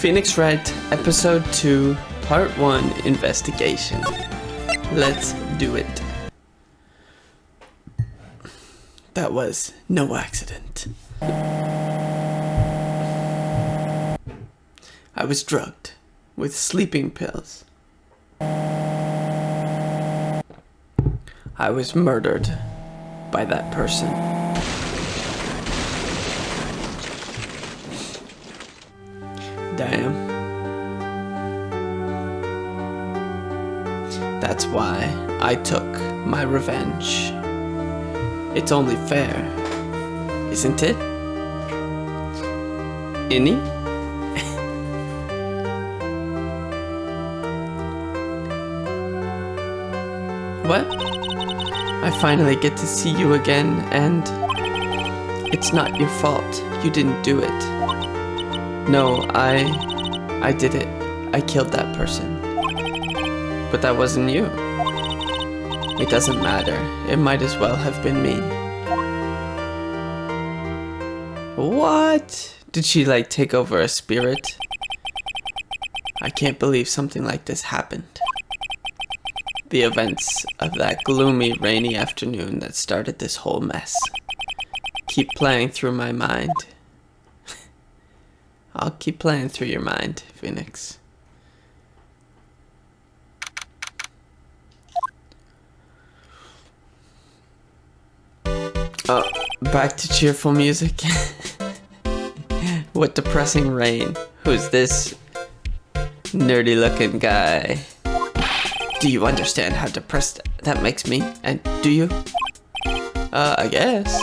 Phoenix Wright, Episode 2, Part 1, Investigation. Let's do it. That was no accident. I was drugged with sleeping pills. I was murdered by that person. Damn. That's why I took my revenge. It's only fair, isn't it? Innie? What? I finally get to see you again, and it's not your fault. You didn't do it. No, I did it. I killed that person. But that wasn't you. It doesn't matter. It might as well have been me. What? Did she take over a spirit? I can't believe something like this happened. The events of that gloomy, rainy afternoon that started this whole mess keep playing through my mind. I'll keep playing through your mind, Phoenix. Oh, back to cheerful music. What depressing rain. Who's this nerdy looking guy? Do you understand how depressed that makes me? And do you? I guess.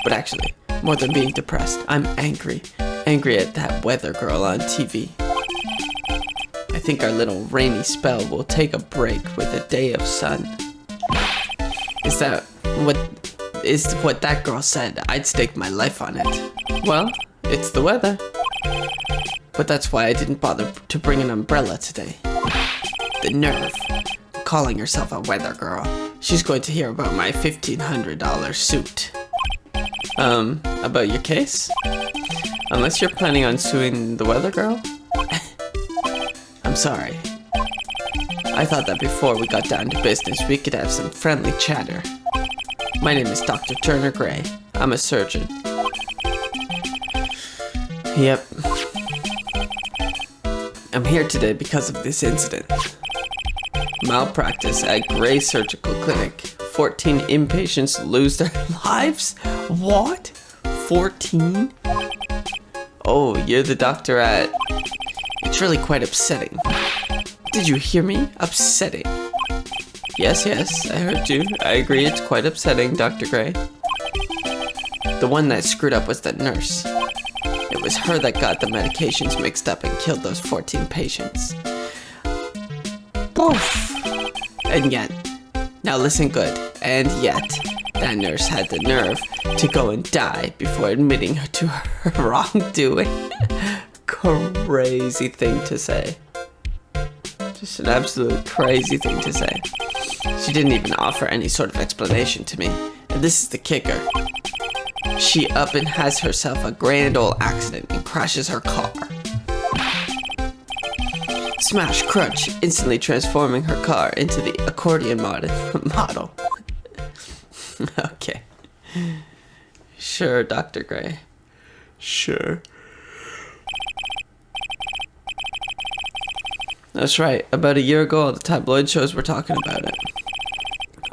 But actually, more than being depressed, I'm angry. Angry at that weather girl on TV. I think our little rainy spell will take a break with a day of sun. Is that what that girl said? I'd stake my life on it. Well, it's the weather. But that's why I didn't bother to bring an umbrella today. The nerve. Calling herself a weather girl. She's going to hear about my $1,500 suit. About your case? Unless you're planning on suing the weather girl? I'm sorry. I thought that before we got down to business, we could have some friendly chatter. My name is Dr. Turner Gray. I'm a surgeon. Yep. I'm here today because of this incident. Malpractice at Gray Surgical Clinic. 14 inpatients lose their lives? What? 14? Oh, you're the doctor at... It's really quite upsetting. Did you hear me? Upsetting. Yes, I heard you. I agree, it's quite upsetting, Dr. Gray. The one that screwed up was the nurse. It was her that got the medications mixed up and killed those 14 patients. Poof! And yet, now listen good, and yet, that nurse had the nerve to go and die before admitting her to her wrongdoing. Crazy thing to say. Just an absolute crazy thing to say. She didn't even offer any sort of explanation to me, and this is the kicker. She up and has herself a grand old accident and crashes her car. Smash, crunch, instantly transforming her car into the accordion model. Okay. Sure, Dr. Gray. Sure. That's right. About a year ago, all the tabloid shows were talking about it.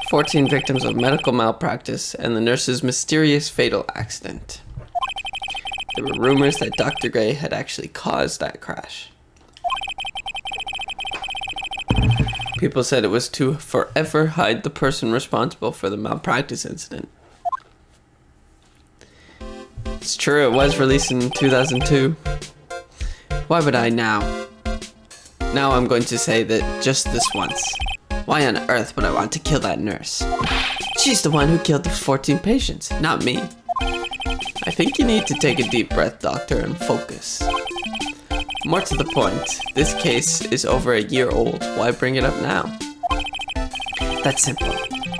14 victims of medical malpractice and the nurse's mysterious fatal accident. There were rumors that Dr. Gray had actually caused that crash. People said it was to forever hide the person responsible for the malpractice incident. It's true, it was released in 2002. Why would I now? Now I'm going to say that just this once. Why on earth would I want to kill that nurse? She's the one who killed the 14 patients, not me. I think you need to take a deep breath, doctor, and focus. More to the point, this case is over a year old. Why bring it up now? That's simple.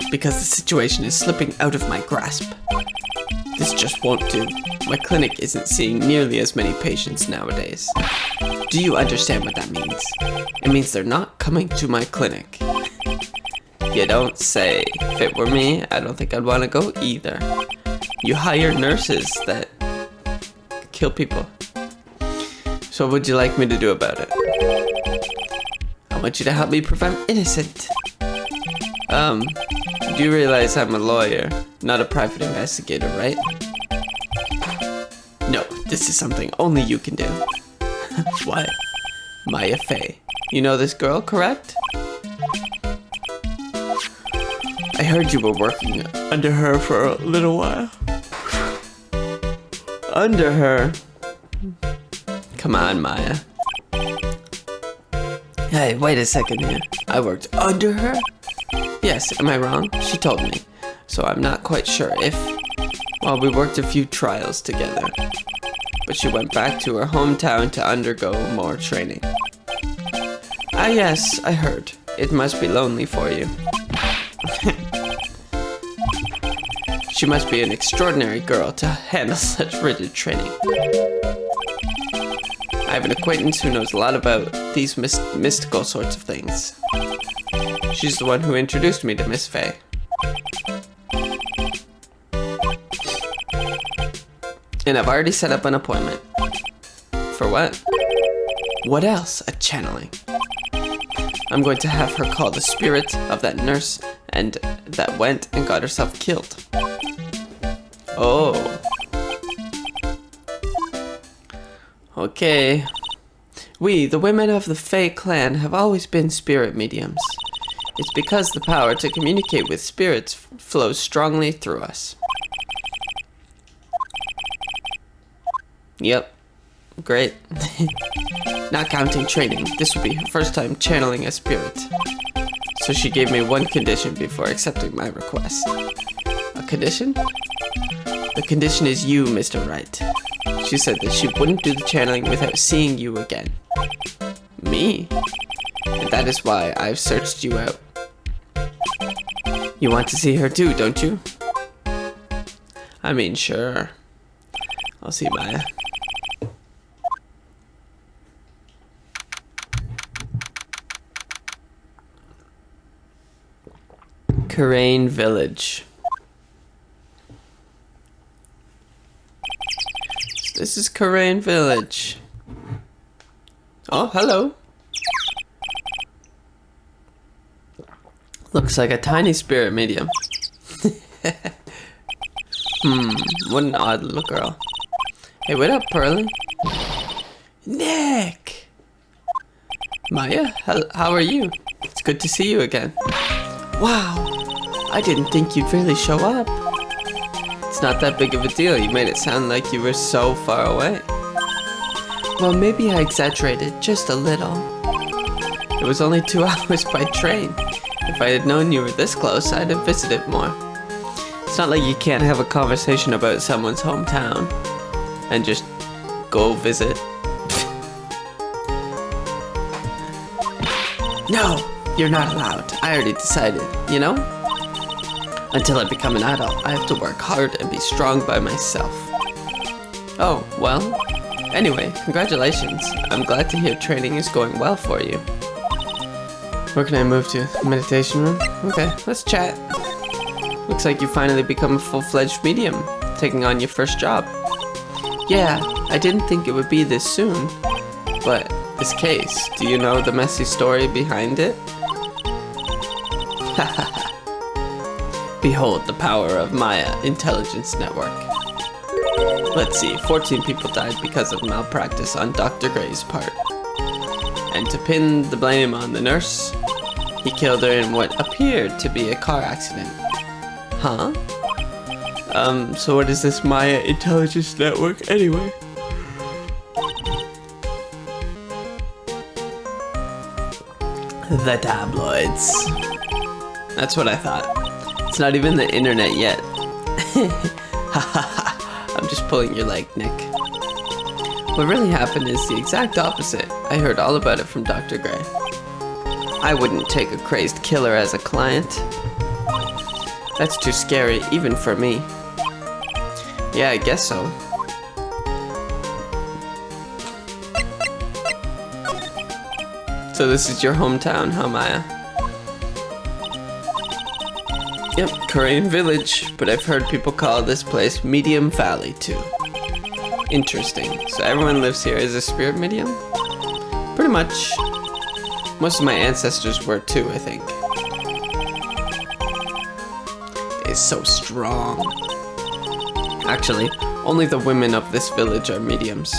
Because the situation is slipping out of my grasp. This just won't do. My clinic isn't seeing nearly as many patients nowadays. Do you understand what that means? It means they're not coming to my clinic. You don't say. If it were me, I don't think I'd want to go either. You hire nurses that kill people. So what would you like me to do about it? I want you to help me prove I'm innocent. Do you realize I'm a lawyer, not a private investigator, right? No, this is something only you can do. What? Maya Fey. You know this girl, correct? I heard you were working under her for a little while. Under her? Come on, Maya. Hey, wait a second here. I worked under her? Yes, am I wrong? She told me. So I'm not quite sure if... Well, we worked a few trials together. But she went back to her hometown to undergo more training. Ah yes, I heard. It must be lonely for you. She must be an extraordinary girl to handle such rigid training. I have an acquaintance who knows a lot about these mystical sorts of things. She's the one who introduced me to Miss Fey. And I've already set up an appointment. For what? What else? A channeling. I'm going to have her call the spirit of that nurse and that went and got herself killed. Oh. Okay. We, the women of the Fey clan, have always been spirit mediums. It's because the power to communicate with spirits flows strongly through us. Yep. Great. Not counting training, this would be her first time channeling a spirit. So she gave me one condition before accepting my request. A condition? The condition is you, Mr. Wright. She said that she wouldn't do the channeling without seeing you again. Me? And that is why I've searched you out. You want to see her too, don't you? I mean, sure. I'll see Maya. Karain Village. This is Karain Village. Oh, hello. Looks like a tiny spirit medium. What an odd little girl. Hey, what up, Pearly? Nick! Maya, how are you? It's good to see you again. Wow, I didn't think you'd really show up. It's not that big of a deal. You made it sound like you were so far away. Well, maybe I exaggerated just a little. It was only 2 hours by train. If I had known you were this close, I'd have visited more. It's not like you can't have a conversation about someone's hometown and just go visit. No, you're not allowed. I already decided, you know? Until I become an adult, I have to work hard and be strong by myself. Oh, well, anyway, congratulations. I'm glad to hear training is going well for you. Where can I move to? Meditation room? Okay, let's chat. Looks like you finally become a full-fledged medium, taking on your first job. Yeah, I didn't think it would be this soon. But this case, do you know the messy story behind it? Behold the power of Maya Intelligence Network. Let's see, 14 people died because of malpractice on Dr. Gray's part. And to pin the blame on the nurse, he killed her in what appeared to be a car accident. Huh? So what is this Maya Intelligence Network anyway? The tabloids. That's what I thought. It's not even the internet yet. I'm just pulling your leg, Nick. What really happened is the exact opposite. I heard all about it from Dr. Gray. I wouldn't take a crazed killer as a client. That's too scary, even for me. Yeah, I guess so. So this is your hometown, huh, Maya? Yep, Korean Village, but I've heard people call this place Medium Valley too. Interesting. So everyone lives here as a spirit medium? Pretty much. Most of my ancestors were too, I think. It's so strong. Actually, only the women of this village are mediums.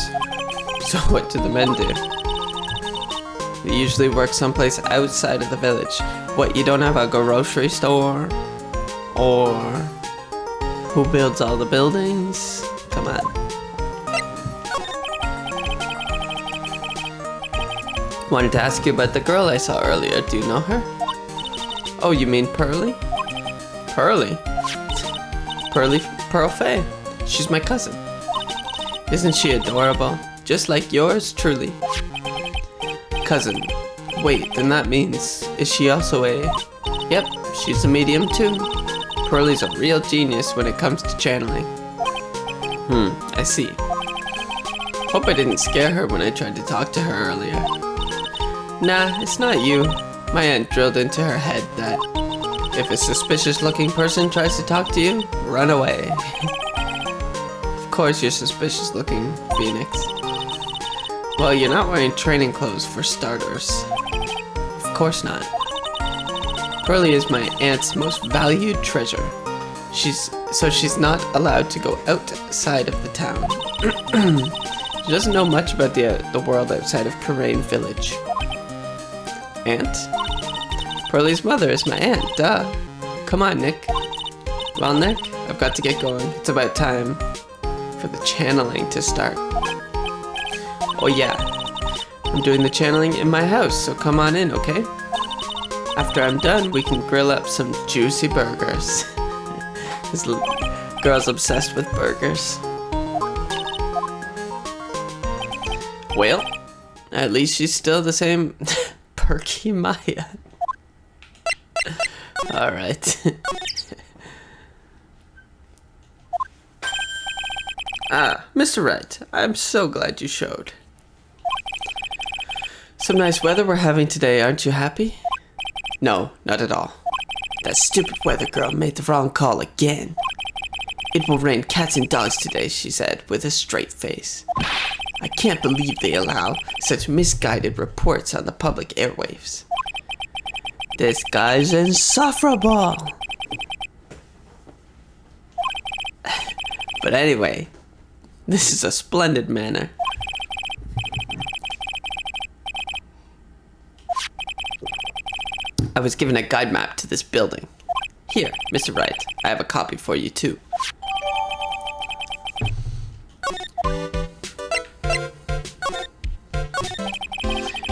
So what do the men do? They usually work someplace outside of the village. What, you don't have a grocery store? Or who builds all the buildings? Come on. Wanted to ask you about the girl I saw earlier. Do you know her? Oh, you mean Pearly? Pearly? Pearl Faye. She's my cousin. Isn't she adorable? Just like yours, truly. Cousin. Wait, then that means, is she also a... Yep, she's a medium too. Pearly's a real genius when it comes to channeling. I see. Hope I didn't scare her when I tried to talk to her earlier. Nah, it's not you. My aunt drilled into her head that if a suspicious looking person tries to talk to you, run away. Of course you're suspicious looking, Phoenix. Well, you're not wearing training clothes for starters. Of course not. Pearly is my aunt's most valued treasure. She's not allowed to go outside of the town. She doesn't know much about the world outside of Korean Village. Aunt? Pearly's mother is my aunt, duh. Come on, Nick. Well, Nick, I've got to get going. It's about time for the channeling to start. Oh yeah, I'm doing the channeling in my house, so come on in, okay? After I'm done, we can grill up some juicy burgers. This girl's obsessed with burgers. Well, at least she's still the same perky Maya. Alright. Mr. Wright, I'm so glad you showed. Some nice weather we're having today, aren't you happy? No, not at all. That stupid weather girl made the wrong call again. It will rain cats and dogs today, she said, with a straight face. I can't believe they allow such misguided reports on the public airwaves. This guy's insufferable. But anyway, this is a splendid manner. I was given a guide map to this building. Here, Mr. Wright, I have a copy for you too.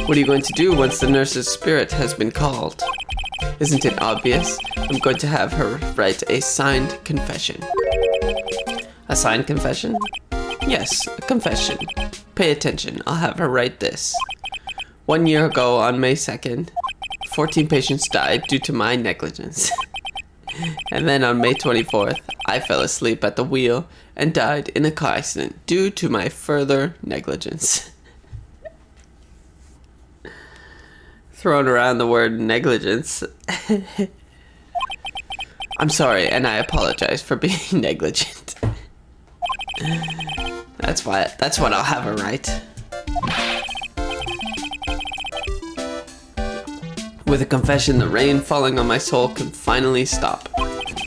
What are you going to do once the nurse's spirit has been called? Isn't it obvious? I'm going to have her write a signed confession. A signed confession? Yes, a confession. Pay attention, I'll have her write this. 1 year ago on May 2nd, 14 patients died due to my negligence. And then on May 24th, I fell asleep at the wheel and died in a car accident due to my further negligence. Throwing around the word negligence. I'm sorry, and I apologize for being negligent. That's what I'll have her write. With a confession, the rain falling on my soul can finally stop.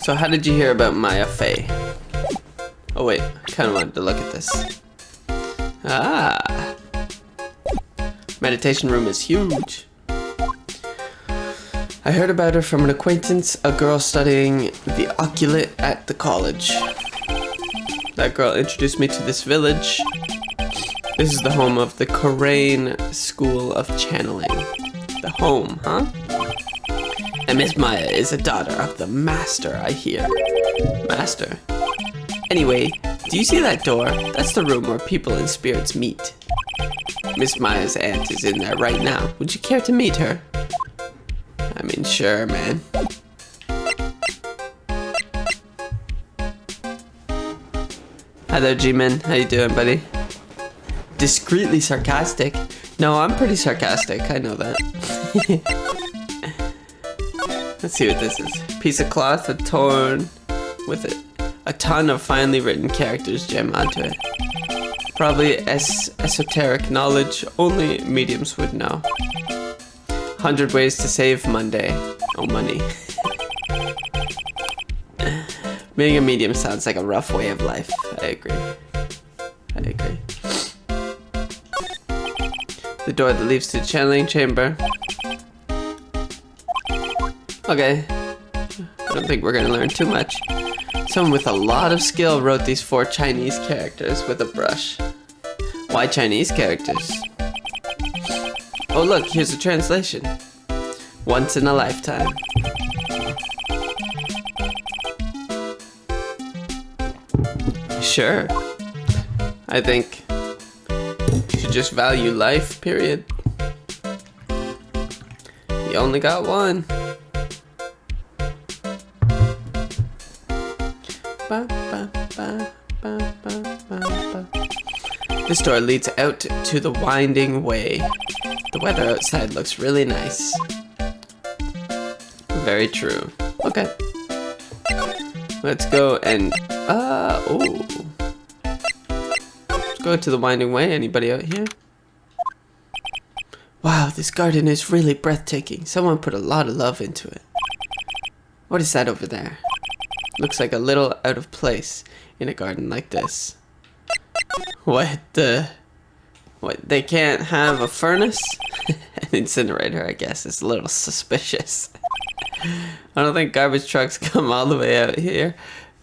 So how did you hear about Maya Fey? Oh wait, I kind of wanted to look at this. Ah. Meditation room is huge. I heard about her from an acquaintance, a girl studying the occult at the college. That girl introduced me to this village. This is the home of the Korean School of Channeling. The home, huh? And Miss Maya is a daughter of the master, I hear. Master? Anyway, do you see that door? That's the room where people and spirits meet. Miss Maya's aunt is in there right now. Would you care to meet her? I mean, sure, man. Hi there, G-Man. How you doing, buddy? Discreetly sarcastic. No, I'm pretty sarcastic. I know that. Let's see what this is. Piece of cloth with torn with it. A ton of finely written characters jammed onto it. Probably esoteric knowledge only mediums would know. 100 ways to save Monday. Oh, money. Being a medium sounds like a rough way of life. I agree. The door that leads to the channeling chamber. Okay. I don't think we're gonna learn too much. Someone with a lot of skill wrote these 4 Chinese characters with a brush. Why Chinese characters? Oh look, here's a translation. Once in a lifetime. Sure. I think you should just value life, period. You only got one. This door leads out to the winding way. The weather outside looks really nice. Very true. Okay. Let's go and let's go to the winding way. Anybody out here? Wow, this garden is really breathtaking. Someone put a lot of love into it. What is that over there? Looks like a little out of place in a garden like this. What the? What, they can't have a furnace? An incinerator, I guess, is a little suspicious. I don't think garbage trucks come all the way out here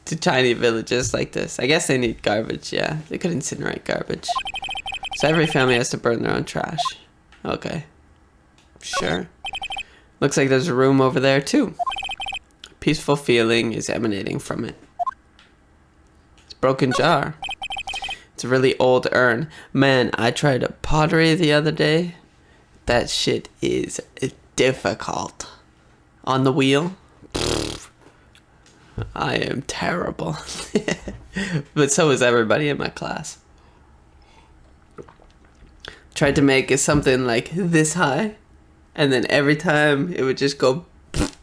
to tiny villages like this. I guess they need garbage, yeah. They could incinerate garbage. So every family has to burn their own trash. Okay. Sure. Looks like there's a room over there too. A peaceful feeling is emanating from it. It's a broken jar. It's a really old urn. Man, I tried a pottery the other day. That shit is difficult. On the wheel? Pfft, I am terrible. But so is everybody in my class. Tried to make something like this high, and then every time it would just go pfft.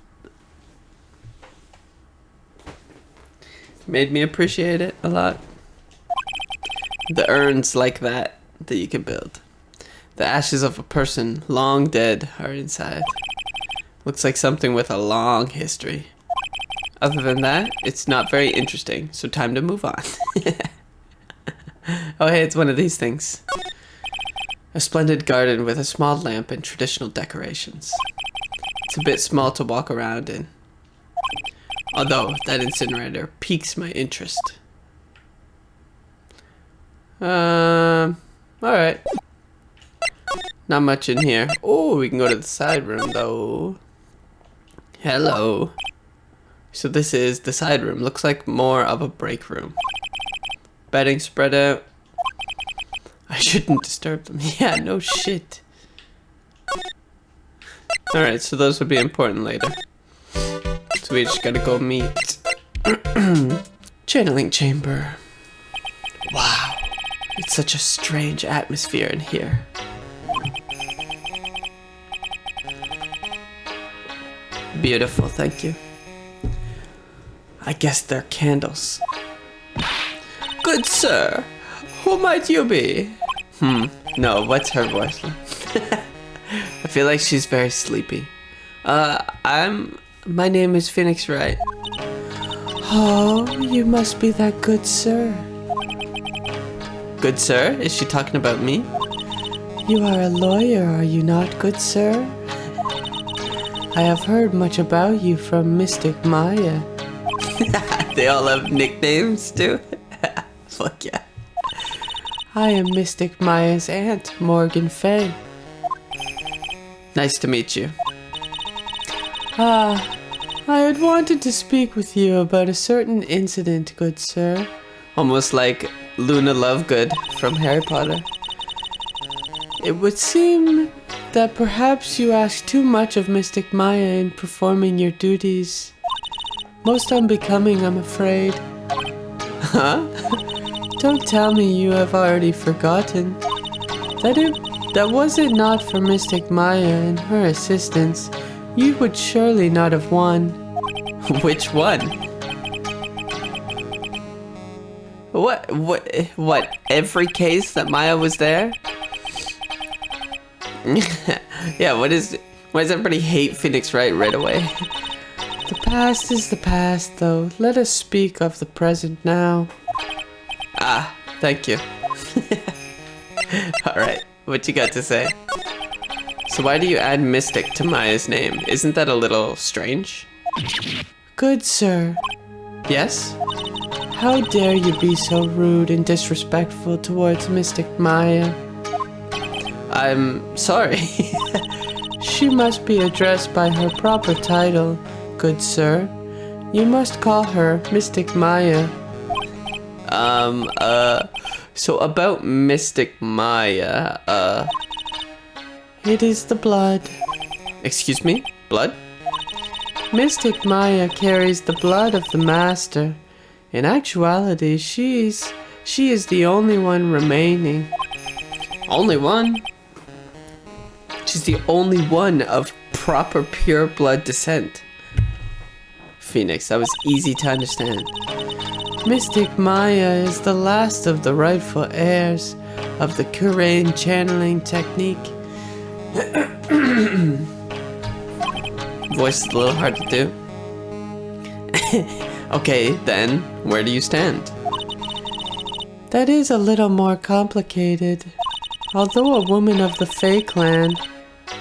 Made me appreciate it a lot. The urns like that you can build. The ashes of a person long dead are inside. Looks like something with a long history. Other than that, it's not very interesting, so time to move on. Oh hey, it's one of these things. A splendid garden with a small lamp and traditional decorations. It's a bit small to walk around in. Although, that incinerator piques my interest. Alright. Not much in here. Oh, we can go to the side room though. Hello. So this is the side room. Looks like more of a break room. Bedding spread out. I shouldn't disturb them. Yeah, no shit. Alright, so those would be important later. So we just gotta go meet. Channeling chamber. Wow. It's such a strange atmosphere in here. Beautiful, thank you. I guess they're candles. Good sir, who might you be? No, what's her voice? I feel like she's very sleepy. My name is Phoenix Wright. Oh, you must be that good sir. Good sir? Is she talking about me? You are a lawyer, are you not, good sir? I have heard much about you from Mystic Maya. They all have nicknames too? Fuck yeah. I am Mystic Maya's aunt, Morgan Fay. Nice to meet you. I had wanted to speak with you about a certain incident, good sir. Almost like Luna Lovegood from Harry Potter. It would seem that perhaps you asked too much of Mystic Maya in performing your duties. Most unbecoming, I'm afraid. Huh? Don't tell me you have already forgotten. that was it not for Mystic Maya and her assistance, you would surely not have won. Which one? What, every case that Maya was there? Yeah, why does everybody hate Phoenix Wright right away? The past is the past, though. Let us speak of the present now. Ah, thank you. Alright, what you got to say? So why do you add Mystic to Maya's name? Isn't that a little strange? Good sir, Yes? how dare you be so rude and disrespectful towards Mystic Maya? I'm sorry. She must be addressed by her proper title, good sir. You must call her Mystic Maya. So about Mystic Maya, It is the blood. excuse me? Blood? Mystic Maya carries the blood of the master. In actuality, she is the only one remaining. Only one? She's the only one of proper pure blood descent. Phoenix, that was easy to understand. Mystic Maya is the last of the rightful heirs of the Kurain channeling technique. Voice is a little hard to do. Okay, then, where do you stand? That is a little more complicated. Although a woman of the Fae clan,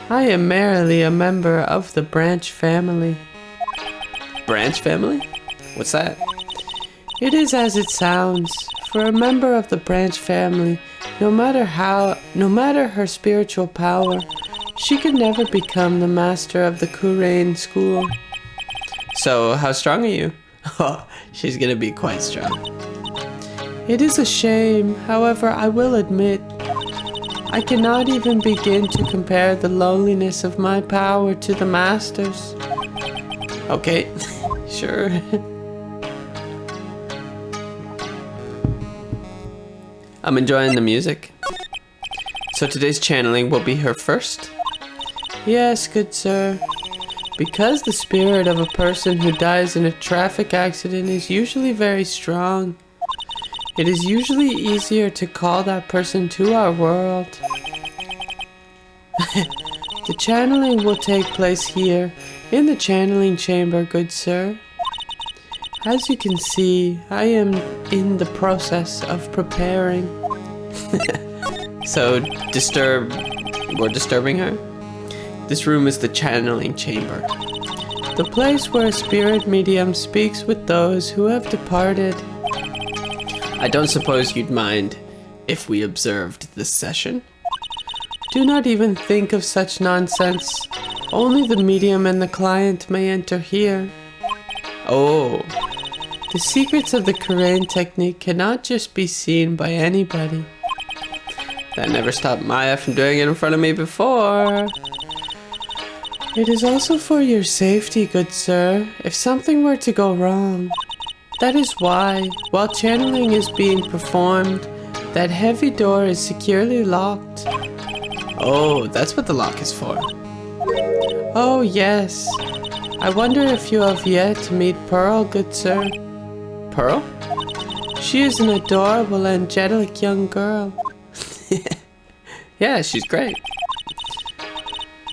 I am merely a member of the Branch family. Branch family? What's that? It is as it sounds. For a member of the Branch family, no matter her spiritual power, she could never become the master of the Kurain school. So, how strong are you? Oh, she's gonna be quite strong. It is a shame, however, I will admit, I cannot even begin to compare the loneliness of my power to the master's. Okay, sure. I'm enjoying the music. So today's channeling will be her first? Yes, good sir. Because the spirit of a person who dies in a traffic accident is usually very strong, it is usually easier to call that person to our world. The channeling will take place here, in the channeling chamber, good sir. As you can see, I am in the process of preparing. So, we're disturbing her? This room is the channeling chamber. The place where a spirit medium speaks with those who have departed. I don't suppose you'd mind if we observed this session? Do not even think of such nonsense. Only the medium and the client may enter here. Oh, The secrets of the Kurain technique cannot just be seen by anybody. that never stopped Maya from doing it in front of me before. It is also for your safety, good sir, if something were to go wrong. That is why, while channeling is being performed, that heavy door is securely locked. Oh, that's what the lock is for. Oh, yes. I wonder if you have yet to meet Pearl, good sir. Pearl? She is an adorable, angelic young girl. Yeah, she's great.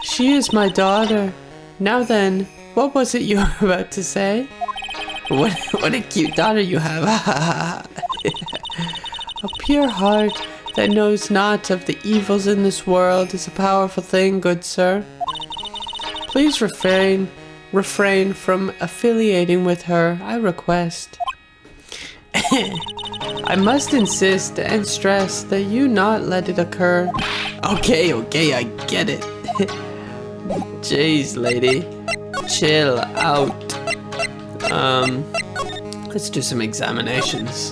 She is my daughter. Now then, what was it you were about to say? What a cute daughter you have. A pure heart that knows not of the evils in this world is a powerful thing, good sir. Please refrain from affiliating with her, I request. I must insist and stress that you not let it occur. Okay, I get it. Jeez, lady. Chill out. Let's do some examinations.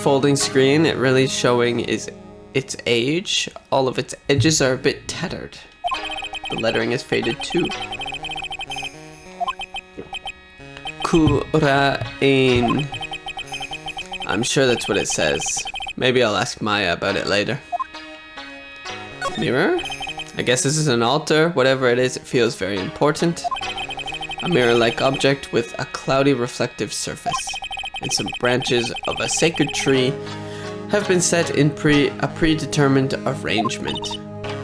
Folding screen, it really showing is its age. All of its edges are a bit tattered. The lettering is faded too. Kurain. I'm sure that's what it says. Maybe I'll ask Maya about it later. Mirror? I guess this is an altar. Whatever it is, it feels very important. A mirror-like object with a cloudy reflective surface. And some branches of a sacred tree have been set in a predetermined arrangement.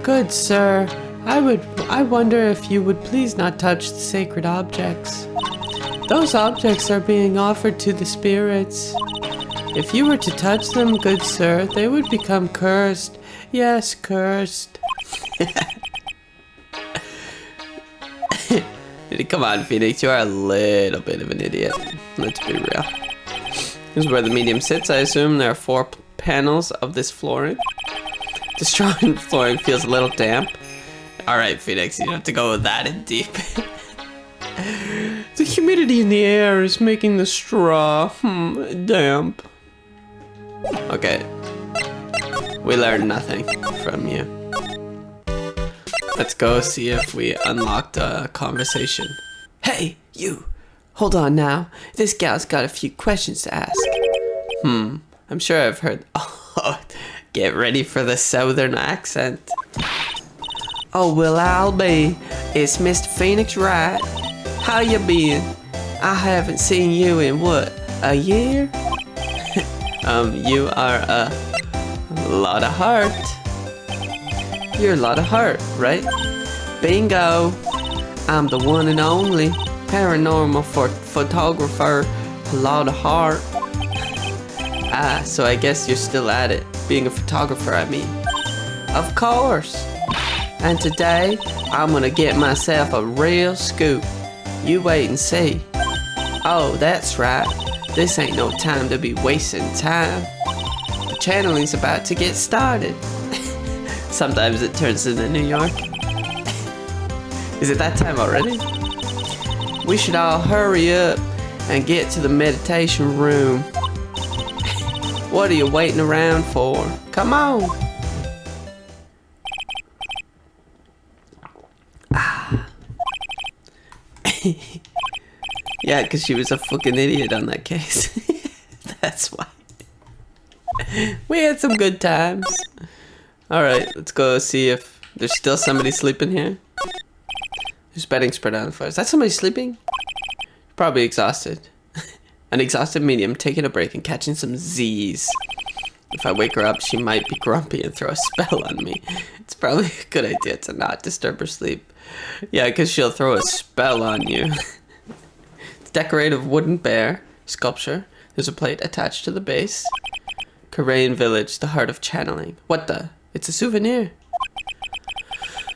Good sir, I wonder if you would please not touch the sacred objects. Those objects are being offered to the spirits. If you were to touch them, good sir, they would become cursed. Yes, cursed. Come on, Phoenix, you are a little bit of an idiot. Let's be real. This is where the medium sits, I assume. There are 4 panels of this flooring. The strong flooring feels a little damp. Alright, Phoenix, you don't have to go that in deep. The humidity in the air is making the straw damp. Okay. We learned nothing from you. Let's go see if we unlocked a conversation. Hey, you! Hold on now. This gal's got a few questions to ask. I'm sure I've heard... Oh, get ready for the southern accent. Oh, well, I'll be. It's Mr. Phoenix Wright. How you been? I haven't seen you in what, a year? You are a lot of heart. You're a lot of heart, right? Bingo! I'm the one and only paranormal photographer, a lot of heart. Ah, so I guess you're still at it. Being a photographer, I mean. Of course. And today, I'm gonna get myself a real scoop. You wait and see. Oh, that's right. This ain't no time to be wasting time. The channeling's about to get started. Sometimes it turns into New York. Is it that time already? We should all hurry up and get to the meditation room. What are you waiting around for? Come on. Yeah, because she was a fucking idiot on that case. That's why. We had some good times. Alright, let's go see if there's still somebody sleeping here. There's bedding spread out on the floor. Is that somebody sleeping? Probably exhausted. An exhausted medium taking a break and catching some Z's. If I wake her up, she might be grumpy and throw a spell on me. It's probably a good idea to not disturb her sleep. Yeah, because she'll throw a spell on you. It's decorative wooden bear sculpture. There's a plate attached to the base. Korean village, the heart of channeling. What the? It's a souvenir.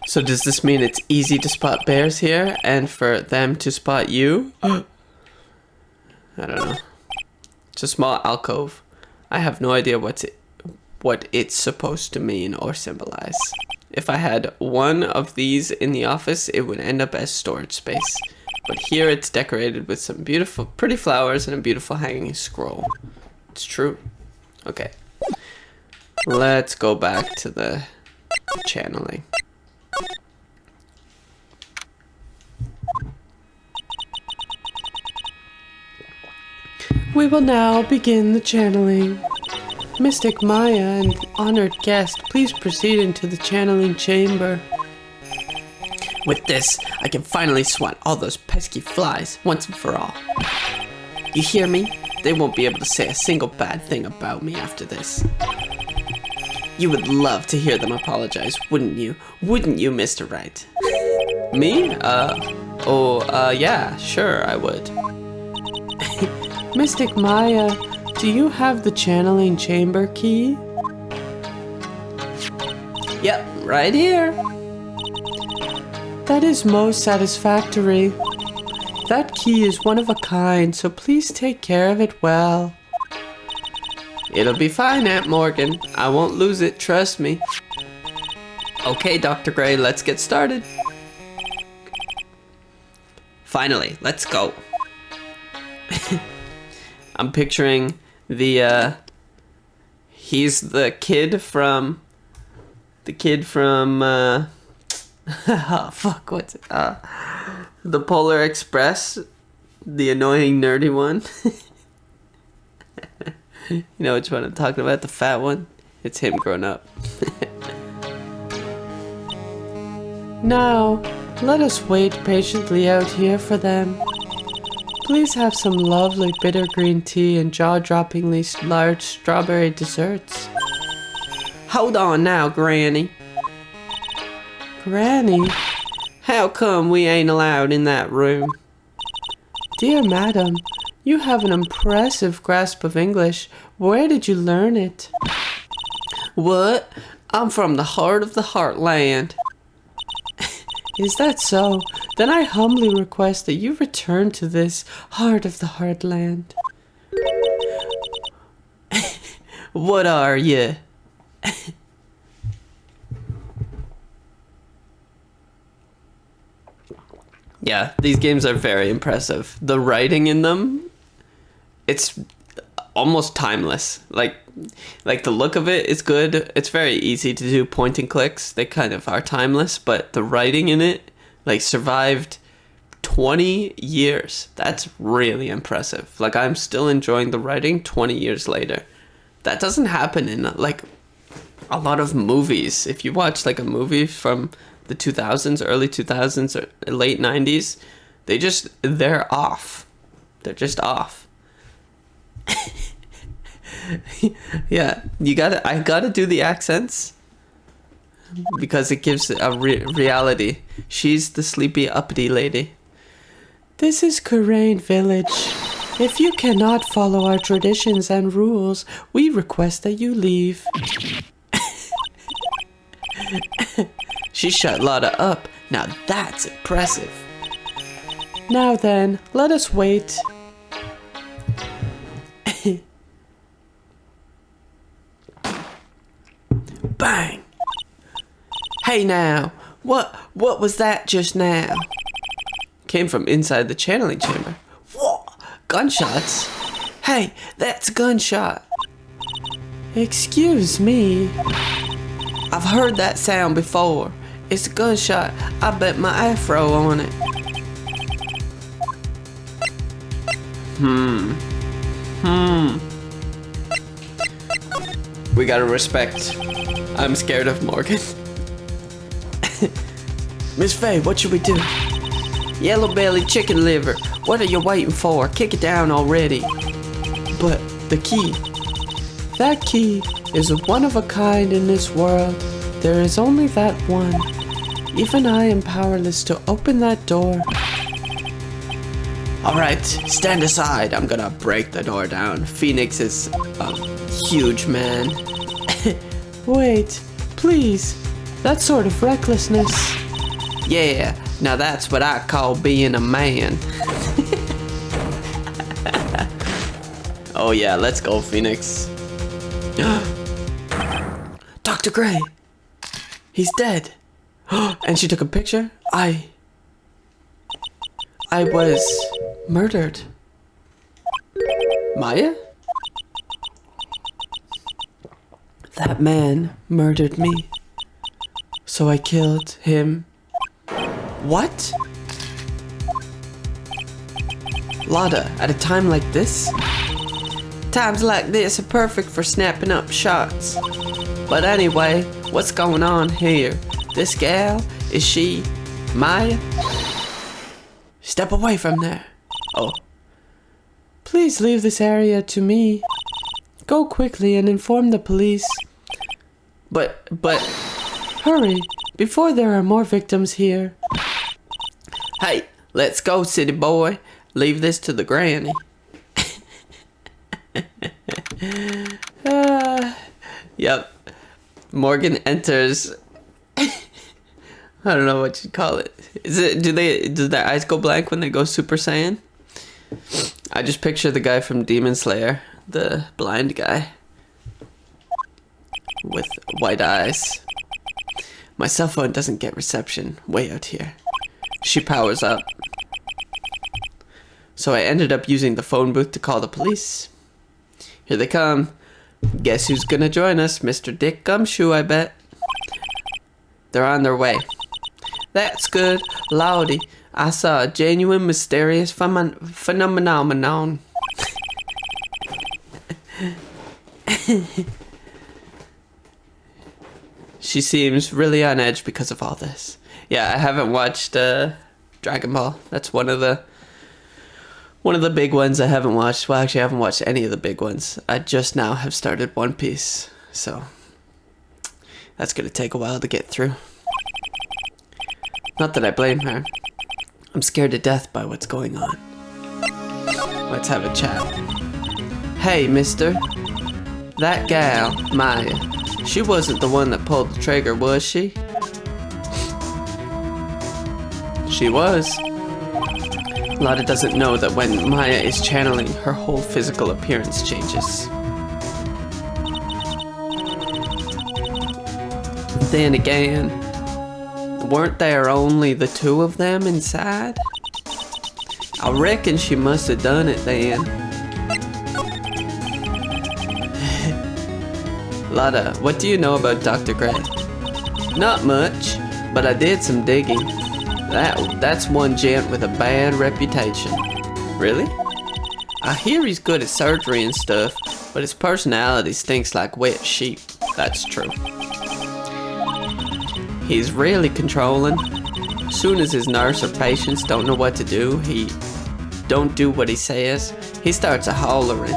So does this mean it's easy to spot bears here and for them to spot you? I don't know. It's a small alcove. I have no idea what it's supposed to mean or symbolize. If I had one of these in the office, it would end up as storage space. But here it's decorated with some beautiful, pretty flowers and a beautiful hanging scroll. It's true. Okay. Let's go back to the channeling. We will now begin the channeling. Mystic Maya and honored guest, please proceed into the channeling chamber. With this, I can finally swat all those pesky flies once and for all. You hear me? They won't be able to say a single bad thing about me after this. You would love to hear them apologize, wouldn't you? Wouldn't you, Mr. Wright? Me? Yeah, sure, I would. Mystic Maya, do you have the channeling chamber key? Yep, right here. That is most satisfactory. That key is one of a kind, so please take care of it well. It'll be fine, Aunt Morgan. I won't lose it, trust me. Okay, Dr. Gray, let's get started. Finally, let's go. I'm picturing he's the kid from oh fuck, what's it? The Polar Express, the annoying nerdy one. You know which one I'm talking about, the fat one? It's him grown up. Now, let us wait patiently out here for them. Please have some lovely bitter green tea and jaw-droppingly large strawberry desserts. Hold on now, Granny. Granny? How come we ain't allowed in that room? Dear madam, you have an impressive grasp of English. Where did you learn it? What? I'm from the heart of the heartland. Is that so? Then I humbly request that you return to this heart of the heartland. What are you? Yeah, these games are very impressive. The writing in them, it's almost timeless. Like the look of it is good. It's very easy to do point and clicks. They kind of are timeless, but the writing in it like survived 20 years. That's really impressive. Like I'm still enjoying the writing 20 years later. That doesn't happen in like a lot of movies. If you watch like a movie from the 2000s, early 2000s or late 90s, they're off. They're just off. Yeah, I gotta do the accents because it gives a reality. She's the sleepy uppity lady. This is Kurain Village. If you cannot follow our traditions and rules, we request that you leave. She shut Lotta up. Now that's impressive. Now then, let us wait. Bang! Hey now, what was that just now? Came from inside the channeling chamber. What? Gunshots? Hey, that's a gunshot. Excuse me. I've heard that sound before. It's a gunshot. I bet my afro on it. We gotta respect. I'm scared of Morgan. Miss Faye, what should we do? Yellow belly chicken liver. What are you waiting for? Kick it down already. But the key. That key is one of a kind in this world. There is only that one. Even I am powerless to open that door. Alright, stand aside. I'm gonna break the door down. Phoenix is a huge man. Wait, please. That sort of recklessness. Yeah, now that's what I call being a man. Oh yeah, let's go, Phoenix. Dr. Gray. He's dead. And she took a picture? I was murdered. Maya? That man murdered me. So I killed him. What? Lotta, at a time like this? Times like this are perfect for snapping up shots. But anyway, what's going on here? This gal, is she Maya? Step away from there. Oh. Please leave this area to me. Go quickly and inform the police. But... Hurry, before there are more victims here. Hey, let's go, city boy. Leave this to the granny. Yep. Morgan enters. I don't know what you'd call it. Do their eyes go blank when they go Super Saiyan? I just picture the guy from Demon Slayer, the blind guy with white eyes. My cell phone doesn't get reception way out here. She powers up. So I ended up using the phone booth to call the police. Here they come. Guess who's gonna join us? Mr. Dick Gumshoe, I bet. They're on their way. That's good. Loudy, I saw a genuine mysterious phenomenon. she seems really on edge because of all this. Yeah, I haven't watched Dragon Ball. That's one of the big ones I haven't watched. Well, actually, I haven't watched any of the big ones. I just now have started One Piece, so that's gonna take a while to get through. Not that I blame her. I'm scared to death by what's going on. Let's have a chat. Hey, mister. That gal, Maya, she wasn't the one that pulled the trigger, was she? She was. Lotta doesn't know that when Maya is channeling, her whole physical appearance changes. Then again, weren't there only the two of them inside? I reckon she must have done it then. Lotta, what do you know about Dr. Gray? Not much, but I did some digging. That's one gent with a bad reputation. Really? I hear he's good at surgery and stuff, but his personality stinks like wet sheep. That's true. He's really controlling. Soon as his nurse or patients don't know what to do, he don't do what he says, he starts a-hollering.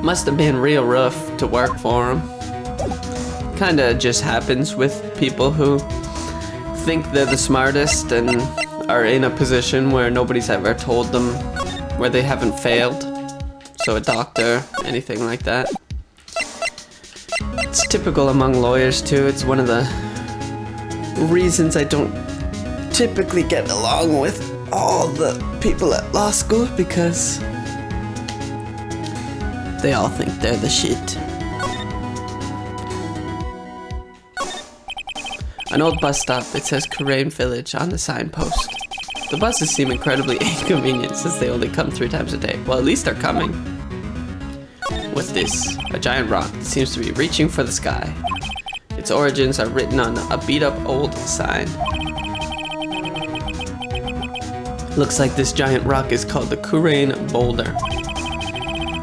Must have been real rough to work for him. Kinda just happens with people who think they're the smartest and are in a position where nobody's ever told them where they haven't failed. So a doctor, anything like that. It's typical among lawyers too. It's one of the reasons I don't typically get along with all the people at law school, because they all think they're the shit. An old bus stop that says Kurain Village on the signpost. The buses seem incredibly inconvenient since they only come 3 times a day. Well, at least they're coming. What's this? A giant rock that seems to be reaching for the sky. Its origins are written on a beat-up old sign. Looks like this giant rock is called the Kurain Boulder.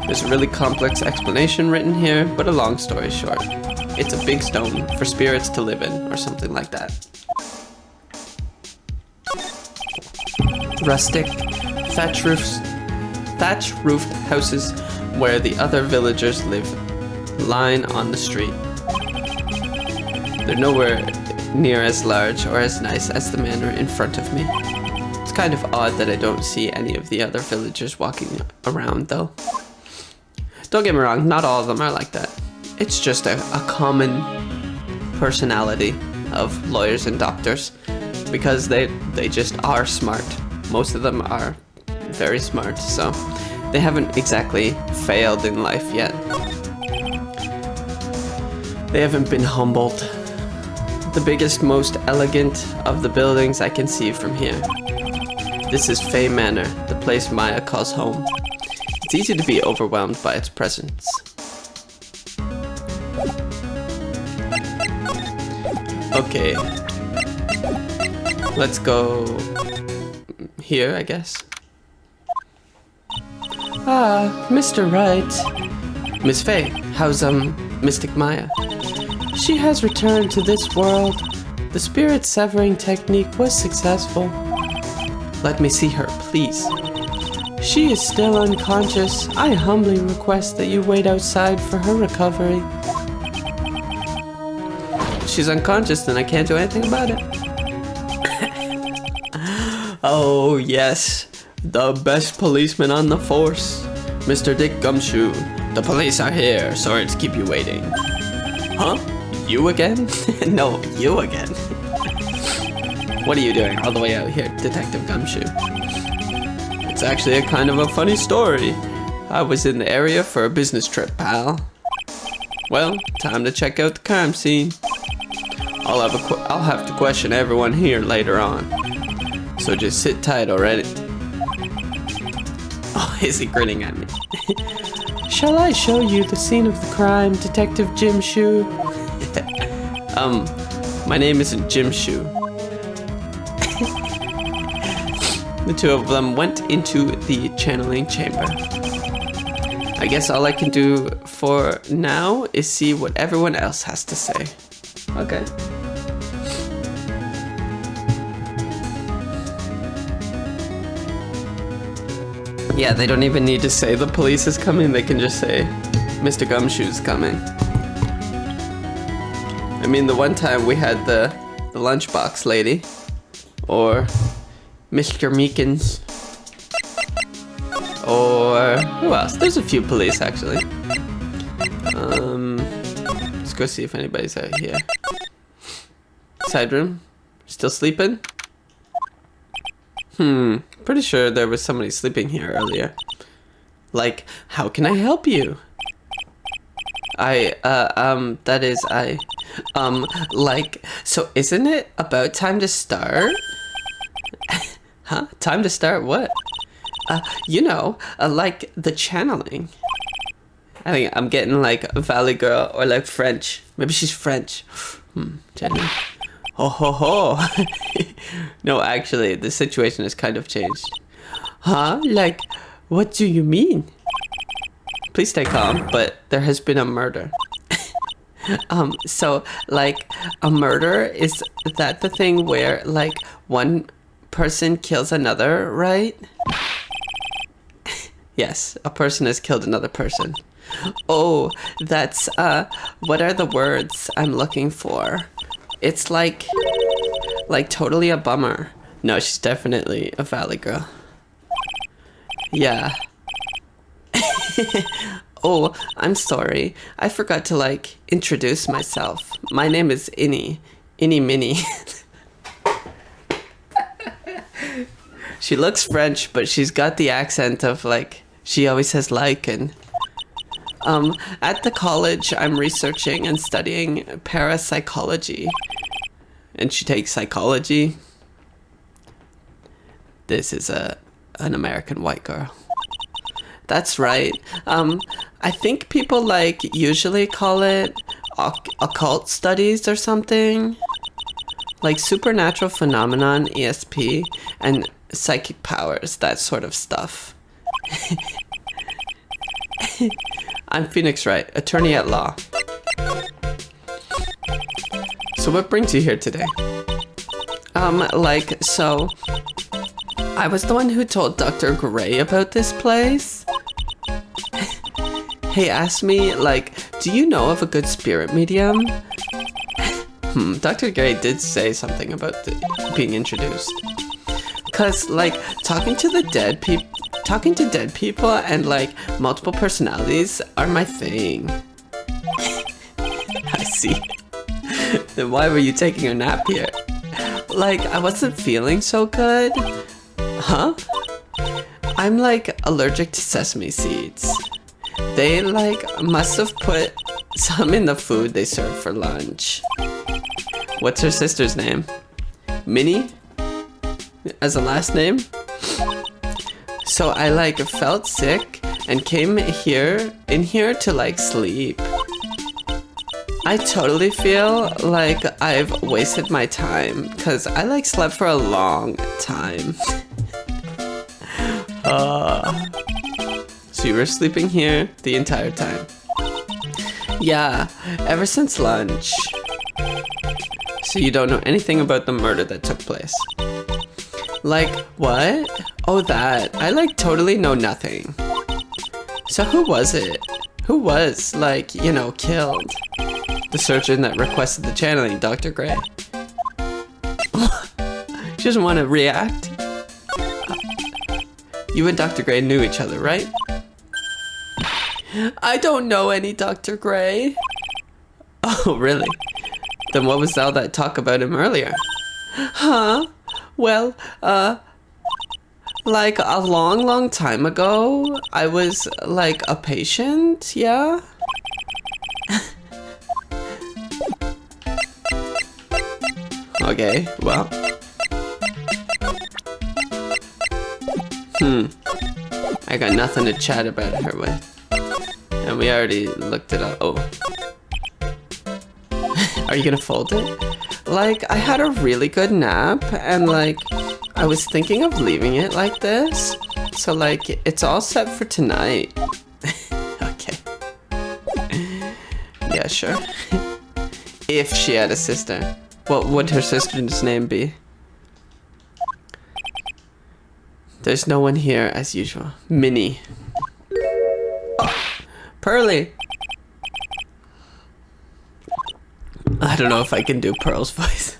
There's a really complex explanation written here, but a long story short. It's a big stone for spirits to live in, or something like that. Rustic, thatch-roofed houses where the other villagers live line on the street. They're nowhere near as large or as nice as the manor in front of me. It's kind of odd that I don't see any of the other villagers walking around though. Don't get me wrong, not all of them are like that. It's just a common personality of lawyers and doctors, because they just are smart. Most of them are very smart, so they haven't exactly failed in life yet. They haven't been humbled. The biggest, most elegant of the buildings I can see from here. This is Fey Manor, the place Maya calls home. It's easy to be overwhelmed by its presence. Okay. Let's go here, I guess. Ah, Mr. Wright. Miss Faye, how's Mystic Maya? She has returned to this world. The spirit severing technique was successful. Let me see her, please. She is still unconscious. I humbly request that you wait outside for her recovery. She's unconscious, then I can't do anything about it. Oh, yes. The best policeman on the force. Mr. Dick Gumshoe. The police are here. Sorry to keep you waiting. Huh? You again? No, you again. What are you doing all the way out here, Detective Gumshoe? It's actually a kind of a funny story. I was in the area for a business trip, pal. Well, time to check out the crime scene. I'll have to question everyone here later on. So just sit tight already. Oh, is he grinning at me? Shall I show you the scene of the crime, Detective Jim Shoe? My name isn't Jim Shoe. The two of them went into the channeling chamber. I guess all I can do for now is see what everyone else has to say. Okay. Yeah, they don't even need to say the police is coming. They can just say, Mr. Gumshoe's coming. I mean, the one time we had the lunchbox lady, or Mr. Meekins, or who else? There's a few police actually. Let's go see if anybody's out here. Side room, still sleeping? Pretty sure there was somebody sleeping here earlier. Like, how can I help you? Like, so isn't it about time to start? Huh? Time to start what? Like the channeling. I think I'm getting like Valley Girl or like French. Maybe she's French. Jenny. Oh ho ho. No, actually, the situation has kind of changed. Huh? Like, what do you mean? Please stay calm, but there has been a murder. So, like, a murder, is that the thing where, like, one person kills another, right? Yes, a person has killed another person. Oh, that's, what are the words I'm looking for? It's like totally a bummer. No, she's definitely a Valley Girl. Yeah. Oh, I'm sorry. I forgot to, like, introduce myself. My name is Innie. Innie Minnie. She looks French, but she's got the accent of, like, she always says like and... At the college, I'm researching and studying parapsychology. And she takes psychology. This is an American white girl. That's right. I think people, like, usually call it occult studies or something. Like supernatural phenomenon, ESP, and psychic powers, that sort of stuff. I'm Phoenix Wright, attorney at law. So what brings you here today? So I was the one who told Dr. Gray about this place. He asked me, like, do you know of a good spirit medium? Dr. Gray did say something about being introduced. Cause, like, talking to dead people and, like, multiple personalities are my thing. I see. Then why were you taking a nap here? Like, I wasn't feeling so good. Huh? I'm, like, allergic to sesame seeds. They, like, must have put some in the food they served for lunch. What's her sister's name? Minnie? As a last name? So I, like, felt sick and came in here to, like, sleep. I totally feel like I've wasted my time because I, like, slept for a long time. So you were sleeping here the entire time? Yeah, ever since lunch. So you don't know anything about the murder that took place? Like, what? Oh, that. I, like, totally know nothing. So who was it? Who was, like, you know, killed? The surgeon that requested the channeling, Dr. Gray. She doesn't want to react. You and Dr. Gray knew each other, right? I don't know any Dr. Gray. Oh, really? Then what was all that talk about him earlier? Huh? Well, like a long, long time ago, I was, like, a patient, yeah? Okay, well. I got nothing to chat about her with. And we already looked it up. Oh. Are you gonna fold it? Like, I had a really good nap, and, like, I was thinking of leaving it like this. So, like, it's all set for tonight. Okay. Yeah, sure. If she had a sister. What would her sister's name be? There's no one here as usual. Minnie. Pearly. I don't know if I can do Pearl's voice.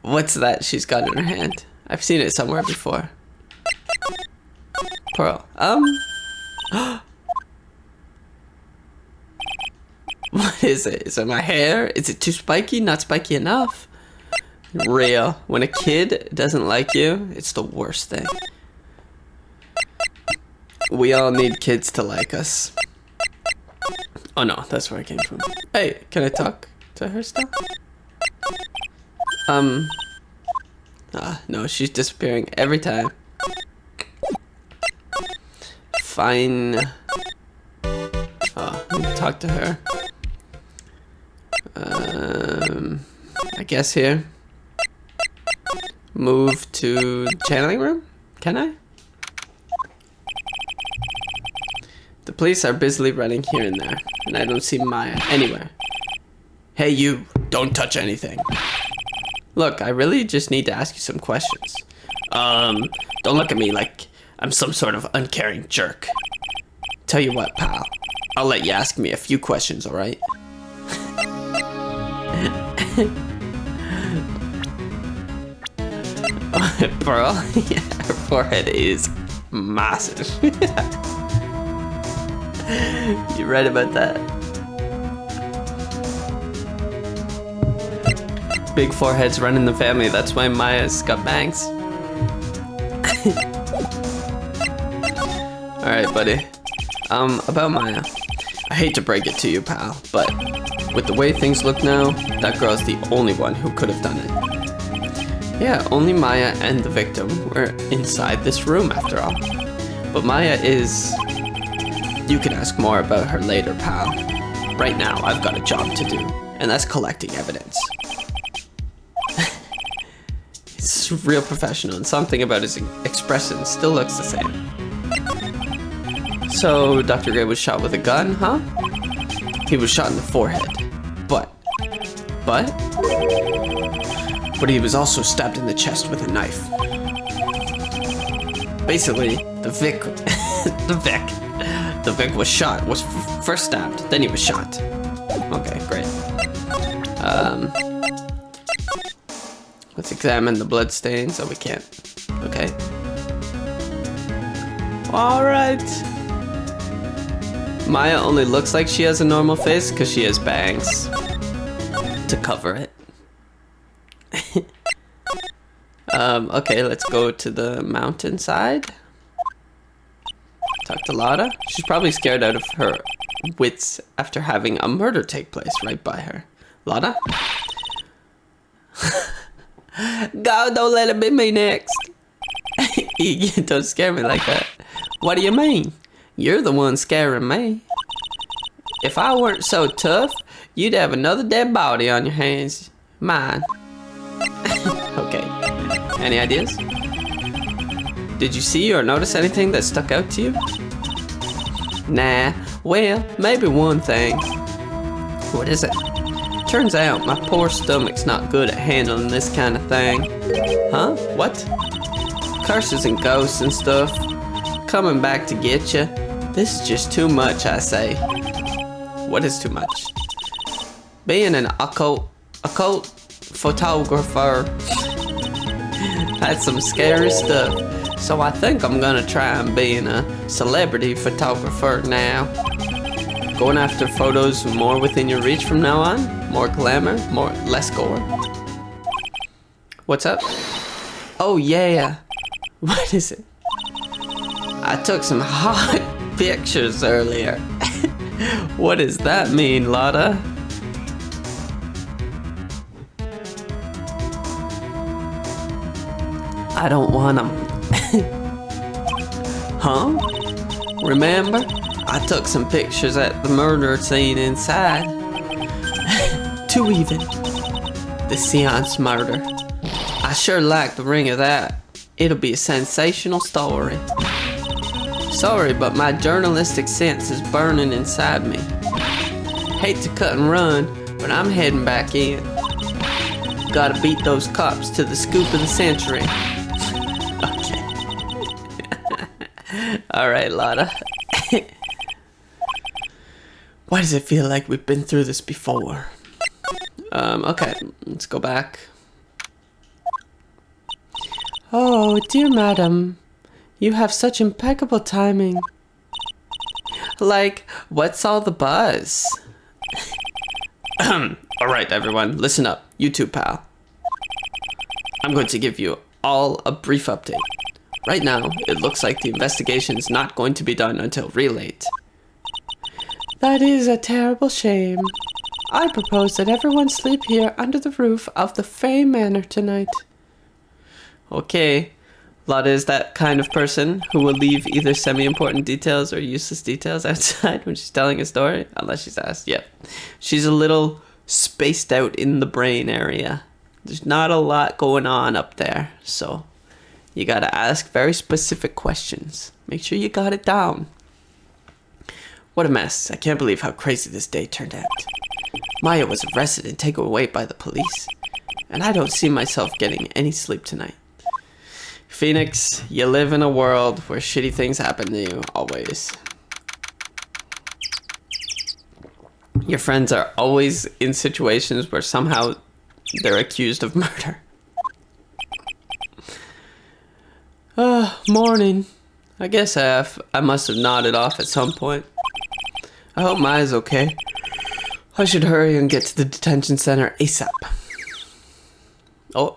What's that she's got in her hand? I've seen it somewhere before. Pearl. What is it? Is it my hair? Is it too spiky? Not spiky enough? Real. When a kid doesn't like you, it's the worst thing. We all need kids to like us. Oh no, that's where I came from. Hey, can I talk to her still? No, she's disappearing every time. Fine. Oh, let me talk to her. I guess here. Move to the channeling room? Can I? The police are busily running here and there, and I don't see Maya anywhere. Hey you, don't touch anything. Look, I really just need to ask you some questions. Don't look at me like I'm some sort of uncaring jerk. Tell you what, pal. I'll let you ask me a few questions, alright? Pearl? Yeah, her forehead is massive. You're right about that. Big foreheads run in the family, that's why Maya's got bangs. Alright, buddy. About Maya. I hate to break it to you, pal, but with the way things look now, that girl's the only one who could have done it. Yeah, only Maya and the victim were inside this room after all. But Maya is... You can ask more about her later, pal. Right now, I've got a job to do, and that's collecting evidence. It's real professional, and something about his expression still looks the same. So, Dr. Gray was shot with a gun, huh? He was shot in the forehead. But he was also stabbed in the chest with a knife. Basically, the Vic was shot, was first stabbed, then he was shot. Okay, great. Let's examine the blood stains. Oh, we can't. Okay. All right. Maya only looks like she has a normal face because she has bangs to cover it. Okay, let's go to the mountainside. Talk to Lotta. She's probably scared out of her wits after having a murder take place right by her. Lotta? God, don't let it be me next. You don't scare me like that. What do you mean? You're the one scaring me. If I weren't so tough, you'd have another dead body on your hands. Mine. Okay. Any ideas? Did you see or notice anything that stuck out to you? Nah. Well, maybe one thing. What is it? Turns out my poor stomach's not good at handling this kind of thing. Huh? What? Curses and ghosts and stuff. Coming back to get you. This is just too much, I say. What is too much? Being an occult photographer. That's some scary stuff. So I think I'm gonna try and being a celebrity photographer now. Going after photos more within your reach from now on? More glamour? Less gore? What's up? Oh yeah. What is it? I took some hot pictures earlier. What does that mean, Lotta? I don't want them. Huh? Remember? I took some pictures at the murder scene inside. Too even. The seance murder. I sure like the ring of that. It'll be a sensational story. Sorry, but my journalistic sense is burning inside me. Hate to cut and run, but I'm heading back in. Gotta beat those cops to the scoop of the century. Okay. Alright, Lotta. Why does it feel like we've been through this before? Okay, let's go back. Oh, dear madam. You have such impeccable timing. Like, what's all the buzz? Alright, everyone, listen up. You too, pal. I'm going to give you all a brief update. Right now, it looks like the investigation is not going to be done until real late. That is a terrible shame. I propose that everyone sleep here under the roof of the Fey Manor tonight. Okay. Lotta is that kind of person who will leave either semi-important details or useless details outside when she's telling a story, unless she's asked. Yep. She's a little spaced out in the brain area. There's not a lot going on up there, so you gotta ask very specific questions. Make sure you got it down. What a mess. I can't believe how crazy this day turned out. Maya was arrested and taken away by the police, and I don't see myself getting any sleep tonight. Phoenix, you live in a world where shitty things happen to you, always. Your friends are always in situations where somehow they're accused of murder. Morning. I guess I must have nodded off at some point. I hope Maya's okay. I should hurry and get to the detention center ASAP. Oh.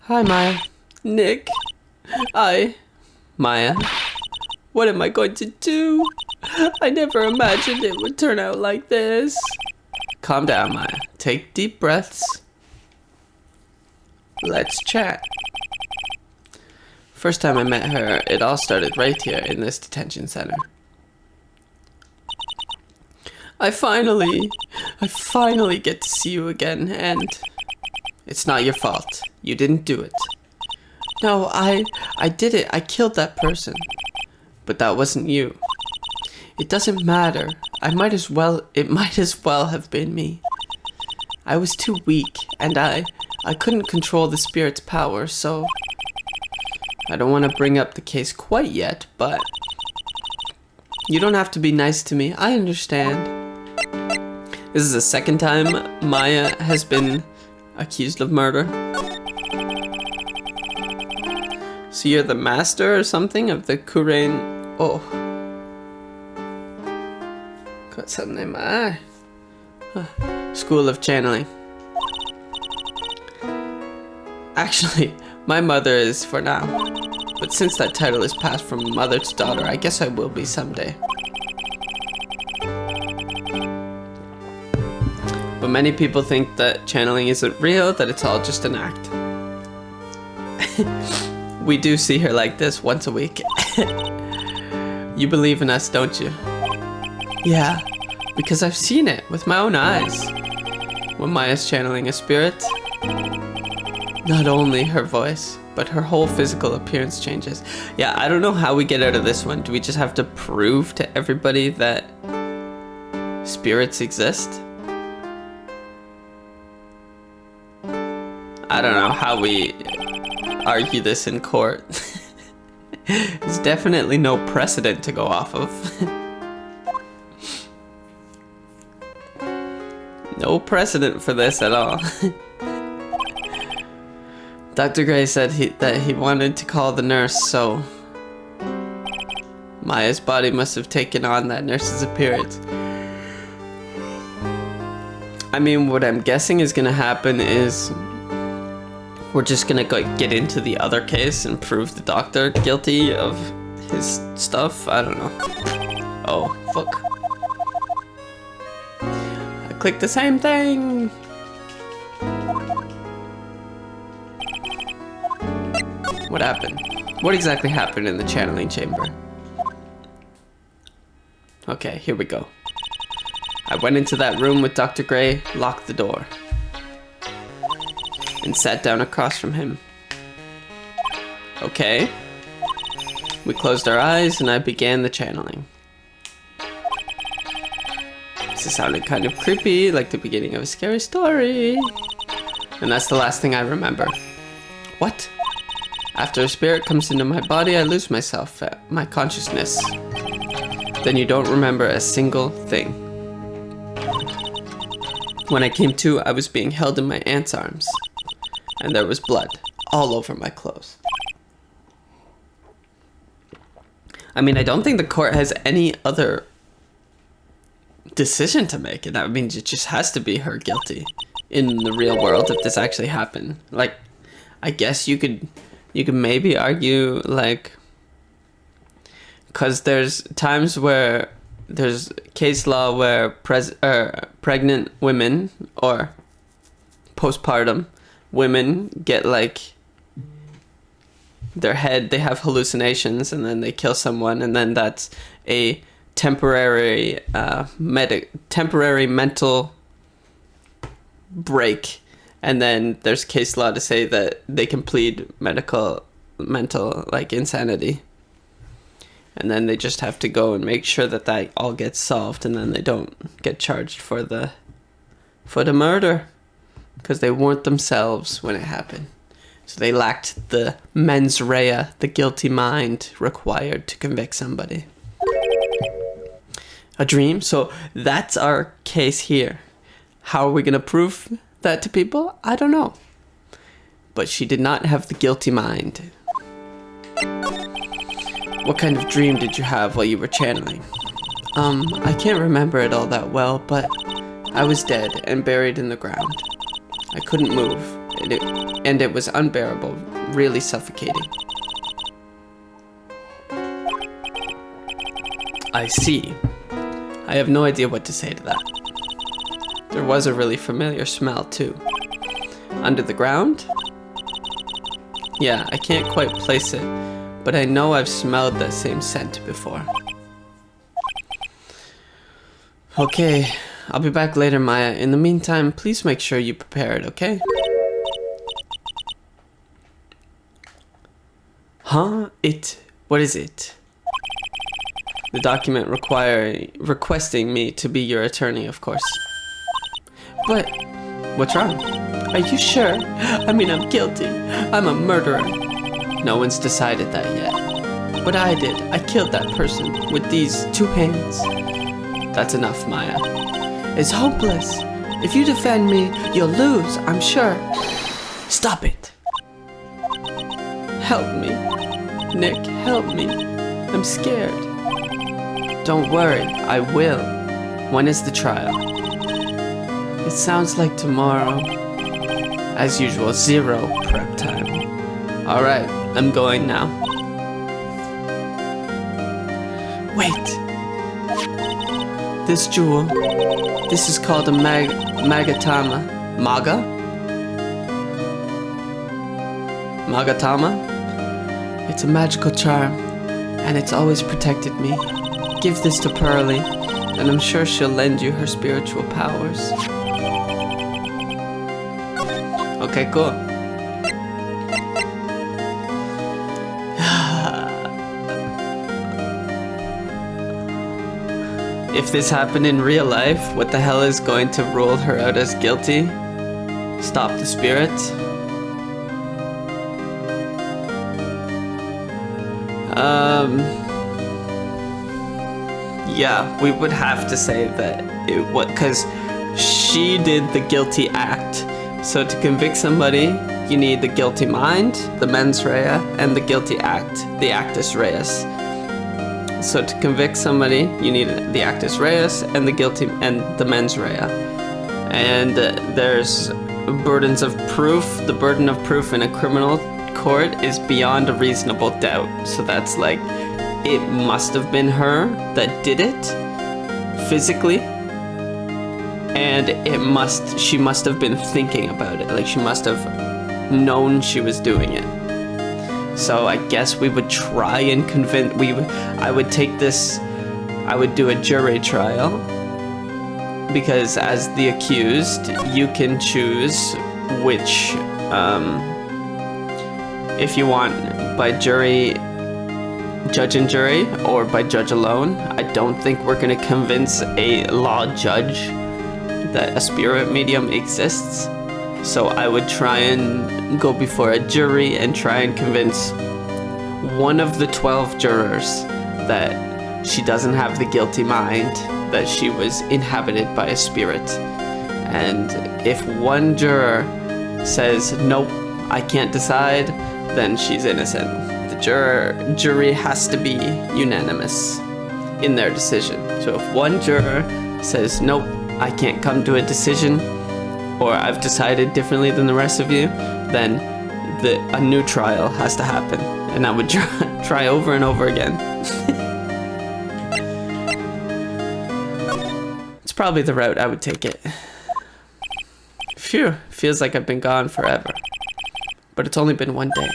Hi, Maya. Nick. Maya. What am I going to do? I never imagined it would turn out like this. Calm down, Maya. Take deep breaths. Let's chat. First time I met her, it all started right here in this detention center. I finally get to see you again, and it's not your fault. You didn't do it. No, I did it. I killed that person. But that wasn't you. It doesn't matter. It might as well have been me. I was too weak, and I couldn't control the spirit's power, so I don't want to bring up the case quite yet, but you don't have to be nice to me. I understand. This is the second time Maya has been accused of murder. So you're the master or something of the Kurain... Oh. Got something in my eye. School of Channeling. Actually, my mother is for now. But since that title is passed from mother to daughter, I guess I will be someday. But many people think that channeling isn't real, that it's all just an act. We do see her like this once a week. You believe in us, don't you? Yeah, because I've seen it with my own eyes. When Maya's channeling a spirit, not only her voice, but her whole physical appearance changes. Yeah, I don't know how we get out of this one. Do we just have to prove to everybody that spirits exist? I don't know how we argue this in court. There's definitely no precedent to go off of. No precedent for this at all. Dr. Gray said that he wanted to call the nurse, so Maya's body must have taken on that nurse's appearance. I mean, what I'm guessing is gonna happen is we're just gonna get into the other case and prove the doctor guilty of his stuff. I don't know. Oh, fuck. I clicked the same thing. What happened? What exactly happened in the channeling chamber? Okay, here we go. I went into that room with Dr. Gray, locked the door, and sat down across from him. Okay. We closed our eyes and I began the channeling. This sounded kind of creepy, like the beginning of a scary story. And that's the last thing I remember. What? After a spirit comes into my body, I lose myself, my consciousness. Then you don't remember a single thing. When I came to, I was being held in my aunt's arms. And there was blood all over my clothes. I mean, I don't think the court has any other decision to make. And that means it just has to be her guilty in the real world if this actually happened. Like, I guess you could maybe argue, like, because there's times where there's case law where pregnant women or postpartum women get, like, they have hallucinations and then they kill someone, and then that's a temporary mental break. And then there's case law to say that they can plead mental, like, insanity. And then they just have to go and make sure that all gets solved, and then they don't get charged for the murder. Because they weren't themselves when it happened. So they lacked the mens rea, the guilty mind required to convict somebody. A dream? So that's our case here. How are we going to prove that to people? I don't know. But she did not have the guilty mind. What kind of dream did you have while you were channeling? I can't remember it all that well, but I was dead and buried in the ground. I couldn't move, and it was unbearable, really suffocating. I see. I have no idea what to say to that. There was a really familiar smell, too. Under the ground? Yeah, I can't quite place it, but I know I've smelled that same scent before. Okay, I'll be back later, Maya. In the meantime, please make sure you prepare it, okay? Huh? What is it? The document requesting me to be your attorney, of course. But, what's wrong? Are you sure? I mean, I'm guilty. I'm a murderer. No one's decided that yet. But I did. I killed that person with these 2 hands. That's enough, Maya. It's hopeless. If you defend me, you'll lose, I'm sure. Stop it. Help me. Nick, help me. I'm scared. Don't worry, I will. When is the trial? It sounds like tomorrow. As usual, 0 prep time. Alright, I'm going now. Wait. This jewel, this is called a Magatama. Maga? Magatama? It's a magical charm, and it's always protected me. Give this to Pearly, and I'm sure she'll lend you her spiritual powers. Okay, cool. If this happened in real life, what the hell is going to rule her out as guilty? Stop the spirit? Yeah, we would have to say that because she did the guilty act. So to convict somebody, you need the guilty mind, the mens rea, and the guilty act, the actus reus. So to convict somebody, you need the actus reus and the mens rea. And there's burdens of proof. The burden of proof in a criminal court is beyond a reasonable doubt. So that's like, it must have been her that did it physically, and she must have been thinking about it. Like, she must have known she was doing it. So I guess we would try and convince. I would do a jury trial, because as the accused, you can choose which, if you want by jury judge and jury or by judge alone. I don't think we're going to convince a law judge that a spirit medium exists. So I would try and go before a jury and try and convince one of the 12 jurors that she doesn't have the guilty mind, that she was inhabited by a spirit. And if one juror says, nope, I can't decide, then she's innocent. The jury has to be unanimous in their decision. So if one juror says, nope, I can't come to a decision, or I've decided differently than the rest of you, then a new trial has to happen. And I would try over and over again. It's probably the route I would take it. Phew, feels like I've been gone forever. But it's only been one day.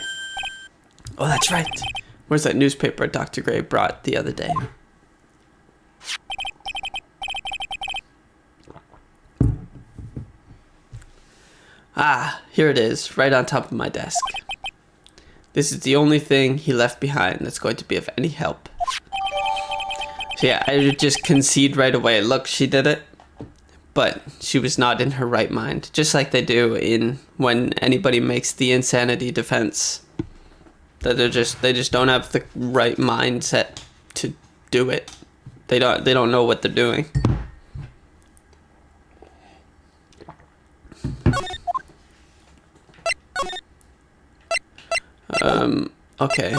Oh, that's right. Where's that newspaper Dr. Gray brought the other day? Ah, here it is, right on top of my desk. This is the only thing he left behind that's going to be of any help. So yeah, I would just concede right away. Look, she did it, but she was not in her right mind. Just like they do when anybody makes the insanity defense. That they just don't have the right mindset to do it. They don't know what they're doing. Okay.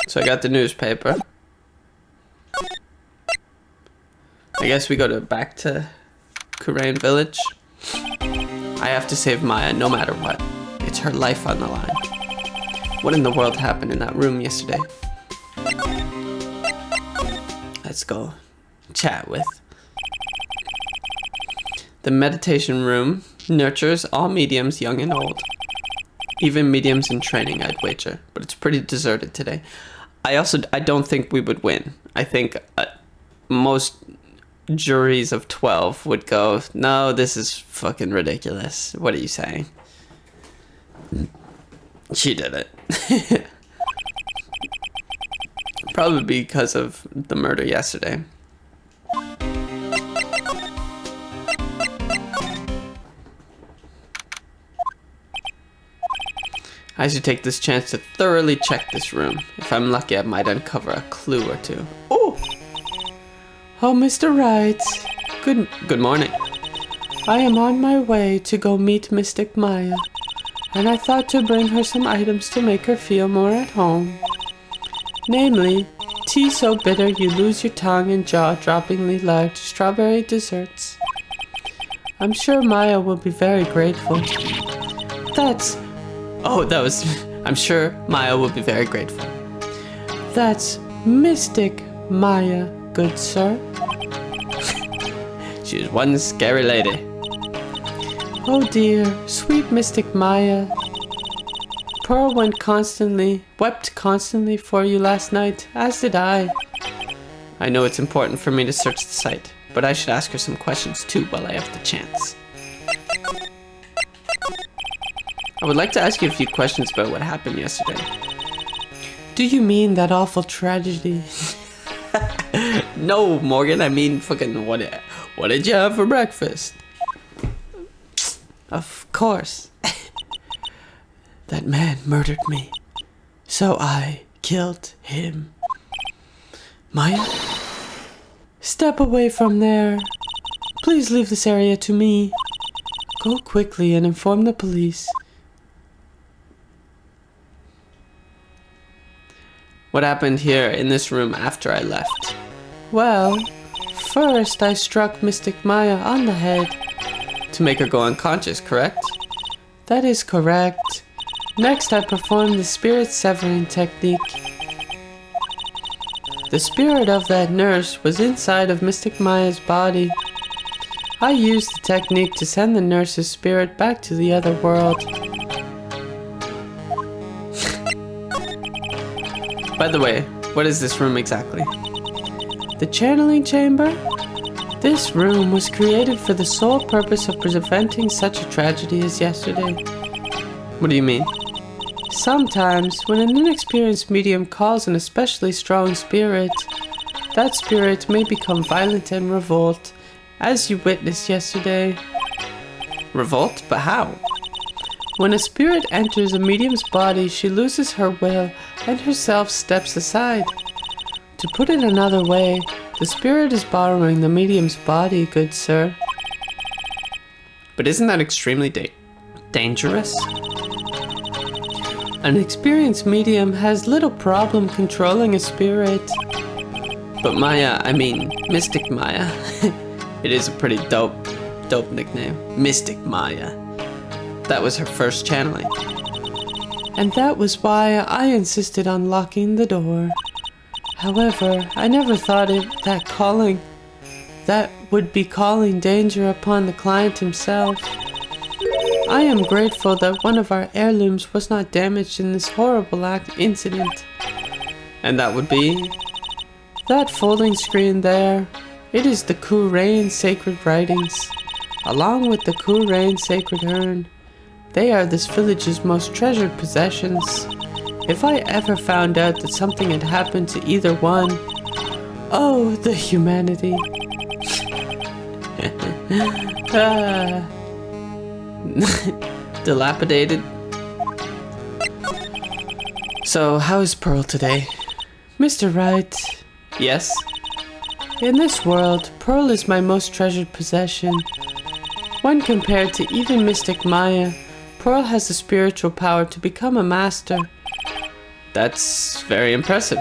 So I got the newspaper. I guess we go back to Kurain Village. I have to save Maya no matter what. It's her life on the line. What in the world happened in that room yesterday? Let's go chat with. The meditation room nurtures all mediums, young and old. Even mediums in training, I'd wager. But it's pretty deserted today. I don't think we would win. I think most juries of 12 would go, no, this is fucking ridiculous. What are you saying? She did it. Probably because of the murder yesterday. I should take this chance to thoroughly check this room. If I'm lucky, I might uncover a clue or two. Oh! Oh, Mr. Wright. Good morning. I am on my way to go meet Mystic Maya, and I thought to bring her some items to make her feel more at home. Namely, tea so bitter you lose your tongue and jaw-droppingly large strawberry desserts. I'm sure Maya will be very grateful. I'm sure Maya will be very grateful. That's Mystic Maya, good sir. She was one scary lady. Oh dear, sweet Mystic Maya. Pearl wept constantly for you last night, as did I. I know it's important for me to search the site, but I should ask her some questions too while I have the chance. I would like to ask you a few questions about what happened yesterday. Do you mean that awful tragedy? No, Morgan, I mean fucking what did you have for breakfast? Of course. That man murdered me, so I killed him. Maya? Step away from there. Please leave this area to me. Go quickly and inform the police. What happened here in this room after I left? Well, first I struck Mystic Maya on the head. To make her go unconscious, correct? That is correct. Next I performed the spirit severing technique. The spirit of that nurse was inside of Mystic Maya's body. I used the technique to send the nurse's spirit back to the other world. By the way, what is this room exactly? The channeling chamber? This room was created for the sole purpose of preventing such a tragedy as yesterday. What do you mean? Sometimes, when an inexperienced medium calls an especially strong spirit, that spirit may become violent and revolt, as you witnessed yesterday. Revolt? But how? When a spirit enters a medium's body, she loses her will and herself steps aside. To put it another way, the spirit is borrowing the medium's body, good sir. But isn't that extremely dangerous? An experienced medium has little problem controlling a spirit. But Maya, I mean, Mystic Maya. It is a pretty dope nickname. Mystic Maya. That was her first channeling. And that was why I insisted on locking the door. However, I never thought that would be calling danger upon the client himself. I am grateful that one of our heirlooms was not damaged in this horrible incident. And that would be? That folding screen there. It is the Kurain sacred writings, along with the Kurain sacred urn. They are this village's most treasured possessions. If I ever found out that something had happened to either one, oh, the humanity. Dilapidated. So, how is Pearl today? Mr. Wright. Yes? In this world, Pearl is my most treasured possession. When compared to even Mystic Maya, Pearl has the spiritual power to become a master. That's very impressive.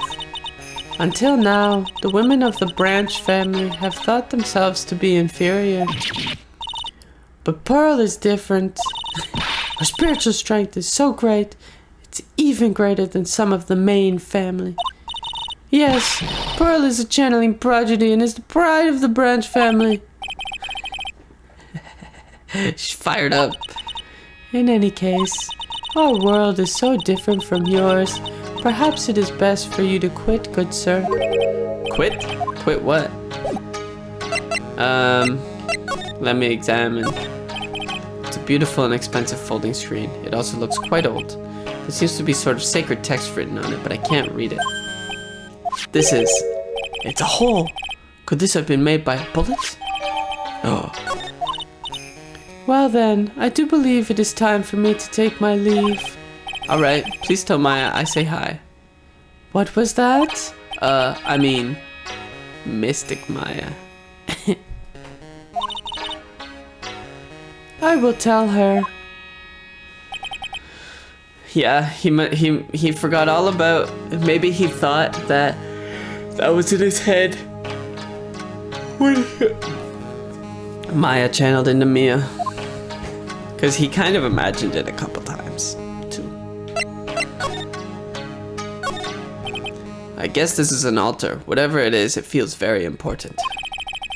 Until now, the women of the Branch family have thought themselves to be inferior. But Pearl is different. Her spiritual strength is so great, it's even greater than some of the main family. Yes, Pearl is a channeling prodigy and is the pride of the Branch family. She's fired up. In any case, our world is so different from yours. Perhaps it is best for you to quit, good sir. Quit? Quit what? Let me examine. It's a beautiful and expensive folding screen. It also looks quite old. There seems to be sort of sacred text written on it, but I can't read it. It's a hole. Could this have been made by a bullet? Oh. Well then, I do believe it is time for me to take my leave. Alright, please tell Maya I say hi. What was that? I mean, Mystic Maya. I will tell her. Yeah, he forgot all about. Maybe he thought that was in his head when Maya channeled into Mia, because he kind of imagined it a couple times too. I guess this is an altar. Whatever it is, it feels very important.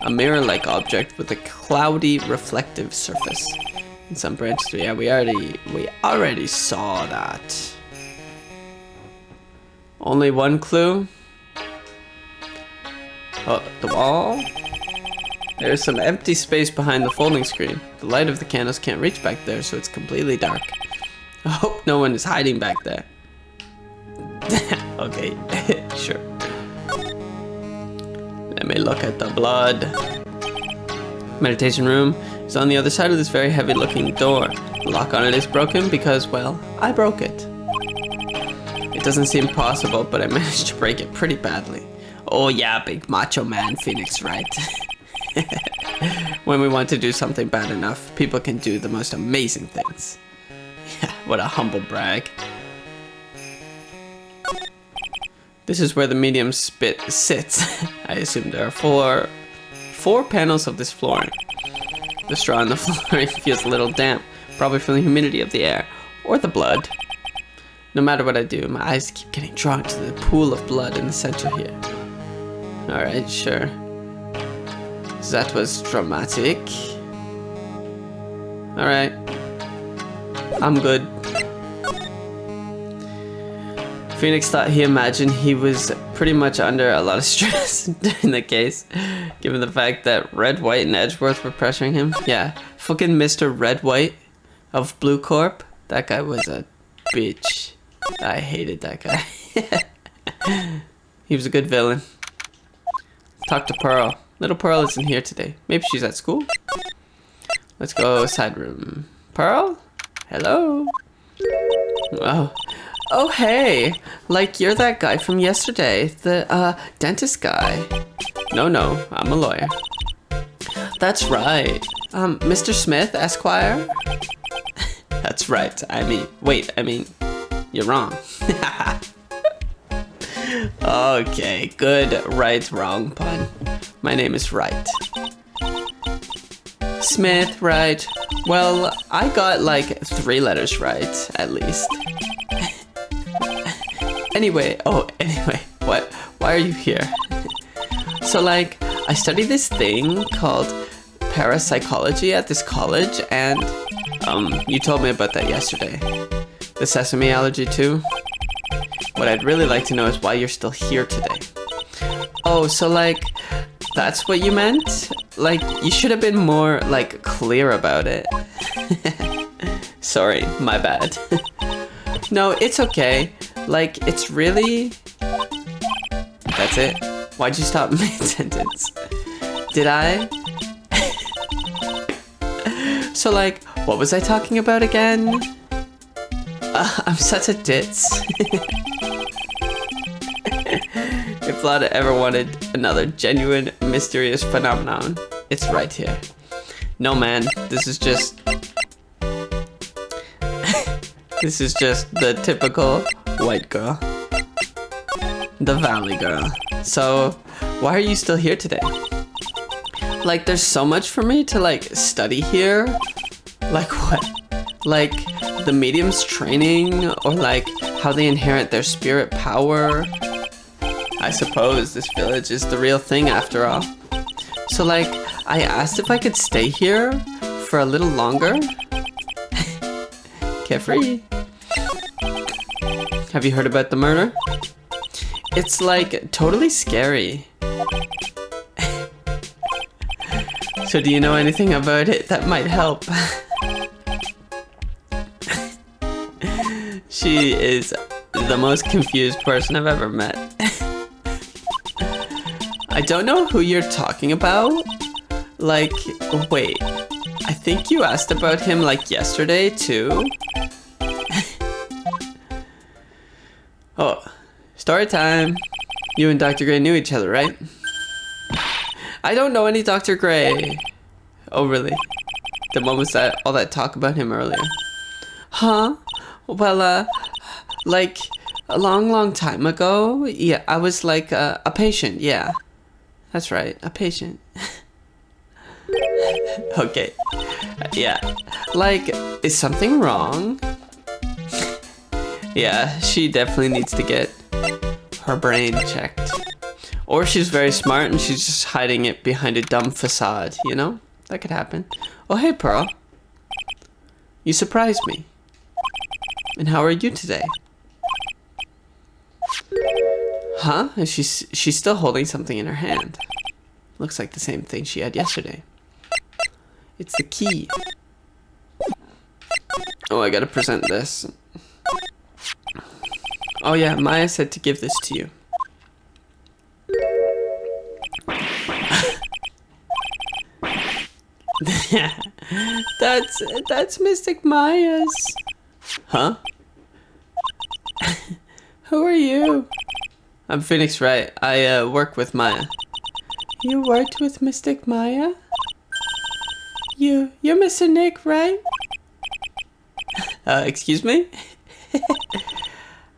A mirror-like object with a cloudy, reflective surface. In some branches, yeah, we already saw that. Only one clue. Oh, the wall. There's some empty space behind the folding screen. The light of the candles can't reach back there, so it's completely dark. I hope no one is hiding back there. Okay, sure. Let me look at the blood. Meditation room is on the other side of this very heavy looking door. The lock on it is broken because, well, I broke it. It doesn't seem possible, but I managed to break it pretty badly. Oh yeah, big macho man Phoenix, right? When we want to do something bad enough, people can do the most amazing things. Yeah, what a humble brag. This is where the medium spit sits. I assume there are four panels of this flooring. The straw on the flooring feels a little damp, probably from the humidity of the air, or the blood. No matter what I do, my eyes keep getting drawn to the pool of blood in the center here. Alright, sure. That was dramatic. Alright. I'm good. Phoenix thought he imagined he was pretty much under a lot of stress during the case, given the fact that Red, White, and Edgeworth were pressuring him. Yeah, fucking Mr. Red, White of Blue Corp. That guy was a bitch. I hated that guy. He was a good villain. Talk to Pearl. Little Pearl isn't here today. Maybe she's at school? Let's go side room. Pearl? Hello? Oh, hey. Like, you're that guy from yesterday. The, dentist guy. No, I'm a lawyer. That's right. Mr. Smith, Esquire? That's right. You're wrong. Okay, good, right, wrong pun. My name is Wright. Smith, right. Well, I got like 3 letters right, at least. Anyway, what? Why are you here? So like, I study this thing called parapsychology at this college, and you told me about that yesterday. The sesame allergy too? What I'd really like to know is why you're still here today. Oh, so like, that's what you meant? Like, you should have been more, like, clear about it. Sorry, my bad. No, it's okay. Like, it's really... That's it? Why'd you stop mid-sentence? Did I? So, like, what was I talking about again? I'm such a ditz. If Lada ever wanted another genuine, mysterious phenomenon, it's right here. No, man, this is just... This is just the typical white girl. The valley girl. So, why are you still here today? Like, there's so much for me to, like, study here. Like what? Like, the medium's training? Or, like, how they inherit their spirit power? I suppose this village is the real thing after all. So like, I asked if I could stay here for a little longer. Carefree. Have you heard about the murder? It's like totally scary. So do you know anything about it that might help? She is the most confused person I've ever met. I don't know who you're talking about. Like, wait. I think you asked about him like yesterday too. Oh, story time. You and Dr. Gray knew each other, right? I don't know any Dr. Gray. Oh, really? Then what was that? All that talk about him earlier? Huh? Well, like a long time ago. Yeah, I was like a patient. Yeah. That's right, a patient. Okay. Yeah. Like, is something wrong? Yeah, she definitely needs to get her brain checked. Or she's very smart and she's just hiding it behind a dumb facade, you know? That could happen. Oh, hey, Pearl. You surprised me. And how are you today? Huh? And she's still holding something in her hand. Looks like the same thing she had yesterday. It's the key. Oh, I gotta present this. Oh yeah, Maya said to give this to you. That's Mystic Maya's. Huh? Who are you? I'm Phoenix Wright. I work with Maya. You worked with Mystic Maya? You're Mr. Nick, right? Excuse me?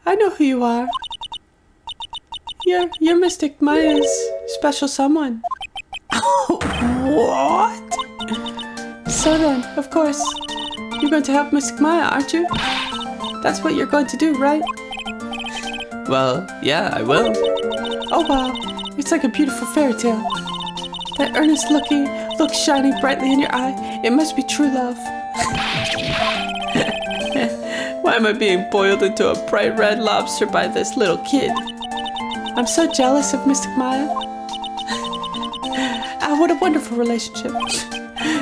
I know who you are. You're Mystic Maya's special someone. What? So then, of course, you're going to help Mystic Maya, aren't you? That's what you're going to do, right? Well, yeah, I will. Oh wow, it's like a beautiful fairy tale. That earnest look shining brightly in your eye. It must be true love. Why am I being boiled into a bright red lobster by this little kid? I'm so jealous of Mystic Maya. Ah, what a wonderful relationship.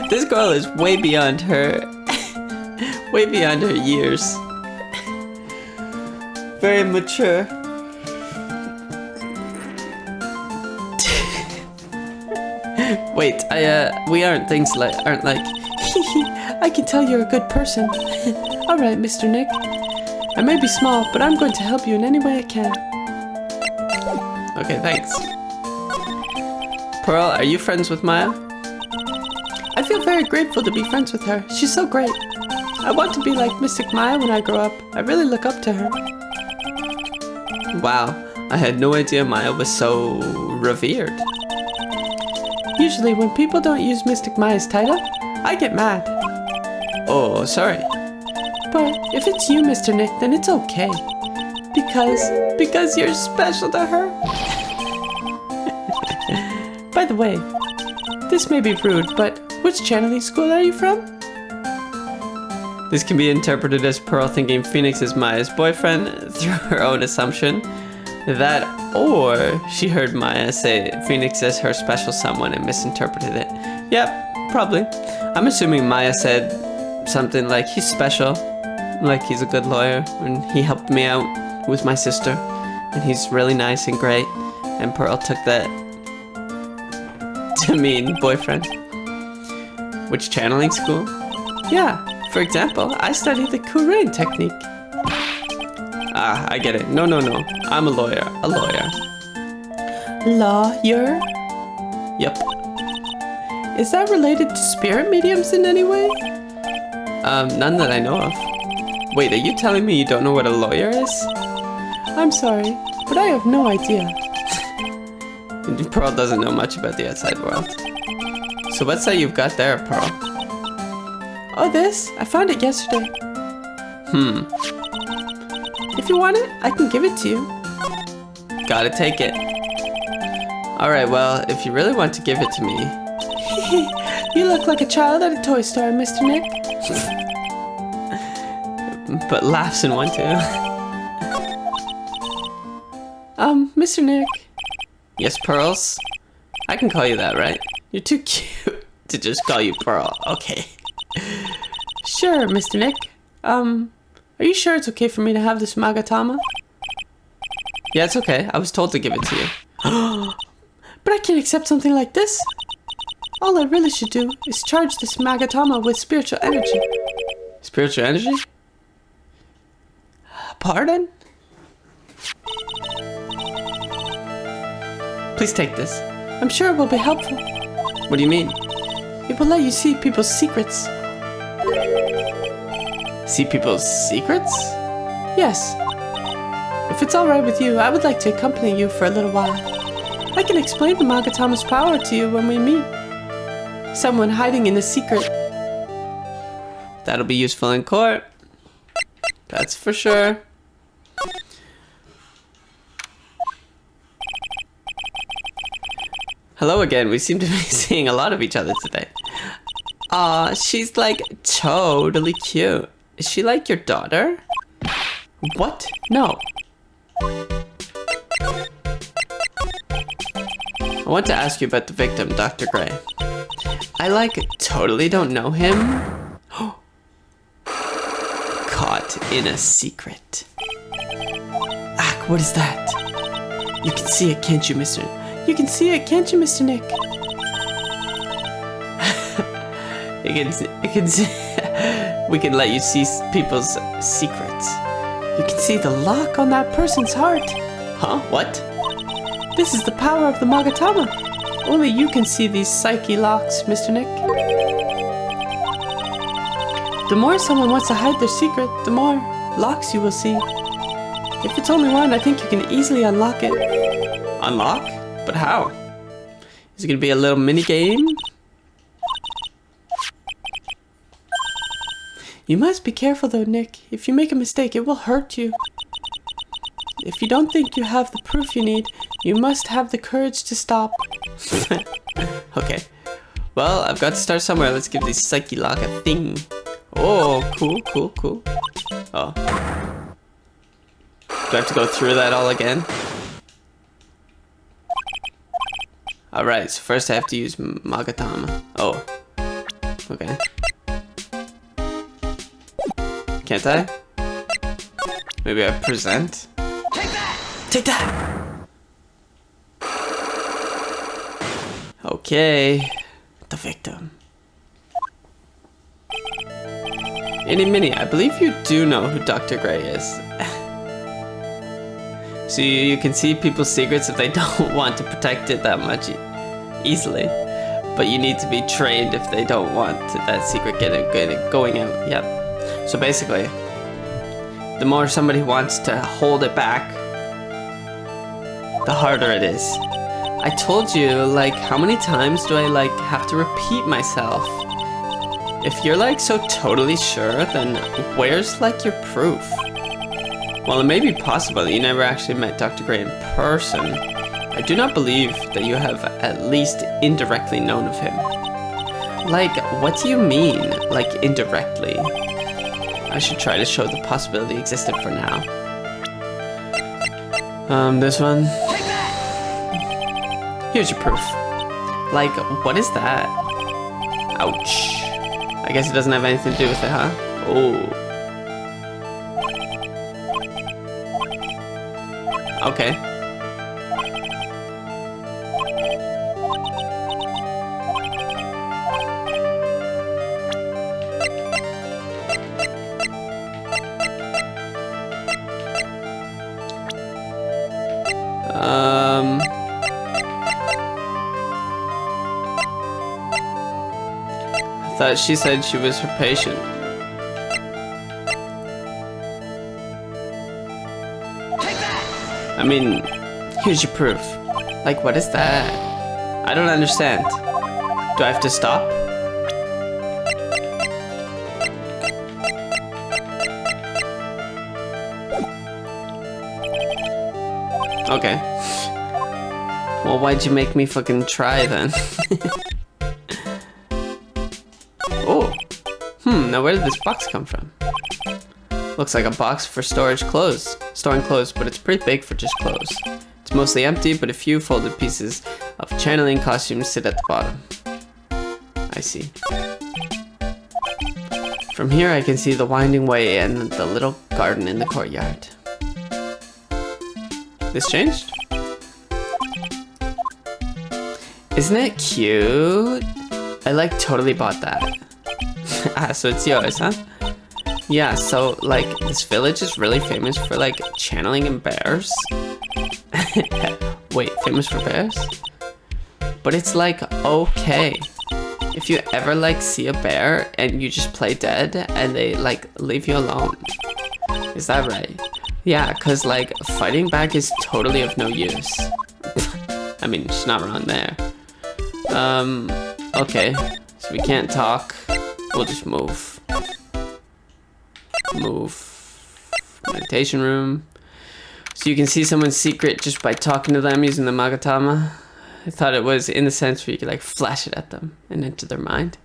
This girl is way beyond her years. Very mature. Wait, we aren't like. I can tell you're a good person. All right, Mr. Nick. I may be small, but I'm going to help you in any way I can. Okay, thanks. Pearl, are you friends with Maya? I feel very grateful to be friends with her. She's so great. I want to be like Mystic Maya when I grow up. I really look up to her. Wow, I had no idea Maya was so revered. Usually when people don't use Mystic Maya's title, I get mad. Oh, sorry. But if it's you, Mr. Nick, then it's okay. Because you're special to her. By the way, this may be rude, but which channeling school are you from? This can be interpreted as Pearl thinking Phoenix is Maya's boyfriend through her own assumption. That, or she heard Maya say Phoenix is her special someone and misinterpreted it. Yep, probably. I'm assuming Maya said something like he's special, like he's a good lawyer, and he helped me out with my sister, and he's really nice and great, and Pearl took that to mean boyfriend. Which channeling school? Yeah, for example, I studied the Kurein technique. Ah, I get it. No. I'm a lawyer. Lawyer? Yep. Is that related to spirit mediums in any way? None that I know of. Wait, are you telling me you don't know what a lawyer is? I'm sorry, but I have no idea. Pearl doesn't know much about the outside world. So what's that you've got there, Pearl? Oh, this? I found it yesterday. If you want it, I can give it to you. Gotta take it. Alright, well, if you really want to give it to me... You look like a child at a toy store, Mr. Nick. But laughs in one too. Mr. Nick. Yes, Pearls? I can call you that, right? You're too cute to just call you Pearl. Okay. Sure, Mr. Nick. Are you sure it's okay for me to have this Magatama? Yeah, it's okay. I was told to give it to you. But I can't accept something like this. All I really should do is charge this Magatama with spiritual energy. Spiritual energy? Pardon? Please take this. I'm sure it will be helpful. What do you mean? It will let you see people's secrets. See people's secrets? Yes. If it's alright with you, I would like to accompany you for a little while. I can explain the Magatama's power to you when we meet. Someone hiding in a secret. That'll be useful in court. That's for sure. Hello again. We seem to be seeing a lot of each other today. Aw, she's like totally cute. Is she like your daughter? What? No. I want to ask you about the victim, Dr. Gray. I totally don't know him. Caught in a secret. Ah, what is that? You can see it, can't you, Mr. You can see it, can't you, Mr. Nick? We can let you see people's secrets. You can see the lock on that person's heart. Huh? What? This is the power of the Magatama. Only you can see these psyche locks, Mr. Nick. The more someone wants to hide their secret, the more locks you will see. If it's only one, I think you can easily unlock it. Unlock? But how? Is it gonna be a little mini game? You must be careful though, Nick. If you make a mistake, it will hurt you. If you don't think you have the proof you need, you must have the courage to stop. Okay. Well, I've got to start somewhere. Let's give this psyche lock a thing. Oh, cool. Oh. Do I have to go through that all again? Alright, so first I have to use Magatama. Oh. Okay. Can't I? Maybe I present? Take that! Take that! Okay. The victim. Innie Minnie, I believe you do know who Dr. Gray is. So you can see people's secrets if they don't want to protect it that much easily. But you need to be trained if they don't want that secret going out. Yep. So basically, the more somebody wants to hold it back, the harder it is. I told you, like, how many times do I, like, have to repeat myself? If you're, like, so totally sure, then where's, like, your proof? While it may be possible that you never actually met Dr. Gray in person, I do not believe that you have at least indirectly known of him. Like, what do you mean, like, indirectly? I should try to show the possibility existed for now. This one. Here's your proof. Like, what is that? Ouch. I guess it doesn't have anything to do with it, huh? Oh. Okay. I thought she said she was her patient. I mean, here's your proof. Like, what is that? I don't understand. Do I have to stop? Okay. Well, why'd you make me fucking try then? Oh. Now where did this box come from? Looks like a box for storing clothes, but it's pretty big for just clothes. It's mostly empty, but a few folded pieces of channeling costumes sit at the bottom. I see. From here I can see the winding way and the little garden in the courtyard. This changed? Isn't it cute? I like totally bought that. Ah, so it's yours, huh? Yeah, so like this village is really famous for like channeling in bears. Wait, famous for bears? But it's like okay. If you ever like see a bear and you just play dead and they like leave you alone. Is that right? Yeah, cause like fighting back is totally of no use. I mean, she's not wrong there. Okay. So we can't talk. We'll just move. Meditation room. So you can see someone's secret just by talking to them using the Magatama. I thought it was in the sense where you could like flash it at them and enter their mind.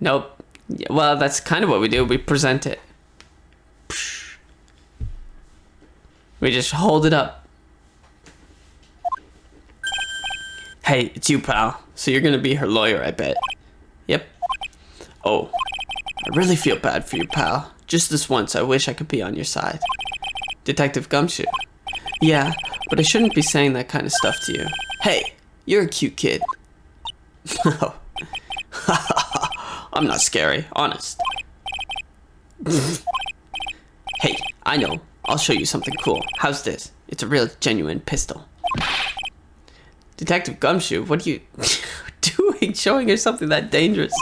Nope. Yeah, well, that's kind of what we do. We present it. We just hold it up. Hey, it's you, pal. So you're gonna be her lawyer, I bet. Yep. Oh, I really feel bad for you, pal. Just this once, I wish I could be on your side. Detective Gumshoe. Yeah, but I shouldn't be saying that kind of stuff to you. Hey, you're a cute kid. I'm not scary, honest. Hey, I know. I'll show you something cool. How's this? It's a real genuine pistol. Detective Gumshoe, what are you doing showing her something that dangerous?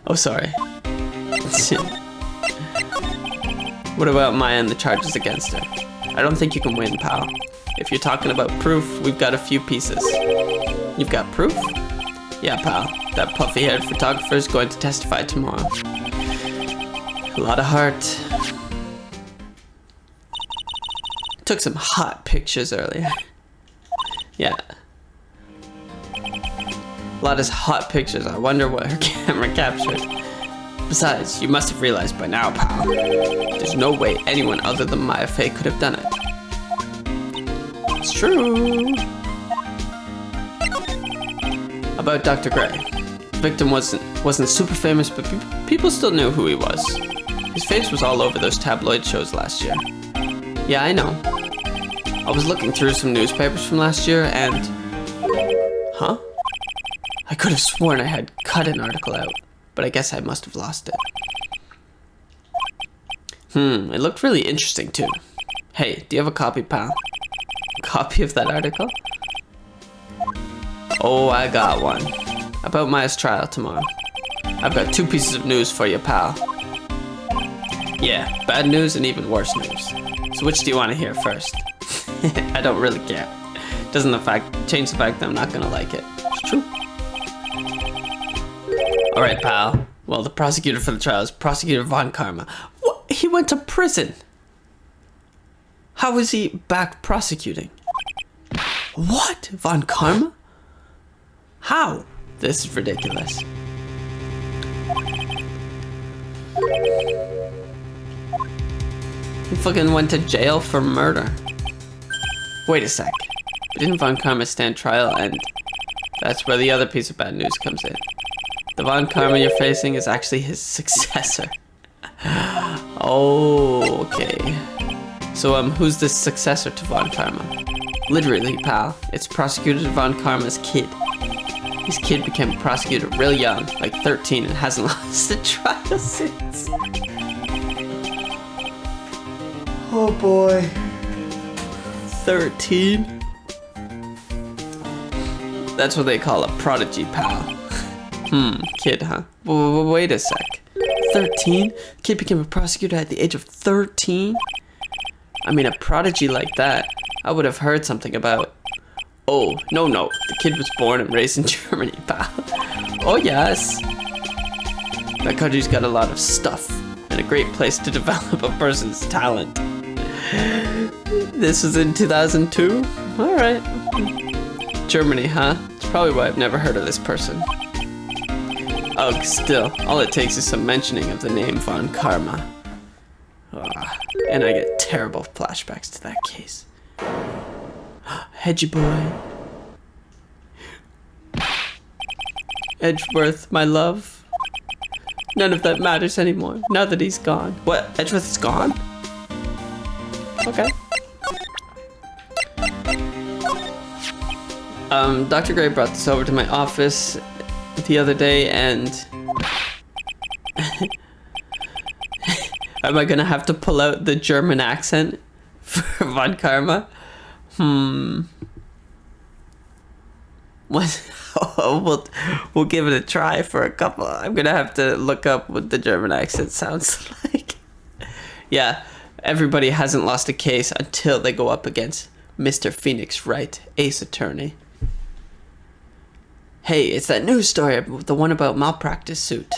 Oh, sorry. What about Maya and the charges against her? I don't think you can win, pal. If you're talking about proof, we've got a few pieces. You've got proof? Yeah, pal. That puffy-haired photographer is going to testify tomorrow. A lot of heart. Took some hot pictures earlier. Yeah. A lot of hot pictures. I wonder what her camera captured. Besides, you must have realized by now, pal. There's no way anyone other than Maya Fey could have done it. It's true. About Dr. Gray. The victim wasn't super famous, but people still knew who he was. His face was all over those tabloid shows last year. Yeah, I know. I was looking through some newspapers from last year and... Huh? I could have sworn I had cut an article out, but I guess I must have lost it. It looked really interesting too. Hey, do you have a copy, pal? A copy of that article? Oh, I got one. About Maya's trial tomorrow. I've got 2 pieces of news for you, pal. Yeah, bad news and even worse news. So which do you want to hear first? I don't really care. Doesn't change the fact that I'm not gonna like it. It's true. Alright, pal. Well, the prosecutor for the trial is Prosecutor Von Karma. What? He went to prison. How is he back prosecuting? What? Von Karma? How? This is ridiculous. He fucking went to jail for murder. Wait a sec. Didn't Von Karma stand trial? And that's where the other piece of bad news comes in. The Von Karma you're facing is actually his successor. Oh, okay. So, who's the successor to Von Karma? Literally, pal, it's Prosecutor Von Karma's kid. His kid became a prosecutor real young, like 13, and hasn't lost a trial since. Oh boy. 13? That's what they call a prodigy, pal. Kid, huh? Wait a sec. 13? Kid became a prosecutor at the age of 13? I mean, a prodigy like that, I would have heard something about. Oh, no. The kid was born and raised in Germany, pal. Oh, yes. That country's got a lot of stuff and a great place to develop a person's talent. This was in 2002? Alright. Germany, huh? It's probably why I've never heard of this person. Ugh, still, all it takes is some mentioning of the name Von Karma. And I get terrible flashbacks to that case. Hedgy boy. Edgeworth, my love. None of that matters anymore, now that he's gone. What? Edgeworth is gone? Okay. Dr. Gray brought this over to my office the other day, and am I gonna have to pull out the German accent for Von Karma? What? We'll give it a try for a couple. I'm gonna have to look up what the German accent sounds like. Yeah, everybody hasn't lost a case until they go up against Mr. Phoenix Wright, Ace Attorney. Hey, it's that news story, the one about malpractice suit.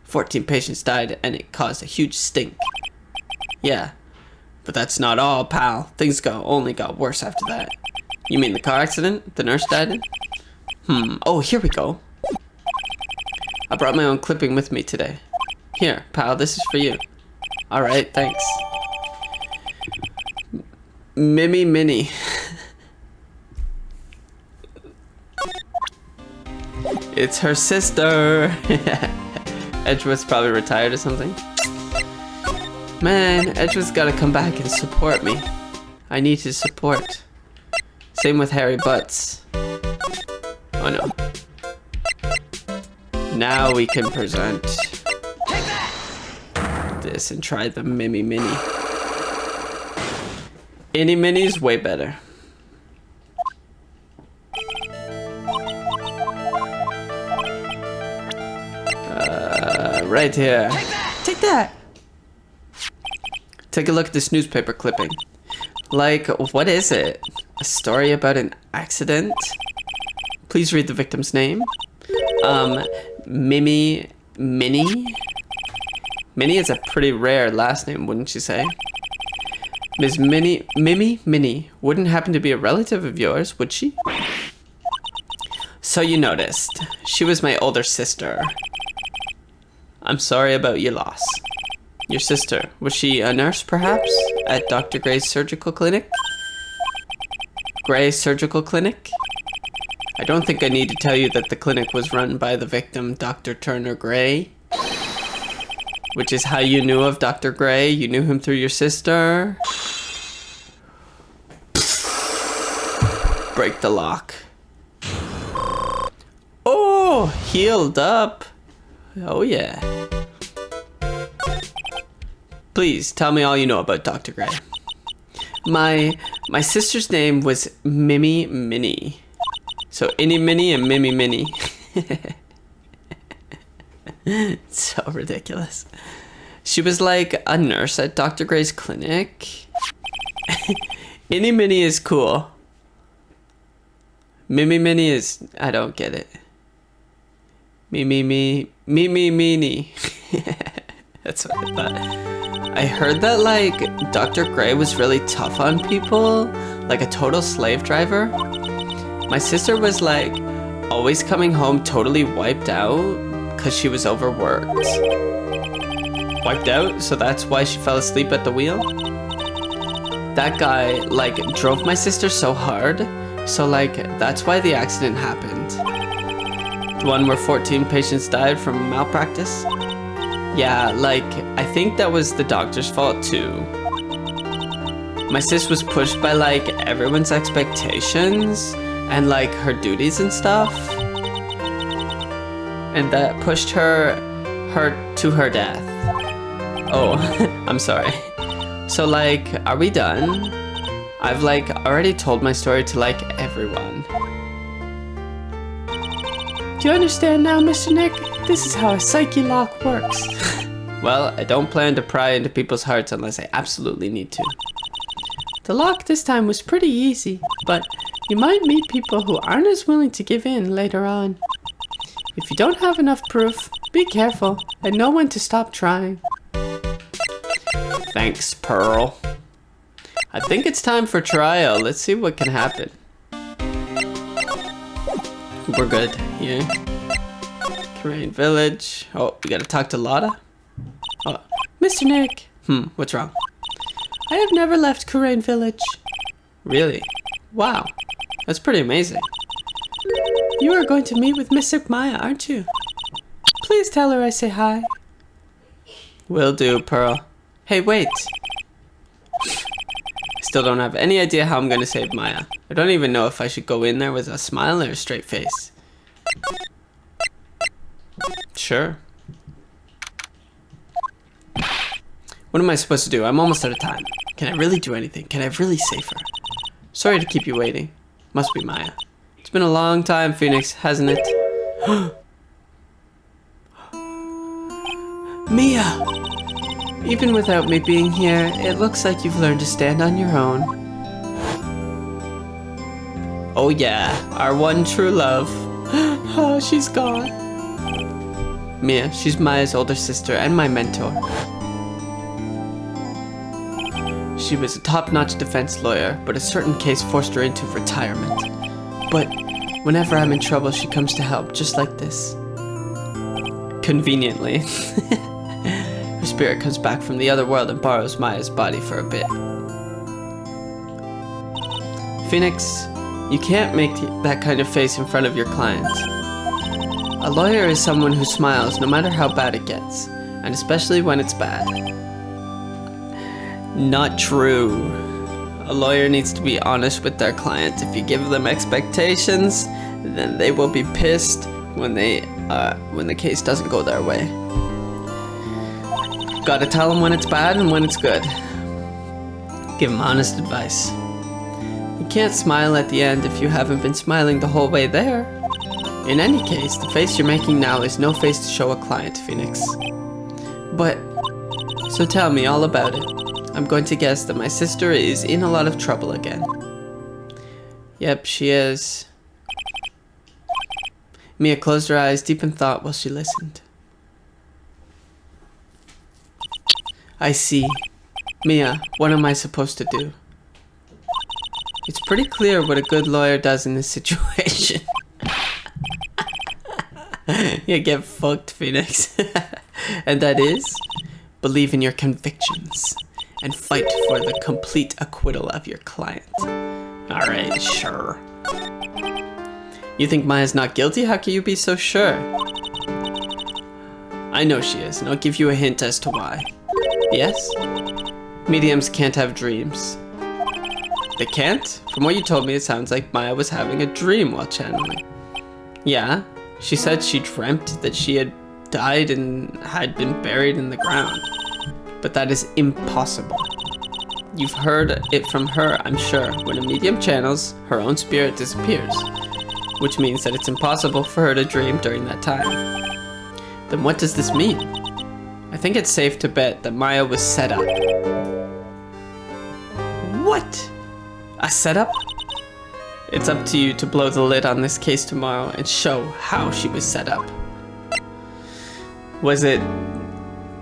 14 patients died and it caused a huge stink. Yeah, but that's not all, pal. Things only got worse after that. You mean the car accident the nurse died in? Oh, here we go. I brought my own clipping with me today. Here, pal, this is for you. Alright, thanks. Mimi Minnie. It's her sister. Edgeworth's probably retired or something. Man, Edgeworth's gotta come back and support me. I need his support. Same with Harry Butts. Oh no. Now we can present this and try the Mimi Mini. Any Mini's way better. Right here. Take that! Take a look at this newspaper clipping. Like, what is it? A story about an accident? Please read the victim's name. Minnie? Minnie is a pretty rare last name, wouldn't you say? Ms. Minnie wouldn't happen to be a relative of yours, would she? So you noticed. She was my older sister. I'm sorry about your loss. Your sister, was she a nurse, perhaps? At Dr. Gray's surgical clinic? Gray Surgical Clinic? I don't think I need to tell you that the clinic was run by the victim, Dr. Turner Gray. Which is how you knew of Dr. Gray. You knew him through your sister. Break the lock. Oh, healed up. Oh yeah. Please tell me all you know about Dr. Gray. My sister's name was Mimi Minnie. So Innie Minnie and Mimi Minnie. So ridiculous. She was like a nurse at Dr. Gray's clinic. Innie Minnie is cool. Mimi Minnie is, I don't get it. Mimi Minnie. That's what I thought. I heard that like Dr. Gray was really tough on people, like a total slave driver. My sister was like always coming home totally wiped out because she was overworked. Wiped out? So that's why she fell asleep at the wheel? That guy like drove my sister so hard, so like that's why the accident happened. The one where 14 patients died from malpractice? Yeah, like I think that was the doctor's fault too. My sis was pushed by like everyone's expectations and like her duties and stuff. And that pushed her to her death. Oh, I'm sorry. So like, are we done? I've like already told my story to like everyone. Do you understand now, Mr. Nick? This is how a psyche lock works. Well, I don't plan to pry into people's hearts unless I absolutely need to. The lock this time was pretty easy, but you might meet people who aren't as willing to give in later on. If you don't have enough proof, be careful and know when to stop trying. Thanks, Pearl. I think it's time for trial. Let's see what can happen. We're good here. Korean Village. Oh, we gotta talk to Lotta? Oh. Mr. Nick. What's wrong? I have never left Korean Village. Really? Wow. That's pretty amazing. You are going to meet with Miss Maya, aren't you? Please tell her I say hi. Will do, Pearl. Hey, wait. Still don't have any idea how I'm gonna save Maya. I don't even know if I should go in there with a smile or a straight face. Sure. What am I supposed to do? I'm almost out of time. Can I really do anything? Can I really save her? Sorry to keep you waiting. Must be Maya. It's been a long time, Phoenix, hasn't it? Mia! Even without me being here, it looks like you've learned to stand on your own. Oh yeah, our one true love. Oh, she's gone. Mia, she's Maya's older sister and my mentor. She was a top-notch defense lawyer, but a certain case forced her into retirement. But whenever I'm in trouble, she comes to help, just like this. Conveniently. Her spirit comes back from the other world and borrows Maya's body for a bit. Phoenix, you can't make that kind of face in front of your client. A lawyer is someone who smiles no matter how bad it gets, and especially when it's bad. Not true. A lawyer needs to be honest with their client. If you give them expectations, then they will be pissed when the case doesn't go their way. Gotta tell them when it's bad and when it's good. Give them honest advice. You can't smile at the end if you haven't been smiling the whole way there. In any case, the face you're making now is no face to show a client, Phoenix. But, so tell me all about it. I'm going to guess that my sister is in a lot of trouble again. Yep, she is. Mia closed her eyes deep in thought while she listened. I see. Mia, what am I supposed to do? It's pretty clear what a good lawyer does in this situation. You get fucked, Phoenix. And that is, believe in your convictions and fight for the complete acquittal of your client. Alright, sure. You think Maya's not guilty? How can you be so sure? I know she is, and I'll give you a hint as to why. Yes? Mediums can't have dreams. They can't? From what you told me, it sounds like Maya was having a dream while channeling. Yeah, she said she dreamt that she had died and had been buried in the ground. But that is impossible. You've heard it from her, I'm sure. When a medium channels, her own spirit disappears, which means that it's impossible for her to dream during that time. Then what does this mean? I think it's safe to bet that Maya was set up. What? A setup? It's up to you to blow the lid on this case tomorrow and show how she was set up. Was it...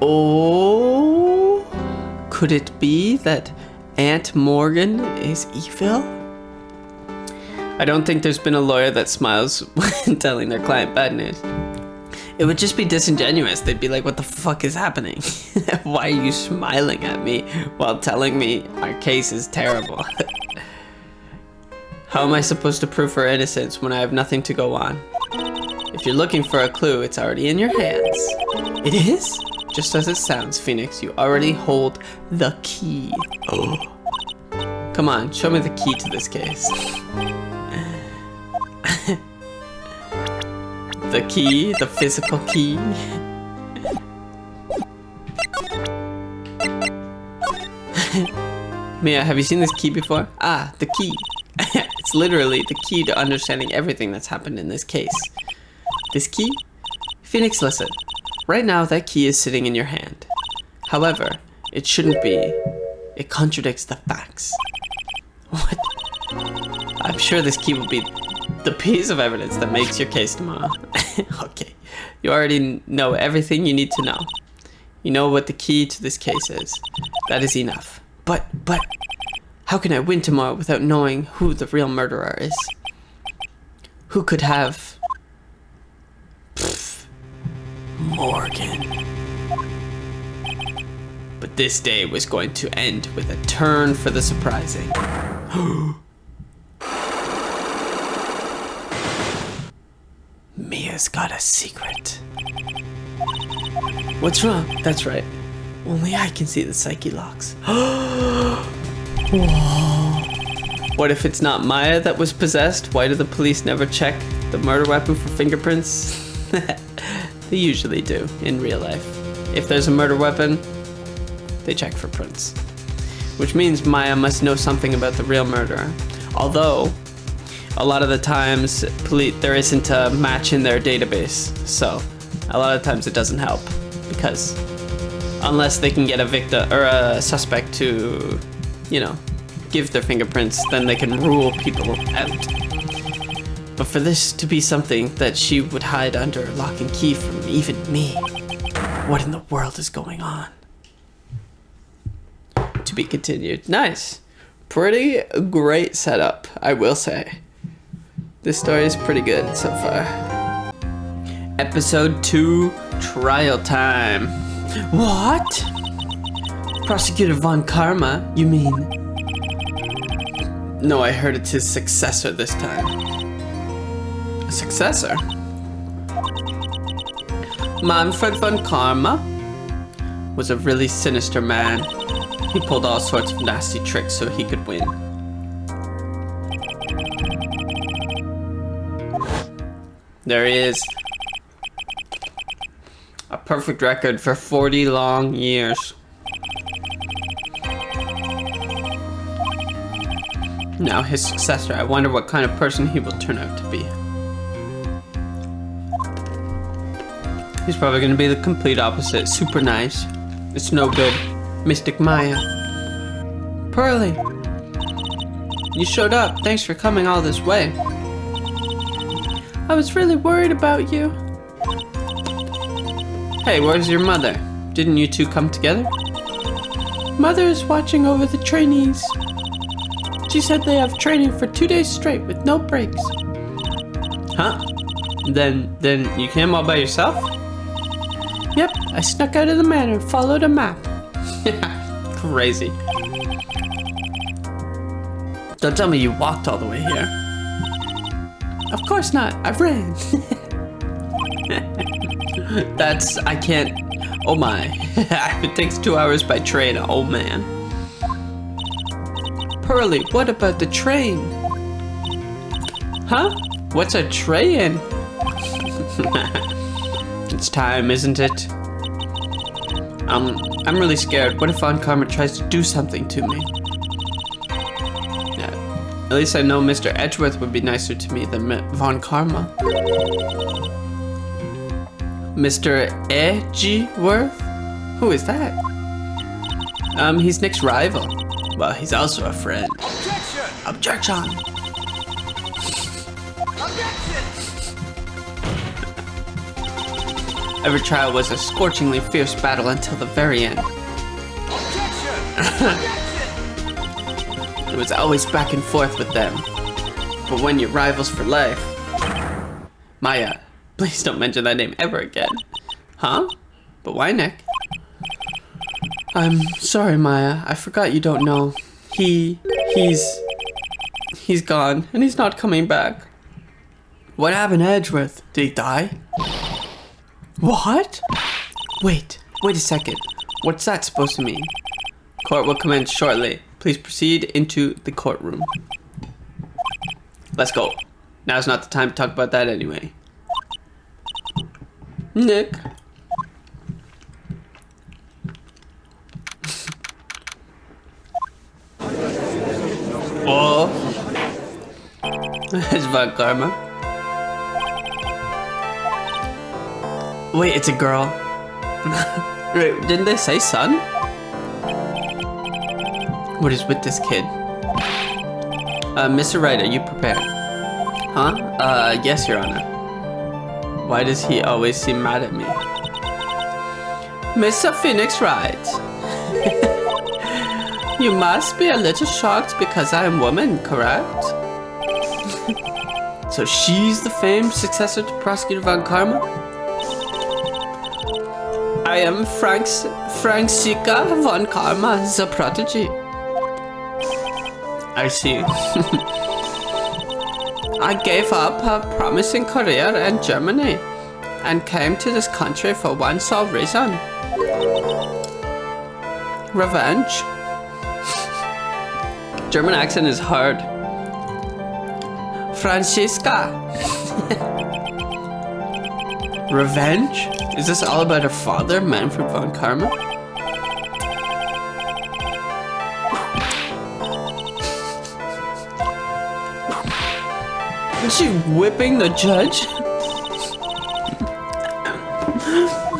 Oh... Could it be that Aunt Morgan is evil? I don't think there's been a lawyer that smiles when telling their client bad news. It would just be disingenuous. They'd be like, what the fuck is happening? Why are you smiling at me while telling me our case is terrible? How am I supposed to prove her innocence when I have nothing to go on? If you're looking for a clue, it's already in your hands. It is? Just as it sounds, Phoenix, you already hold the key. Oh. Come on, show me the key to this case. The key, the physical key. Mia, have you seen this key before? Ah, the key. It's literally the key to understanding everything that's happened in this case. This key? Phoenix, listen. Right now, that key is sitting in your hand. However, it shouldn't be. It contradicts the facts. What? I'm sure this key will be the piece of evidence that makes your case tomorrow. Okay. You already know everything you need to know. You know what the key to this case is. That is enough. But, how can I win tomorrow without knowing who the real murderer is? Who could have... Morgan. But this day was going to end with a turn for the surprising. Mia's got a secret. What's wrong? That's right. Only I can see the psyche locks. Whoa. What if it's not Maya that was possessed? Why do the police never check the murder weapon for fingerprints? They usually do in real life. If there's a murder weapon, they check for prints. Which means Maya must know something about the real murderer. Although, a lot of the times, there isn't a match in their database. So, a lot of times it doesn't help. Because, unless they can get a victim or a suspect to, give their fingerprints, then they can rule people out. But for this to be something that she would hide under lock and key from even me, what in the world is going on? To be continued. Nice. Pretty great setup, I will say. This story is pretty good so far. Episode 2, Trial Time. What? Prosecutor Von Karma, you mean? No, I heard it's his successor this time. A successor? Manfred von Karma was a really sinister man. He pulled all sorts of nasty tricks so he could win. There he is. A perfect record for 40 long years. Now his successor, I wonder what kind of person he will turn out to be. He's probably going to be the complete opposite. Super nice. It's no good. Mystic Maya. Pearly. You showed up. Thanks for coming all this way. I was really worried about you. Hey, where's your mother? Didn't you two come together? Mother is watching over the trainees. She said they have training for 2 days straight with no breaks. Huh? Then you came all by yourself? Yep, I snuck out of the manor and followed a map. Crazy. Don't tell me you walked all the way here. Of course not, I ran. I can't, oh my. If it takes 2 hours by train, oh man. Pearly, what about the train? Huh? What's a train? It's time, isn't it? I'm really scared. What if Von Karma tries to do something to me? Yeah. At least I know Mr. Edgeworth would be nicer to me than Von Karma. Mr. Edgeworth? Who is that? He's Nick's rival. Well, he's also a friend. Objection! Objection! Objection! Every trial was a scorchingly fierce battle until the very end. Objection! Objection! It was always back and forth with them. But when you're rivals for life... Maya, please don't mention that name ever again. Huh? But why, Nick? I'm sorry, Maya. I forgot you don't know. He's gone, and he's not coming back. What happened to Edgeworth? Did he die? What? Wait a second. What's that supposed to mean? Court will commence shortly. Please proceed into the courtroom. Let's go. Now's not the time to talk about that anyway. Nick. Oh. It's Von Karma. Wait, it's a girl. Wait, didn't they say son? What is with this kid? Mr. Wright, are you prepared? Huh? Yes, Your Honor. Why does he always seem mad at me? Mr. Phoenix Wright. You must be a little shocked because I am woman, correct? So she's the famed successor to Prosecutor Von Karma? I am Francisca Von Karma, the prodigy. I see. I gave up a promising career in Germany and came to this country for one sole reason. Revenge. German accent is hard. Francisca. Revenge? Is this all about her father, Manfred von Karma? Is she whipping the judge?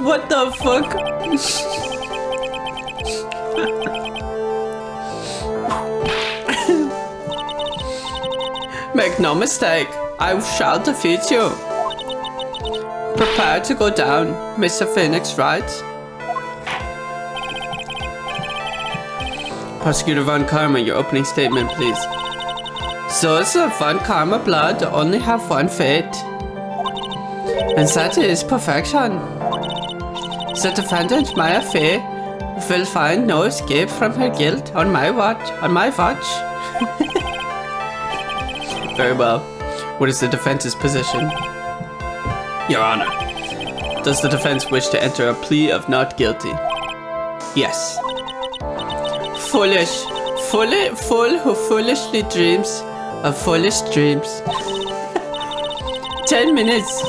What the fuck? Make no mistake, I shall defeat you. Prepare to go down, Mr. Phoenix Wright. Prosecutor Von Karma, your opening statement, please. Those of Von Karma blood only have one fate, and that is perfection. The defendant, Maya Fey, will find no escape from her guilt on my watch. Very well. What is the defense's position? Your Honor, does the defense wish to enter a plea of not guilty? Yes. Fool who foolishly dreams of foolish dreams. 10 minutes.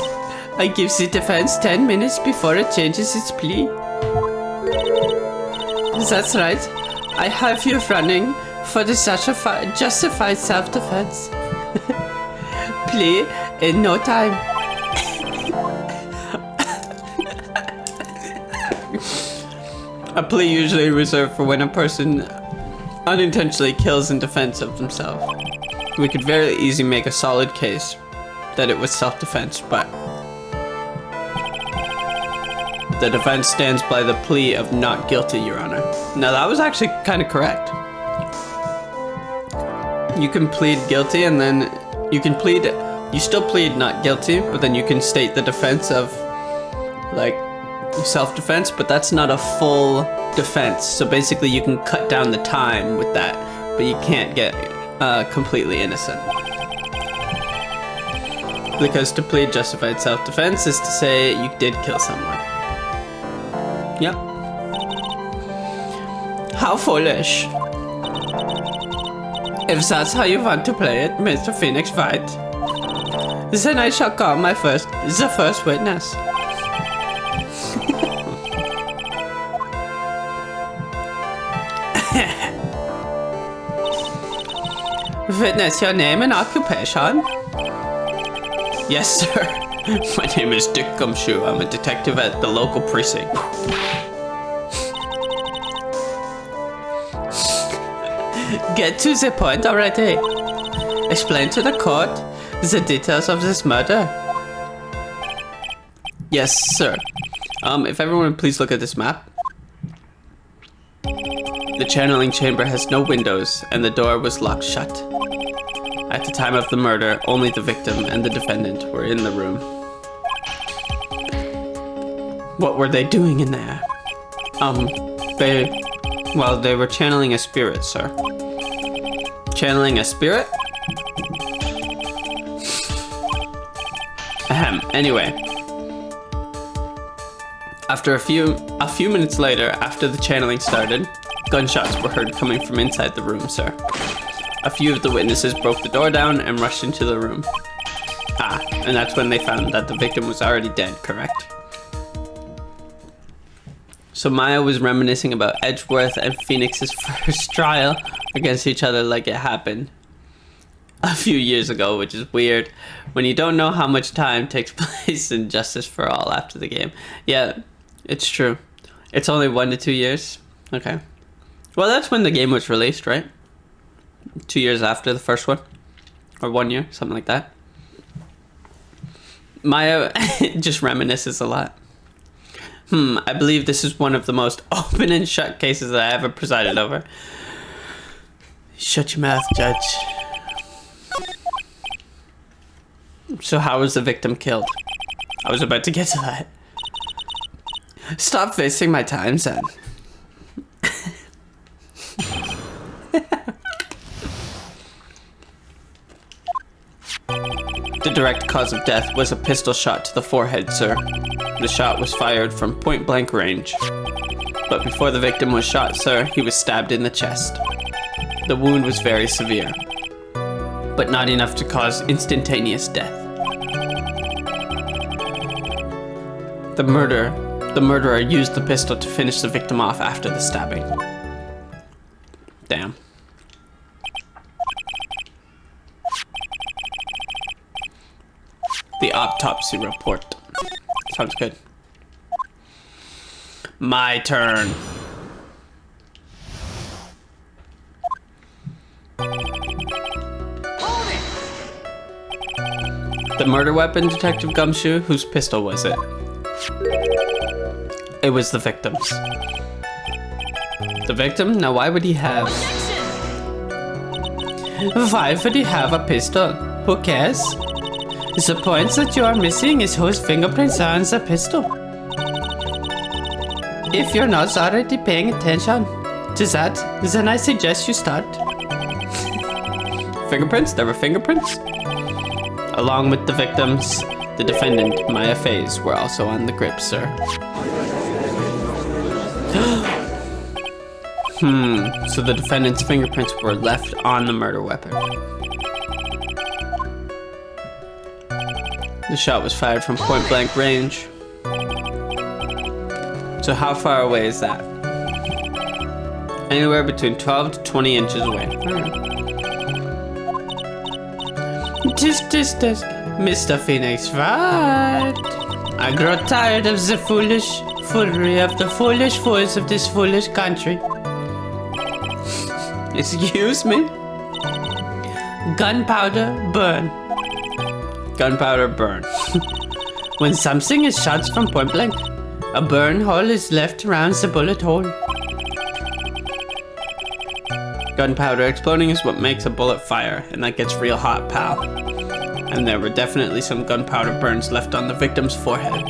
I give the defense 10 minutes before it changes its plea. That's right. I have you running for the justified self-defense. Plea in no time. A plea usually reserved for when a person unintentionally kills in defense of themselves. We could very easily make a solid case that it was self-defense, but the defense stands by the plea of not guilty, Your Honor. Now that was actually kind of correct. You can plead guilty and then you still plead not guilty, but then you can state the defense of like self-defense, but that's not a full defense. So basically you can cut down the time with that, but you can't get completely innocent. Because to plead justified self-defense is to say you did kill someone. Yep. How foolish. If that's how you want to play it, Mr. Phoenix Wright, then I shall call the first witness. Witness, your name and occupation? Yes, sir. My name is Dick Gumshoe. I'm a detective at the local precinct. Get to the point already. Explain to the court the details of this murder. Yes, sir. If everyone would please look at this map. The channeling chamber has no windows, and the door was locked shut. At the time of the murder, only the victim and the defendant were in the room. What were they doing in there? They were channeling a spirit, sir. Channeling a spirit? Anyway. After a few minutes later, after the channeling started, gunshots were heard coming from inside the room, sir. A few of the witnesses broke the door down and rushed into the room. And that's when they found that the victim was already dead, correct? So Maya was reminiscing about Edgeworth and Phoenix's first trial against each other like it happened a few years ago, which is weird when you don't know how much time takes place in Justice for All after the game. Yeah, it's true. It's only 1 to 2 years. Okay. Well, that's when the game was released, right? 2 years after the first one. Or 1 year, something like that. Maya just reminisces a lot. I believe this is one of the most open and shut cases that I ever presided over. Shut your mouth, Judge. So how was the victim killed? I was about to get to that. Stop wasting my time, son. The direct cause of death was a pistol shot to the forehead, sir. The shot was fired from point-blank range. But before the victim was shot, sir, he was stabbed in the chest. The wound was very severe, but not enough to cause instantaneous death. The murderer used the pistol to finish the victim off after the stabbing. Damn. The autopsy report. Sounds good. My turn. The murder weapon, Detective Gumshoe? Whose pistol was it? It was the victim's. The victim? Now why would he have... Why would he have a pistol? Who cares? The point that you are missing is whose fingerprints are on the pistol. If you're not already paying attention to that, then I suggest you start. Fingerprints? There were fingerprints? Along with the victims, the defendant, Maya Faye's, were also on the grip, sir. So the defendant's fingerprints were left on the murder weapon. The shot was fired from point-blank range. So how far away is that? Anywhere between 12 to 20 inches away. Tisk, Mr. Phoenix Wright. I grow tired of the foolery of the foolish fools of this foolish country. Excuse me? Gunpowder burn. Gunpowder burn. When something is shot from point blank, a burn hole is left around the bullet hole. Gunpowder exploding is what makes a bullet fire, and that gets real hot, pal. And there were definitely some gunpowder burns left on the victim's forehead.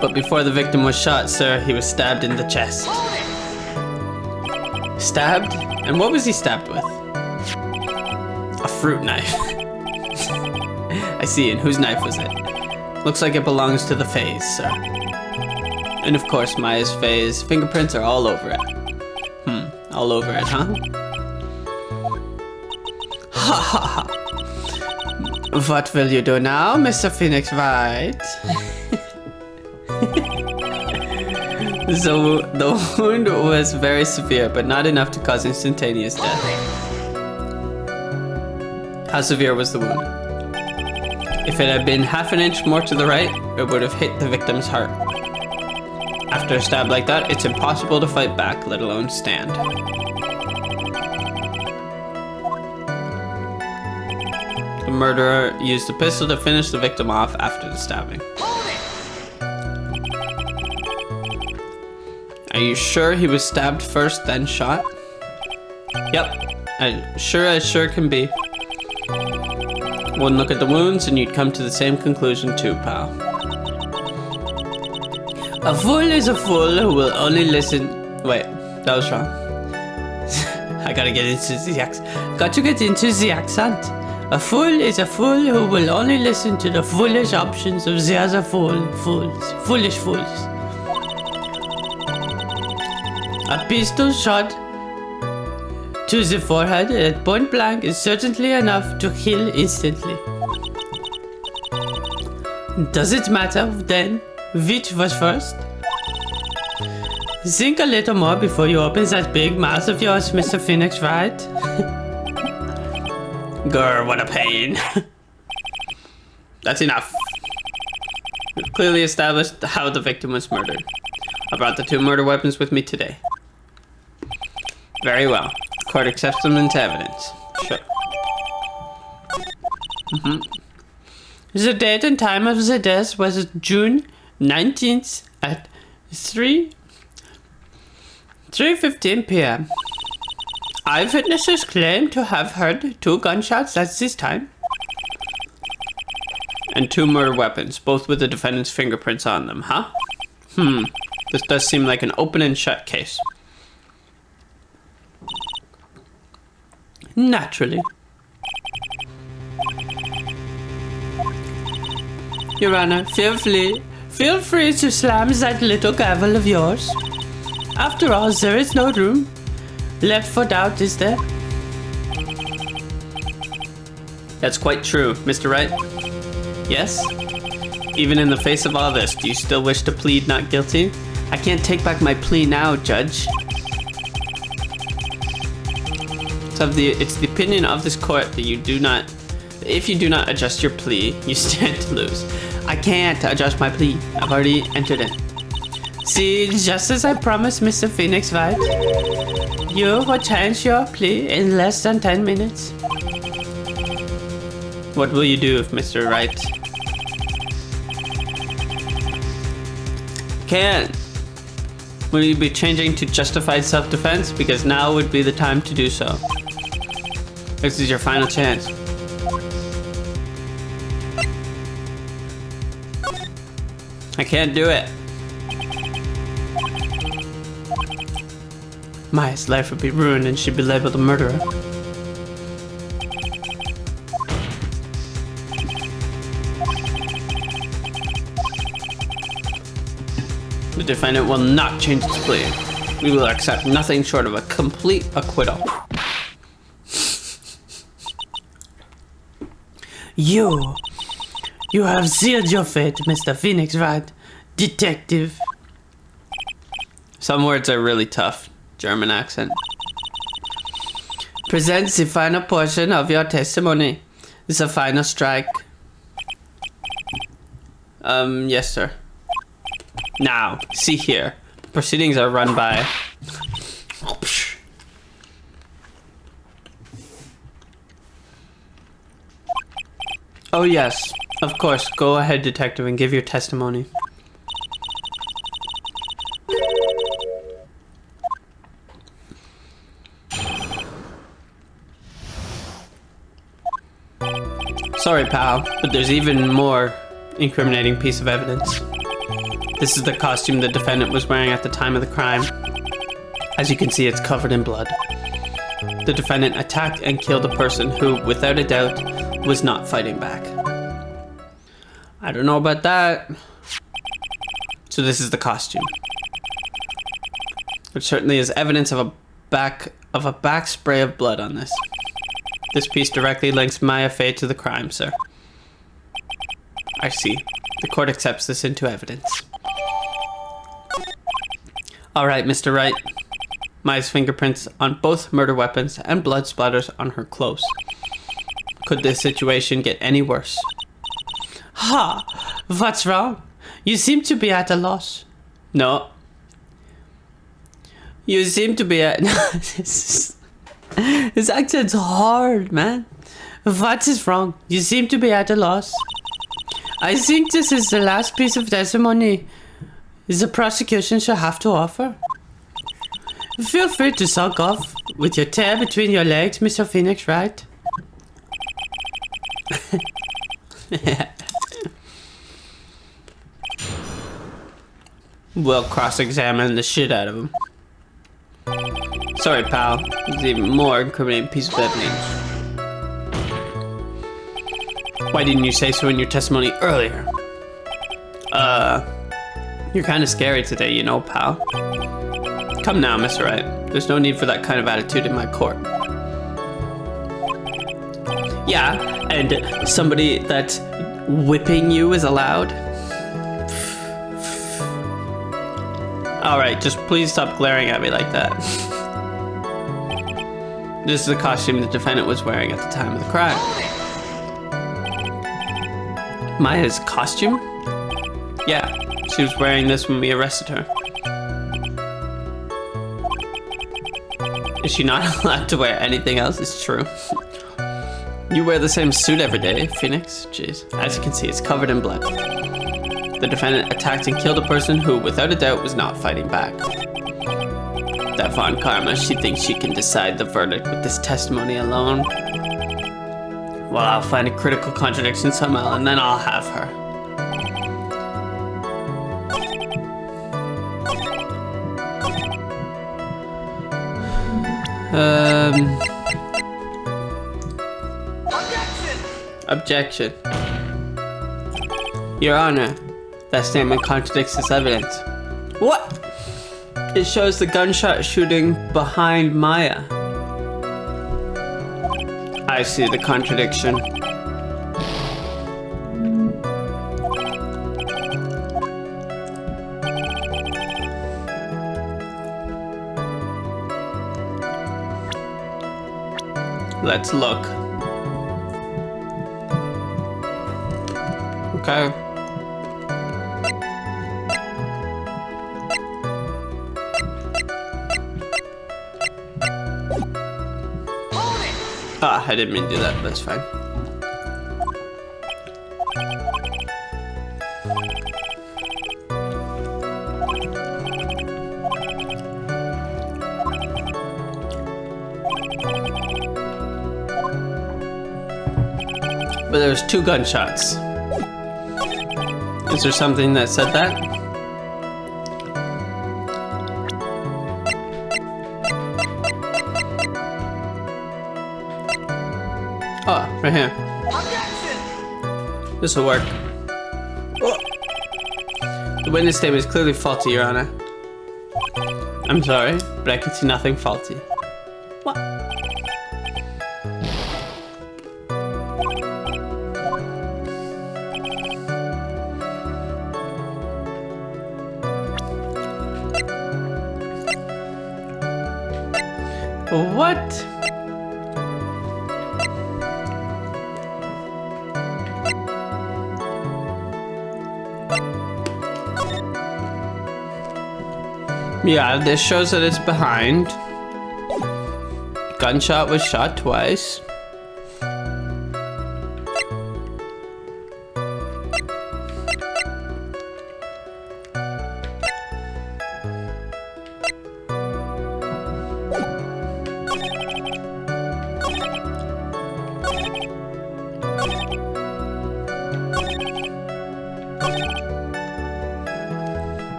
But before the victim was shot, sir, he was stabbed in the chest. Stabbed? And what was he stabbed with? A fruit knife. I see, and whose knife was it? Looks like it belongs to the Fae's, sir. And of course, Maya's Fae's fingerprints are all over it. All over it, huh? Ha ha ha. What will you do now, Mr. Phoenix Wright? So, the wound was very severe, but not enough to cause instantaneous death. How severe was the wound? If it had been half an inch more to the right, it would have hit the victim's heart. After a stab like that, it's impossible to fight back, let alone stand. The murderer used a pistol to finish the victim off after the stabbing. Are you sure he was stabbed first, then shot? Yep, as sure can be. One look at the wounds and you'd come to the same conclusion too, pal. A fool is a fool who will only listen... Wait, that was wrong. I gotta get into the accent. Got to get into the accent. A fool is a fool who will only listen to the foolish options of the other foolish fools. A pistol shot to the forehead at point blank is certainly enough to kill instantly. Does it matter then which was first? Think a little more before you open that big mouth of yours, Mr. Phoenix Wright. Grr, what a pain. That's enough. We've clearly established how the victim was murdered. I brought the 2 murder weapons with me today. Very well. The court accepts them into evidence. Sure. The date and time of the death was June 19th at 3:15 p.m. Eyewitnesses claim to have heard 2 gunshots at this time. And 2 murder weapons, both with the defendant's fingerprints on them, huh? This does seem like an open and shut case. Naturally. Your Honor, feel free to slam that little gavel of yours. After all, there is no room left for doubt, is there? That's quite true, Mr. Wright. Yes? Even in the face of all this, do you still wish to plead not guilty? I can't take back my plea now, Judge. It's the opinion of this court that if you do not adjust your plea, you stand to lose. I can't adjust my plea. I've already entered it. See, just as I promised Mr. Phoenix Wright, you will change your plea in less than 10 minutes. What will you do, Mr. Wright? Can't. Will you be changing to justified self-defense? Because now would be the time to do so. This is your final chance. I can't do it. Maya's life would be ruined and she'd be labeled a murderer. The defendant will not change his plea. We will accept nothing short of a complete acquittal. You have sealed your fate, Mr. Phoenix Wright, detective. Some words are really tough. German accent. Presents the final portion of your testimony. The final strike. Yes, sir. Now, see here. Proceedings are run by... Oh yes, of course. Go ahead, detective, and give your testimony. Sorry, pal, but there's even more incriminating piece of evidence. This is the costume the defendant was wearing at the time of the crime. As you can see, it's covered in blood. The defendant attacked and killed a person who, without a doubt, was not fighting back. I don't know about that. So this is the costume. There certainly is evidence of a back spray of blood on this. This piece directly links Maya Fey to the crime, sir. I see. The court accepts this into evidence. All right, Mr. Wright. Maya's fingerprints on both murder weapons and blood splatters on her clothes. Could this situation get any worse? Ha! What's wrong? You seem to be at a loss. No. You seem to be at... His accent's hard, man. What is wrong? You seem to be at a loss. I think this is the last piece of testimony the prosecution shall have to offer. Feel free to suck off with your tail between your legs, Mr. Phoenix Wright. We'll cross-examine the shit out of him. Sorry, pal. There's an even more incriminating piece of evidence. Why didn't you say so in your testimony earlier? You're kind of scary today, you know, pal. Come now, Mr. Wright. There's no need for that kind of attitude in my court. Yeah, and somebody that's whipping you is allowed? Alright, just please stop glaring at me like that. This is the costume the defendant was wearing at the time of the crime. Maya's costume? Yeah, she was wearing this when we arrested her. Is she not allowed to wear anything else? It's true. You wear the same suit every day, Phoenix. Jeez. As you can see, it's covered in blood. The defendant attacked and killed a person who, without a doubt, was not fighting back. That Von Karma, she thinks she can decide the verdict with this testimony alone. Well, I'll find a critical contradiction somehow, and then I'll have her. Objection. Your Honor, that statement contradicts this evidence. What? It shows the gunshot shooting behind Maya. I see the contradiction. Let's look. Okay. Ah, I didn't mean to do that, but that's fine. But there's 2 gunshots. Is there something that said that? Oh, right here. This will work. Oh. The witness statement is clearly faulty, Your Honor. I'm sorry, but I can see nothing faulty. What? What? Yeah, this shows that it's behind. Gunshot was shot twice.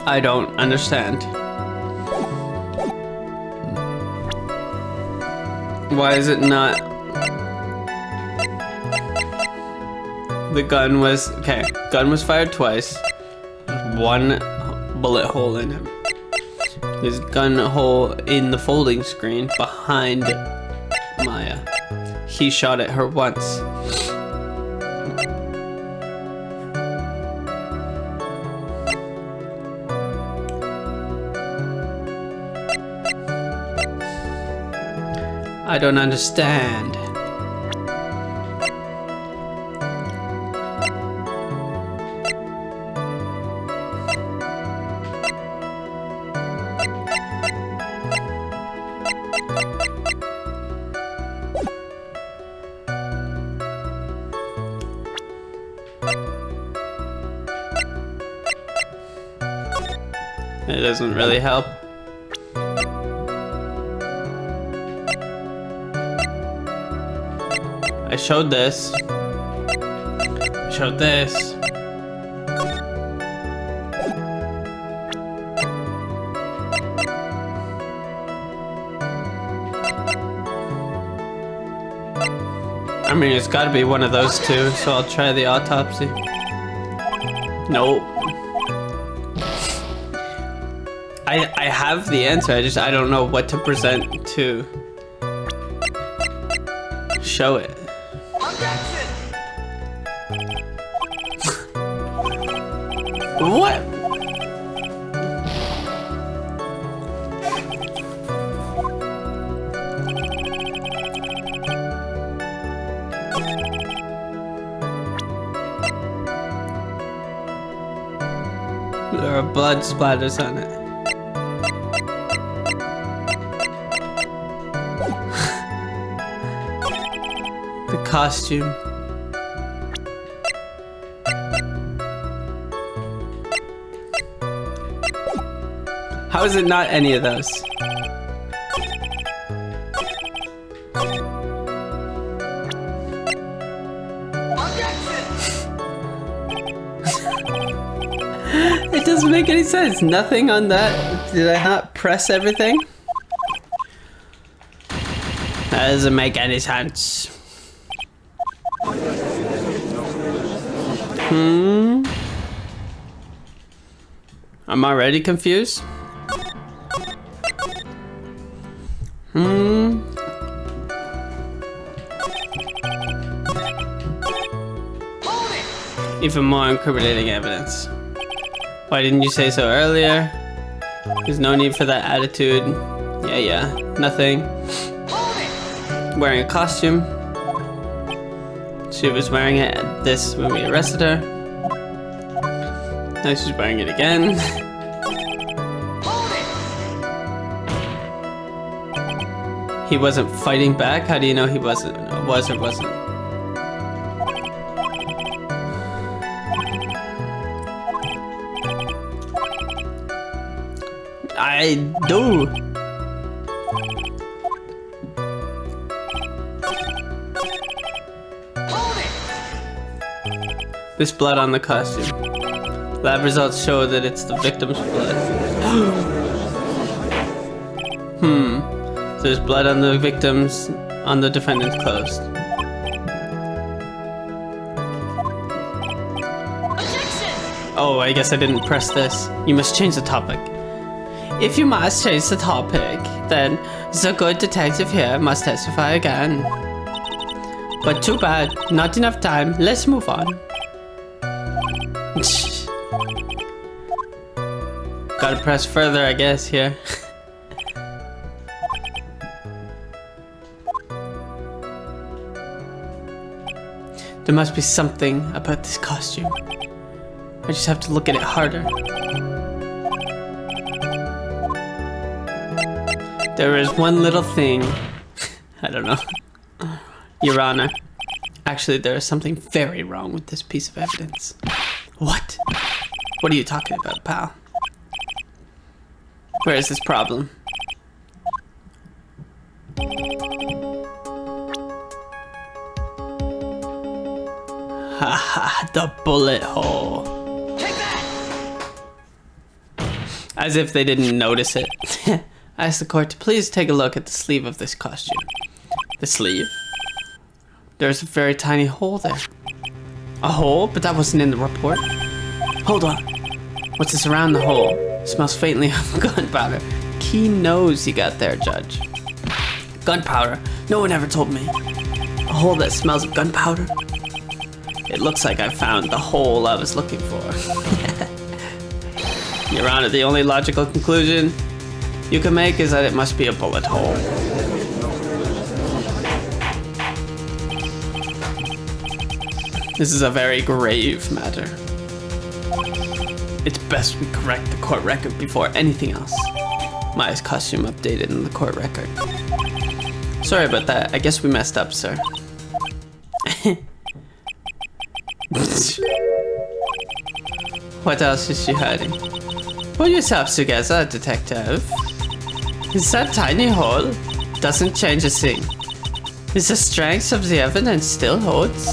I don't understand. Why is it not? The gun was... Okay, gun was fired twice. One bullet hole in him. There's gun hole in the folding screen behind Maya. He shot at her once. I don't understand. It doesn't really help. I showed this. I showed this. I mean, it's gotta be one of those two, so I'll try the autopsy. Nope. I have the answer, I don't know what to present to show it. Objection! What? There are blood splatters on it. The costume. How is it not any of those? It doesn't make any sense. Nothing on that. Did I not press everything? That doesn't make any sense. I'm already confused. Even more incriminating evidence. Why didn't you say so earlier? There's no need for that attitude. Yeah, nothing. Wearing a costume. She was wearing this when we arrested her. Now she's wearing it again. He wasn't fighting back? How do you know he wasn't? Was or wasn't? I do. This blood on the costume. Lab results show that it's the victim's blood. So there's blood on the victim's, on the defendant's clothes. Oh, I guess I didn't press this. You must change the topic. If you must change the topic, then the good detective here must testify again. But too bad, not enough time. Let's move on. Gotta press further, I guess, here. There must be something about this costume. I just have to look at it harder. There is one little thing. I don't know. Your Honor. Actually, there is something very wrong with this piece of evidence. What? What are you talking about, pal? Where is this problem? Haha, the bullet hole. Take that! As if they didn't notice it. I asked the court to please take a look at the sleeve of this costume. The sleeve. There's a very tiny hole there. A hole? But that wasn't in the report. Hold on. What's this around the hole? Smells faintly of gunpowder. Keen nose you got there, Judge. Gunpowder? No one ever told me. A hole that smells of gunpowder? It looks like I found the hole I was looking for. Your Honor, the only logical conclusion you can make is that it must be a bullet hole. This is a very grave matter. It's best we correct the court record before anything else. Maya's costume updated in the court record. Sorry about that. I guess we messed up, sir. What else is she hiding? Pull yourselves together, detective. Is that tiny hole? Doesn't change a thing. Is the strength of the evidence still holds?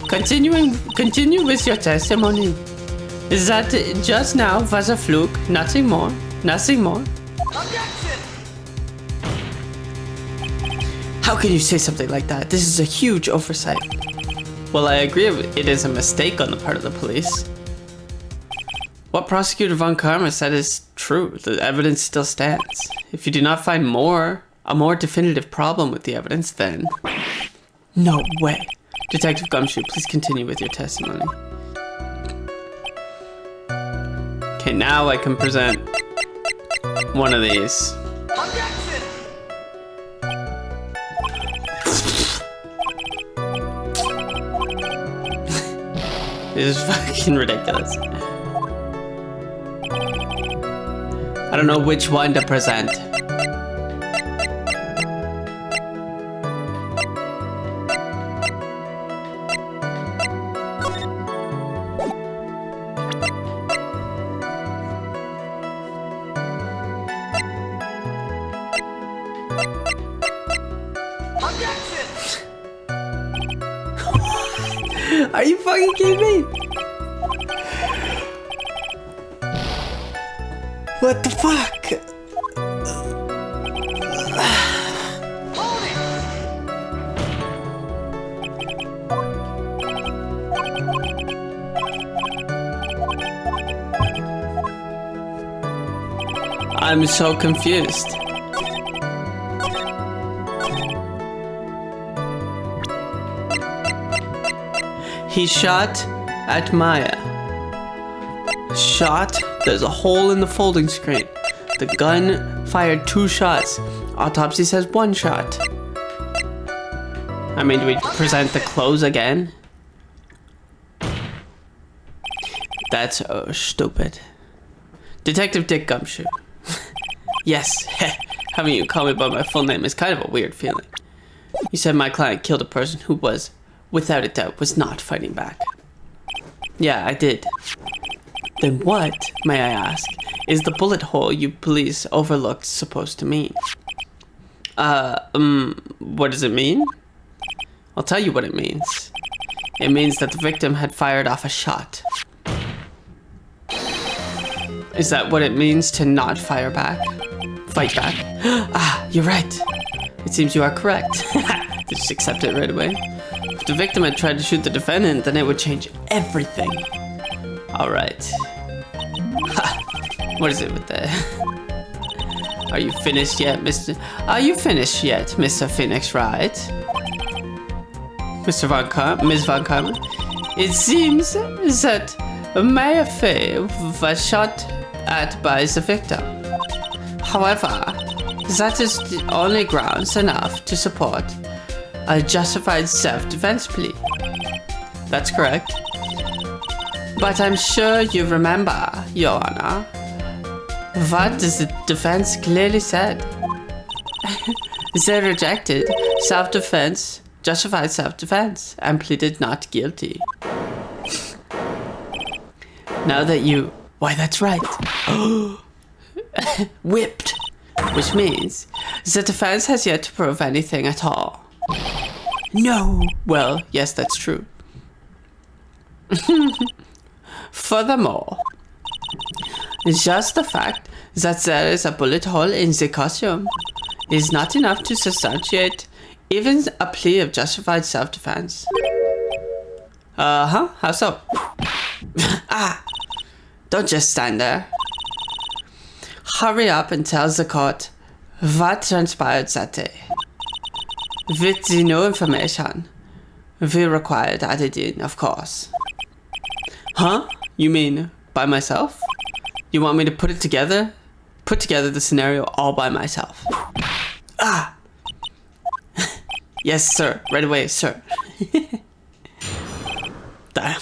Continue with your testimony. Is that just now was a fluke? Nothing more? Nothing more? Objection! How can you say something like that? This is a huge oversight. Well, I agree it is a mistake on the part of the police. What Prosecutor Von Karma said is true. The evidence still stands. If you do not find a more definitive problem with the evidence, then... No way. Detective Gumshoe, please continue with your testimony. Okay, now I can present one of these. Objection! This is fucking ridiculous. I don't know which one to present. Objection! Are you fucking kidding me? What the fuck? Hold it! I'm so confused. He shot at Maya. Shot? There's a hole in the folding screen. The gun fired 2 shots. Autopsy says 1 shot. I mean, do we present the clothes again? That's so stupid. Detective Dick Gumshoe. Yes, having you call me by my full name is kind of a weird feeling. You said my client killed a person who was, without a doubt, was not fighting back. Yeah, I did. Then what, may I ask, is the bullet hole you police overlooked supposed to mean? What does it mean? I'll tell you what it means. It means that the victim had fired off a shot. Is that what it means to not fire back? Fight back? Ah, you're right. It seems you are correct. Just accept it right away. If the victim had tried to shoot the defendant, then it would change everything. Alright. Ha! What is it with the... Are you finished yet, Mr. Phoenix Wright? Mr. Von Karma? Ms. Von Karma? It seems that Maya Fey was shot at by the victim. However, that is the only grounds enough to support a justified self-defense plea. That's correct. But I'm sure you remember, Your Honor, what the defense clearly said. They rejected self-defense, justified self-defense, and pleaded not guilty. Now that you... Why, that's right. Whipped. Which means the defense has yet to prove anything at all. No. Well, yes, that's true. Furthermore, just the fact that there is a bullet hole in the costume is not enough to substantiate Even a plea of justified self-defense. Uh-huh, how so? Ah! Don't just stand there. Hurry up and tell the court what transpired that day. With the new information, we required added in, of course. Huh? You mean by myself? You want me to put together the scenario all by myself? Ah! Yes, sir. Right away, sir. Damn.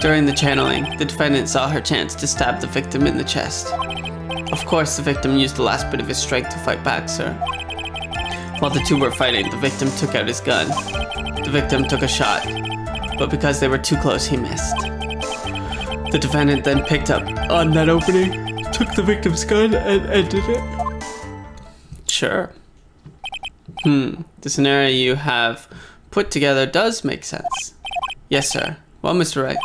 During the channeling, the defendant saw her chance to stab the victim in the chest. Of course, the victim used the last bit of his strength to fight back, sir. While the two were fighting, the victim took out his gun. The victim took a shot, but because they were too close, he missed. The defendant then picked up on that opening, took the victim's gun, and ended it. Sure. The scenario you have put together does make sense. Yes, sir. Well, Mr. Wright.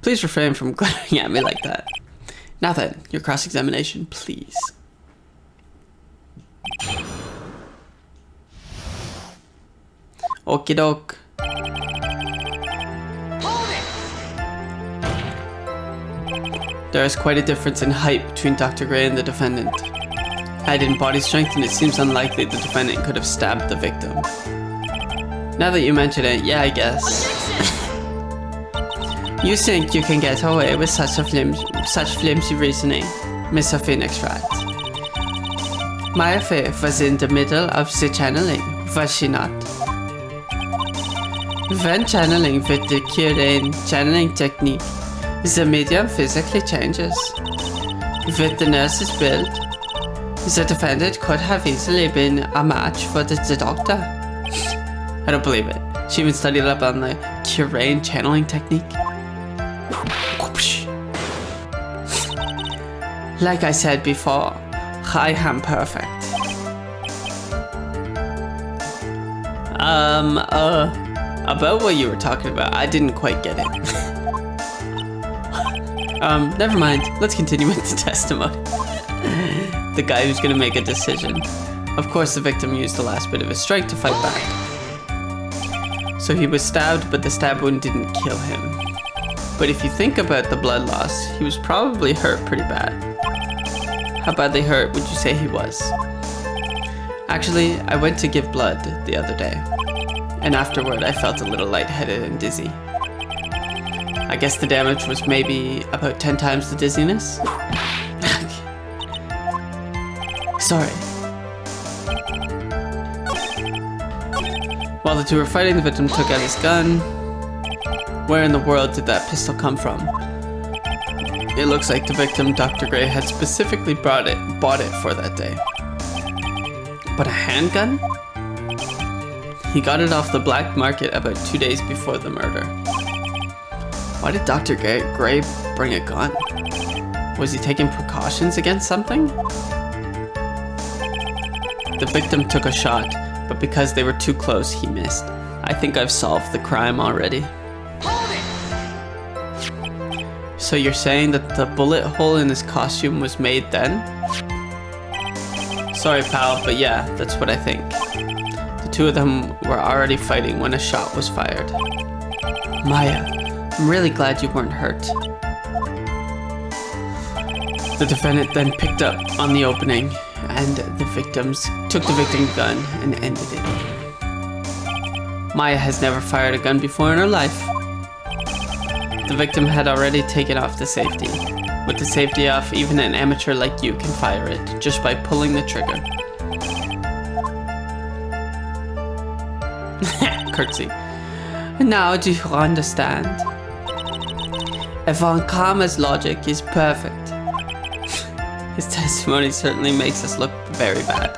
Please refrain from glaring at me like that. Now then, your cross-examination, please. Okie doke. Hold it! There is quite a difference in height between Dr. Gray and the defendant. Height and body strength, and it seems unlikely the defendant could have stabbed the victim. Now that you mention it, yeah, I guess. You think you can get away with such flimsy reasoning, Mr. Phoenix Wright? Maya Faith was in the middle of the channeling, was she not? When channeling with the Kirin channeling technique, the medium physically changes. With the nurse's build, the defendant could have easily been a match for the doctor. I don't believe it. She even studied up on the Kirin channeling technique. Like I said before, I am perfect. About what you were talking about, I didn't quite get it. Never mind. Let's continue with the testimony. The guy who's gonna make a decision. Of course, the victim used the last bit of his strength to fight back. So he was stabbed, but the stab wound didn't kill him. But if you think about the blood loss, he was probably hurt pretty bad. How badly hurt would you say he was? Actually, I went to give blood the other day, and afterward I felt a little lightheaded and dizzy. I guess the damage was maybe about 10 times the dizziness? Sorry. While the two were fighting, the victim took out his gun. Where in the world did that pistol come from? It looks like the victim, Dr. Gray, had specifically bought it for that day. But a handgun? He got it off the black market about 2 days before the murder. Why did Dr. Gray bring a gun? Was he taking precautions against something? The victim took a shot, but because they were too close, he missed. I think I've solved the crime already. Hold it! So you're saying that the bullet hole in his costume was made then? Sorry, pal, but yeah, that's what I think. The two of them were already fighting when a shot was fired. Maya, I'm really glad you weren't hurt. The defendant then picked up on the opening, and took the victim's gun and ended it. Maya has never fired a gun before in her life. The victim had already taken off the safety. With the safety off, even an amateur like you can fire it, just by pulling the trigger. Curtsy. Now do you understand? Von Karma's logic is perfect. His testimony certainly makes us look very bad,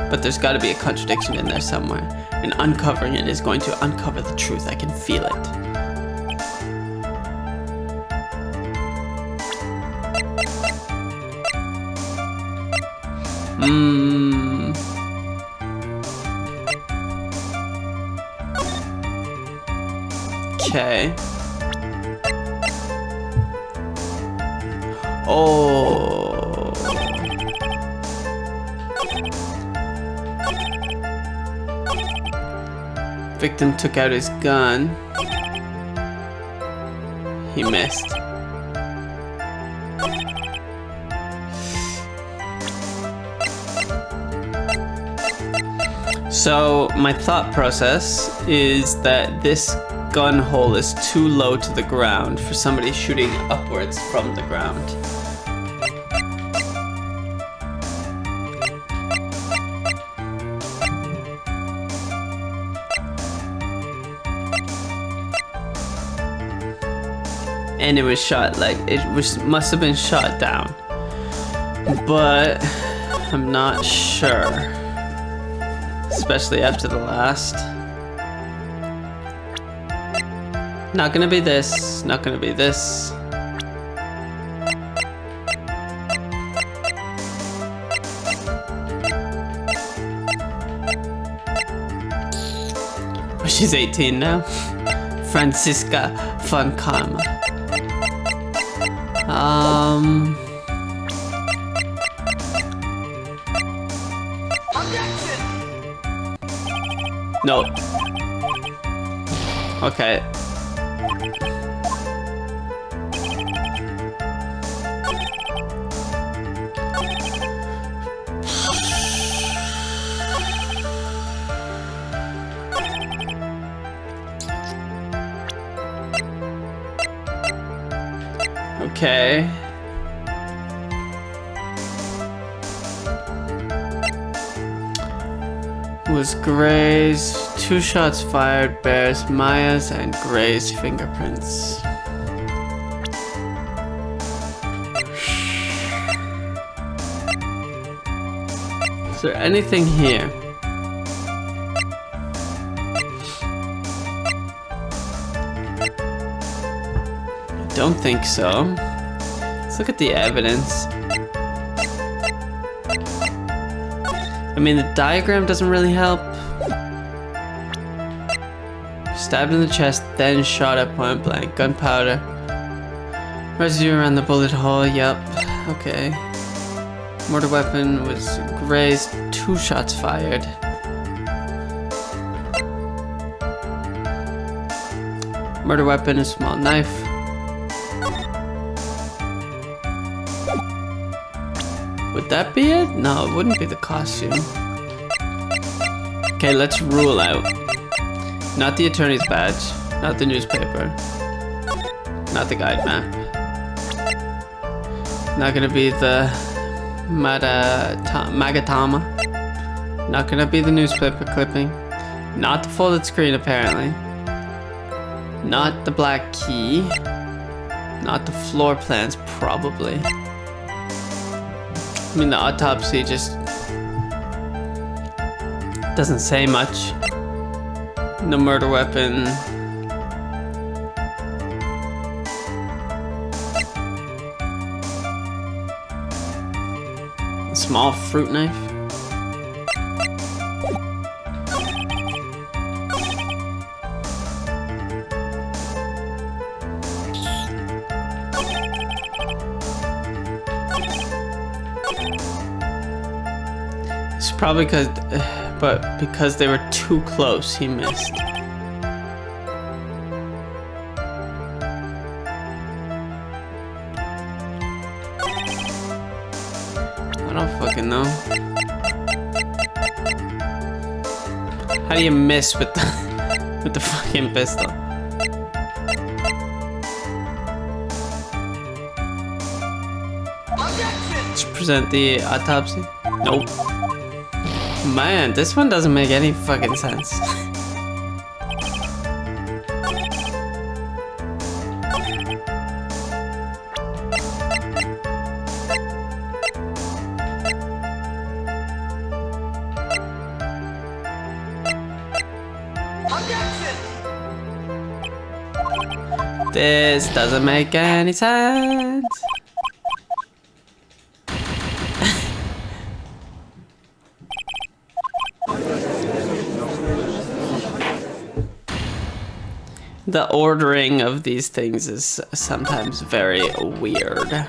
but there's got to be a contradiction in there somewhere, and uncovering it is going to uncover the truth. I can feel it. Okay. Oh. Victim took out his gun. He missed. So my thought process is that this gun hole is too low to the ground for somebody shooting upwards from the ground. And it was shot, like, must have been shot down. But I'm not sure. Especially after the last. Not gonna be this, not gonna be this. Oh, she's 18 now. Franziska von Karma. Objection! No. Okay. Okay. Was Gray's 2 shots fired bears Maya's and Gray's fingerprints. Is there anything here? I don't think so. Let's look at the evidence. I mean, the diagram doesn't really help. Stabbed in the chest, then shot at point blank. Gunpowder. Residue around the bullet hole, yup. Okay. Murder weapon was Gray's 2 shots fired. Murder weapon, a small knife. Would that be it? No, it wouldn't be the costume. Okay, let's rule out. Not the attorney's badge, not the newspaper, not the guide map. Not gonna be the Magatama. Not gonna be the newspaper clipping. Not the folded screen, apparently. Not the black key. Not the floor plans, probably. I mean, the autopsy just doesn't say much. No murder weapon. A small fruit knife. It's probably because they were too close, he missed. I don't fucking know. How do you miss with the fucking pistol? Let's present the autopsy. Nope. Man, this one doesn't make any fucking sense. This doesn't make any sense. The ordering of these things is sometimes very weird.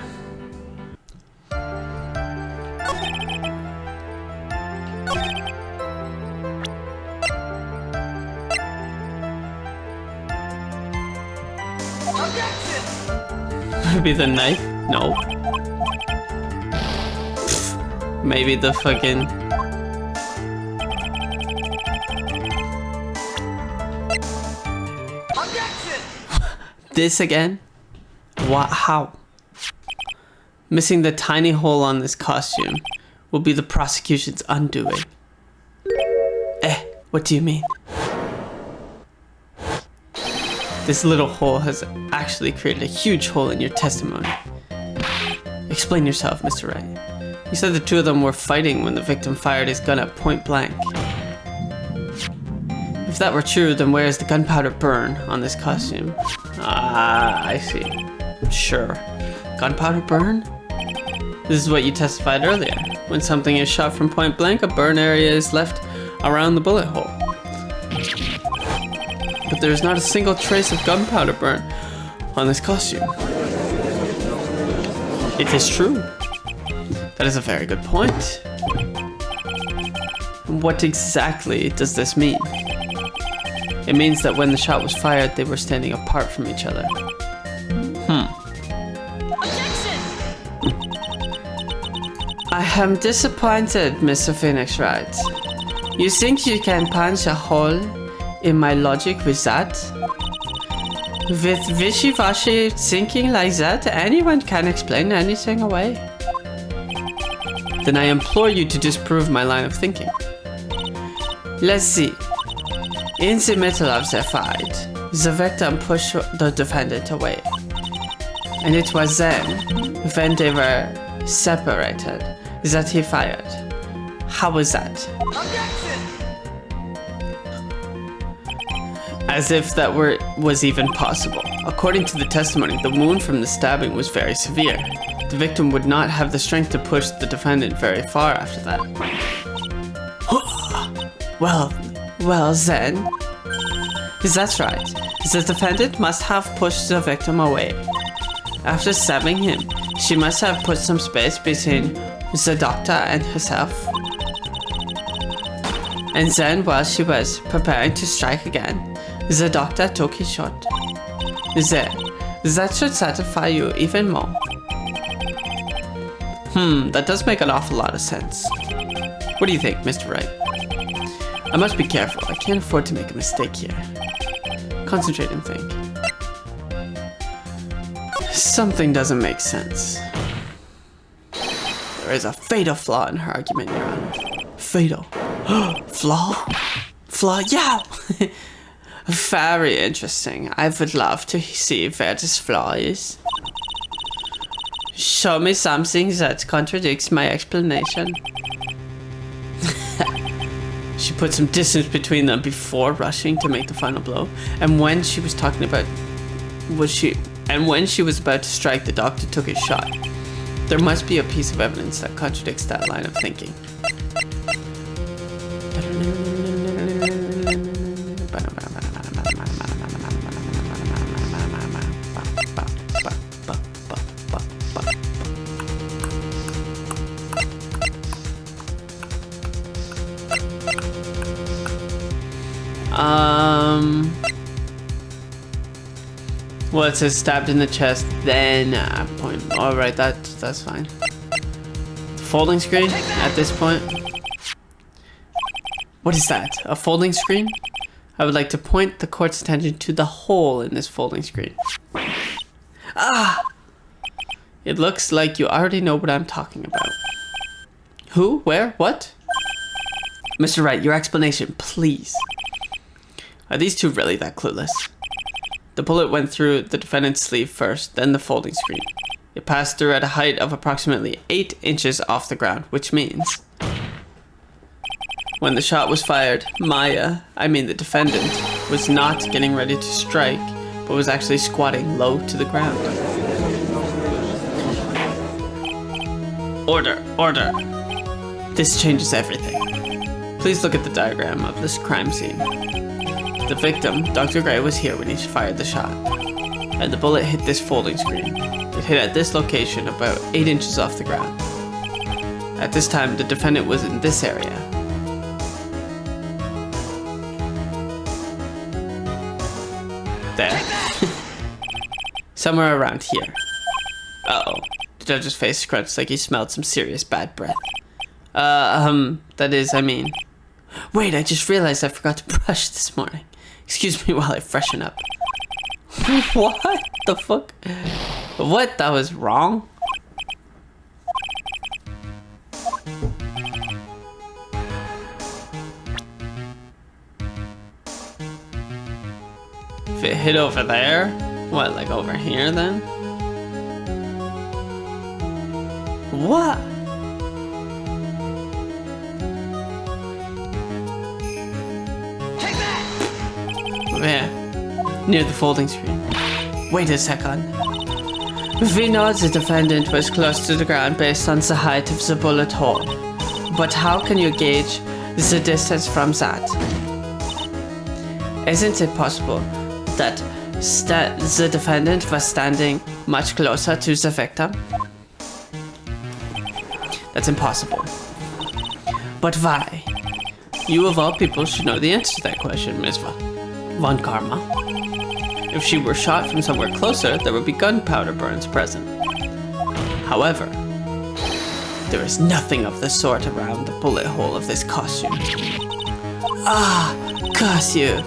Objection! Maybe the knife? No. Maybe the fucking... Objection! This again? What? How? Missing the tiny hole on this costume will be the prosecution's undoing. What do you mean? This little hole has actually created a huge hole in your testimony. Explain yourself, Mr. Wright. You said the two of them were fighting when the victim fired his gun at point blank. If that were true, then where is the gunpowder burn on this costume? Ah, I see. Sure. Gunpowder burn? This is what you testified earlier. When something is shot from point blank, a burn area is left around the bullet hole. But there's not a single trace of gunpowder burn on this costume. It is true. That is a very good point. What exactly does this mean? It means that when the shot was fired, they were standing apart from each other. I am disappointed, Mr. Phoenix Wright. You think you can punch a hole in my logic with that? With wishy-washy thinking like that, anyone can explain anything away. Then I implore you to disprove my line of thinking. Let's see. In the middle of the fight, the victim pushed the defendant away. And it was then, when they were separated, that he fired. How was that? Objection! As if that was even possible. According to the testimony, the wound from the stabbing was very severe. The victim would not have the strength to push the defendant very far after that. Well then... That's right. The defendant must have pushed the victim away. After stabbing him, she must have put some space between the doctor and herself. And then, while she was preparing to strike again, the doctor took his shot. There, that should satisfy you even more. That does make an awful lot of sense. What do you think, Mr. Wright? I must be careful. I can't afford to make a mistake here. Concentrate and think. Something doesn't make sense. There is a fatal flaw in her argument, Your Honor. Fatal. Flaw? Flaw? Yeah! Very interesting. I would love to see where this flaw is. Show me something that contradicts my explanation. She put some distance between them before rushing to make the final blow. And when she was talking about... when she was about to strike, the doctor took his shot. There must be a piece of evidence that contradicts that line of thinking. Well, it says stabbed in the chest, then point. All right, that's fine. Folding screen at this point. What is that? A folding screen? I would like to point the court's attention to the hole in this folding screen. Ah! It looks like you already know what I'm talking about. Who? Where? What? Mr. Wright, your explanation, please. Are these two really that clueless? The bullet went through the defendant's sleeve first, then the folding screen. It passed through at a height of approximately 8 inches off the ground, which means... when the shot was fired, the defendant, was not getting ready to strike, but was actually squatting low to the ground. Order, order. This changes everything. Please look at the diagram of this crime scene. The victim, Dr. Gray, was here when he fired the shot, and the bullet hit this folding screen. It hit at this location about 8 inches off the ground. At this time, the defendant was in this area. There. Somewhere around here. Uh-oh. The judge's face scrunched like he smelled some serious bad breath. That is, I mean... Wait, I just realized I forgot to brush this morning. Excuse me while I freshen up. What the fuck? What? That was wrong? If it hit over there, what, like over here then? What? Take that! Yeah, near the folding screen. Wait a second. We know the defendant was close to the ground based on the height of the bullet hole. But how can you gauge the distance from that? Isn't it possible that the defendant was standing much closer to the victim? That's impossible. But why? You of all people should know the answer to that question, Ms. Von Karma. If she were shot from somewhere closer, there would be gunpowder burns present. However, there is nothing of the sort around the bullet hole of this costume. Ah, curse you,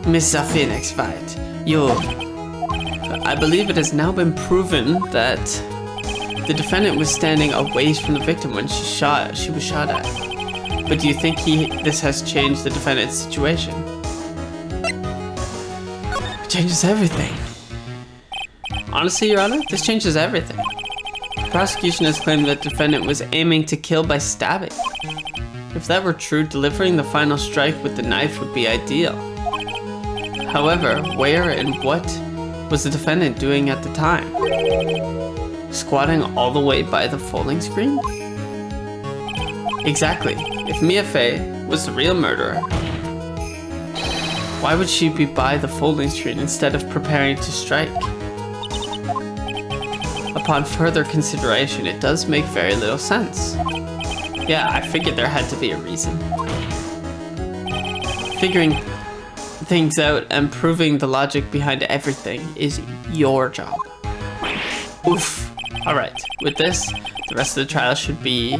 Mr. Phoenix Wright. I believe it has now been proven that the defendant was standing away from the victim when she was shot at. But do you think this has changed the defendant's situation? It changes everything. Honestly, Your Honor, this changes everything. The prosecution has claimed that the defendant was aiming to kill by stabbing. If that were true, delivering the final strike with the knife would be ideal. However, where and what was the defendant doing at the time? Squatting all the way by the folding screen? Exactly. If Mia Fey was the real murderer, why would she be by the folding screen instead of preparing to strike? Upon further consideration, it does make very little sense. Yeah, I figured there had to be a reason. Figuring things out and proving the logic behind everything is your job. Oof. Alright, with this, the rest of the trial should be...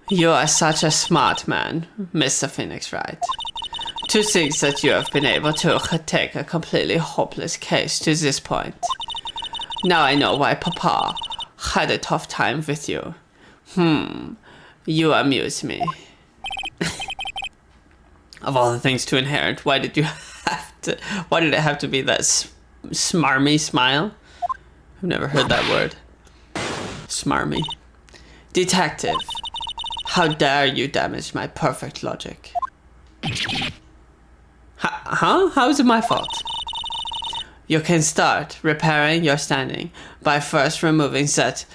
You are such a smart man, Mr. Phoenix Wright. To think that you have been able to take a completely hopeless case to this point. Now I know why Papa had a tough time with you. You amuse me. Of all the things to inherit, why did it have to be that smarmy smile? I've never heard that word. Smarmy. Detective, how dare you damage my perfect logic? Huh? How is it my fault? You can start repairing your standing by first removing that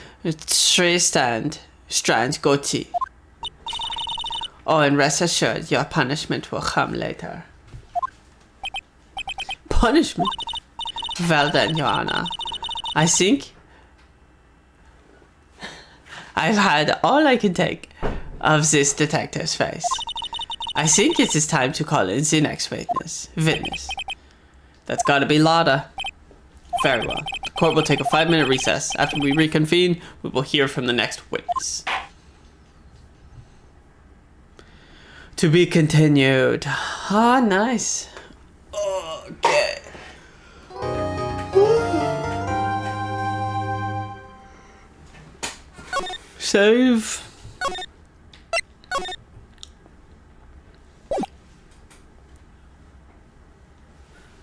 strand goatee. Oh, and rest assured, your punishment will come later. Punishment? Well then, Your Honor, I think I've had all I can take of this detective's face. I think it is time to call in the next witness. That's gotta be Lada. Very well. The court will take a 5-minute recess. After we reconvene, we will hear from the next witness. To be continued. Ah, nice. Okay. Save.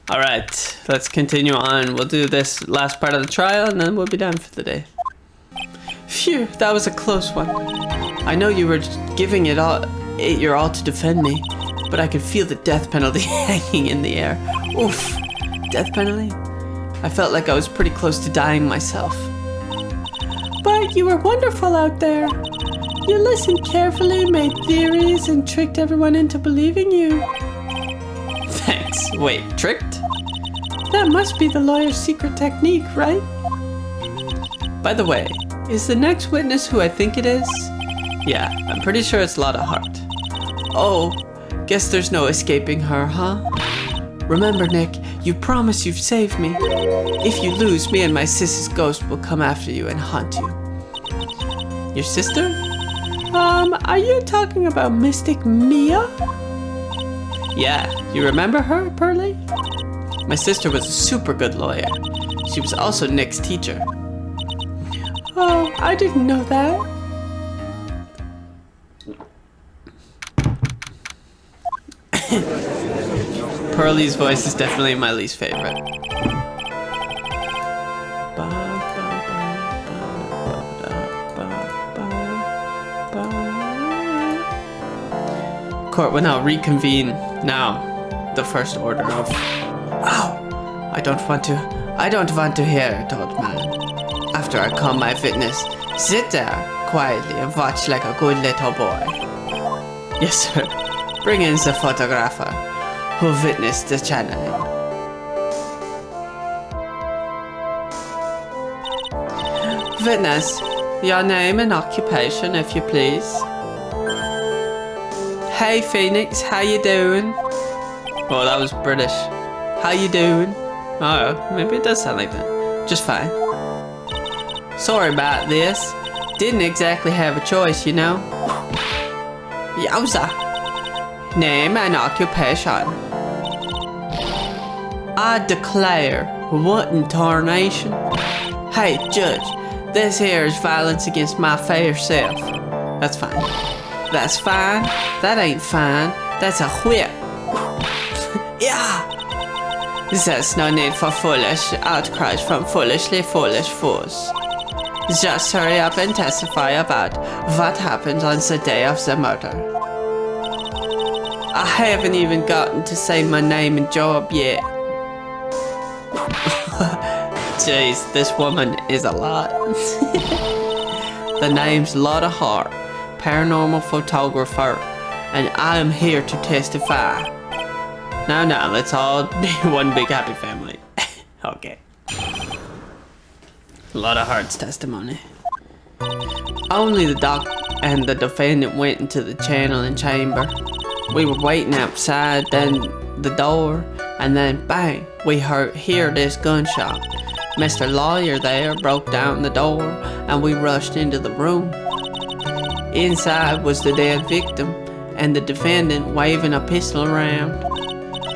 Alright, let's continue on. We'll do this last part of the trial and then we'll be done for the day. Phew, that was a close one. I know you were giving it your all to defend me, but I could feel the death penalty hanging in the air. Oof, death penalty? I felt like I was pretty close to dying myself. But you were wonderful out there. You listened carefully, made theories, and tricked everyone into believing you. Thanks. Wait, tricked? That must be the lawyer's secret technique, right? By the way, is the next witness who I think it is? Yeah, I'm pretty sure it's Lotta Hart. Oh, Guess there's no escaping her, huh? Remember, Nick, you promised you'd save me. If you lose, me and my sister's ghost will come after you and haunt you. Your sister? Are you talking about Mystic Mia? Yeah, you remember her, Pearly? My sister was a super good lawyer. She was also Nick's teacher. Oh, I didn't know that. Pearly's voice is definitely my least favorite. Court will now reconvene. Now, the first order of... Ow! I don't want to hear it, old man. After I call my witness, sit there quietly and watch like a good little boy. Yes, sir. Bring in the photographer who witnessed the channeling. Witness, your name and occupation, if you please. Hey Phoenix, how you doing? Oh, that was British. How you doing? Oh, maybe it does sound like that. Just fine. Sorry about this. Didn't exactly have a choice, you know. Yowza. Name and occupation. I declare. What in tarnation? Hey, Judge. This here is violence against my fair self. That's fine. That's fine. That ain't fine. That's a whip. Yeah. There's no need for foolish outcries from foolishly foolish fools. Just hurry up and testify about what happened on the day of the murder. I haven't even gotten to say my name and job yet. Jeez, this woman is a lot. The name's Lotta Hart, paranormal photographer, and I am here to testify. Now, let's all be one big happy family. Okay. Lotta Hart's testimony. Only the doc and the defendant went into the channeling chamber. We were waiting outside, then the door, and then bang, we hear this gunshot. Mr. Lawyer there broke down the door, and we rushed into the room. Inside was the dead victim, and the defendant waving a pistol around.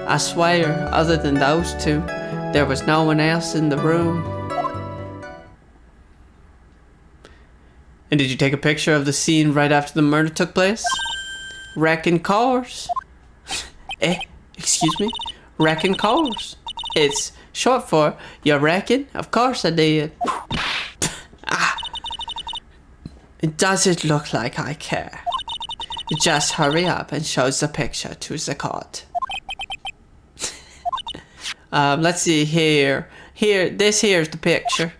I swear, other than those two, there was no one else in the room. And did you take a picture of the scene right after the murder took place? Wrecking cars. Excuse me? Wrecking cars. It's short for, you reckon? Of course I did. Does it look like I care? Just hurry up and show the picture to the court. Let's see here. This here's the picture.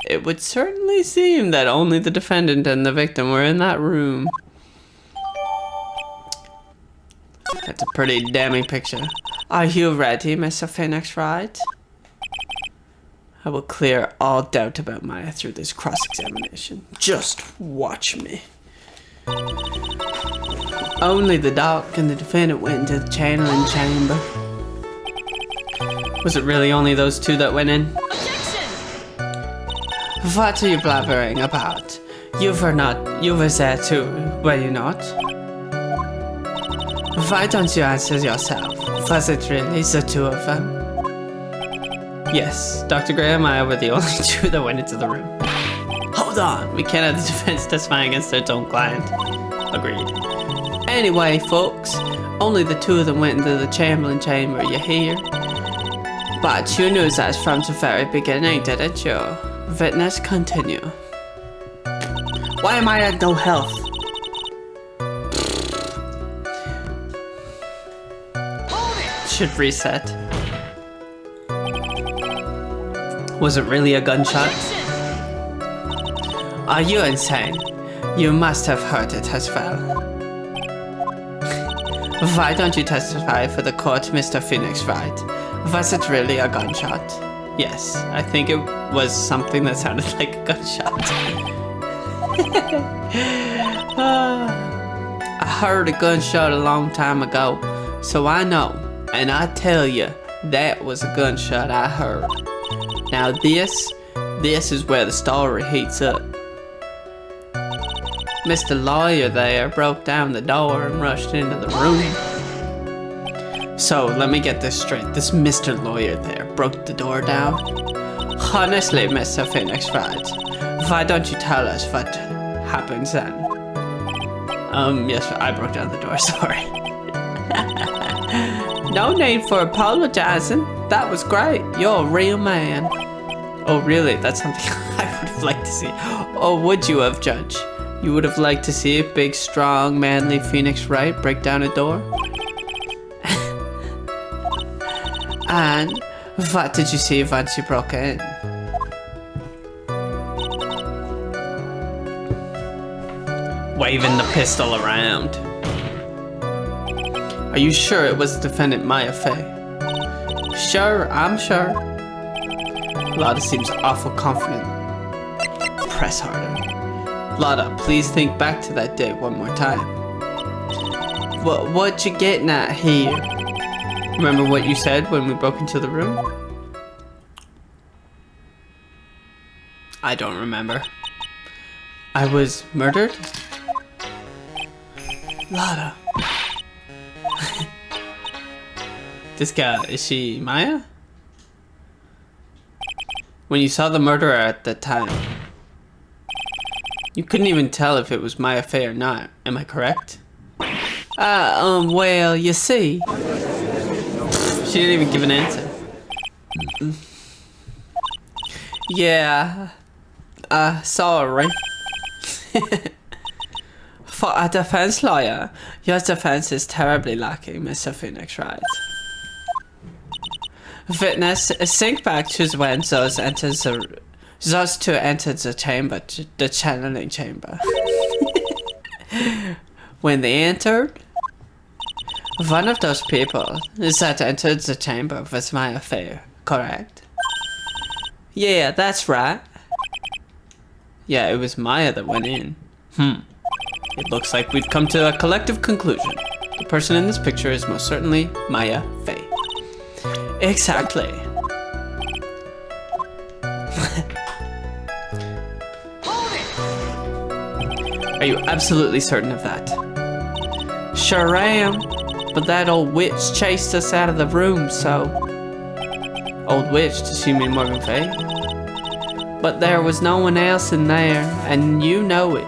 It would certainly seem that only the defendant and the victim were in that room. That's a pretty damning picture. Are you ready, Mr. Phoenix Wright? I will clear all doubt about Maya through this cross-examination. Just watch me. Only the doc and the defendant went into the channeling chamber. Was it really only those two that went in? What are you blabbering about? You were there too, were you not? Why don't you answer yourself? Was it really the two of them? Yes, Dr. Gray and I were the only two that went into the room. Hold on, we can't have the defense testifying against its own client. Agreed. Anyway, folks, only the two of them went into the channeling chamber, you hear? But you knew that from the very beginning, didn't you? Witness, continue. Why am I at no health? Should reset. Was it really a gunshot? Are you insane? You must have heard it as well. Why don't you testify for the court, Mr. Phoenix Wright? Was it really a gunshot? Yes, I think it was something that sounded like a gunshot. I heard a gunshot a long time ago, so I know. And I tell you, that was a gunshot I heard. Now this is where the story heats up. Mr. Lawyer there broke down the door and rushed into the room. So, let me get this straight. This Mr. Lawyer there broke the door down? Honestly, Mr. Phoenix Wright, why don't you tell us what happens then? Yes, I broke down the door, sorry. No need for apologizing. That was great. You're a real man. Oh, really? That's something I would have liked to see. Or would you have, Judge? You would have liked to see a big, strong, manly Phoenix Wright break down a door? And what did you see once you broke in? Waving the pistol around. Are you sure it was defendant Maya Fey? Sure, I'm sure. Lotta seems awful confident. Press harder. Lotta, please think back to that day one more time. What you getting at here? Remember what you said when we broke into the room? I don't remember. I was murdered? Lotta. This guy, is she Maya? When you saw the murderer at that time, you couldn't even tell if it was Maya Fey or not, am I correct? Well, you see. She didn't even give an answer. Yeah. Sorry. For a defense lawyer, your defense is terribly lacking, Mr. Phoenix Wright. Witness, think back to when those two entered the chamber, the channeling chamber. When they entered, one of those people that entered the chamber was Maya Fey, correct? Yeah, that's right. Yeah, it was Maya that went in. It looks like we've come to a collective conclusion. The person in this picture is most certainly Maya Fey. Exactly. Are you absolutely certain of that? Sure am. But that old witch chased us out of the room, so... Old witch, does she mean Morgan Fey? But there was no one else in there, and you know it.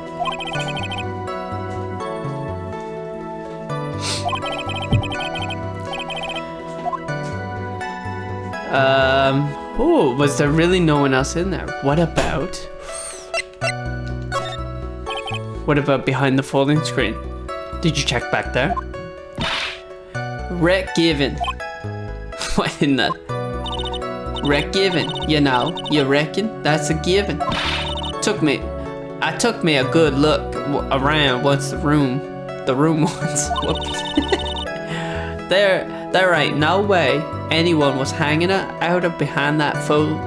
Oh, was there really no one else in there? What about behind the folding screen? Did you check back there? Wreck given. What in the? Wreck given, you know, you reckon? That's a given. I took me a good look around once the room once. There ain't no way anyone was hanging out of behind that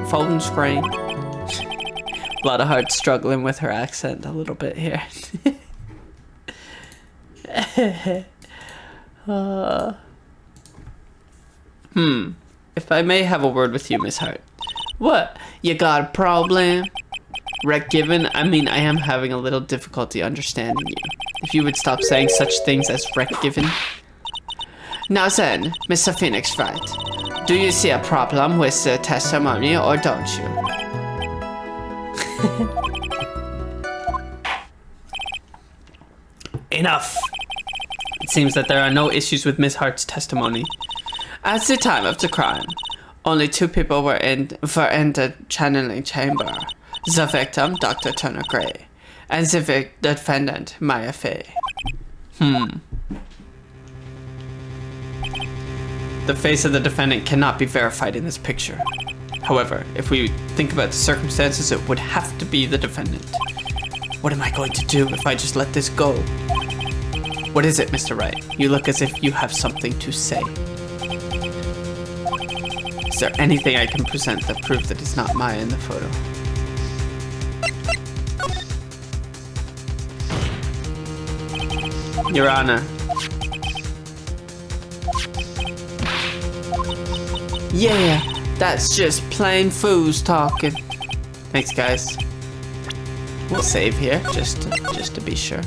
folding screen. A lot of heart struggling with her accent a little bit here. If I may have a word with you, Miss Hart. What? You got a problem? Wreck given? I mean, I am having a little difficulty understanding you. If you would stop saying such things as wreck given. Now then, Mr. Phoenix Wright, do you see a problem with the testimony or don't you? Enough! It seems that there are no issues with Miss Hart's testimony. At the time of the crime, only two people were in the channeling chamber. The victim, Dr. Turner Gray, and the defendant, Maya Fey. The face of the defendant cannot be verified in this picture. However, if we think about the circumstances, it would have to be the defendant. What am I going to do if I just let this go? What is it, Mr. Wright? You look as if you have something to say. Is there anything I can present that proves that it's not Maya in the photo? Your Honor. Yeah, that's just plain fools talking. Thanks, guys. We'll save here, just to be sure.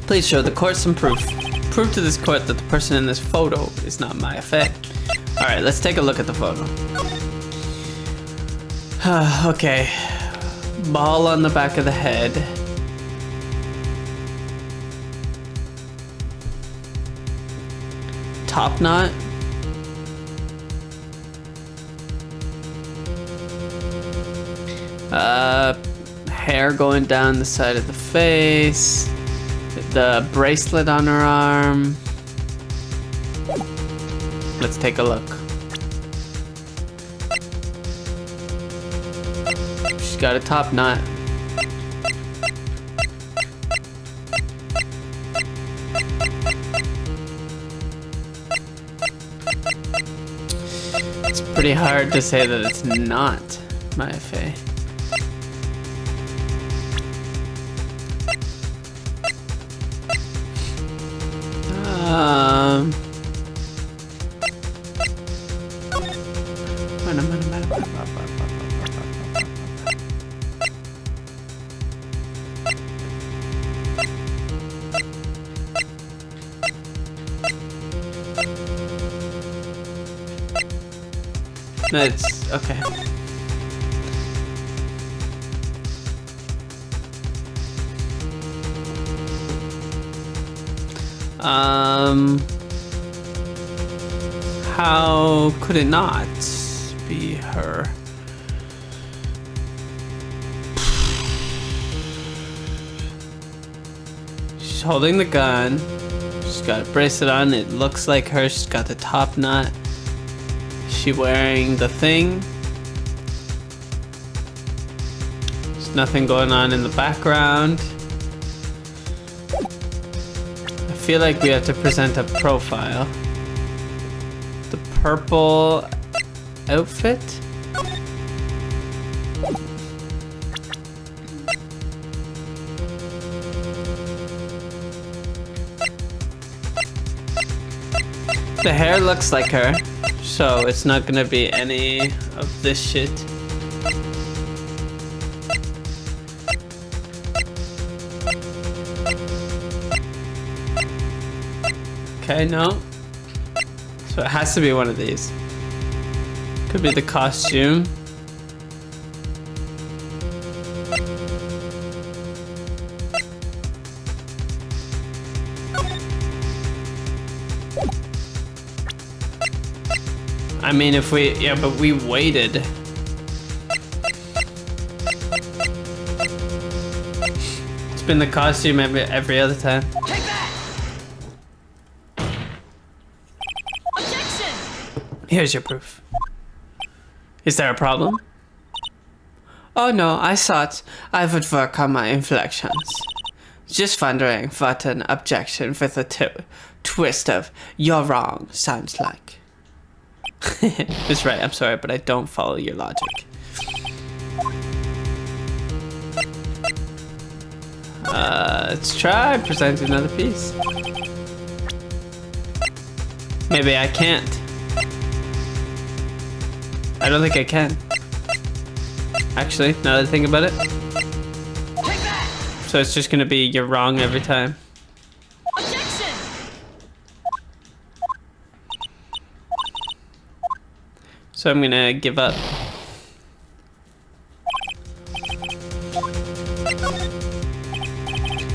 Please show the court some proof. Prove to this court that the person in this photo is not my affair. Alright, let's take a look at the photo. Okay. Ball on the back of the head. Top knot. Hair going down the side of the face. The bracelet on her arm. Let's take a look. She's got a top knot. It's pretty hard to say that it's not my fae. No, it's okay. How could it not be her? She's holding the gun. She's got a bracelet on. It looks like her. She's got the top knot. Is she wearing the thing? There's nothing going on in the background. I feel like we have to present a profile. The purple outfit? The hair looks like her, so it's not gonna be any of this shit. Okay, no. So it has to be one of these. Could be the costume. I mean, if we, yeah, but we waited. It's been the costume every other time. Take that! Objection! Here's your proof. Is there a problem? Oh no, I thought I would work on my inflections. Just wondering what an objection with a twist of "you're wrong" sounds like. That's right, I'm sorry, but I don't follow your logic. Let's try present another piece. Maybe I can't. I don't think I can. Actually, now that I think about it. Take that! So it's just gonna be "you're wrong" every time. Objection! So I'm gonna give up.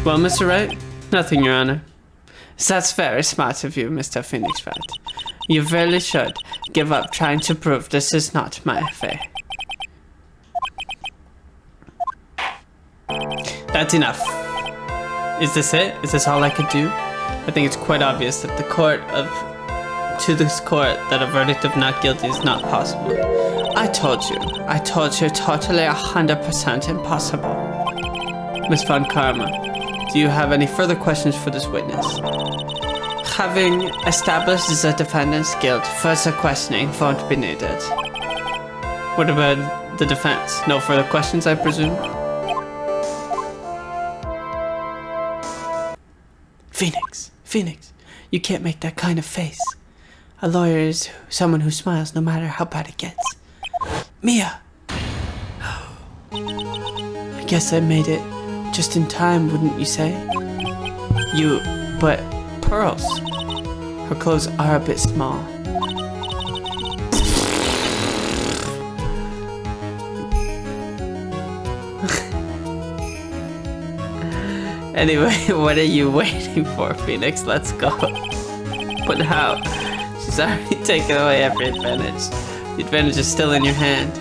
Well, Mr. Wright, nothing, Your Honor. That's very smart of you, Mr. Phoenix Wright. You really should give up trying to prove this is not my affair. That's enough. Is this it? Is this all I could do? I think it's quite obvious that to this court that a verdict of not guilty is not possible. I told you totally 100% impossible. Miss Von Karma, do you have any further questions for this witness? Having established the defendant's guilt, further questioning won't be needed. What about the defense. No further questions, I presume? Phoenix, you can't make that kind of face. A lawyer is someone who smiles no matter how bad it gets. Mia! I guess I made it just in time, wouldn't you say? But Pearls. Her clothes are a bit small. Anyway, what are you waiting for, Phoenix? Let's go. But how? She's already taken away every advantage. The advantage is still in your hand.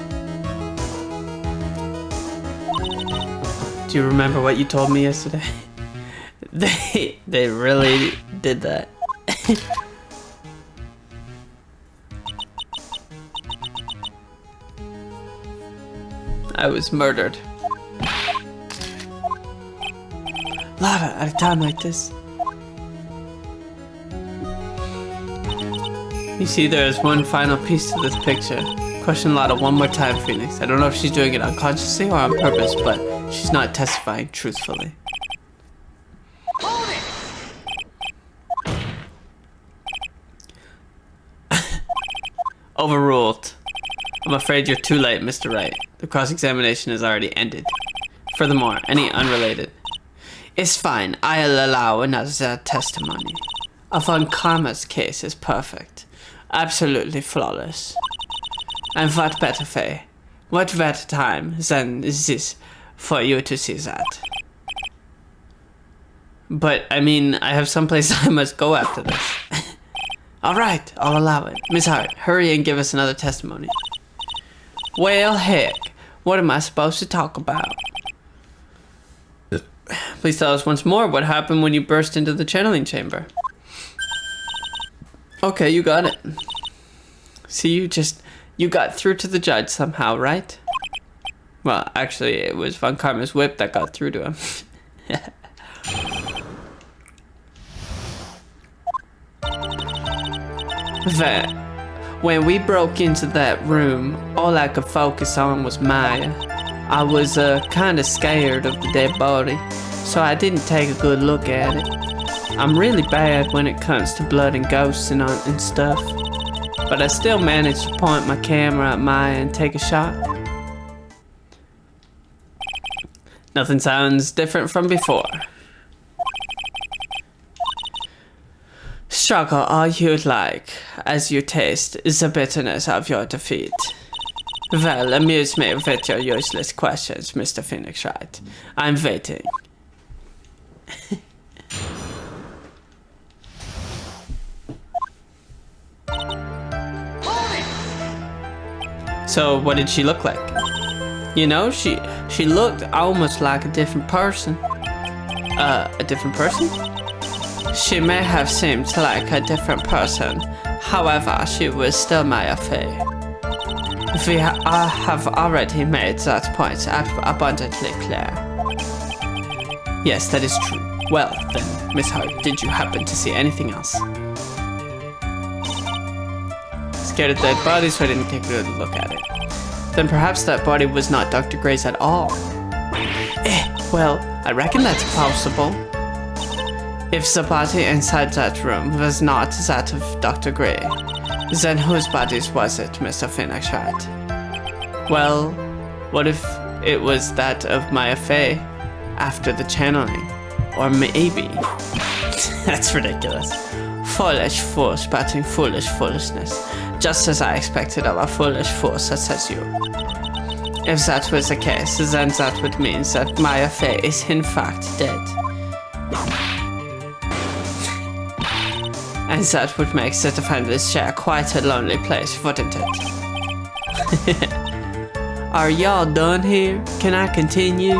Do you remember what you told me yesterday? They really did that. I was murdered. Lava, at a time like this. You see, there is one final piece to this picture. Question Lada one more time, Phoenix. I don't know if she's doing it unconsciously or on purpose, but she's not testifying truthfully. Hold it! Overruled. I'm afraid you're too late, Mr. Wright. The cross-examination has already ended. Furthermore, any unrelated. It's fine. I'll allow another testimony. Von Karma's case is perfect. Absolutely flawless. And what better way? What better time than this for you to see that? But, I mean, I have someplace I must go after this. Alright, I'll allow it. Miss Hart, hurry and give us another testimony. Well, heck, what am I supposed to talk about? Please tell us once more what happened when you burst into the channeling chamber. Okay, you got it. See, you got through to the judge somehow, right? Well, actually, it was Von Karma's whip that got through to him. When we broke into that room, all I could focus on was Maya. I was kind of scared of the dead body, so I didn't take a good look at it. I'm really bad when it comes to blood and ghosts and stuff, but I still managed to point my camera at Maya and take a shot. Nothing sounds different from before. Struggle all you'd like, as you taste the bitterness of your defeat. Well, amuse me with your useless questions, Mr. Phoenix Wright. I'm waiting. So, what did she look like? You know, she looked almost like a different person. A different person? She may have seemed like a different person. However, she was still Maya Fey. I have already made that point abundantly clear. Yes, that is true. Well, then, Miss Hart, did you happen to see anything else? Scared of dead bodies, so I didn't take a good look at it. Then perhaps that body was not Dr. Gray's at all. Well, I reckon that's possible. If the body inside that room was not that of Dr. Gray, then whose bodies was it, Mr. Phoenix Wright? Well, what if it was that of Maya Fey after the channeling? Or maybe... That's ridiculous. Foolish fool spouting foolish foolishness, just as I expected of a foolish fool such as you. If that was the case, then that would mean that Maya Fey is in fact dead. And that would make the defender's chair quite a lonely place, wouldn't it? Are y'all done here? Can I continue?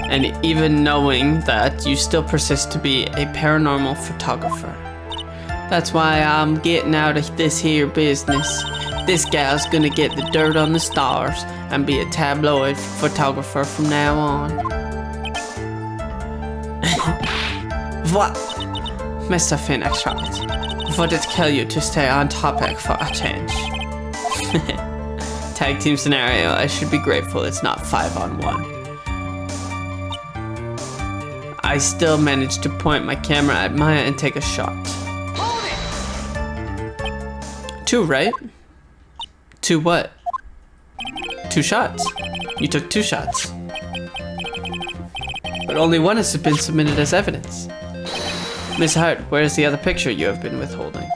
And even knowing that, you still persist to be a paranormal photographer. That's why I'm getting out of this here business. This gal's gonna get the dirt on the stars and be a tabloid photographer from now on. Mr. Phoenix Wright, would it kill you to stay on topic for a change? Tag team scenario, I should be grateful it's not 5-on-1. I still managed to point my camera at Maya and take a shot. Hold it! 2, right? 2 what? 2 shots. You took 2 shots. But only one has been submitted as evidence. Miss Hart, where is the other picture you have been withholding?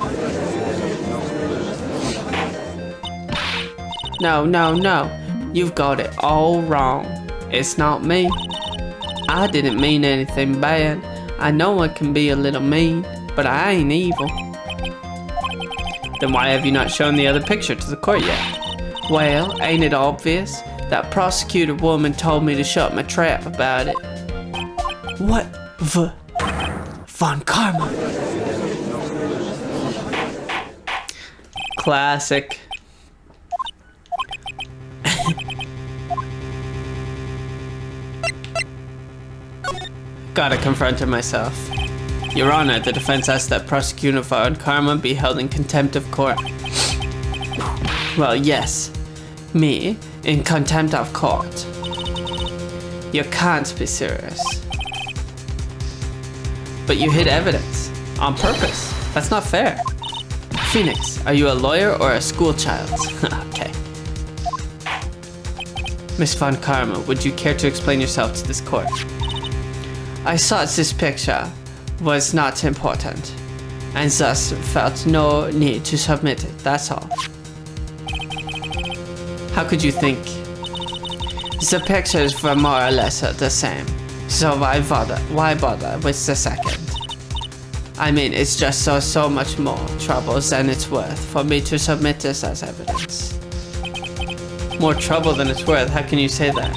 No. You've got it all wrong. It's not me. I didn't mean anything bad. I know I can be a little mean, but I ain't evil. Then why have you not shown the other picture to the court yet? Well, ain't it obvious? That prosecutor woman told me to shut my trap about it. What Von Karma? Classic. Gotta confront her myself. Your Honor, the defense asks that Prosecutor Von Karma be held in contempt of court. Well, yes. Me, in contempt of court. You can't be serious. But you hid evidence. On purpose. That's not fair. Phoenix, are you a lawyer or a school child? Okay. Miss Von Karma, would you care to explain yourself to this court? I thought this picture was not important, and thus felt no need to submit it, that's all. How could you think? The pictures were more or less the same, so why bother with the second? I mean, it's just so much more trouble than it's worth for me to submit this as evidence. More trouble than it's worth? How can you say that?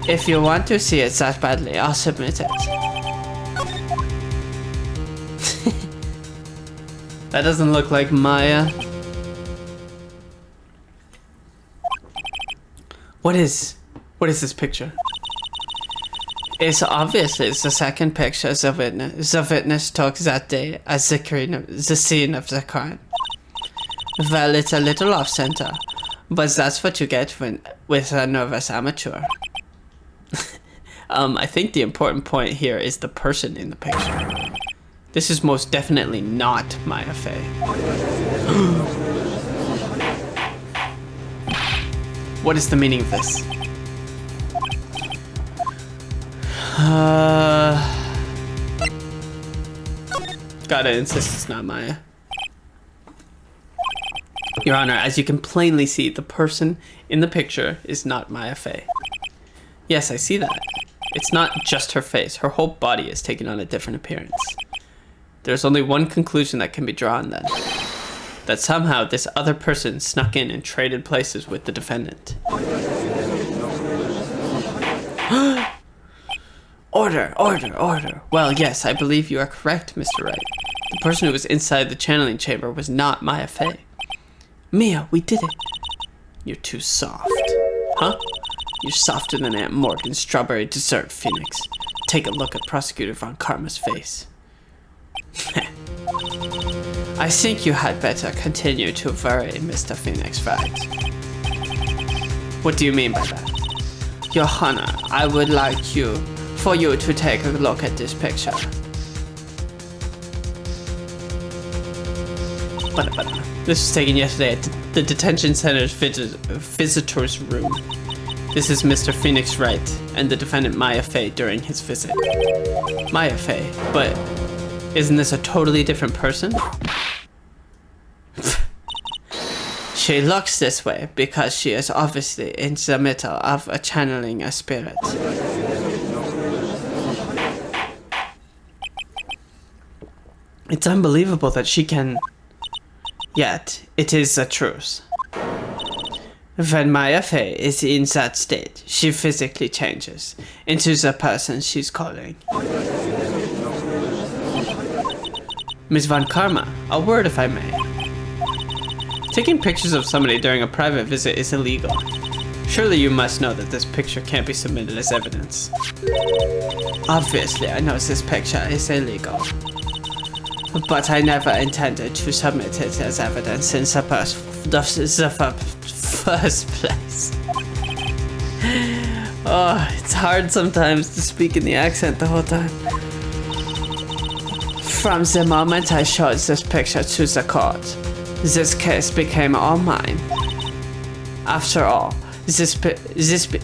If you want to see it that badly, I'll submit it. That doesn't look like Maya. What is this picture? It's obviously the second picture the witness took that day at the scene of the crime. Well, it's a little off-center, but that's what you get with a nervous amateur. I think the important point here is the person in the picture. This is most definitely not Maya Fey. What is the meaning of this? Gotta insist it's not Maya. Your Honor, as you can plainly see, the person in the picture is not Maya Fey. Yes, I see that. It's not just her face. Her whole body is taking on a different appearance. There's only one conclusion that can be drawn then. That somehow this other person snuck in and traded places with the defendant. Order. Well, yes, I believe you are correct, Mr. Wright. The person who was inside the channeling chamber was not Maya Fey. Mia, we did it. You're too soft. Huh? You're softer than Aunt Morgan's strawberry dessert, Phoenix. Take a look at Prosecutor Von Karma's face. I think you had better continue to worry, Mr. Phoenix Wright. What do you mean by that? Your Honor, I would like for you to take a look at this picture. This was taken yesterday at the detention center's visitor's room. This is Mr. Phoenix Wright and the defendant Maya Fey during his visit. Maya Fey? But isn't this a totally different person? She looks this way because she is obviously in the middle of channeling a spirit. It's unbelievable that she can... Yet, it is the truth. When Maya Fey is in that state, she physically changes into the person she's calling. Ms. Von Karma, a word if I may. Taking pictures of somebody during a private visit is illegal. Surely you must know that this picture can't be submitted as evidence. Obviously, I know this picture is illegal. but I never intended to submit it as evidence in the first place. Oh, it's hard sometimes to speak in the accent the whole time. From the moment I showed this picture to the court, this case became all mine. After all, this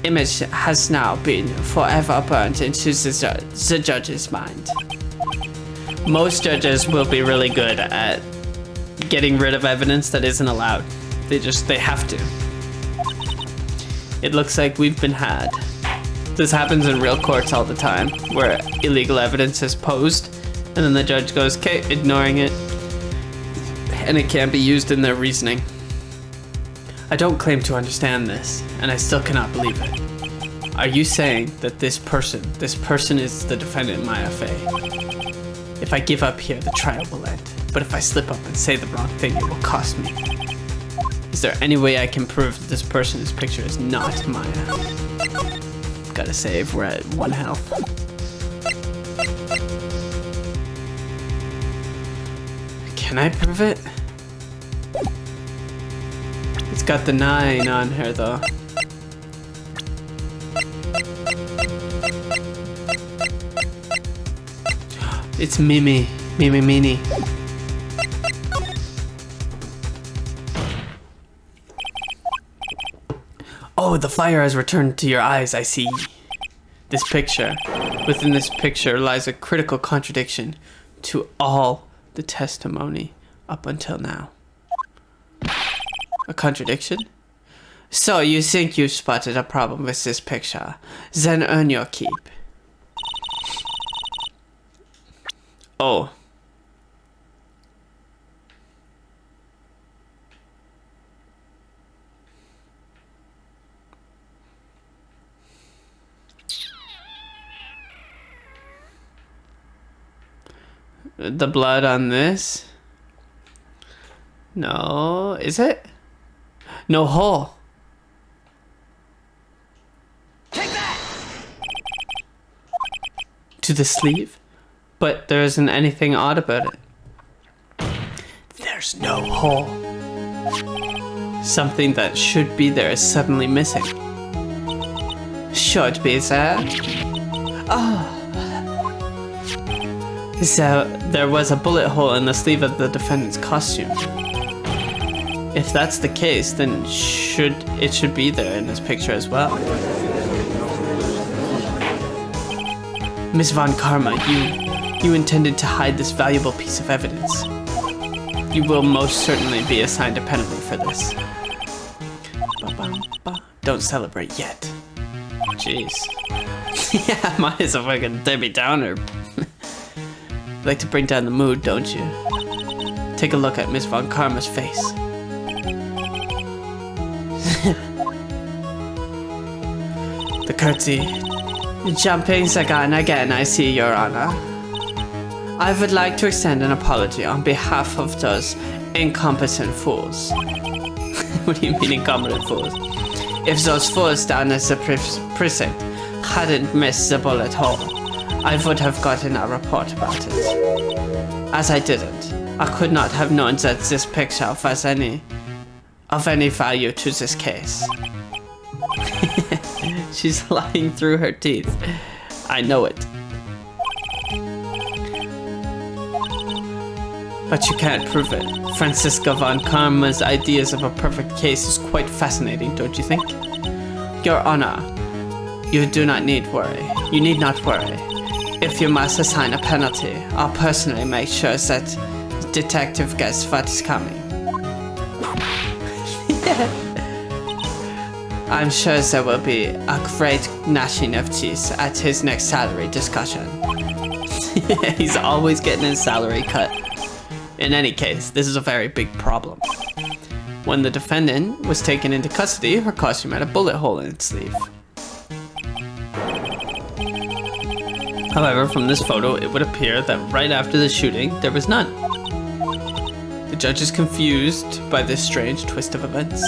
image has now been forever burned into the judge's mind. Most judges will be really good at getting rid of evidence that isn't allowed. They have to. It looks like we've been had. This happens in real courts all the time, where illegal evidence is posed, and then the judge goes, okay, ignoring it, and it can't be used in their reasoning. I don't claim to understand this, and I still cannot believe it. Are you saying that this person is the defendant in my FA? If I give up here, the trial will end. But if I slip up and say the wrong thing, it will cost me. Is there any way I can prove that this person's picture is not Maya? Gotta save, we're at 1 health. Can I prove it? It's got the 9 on her though. It's Mimi. Mini. Oh, the fire has returned to your eyes, I see. This picture. Within this picture lies a critical contradiction to all the testimony up until now. A contradiction? So you think you spotted a problem with this picture? Then earn your keep. Oh. The blood on this? No, is it? No hole. Take that! To the sleeve? But there isn't anything odd about it. There's no hole. Something that should be there is suddenly missing. Should be there. Oh. So there was a bullet hole in the sleeve of the defendant's costume. If that's the case, then it should be there in this picture as well. Miss Von Karma, you intended to hide this valuable piece of evidence. You will most certainly be assigned a penalty for this. Don't celebrate yet. Jeez. Yeah, mine is a fucking Debbie Downer. You like to bring down the mood, don't you? Take a look at Miss Von Karma's face. The curtsy. Jumping the gun again, I see, Your Honor. I would like to extend an apology on behalf of those incompetent fools. What do you mean incompetent fools? If those fools down at the precinct hadn't missed the bullet hole, I would have gotten a report about it. As I didn't, I could not have known that this picture was of any value to this case. She's lying through her teeth. I know it. But you can't prove it. Francisca Von Karma's ideas of a perfect case is quite fascinating, don't you think? Your Honor, you do not need worry. You need not worry. If you must assign a penalty, I'll personally make sure that detective gets what is coming. I'm sure there will be a great gnashing of teeth at his next salary discussion. He's always getting his salary cut. In any case, this is a very big problem. When the defendant was taken into custody, her costume had a bullet hole in its sleeve. However, from this photo, it would appear that right after the shooting, there was none. The judge is confused by this strange twist of events.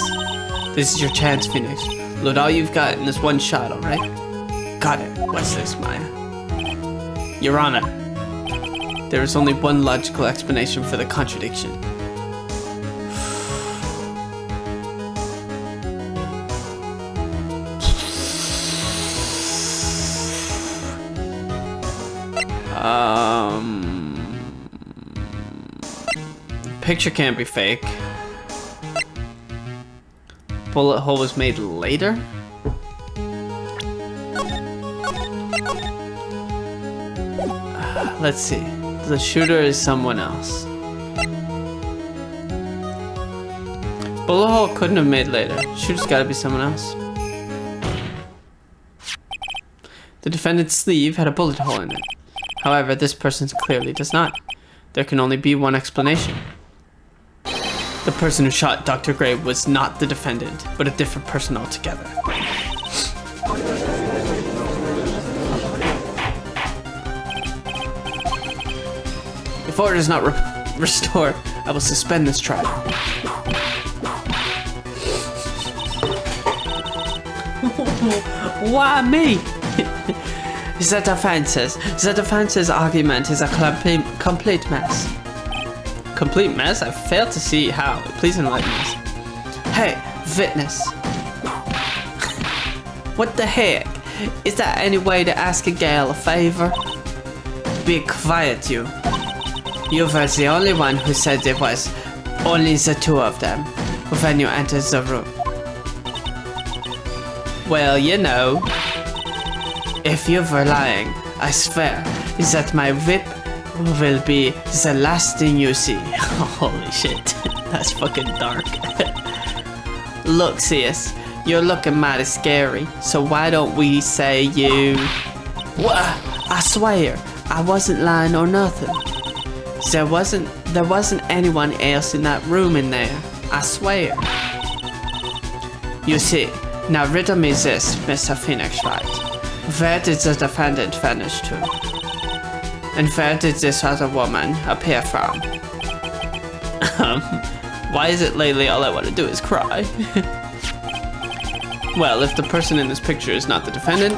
This is your chance, Phoenix. Load all you've got in this one shot, alright? Got it. What's this, Maya? Your Honor. There is only one logical explanation for the contradiction. Picture can't be fake. Bullet hole was made later? Let's see. The shooter is someone else. Bullet hole couldn't have made later. Shooter's gotta be someone else. The defendant's sleeve had a bullet hole in it. However, this person's clearly does not. There can only be one explanation. The person who shot Dr. Gray was not the defendant, but a different person altogether. If order is not restored, I will suspend this trial. Why me? The defense's argument is a complete mess. Complete mess? I fail to see how. Please enlighten us. Hey, witness. What the heck? Is there any way to ask a gal a favor? Be quiet, you. You were the only one who said it was only the two of them when you entered the room. Well, you know, if you were lying, I swear that my whip will be the last thing you see. Holy shit, that's fucking dark. Look, sis, you're looking mighty scary, so why don't we say you... What? I swear, I wasn't lying or nothing. There wasn't anyone else in that room in there, I swear. You see, now riddle me this, Mr. Phoenix Wright. Where did the defendant vanish to? And where did this other woman appear from? Why is it lately all I want to do is cry? Well, if the person in this picture is not the defendant,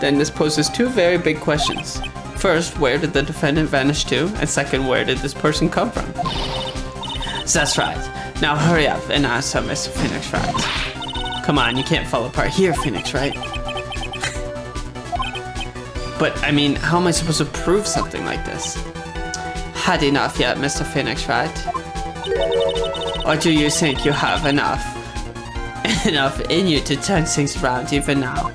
then this poses two very big questions. First, where did the defendant vanish to? And second, where did this person come from? That's right. Now hurry up and answer, Mr. Phoenix Wright. Come on, you can't fall apart here, Phoenix Wright. But, I mean, how am I supposed to prove something like this? Had enough yet, Mr. Phoenix Wright? Or do you think you have enough in you to turn things around even now?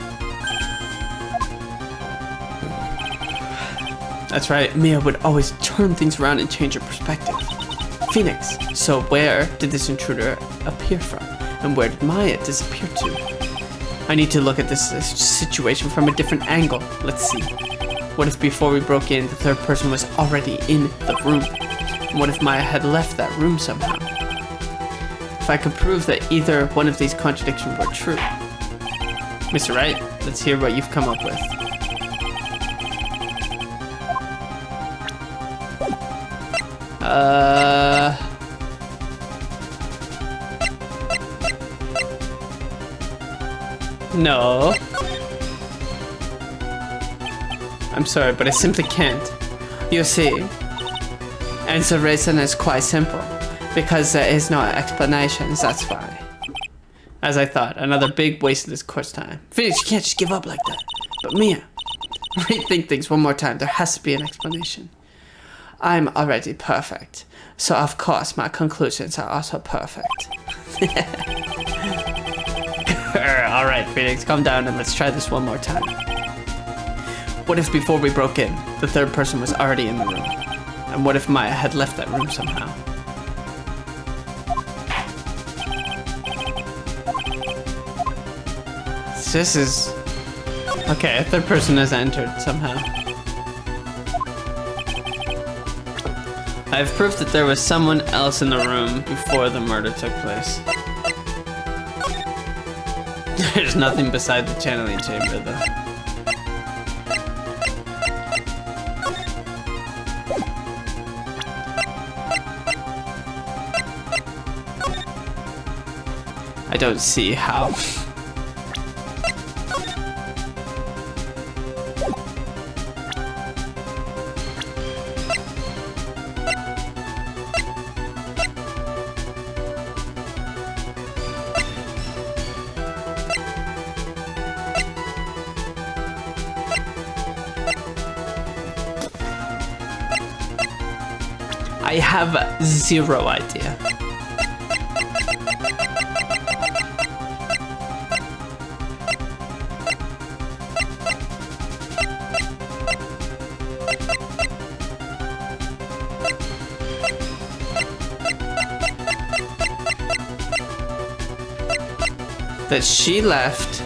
That's right, Mia would always turn things around and change her perspective. Phoenix, so where did this intruder appear from? And where did Maya disappear to? I need to look at this situation from a different angle. Let's see. What if before we broke in, the third person was already in the room? And what if Maya had left that room somehow? If I could prove that either one of these contradictions were true. Mr. Wright, let's hear what you've come up with. No. I'm sorry, but I simply can't. You see, and the reason is quite simple. Because there is no explanation, that's why. As I thought, another big waste of this course time. Phoenix, you can't just give up like that. But Mia, rethink things one more time. There has to be an explanation. I'm already perfect. So of course my conclusions are also perfect. Alright, Phoenix, calm down and let's try this one more time. What if before we broke in, the third person was already in the room? And what if Maya had left that room somehow? This is... Okay, a third person has entered somehow. I've proved that there was someone else in the room before the murder took place. There's nothing beside the channeling chamber, though. I don't see how. I have zero idea. That she left,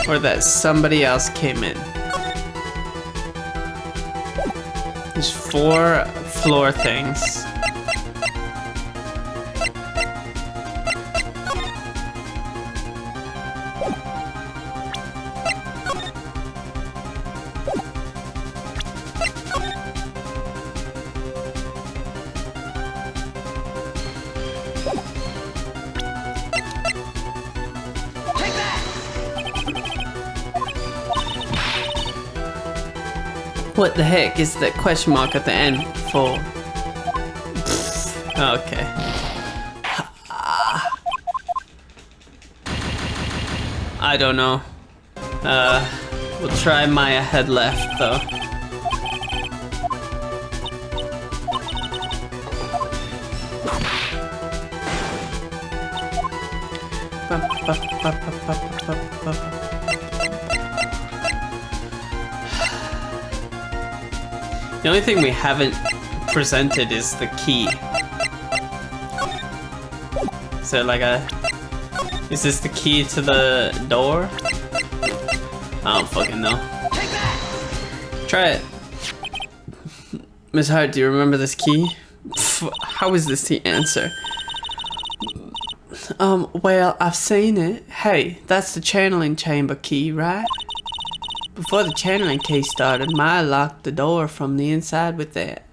or that somebody else came in. There's 4 floor things. What the heck is that question mark at the end for? Okay. I don't know. We'll try Maya head left though. The only thing we haven't presented is the key. So like is this the key to the door? I don't fucking know. Try it. Miss Hart, do you remember this key? Pff, how is this the answer? Well, I've seen it. Hey, that's the channeling chamber key, right? Before the channeling key started, Maya locked the door from the inside with that.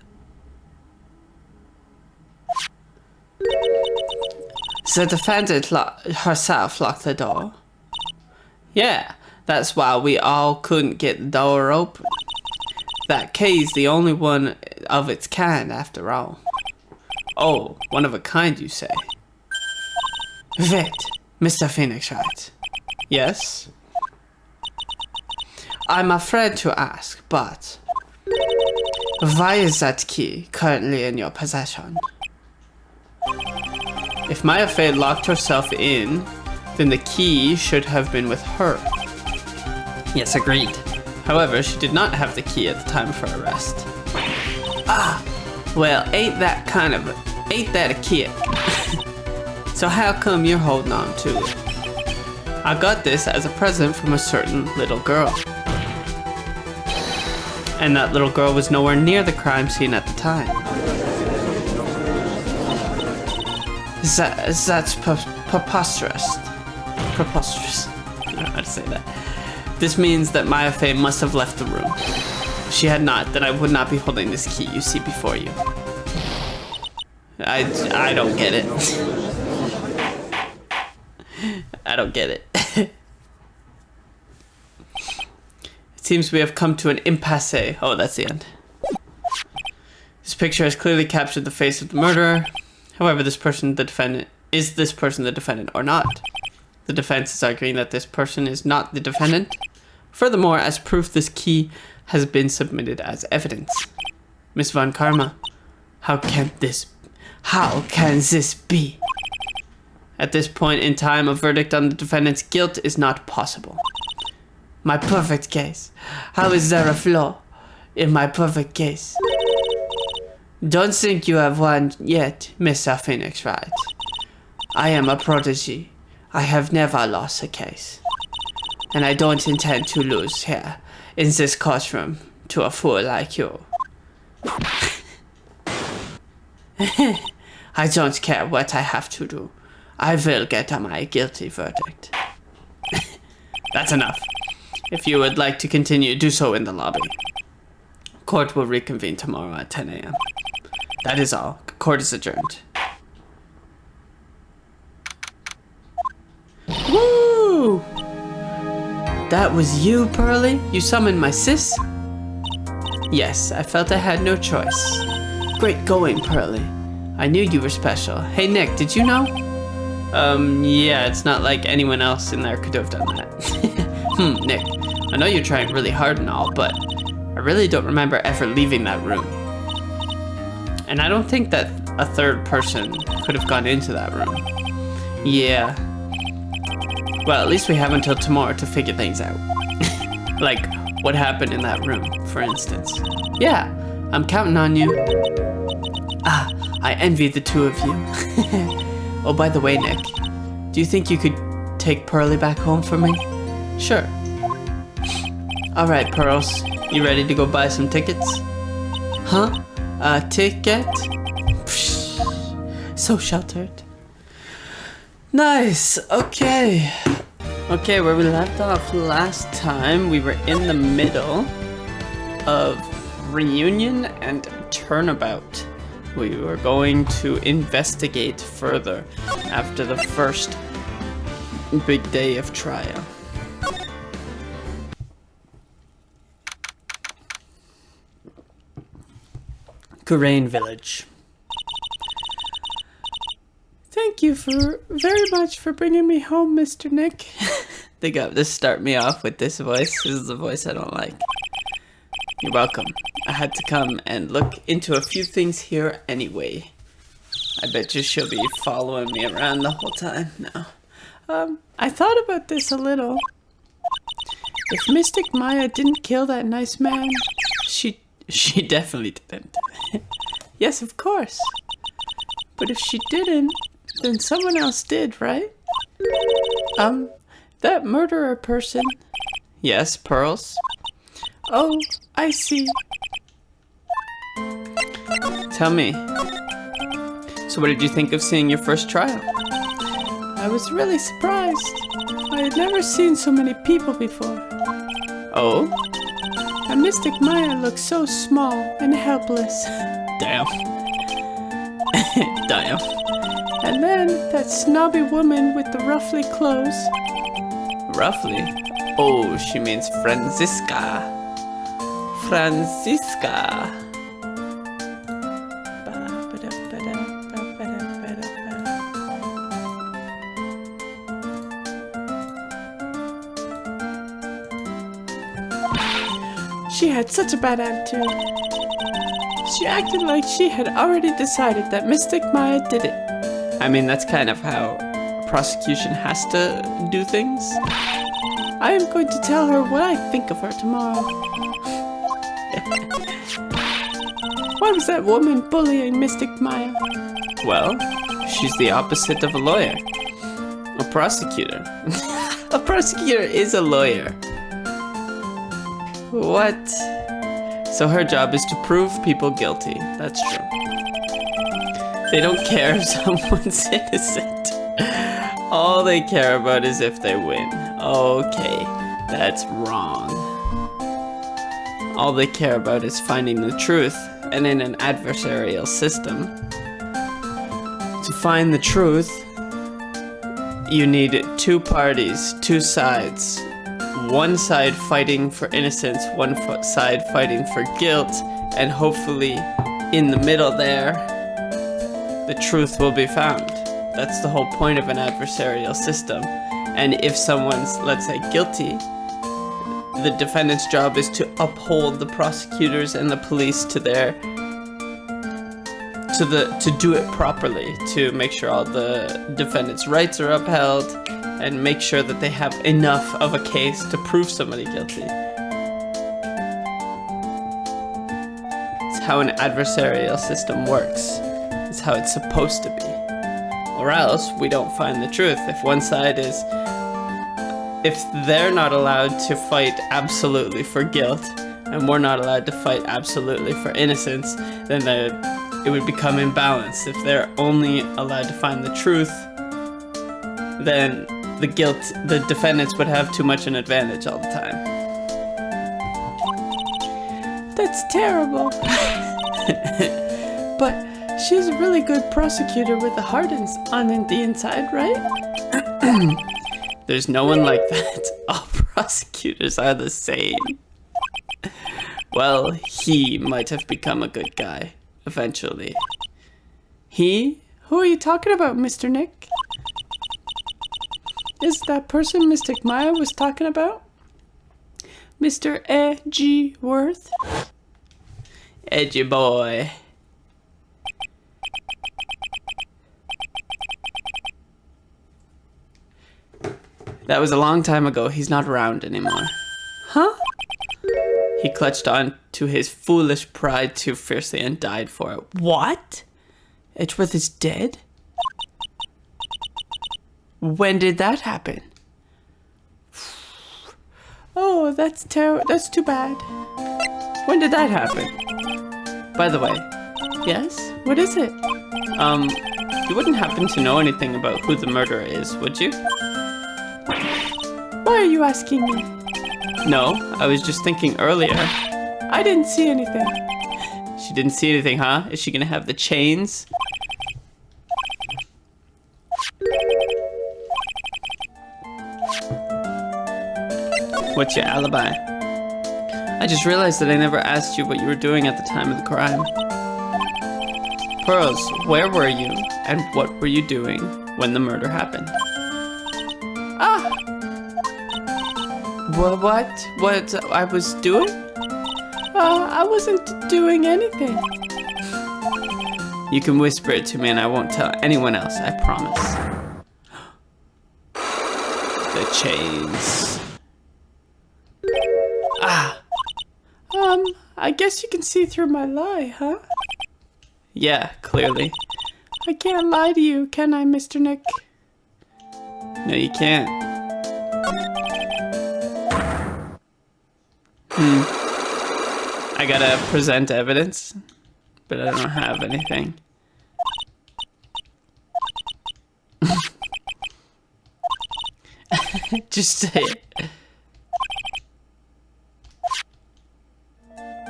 The defendant herself locked the door. Yeah, that's why we all couldn't get the door open. That key's the only one of its kind after all. Oh, one of a kind, you say? Wait, Mr. Phoenix, right? Yes? I'm afraid to ask, but why is that key currently in your possession? If Maya Fey locked herself in, then the key should have been with her. Yes, agreed. However, she did not have the key at the time of her arrest. Ah, well, ain't that a kick? So how come you're holding on to it? I got this as a present from a certain little girl. And that little girl was nowhere near the crime scene at the time. That's preposterous. Preposterous. I don't know how to say that. This means that Maya Fey must have left the room. If she had not, then I would not be holding this key you see before you. I don't get it. I don't get it. It seems we have come to an impasse. Oh, that's the end. This picture has clearly captured the face of the murderer. However, this person the defendant or not? The defense is arguing that this person is not the defendant. Furthermore, as proof, this key has been submitted as evidence. Miss Von Karma, how can this be? At this point in time, a verdict on the defendant's guilt is not possible. My perfect case. How is there a flaw in my perfect case? Don't think you have won yet, Mr. Phoenix Wright. I am a prodigy. I have never lost a case. And I don't intend to lose here, in this courtroom, to a fool like you. I don't care what I have to do. I will get my guilty verdict. That's enough. If you would like to continue, do so in the lobby. Court will reconvene tomorrow at 10 a.m. That is all. Court is adjourned. Woo! That was you, Pearly? You summoned my sis? Yes, I felt I had no choice. Great going, Pearly. I knew you were special. Hey, Nick, did you know? Yeah, it's not like anyone else in there could have done that. Nick, I know you're trying really hard and all, but I really don't remember ever leaving that room. And I don't think that a third person could have gone into that room. Yeah. Well, at least we have until tomorrow to figure things out. Like, what happened in that room, for instance. Yeah, I'm counting on you. Ah, I envy the two of you. Oh, by the way, Nick, do you think you could take Pearly back home for me? Sure. All right, Pearls, you ready to go buy some tickets? Huh? A ticket? Psh, so sheltered. Nice, okay. Okay, where we left off last time, we were in the middle of Reunion and Turnabout. We were going to investigate further after the first big day of trial. Kurain Village. Thank you very much for bringing me home, Mr. Nick. They got to start me off with this voice. This is the voice I don't like. You're welcome. I had to come and look into a few things here anyway. I bet you she'll be following me around the whole time now. I thought about this a little. If Mystic Maya didn't kill that nice man, she definitely didn't. Yes, of course. But if she didn't, then someone else did, right? That murderer person. Yes, Pearls. Oh, I see. Tell me. So what did you think of seeing your first trial? I was really surprised. I had never seen so many people before. Oh? And Mystic Maya looked so small and helpless. Damn. Damn. And then that snobby woman with the ruffly clothes. Ruffly? Oh, she means Franziska. Franziska. She had such a bad attitude. She acted like she had already decided that Mystic Maya did it. I mean, that's kind of how prosecution has to do things. I am going to tell her what I think of her tomorrow. Why was that woman bullying Mystic Maya? Well, she's the opposite of a lawyer. A prosecutor. A prosecutor is a lawyer. What? So her job is to prove people guilty. That's true. They don't care if someone's innocent. All they care about is if they win. Okay, that's wrong. All they care about is finding the truth, and in an adversarial system, to find the truth, you need two parties, two sides. One side fighting for innocence, one side fighting for guilt, and hopefully in the middle there, the truth will be found. That's the whole point of an adversarial system. And if someone's, let's say, guilty, the defendant's job is to uphold the prosecutors and the police to do it properly, to make sure all the defendant's rights are upheld, and make sure that they have enough of a case to prove somebody guilty. It's how an adversarial system works. It's how it's supposed to be. Or else, we don't find the truth. If one side is... If they're not allowed to fight absolutely for guilt, and we're not allowed to fight absolutely for innocence, then it would become imbalanced. If they're only allowed to find the truth, then the defendants would have too much an advantage all the time. That's terrible. But she's a really good prosecutor with a heart on the inside, right? There's no one like that. All prosecutors are the same. Well, he might have become a good guy, eventually. He? Who are you talking about, Mr. Nick? Is that person Mystic Maya was talking about? Mr. Edgy Worth? Edgy boy. That was a long time ago. He's not around anymore. Huh? He clutched on to his foolish pride too fiercely and died for it. What? Edgeworth is dead? When did that happen? Oh, that's too bad. When did that happen? By the way, Yes? What is it? you wouldn't happen to know anything about who the murderer is, would you? Why are you asking me? No, I was just thinking earlier. I didn't see anything. She didn't see anything, huh? Is she gonna have the chains? What's your alibi? I just realized that I never asked you what you were doing at the time of the crime. Pearls, where were you and what were you doing when the murder happened? Ah! What I was doing? I wasn't doing anything. You can whisper it to me and I won't tell anyone else, I promise. The chains. I guess you can see through my lie, huh? Yeah, clearly. I can't lie to you, can I, Mr. Nick? No, you can't. I gotta present evidence, but I don't have anything. Just say it.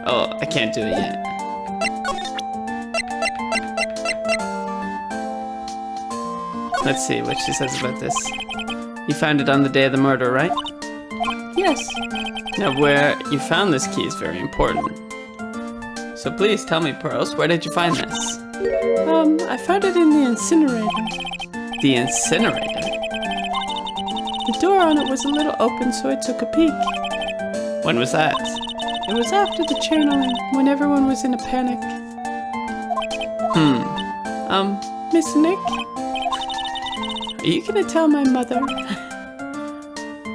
Oh, I can't do it yet. Let's see what she says about this. You found it on the day of the murder, right? Yes. Now, where you found this key is very important. So please tell me, Pearls, where did you find this? I found it in the incinerator. The incinerator? The door on it was a little open, so I took a peek. When was that? It was after the channeling, when everyone was in a panic. Miss Nick? Are you gonna tell my mother?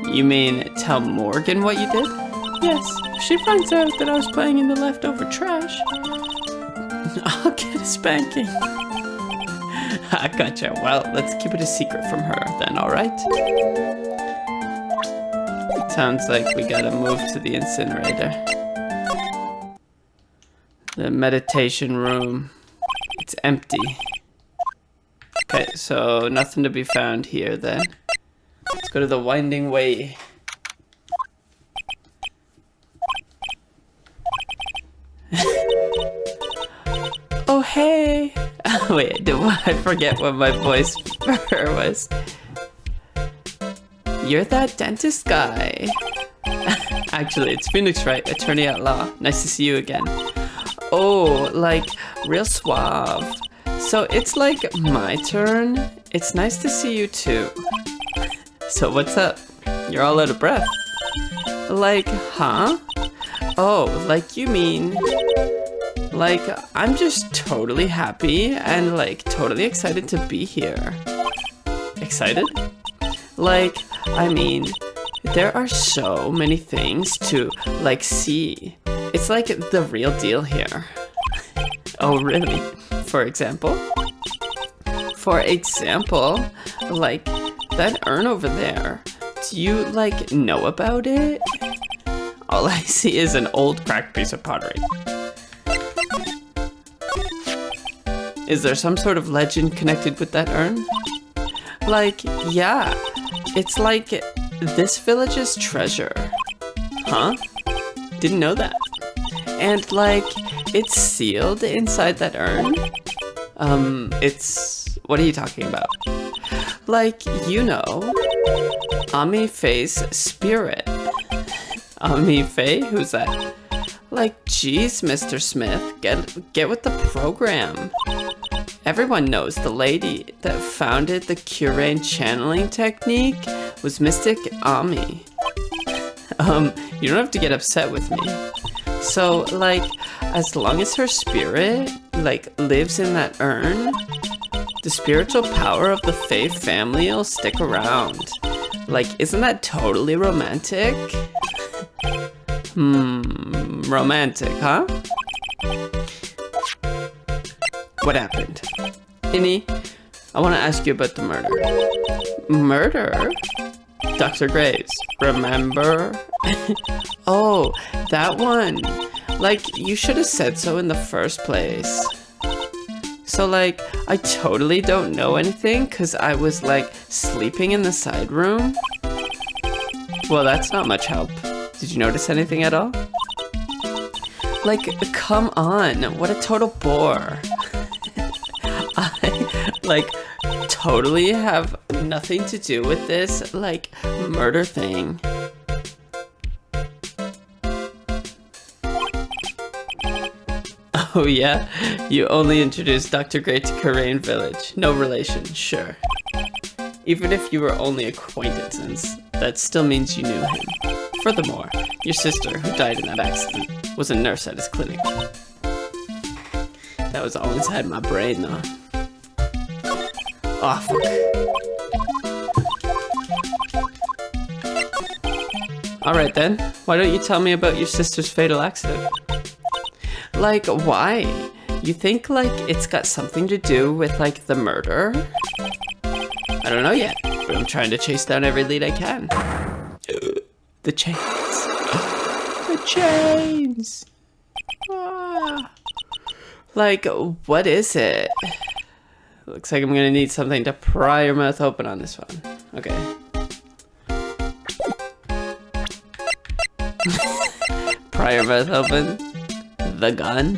You mean tell Morgan what you did? Yes, if she finds out that I was playing in the leftover trash, I'll get a spanking. I gotcha. Well, let's keep it a secret from her then, alright? Sounds like we gotta move to the incinerator. The meditation room. It's empty. Okay, so nothing to be found here then. Let's go to the winding way. Oh, hey. Wait, I forget what my voice for her was. You're that dentist guy. Actually, it's Phoenix Wright, attorney at law. Nice to see you again. Oh, like real suave. So it's like my turn. It's nice to see you too. So what's up? You're all out of breath. Like, huh? Oh, like you mean... Like, I'm just totally happy and like totally excited to be here. Excited? Like, I mean, there are so many things to like see. It's like the real deal here. Oh, really? For example? For example, like that urn over there. Do you like know about it? All I see is an old cracked piece of pottery. Is there some sort of legend connected with that urn? Like, yeah, it's like this village's treasure. Huh? Didn't know that. And like, it's sealed inside that urn. What are you talking about? Like, you know, Ami Faye's spirit. Ami Faye? Who's that? Like, geez, Mr. Smith, get with the program. Everyone knows the lady that founded the Curain channeling technique was Mystic Ami. You don't have to get upset with me. So, like, as long as her spirit, like, lives in that urn, the spiritual power of the Faye family will stick around. Like, isn't that totally romantic? Romantic, huh? What happened? Innie, I want to ask you about the murder. Murder? Dr. Graves, remember? Oh, that one. Like, you should have said so in the first place. So, like, I totally don't know anything because I was, like, sleeping in the side room. Well, that's not much help. Did you notice anything at all? Like, come on, what a total bore. I, like, totally have nothing to do with this, like, murder thing. Oh yeah? You only introduced Dr. Gray to Karain Village. No relation, sure. Even if you were only acquaintances, that still means you knew him. Furthermore, your sister, who died in that accident, was a nurse at his clinic. That was all inside my brain, though. Oh, fuck. Alright then, why don't you tell me about your sister's fatal accident? Like, why? You think, like, it's got something to do with, like, the murder? I don't know yet, but I'm trying to chase down every lead I can. The chains. The chains! Ah. Like, what is it? Looks like I'm gonna need something to pry your mouth open on this one. Okay. Pry your mouth open? The gun?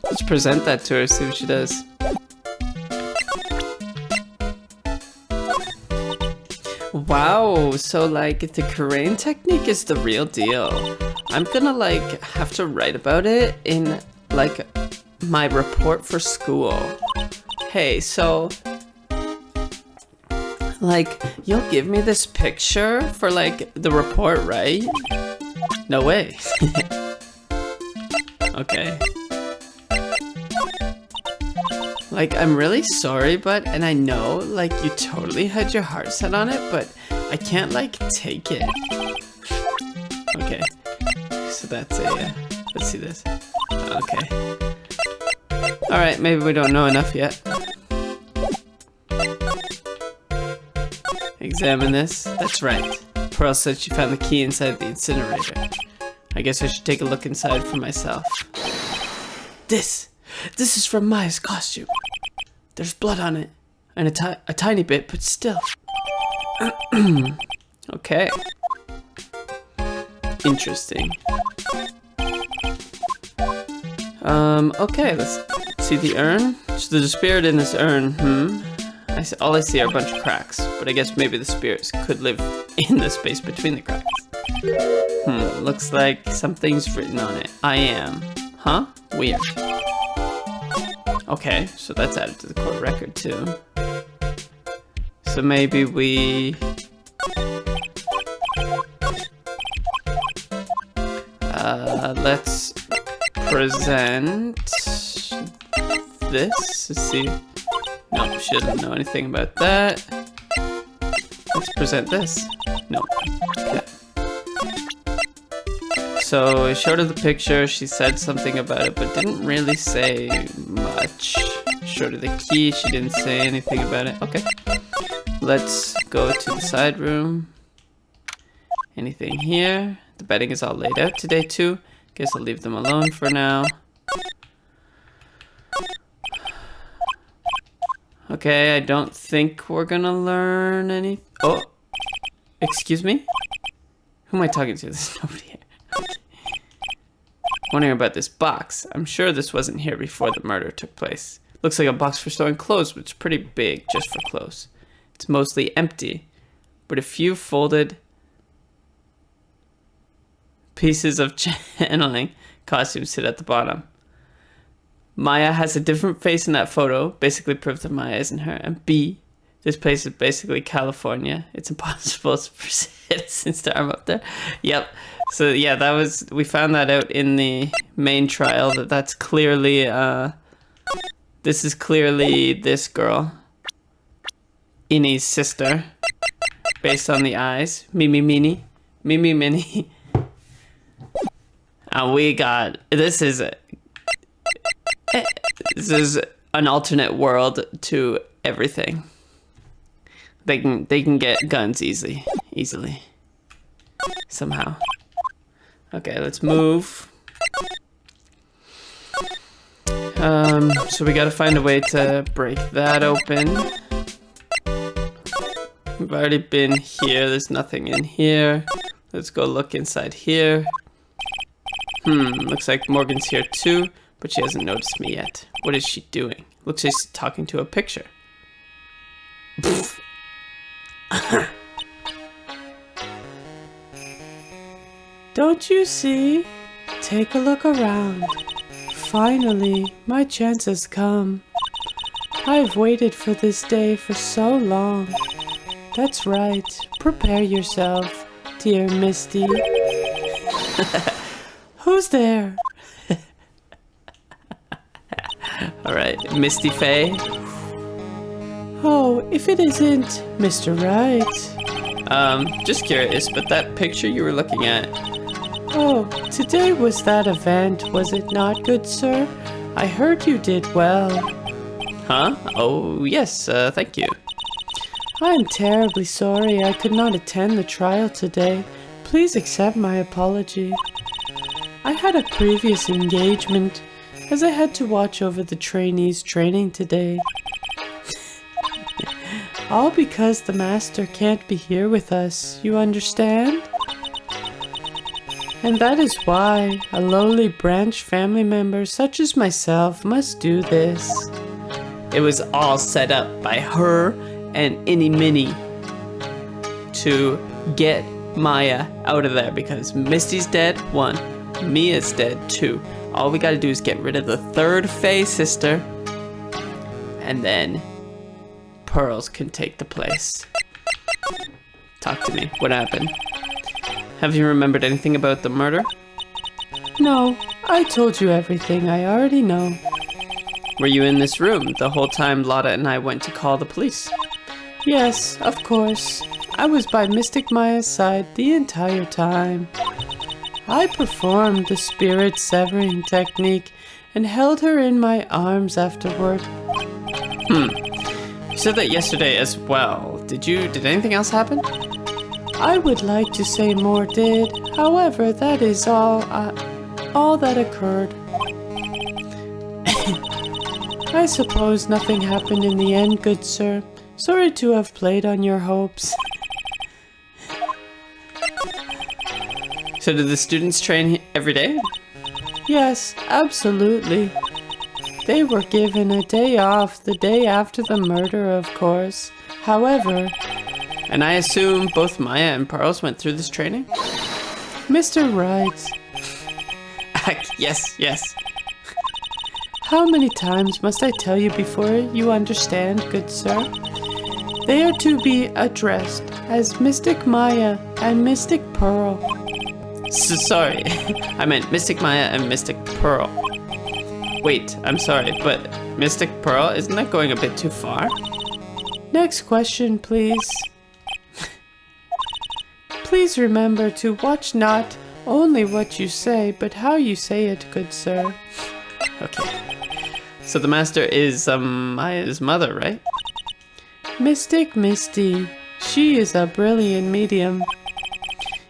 Let's present that to her, see what she does. Wow, so like the Karain technique is the real deal. I'm gonna like have to write about it in like my report for school. Hey, so like you'll give me this picture for like the report, right? No way. Okay. Like, I'm really sorry, but, and I know, like, you totally had your heart set on it, but I can't, like, take it. Okay. So that's a, let's see this. Okay. Alright, maybe we don't know enough yet. Examine this. That's right. Pearl said she found the key inside the incinerator. I guess I should take a look inside for myself. This is from Maya's costume. There's blood on it, and a tiny bit, but still. Okay. Interesting. Okay, let's see the urn. So there's a spirit in this urn, all I see are a bunch of cracks, but I guess maybe the spirits could live in the space between the cracks. Looks like something's written on it. I am. Huh? Weird. Okay, so that's added to the court record too. So maybe we... let's present this. Let's see. No, she doesn't know anything about that. Let's present this. No. Okay. So I showed her the picture, she said something about it, but didn't really say much. Showed her the key, she didn't say anything about it. Okay. Let's go to the side room. Anything here? The bedding is all laid out today too. Guess I'll leave them alone for now. Okay, I don't think we're gonna learn any... Oh! Excuse me? Who am I talking to? There's nobody here. Wondering about this box. I'm sure this wasn't here before the murder took place. Looks like a box for storing clothes, but it's pretty big just for clothes. It's mostly empty, but a few folded pieces of channeling costumes sit at the bottom. Maya has a different face in that photo, basically proof that Maya isn't her. And B, This place is basically California. It's impossible for citizens to arm up there. Yep. So yeah, we found that out in the main trial that's clearly this is clearly this girl, Innie's sister, based on the eyes. Mimi Minnie. And we got this is an alternate world to everything. They can get guns easily somehow. Okay, let's move. So we gotta find a way to break that open. We've already been here. There's nothing in here. Let's go look inside here. Looks like Morgan's here too, but she hasn't noticed me yet. What is she doing? Looks like she's talking to a picture. Don't you see? Take a look around. Finally, my chance has come. I've waited for this day for so long. That's right. Prepare yourself, dear Misty. Who's there? All right, Misty Faye. Oh, if it isn't Mr. Wright. Just curious, but that picture you were looking at. Oh, today was that event, was it not, good sir? I heard you did well. Huh? Oh, yes, thank you. I'm terribly sorry I could not attend the trial today. Please accept my apology. I had a previous engagement, as I had to watch over the trainees training today. All because the master can't be here with us, you understand? And that is why a lowly branch family member such as myself must do this. It was all set up by her and Innie Minnie to get Maya out of there because Misty's dead, 1. Mia's dead, 2. All we gotta do is get rid of the third Faye sister, and then Pearls can take the place. Talk to me. What happened? Have you remembered anything about the murder? No, I told you everything I already know. Were you in this room the whole time Lotta and I went to call the police? Yes, of course. I was by Mystic Maya's side the entire time. I performed the spirit severing technique and held her in my arms afterward. You said that yesterday as well. Did anything else happen? I would like to say more did. However, that is all that occurred. I suppose nothing happened in the end, good sir. Sorry to have played on your hopes. So did the students train every day? Yes, absolutely. They were given a day off the day after the murder, of course. However... And I assume both Maya and Pearls went through this training? Mr. Wright. Yes. How many times must I tell you before you understand, good sir? They are to be addressed as Mystic Maya and Mystic Pearl. Sorry, I meant Mystic Maya and Mystic Pearl. Wait, I'm sorry, but Mystic Pearl, isn't that going a bit too far? Next question, please. Please remember to watch not only what you say, but how you say it, good sir. Okay. So the master is Maya's mother, right? Mystic Misty. She is a brilliant medium.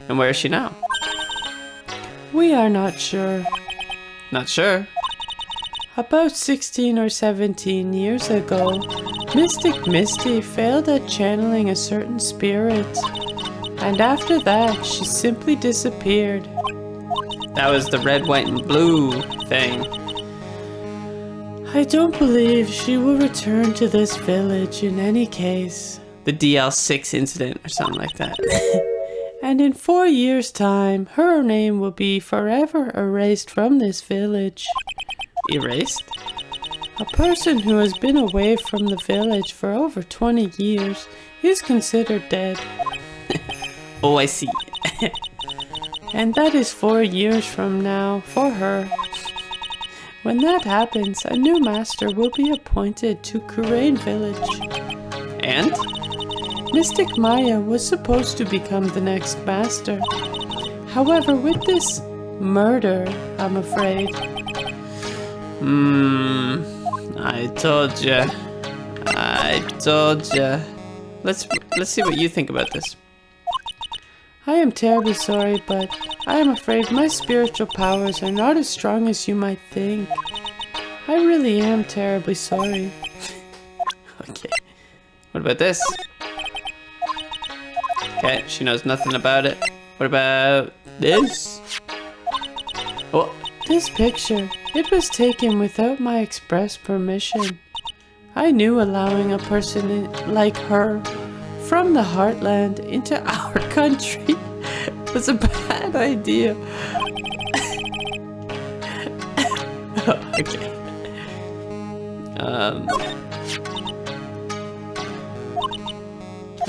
And where is she now? We are not sure. Not sure? About 16 or 17 years ago, Mystic Misty failed at channeling a certain spirit. And after that, she simply disappeared. That was the red, white, and blue thing. I don't believe she will return to this village in any case. The DL6 incident or something like that. And in 4 years' time, her name will be forever erased from this village. Erased? A person who has been away from the village for over 20 years is considered dead. Oh, I see. And that is 4 years from now for her. When that happens, a new master will be appointed to Kurain village. And? Mystic Maya was supposed to become the next master. However, with this murder, I'm afraid. I told ya. Let's see what you think about this. I am terribly sorry, but I am afraid my spiritual powers are not as strong as you might think. I really am terribly sorry. Okay. What about this? Okay, she knows nothing about it. What about this? Oh, This picture, it was taken without my express permission. I knew allowing a person like her from the heartland into our country was a bad idea. okay.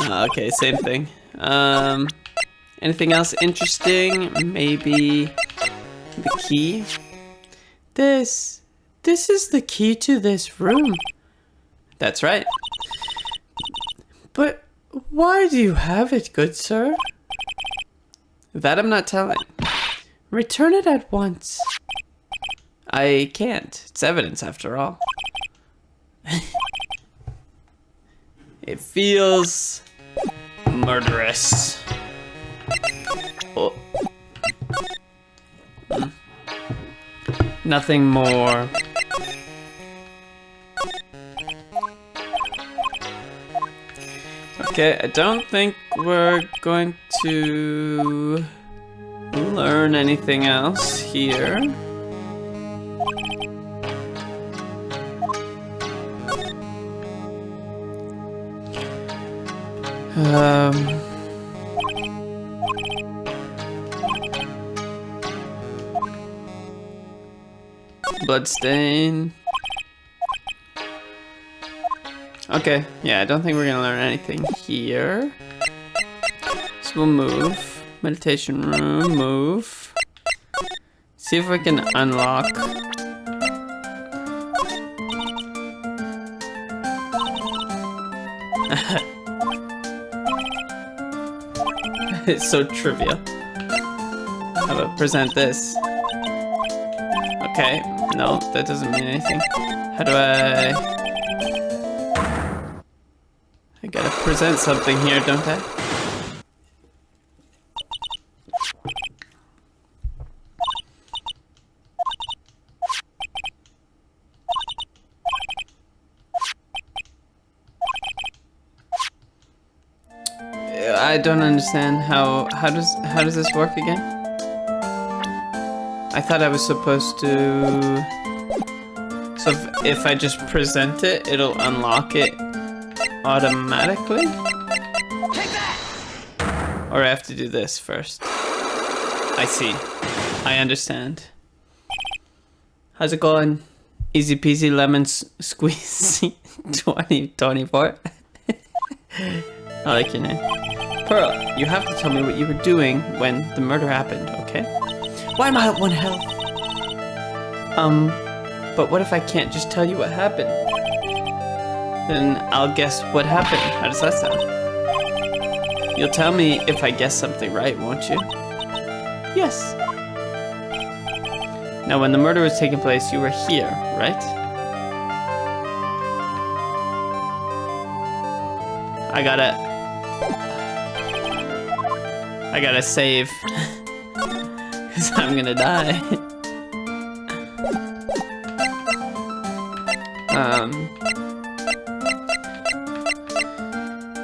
Okay, same thing. Anything else interesting? Maybe the key? This is the key to this room. That's right. But why do you have it, good sir? That I'm not telling. Return it at once. I can't. It's evidence after all. It feels murderous. Oh. Nothing more. Okay, I don't think we're going to learn anything else here. Bloodstain. Okay, yeah, I don't think we're gonna learn anything here. So we'll move. Meditation room, move. See if we can unlock. It's so trivial. How about present this? Okay, no, that doesn't mean anything. How do I gotta present something here, don't I? I don't understand how does this work again? I thought I was supposed to. So if I just present it, it'll unlock it automatically? Take that! Or I have to do this first. I see. I understand. How's it going? Easy peasy lemon squeezy 2024. I like your name. Pearl, you have to tell me what you were doing when the murder happened, okay? Why am I at 1 health? But what if I can't just tell you what happened? Then I'll guess what happened. How does that sound? You'll tell me if I guess something right, won't you? Yes. Now, when the murder was taking place, you were here, right? I gotta save. Because I'm gonna die.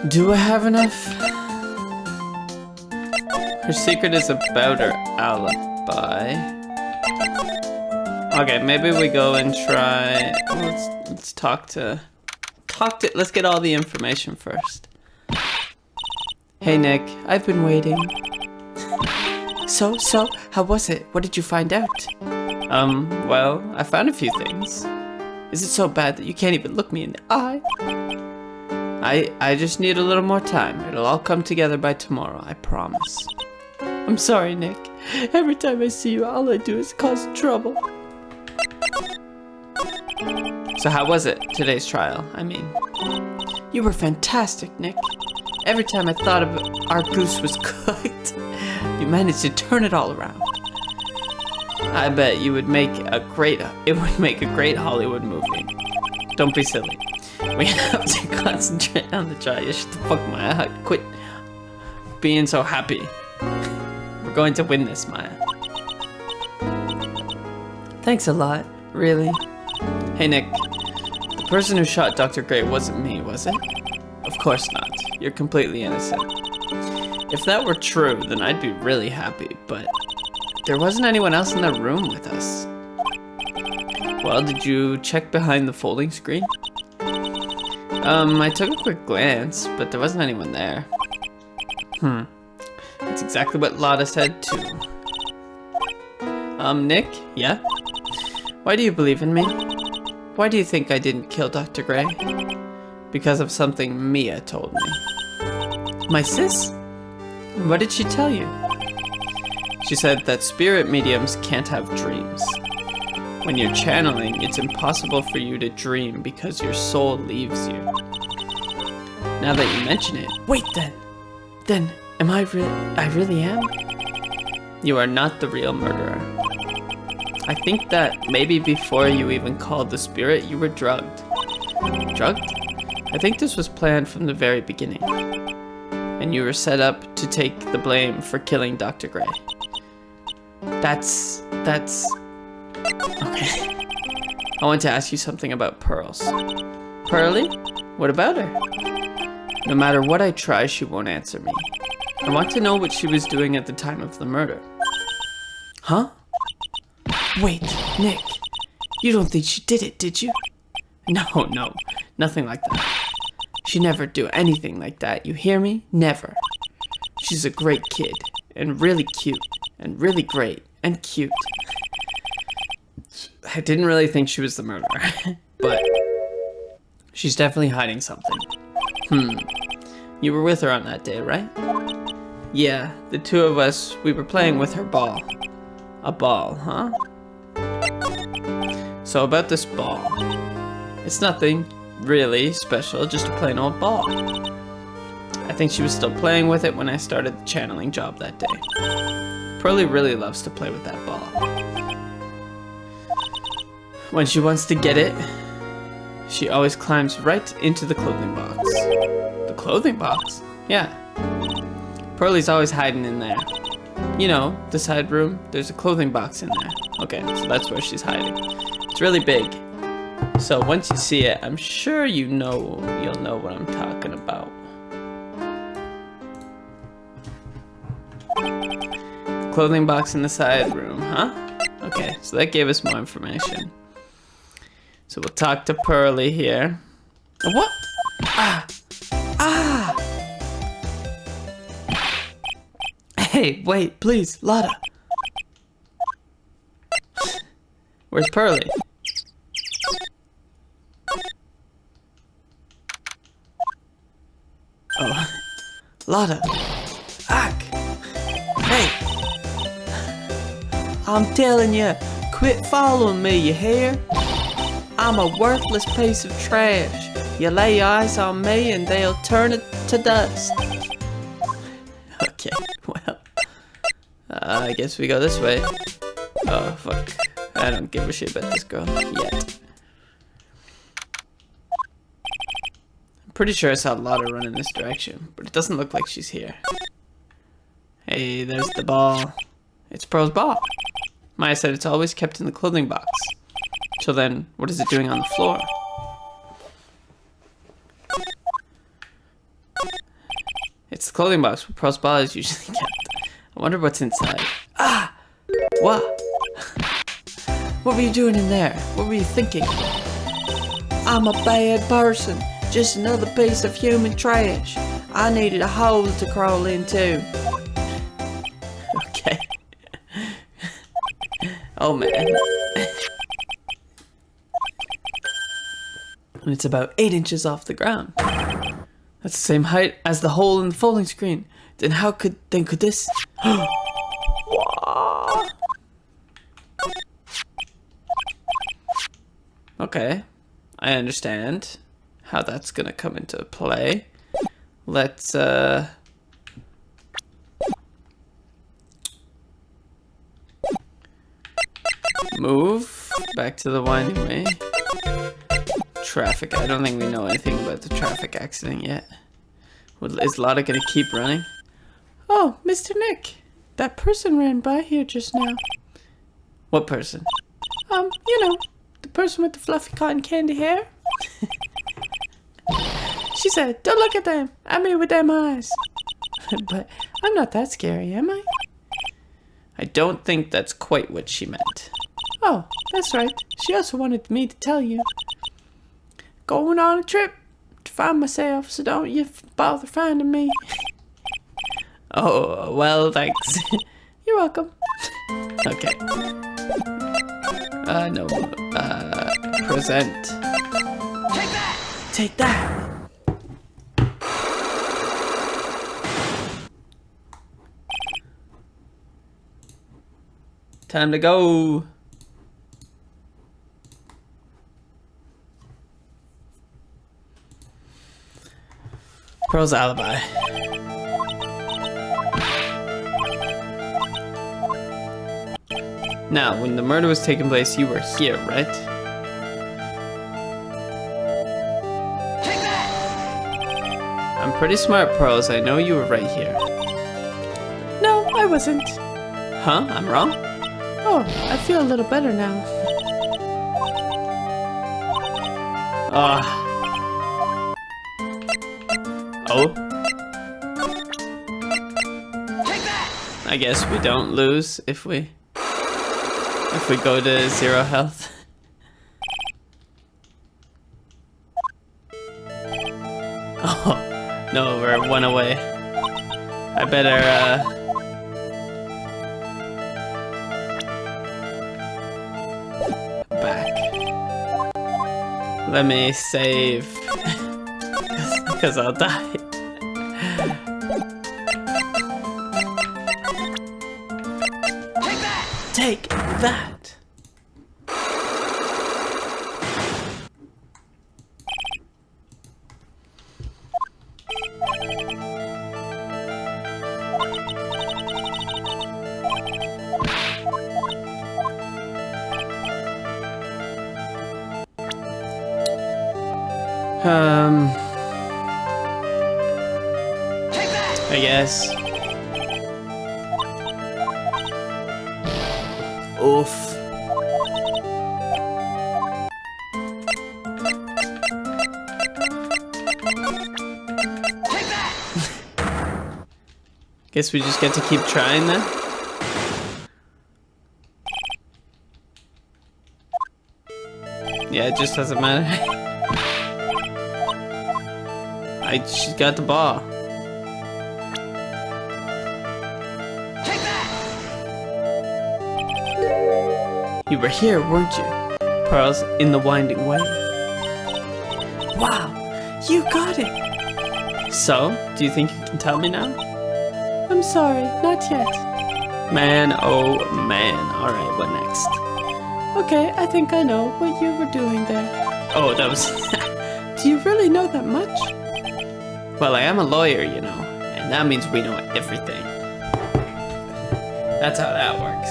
Do I have enough? Her secret is about her alibi. Okay, maybe we go and try. Let's talk to. Let's get all the information first. Hey Nick, I've been waiting. So, how was it? What did you find out? Well, I found a few things. Is it so bad that you can't even look me in the eye? I just need a little more time. It'll all come together by tomorrow, I promise. I'm sorry, Nick. Every time I see you, all I do is cause trouble. So how was it, today's trial? I mean, you were fantastic, Nick. Every time I thought of our goose was cooked, you managed to turn it all around. I bet it would make a great Hollywood movie. Don't be silly. We have to concentrate on the trial. You shut the fuck my eye. Quit being so happy. We're going to win this, Maya. Thanks a lot, really. Hey, Nick. The person who shot Dr. Gray wasn't me, was it? Of course not. You're completely innocent. If that were true, then I'd be really happy, but there wasn't anyone else in the room with us. Well, did you check behind the folding screen? I took a quick glance, but there wasn't anyone there. That's exactly what Lotta said too. Nick? Yeah? Why do you believe in me? Why do you think I didn't kill Dr. Gray? Because of something Mia told me. My sis? What did she tell you? She said that spirit mediums can't have dreams. When you're channeling, it's impossible for you to dream because your soul leaves you. Now that you mention it, wait then am I really am? You are not the real murderer. I think that maybe before you even called the spirit, you were drugged. Drugged? I think this was planned from the very beginning. And you were set up to take the blame for killing Dr. Gray. That's... Okay. I want to ask you something about Pearls. Pearly? What about her? No matter what I try, she won't answer me. I want to know what she was doing at the time of the murder. Huh? Wait, Nick. You don't think she did it, did you? No, nothing like that. She never do anything like that, you hear me? Never. She's a great kid, and really cute, and really great, and cute. I didn't really think she was the murderer, but she's definitely hiding something. You were with her on that day, right? Yeah, the two of us, we were playing with her ball. A ball, huh? So about this ball. It's nothing really special, just a plain old ball. I think she was still playing with it when I started the channeling job that day. Pearly really loves to play with that ball. When she wants to get it, she always climbs right into the clothing box. The clothing box? Yeah. Pearly's always hiding in there. You know, the side room, there's a clothing box in there. Okay, so that's where she's hiding. It's really big. So once you see it, I'm sure you'll know what I'm talking about. The clothing box in the side room, huh? Okay, so that gave us more information. So we'll talk to Pearly here. What? Ah! Hey, wait, please, Lotta. Where's Pearly? Oh, Lotta. Ack. Hey. I'm telling you, quit following me, you hear? I'm a worthless piece of trash. You lay eyes on me and they'll turn it to dust. Okay, well, I guess we go this way. Oh, fuck. I don't give a shit about this girl yet. I'm pretty sure I saw Lotta run in this direction, but it doesn't look like she's here. Hey, there's the ball. It's Pearl's ball. Maya said it's always kept in the clothing box. So then, what is it doing on the floor? It's the clothing box where Pearl's ball is usually kept. I wonder what's inside. Ah! What? What were you doing in there? What were you thinking? I'm a bad person. Just another piece of human trash. I needed a hole to crawl into. Okay. Oh man. when it's about 8 inches off the ground. That's the same height as the hole in the folding screen. Then could this? Okay, I understand how that's gonna come into play. Let's move back to the winding way. Traffic. I don't think we know anything about the traffic accident yet. Is Lotta gonna keep running? Oh, Mr. Nick, that person ran by here just now. What person? You know, the person with the fluffy cotton candy hair. She said, "Don't look at them. At me with them eyes." But I'm not that scary, am I? I don't think that's quite what she meant. Oh, that's right. She also wanted me to tell you. Going on a trip to find myself, so don't you bother finding me. Oh, well, thanks. You're welcome. Okay. No. Present. Take that! Take that! Time to go. Pearl's alibi. Now, when the murder was taking place, you were here, right? Take that! I'm pretty smart, Pearls. I know you were right here. No, I wasn't. Huh? I'm wrong? Oh, I feel a little better now. Oh? Take that! I guess we don't lose if we go to 0 health. Oh, no, we're 1 away. I better, back. Let me save. Because I'll die. Take that! I guess. Oof. Guess we just get to keep trying then? Yeah, it just doesn't matter. She's got the ball. Take that! You were here, weren't you? Pearls, in the winding way. Wow, you got it! So, do you think you can tell me now? I'm sorry, not yet. Man, oh man. Alright, what next? Okay, I think I know what you were doing there. Oh, that was... Do you really know that much? Well, I am a lawyer, you know, and that means we know everything. That's how that works.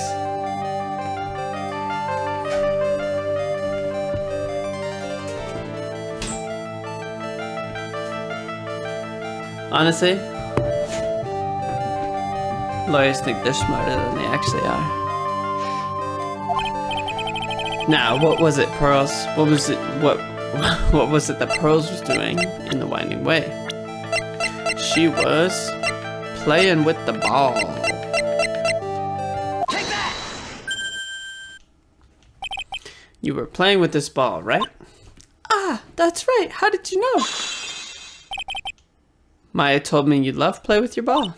Honestly, lawyers think they're smarter than they actually are. Now, what was it, Pearls? What was it that Pearls was doing in the winding way? She was playing with the ball. Take that! You were playing with this ball, right? Ah, that's right. How did you know? Maya told me you love play with your ball.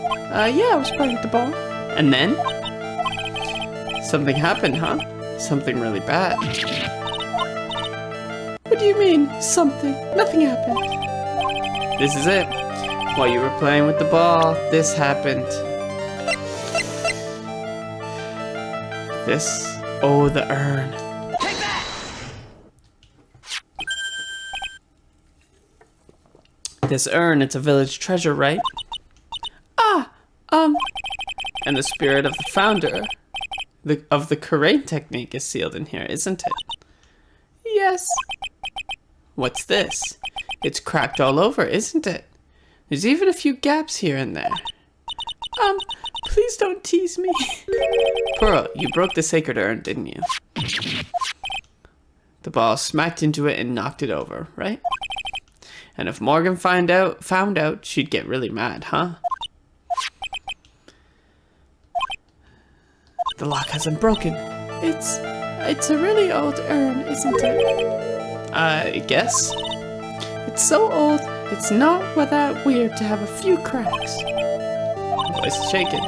Yeah, I was playing with the ball. And then? Something happened, huh? Something really bad. What do you mean, something? Nothing happened. This is it. While you were playing with the ball, this happened. This. Oh, the urn. Take that! This urn, it's a village treasure, right? And the spirit of the founder of the Karain technique is sealed in here, isn't it? Yes. What's this? It's cracked all over, isn't it? There's even a few gaps here and there. Please don't tease me. Pearl, you broke the sacred urn, didn't you? The ball smacked into it and knocked it over, right? And if Morgan found out, she'd get really mad, huh? The lock hasn't broken. It's a really old urn, isn't it? I guess. It's so old, it's not that weird to have a few cracks. Voice is shaking.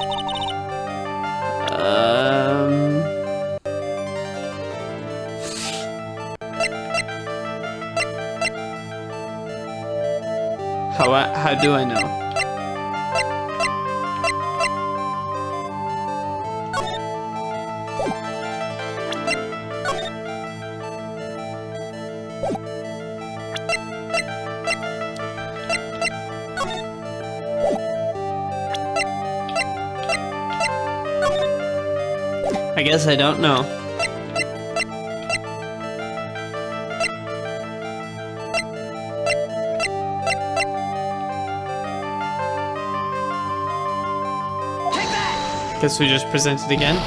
How do I know? I guess I don't know. Take that! Guess we just present it again.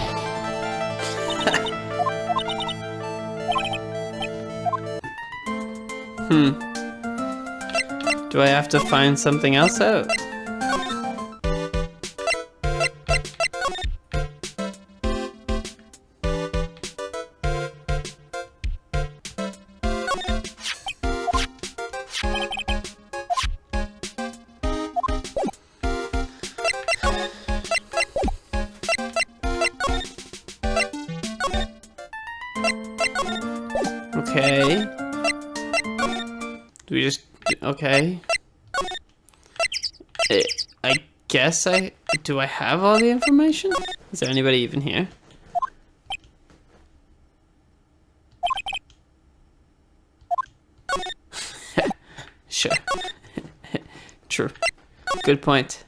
Do I have to find something else out? Okay. Do we just... Okay. I guess do I have all the information? Is there anybody even here? Sure. True. Good point.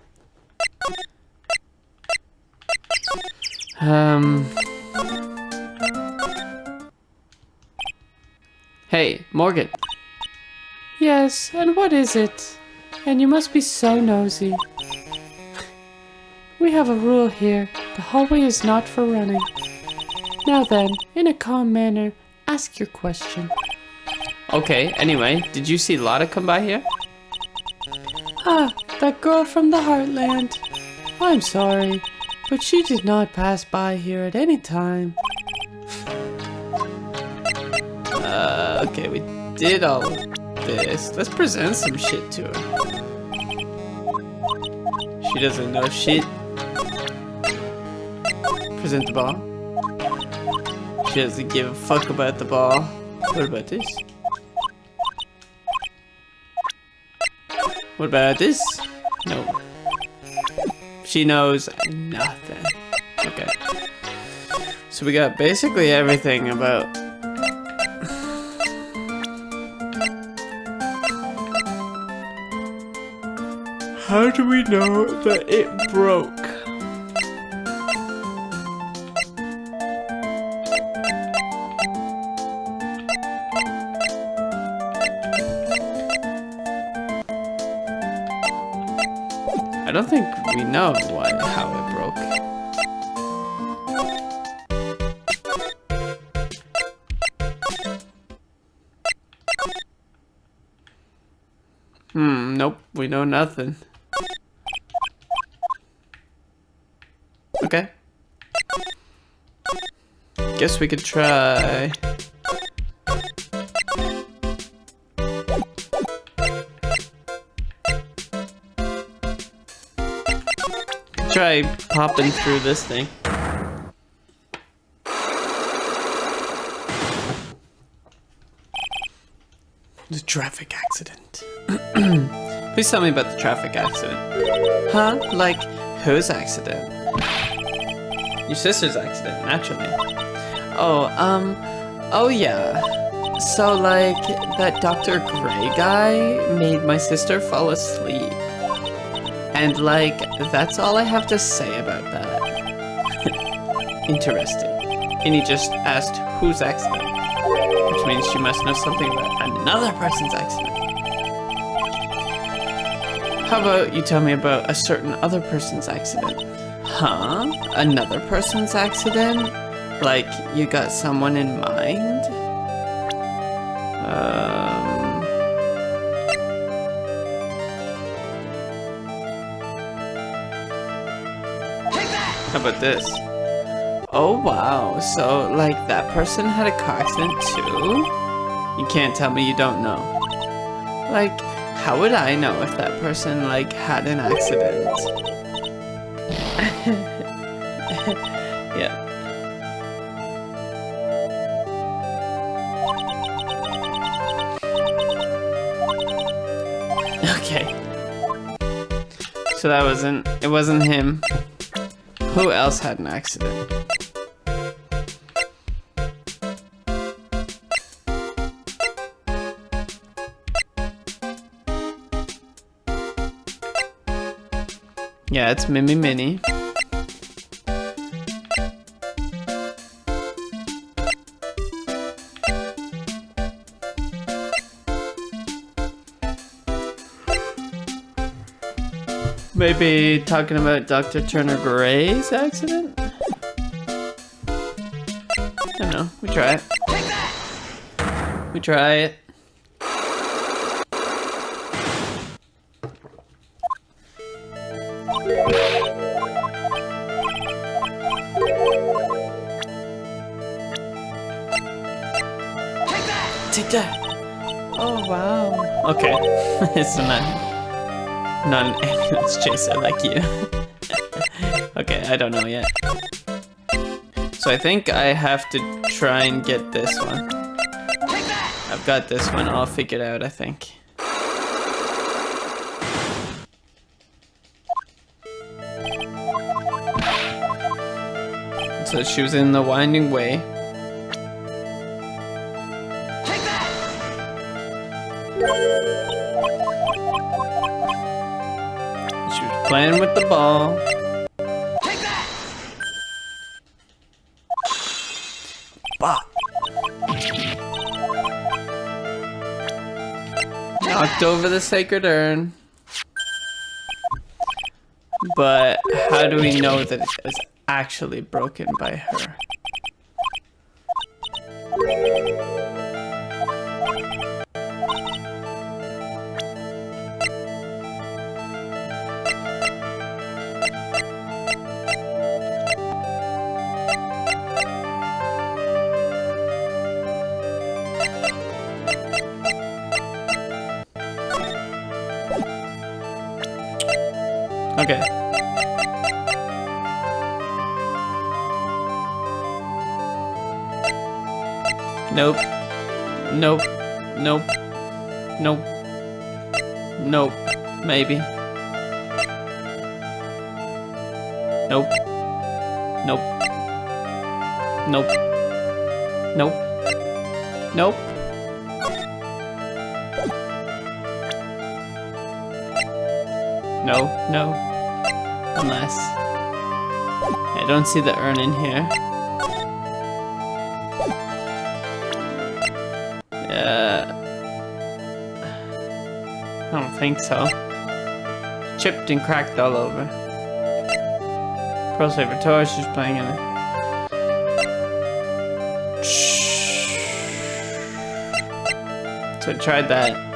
Hey, Morgan. Yes, and what is it? And you must be so nosy. We have a rule here. The hallway is not for running. Now then, in a calm manner, ask your question. Okay, anyway, did you see Lotta come by here? Ah, that girl from the Heartland. I'm sorry, but she did not pass by here at any time. Okay, we did all of this. Let's present some shit to her. She doesn't know shit. Present the ball. She doesn't give a fuck about the ball. What about this? What about this? No. She knows nothing. Okay. So we got basically everything about... How do we know that it broke? I don't think we know how it broke. Nope, we know nothing. Okay. Guess we could try. Try popping through this thing. traffic accident. Please tell me about the traffic accident. Huh? Like, whose accident? Your sister's accident, naturally. Oh yeah. So, like, that Dr. Gray guy made my sister fall asleep. And, like, that's all I have to say about that. Interesting. And he just asked whose accident, which means she must know something about another person's accident. How about you tell me about a certain other person's accident? Huh? Another person's accident? Like, you got someone in mind? How about this? Oh wow, so like that person had a car accident too? You can't tell me you don't know. Like, how would I know if that person like had an accident? Yeah. Okay. So it wasn't him. Who else had an accident? Yeah, it's Mimi Minnie. Maybe talking about Dr. Turner Gray's accident? I don't know. We try it. We try it. Take that! Oh, wow. Okay. It's not an ambulance chaser like you. Okay, I don't know yet. So I think I have to try and get this one. I've got this one all figured out, I think. So she was in the winding way. She was playing with the ball. Bop. Knocked over the sacred urn. But how do we know that it was actually broken by her? Okay. Nope. Nope. Nope. Nope. Nope. Maybe. Nope. Nope. Nope. Nope. Nope. No, no. Unless I don't see the urn in here. I don't think so. Chipped and cracked all over. Pro Saver Tour, she's playing in it. So I tried that.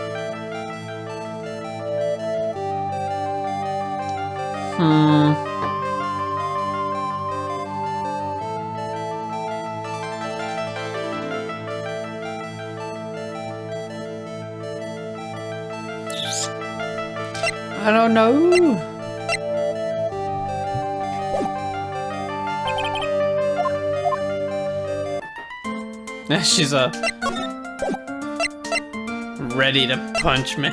I don't know. She's ready to punch me.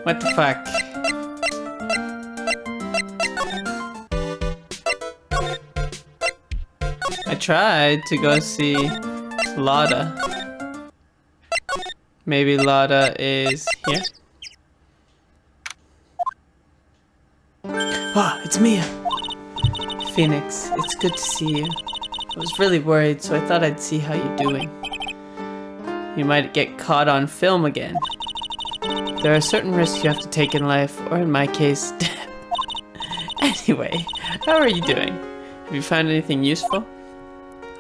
What the fuck? I tried to go see Lotta. Maybe Lotta is here? Ah, it's Mia! Phoenix, it's good to see you. I was really worried, so I thought I'd see how you're doing. You might get caught on film again. There are certain risks you have to take in life, or in my case, death. Anyway, how are you doing? Have you found anything useful?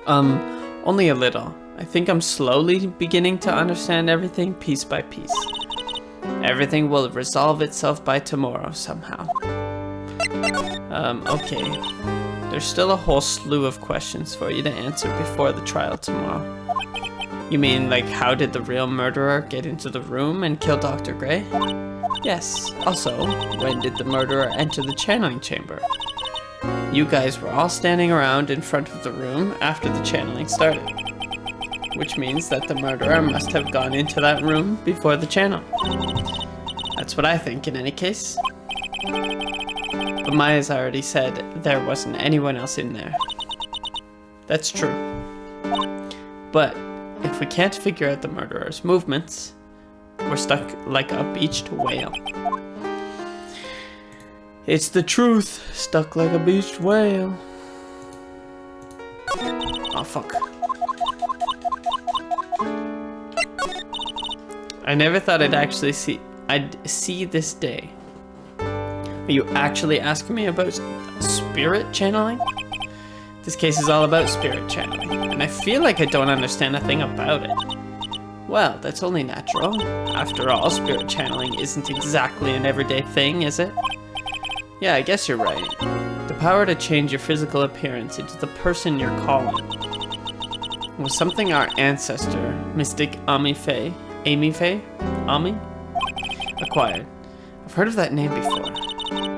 Only a little. I think I'm slowly beginning to understand everything piece by piece. Everything will resolve itself by tomorrow somehow. Okay. There's still a whole slew of questions for you to answer before the trial tomorrow. You mean, like, how did the real murderer get into the room and kill Dr. Gray? Yes. Also, when did the murderer enter the channeling chamber? You guys were all standing around in front of the room after the channeling started. Which means that the murderer must have gone into that room before the channel. That's what I think in any case. But Maya's already said there wasn't anyone else in there. That's true. But if we can't figure out the murderer's movements, we're stuck like a beached whale. It's the truth, stuck like a beached whale. Oh fuck. I never thought I'd see this day. Are you actually asking me about spirit channeling? This case is all about spirit channeling, and I feel like I don't understand a thing about it. Well, that's only natural. After all, spirit channeling isn't exactly an everyday thing, is it? Yeah, I guess you're right. The power to change your physical appearance into the person you're calling was something our ancestor, Mystic Ami Faye, acquired. I've heard of that name before.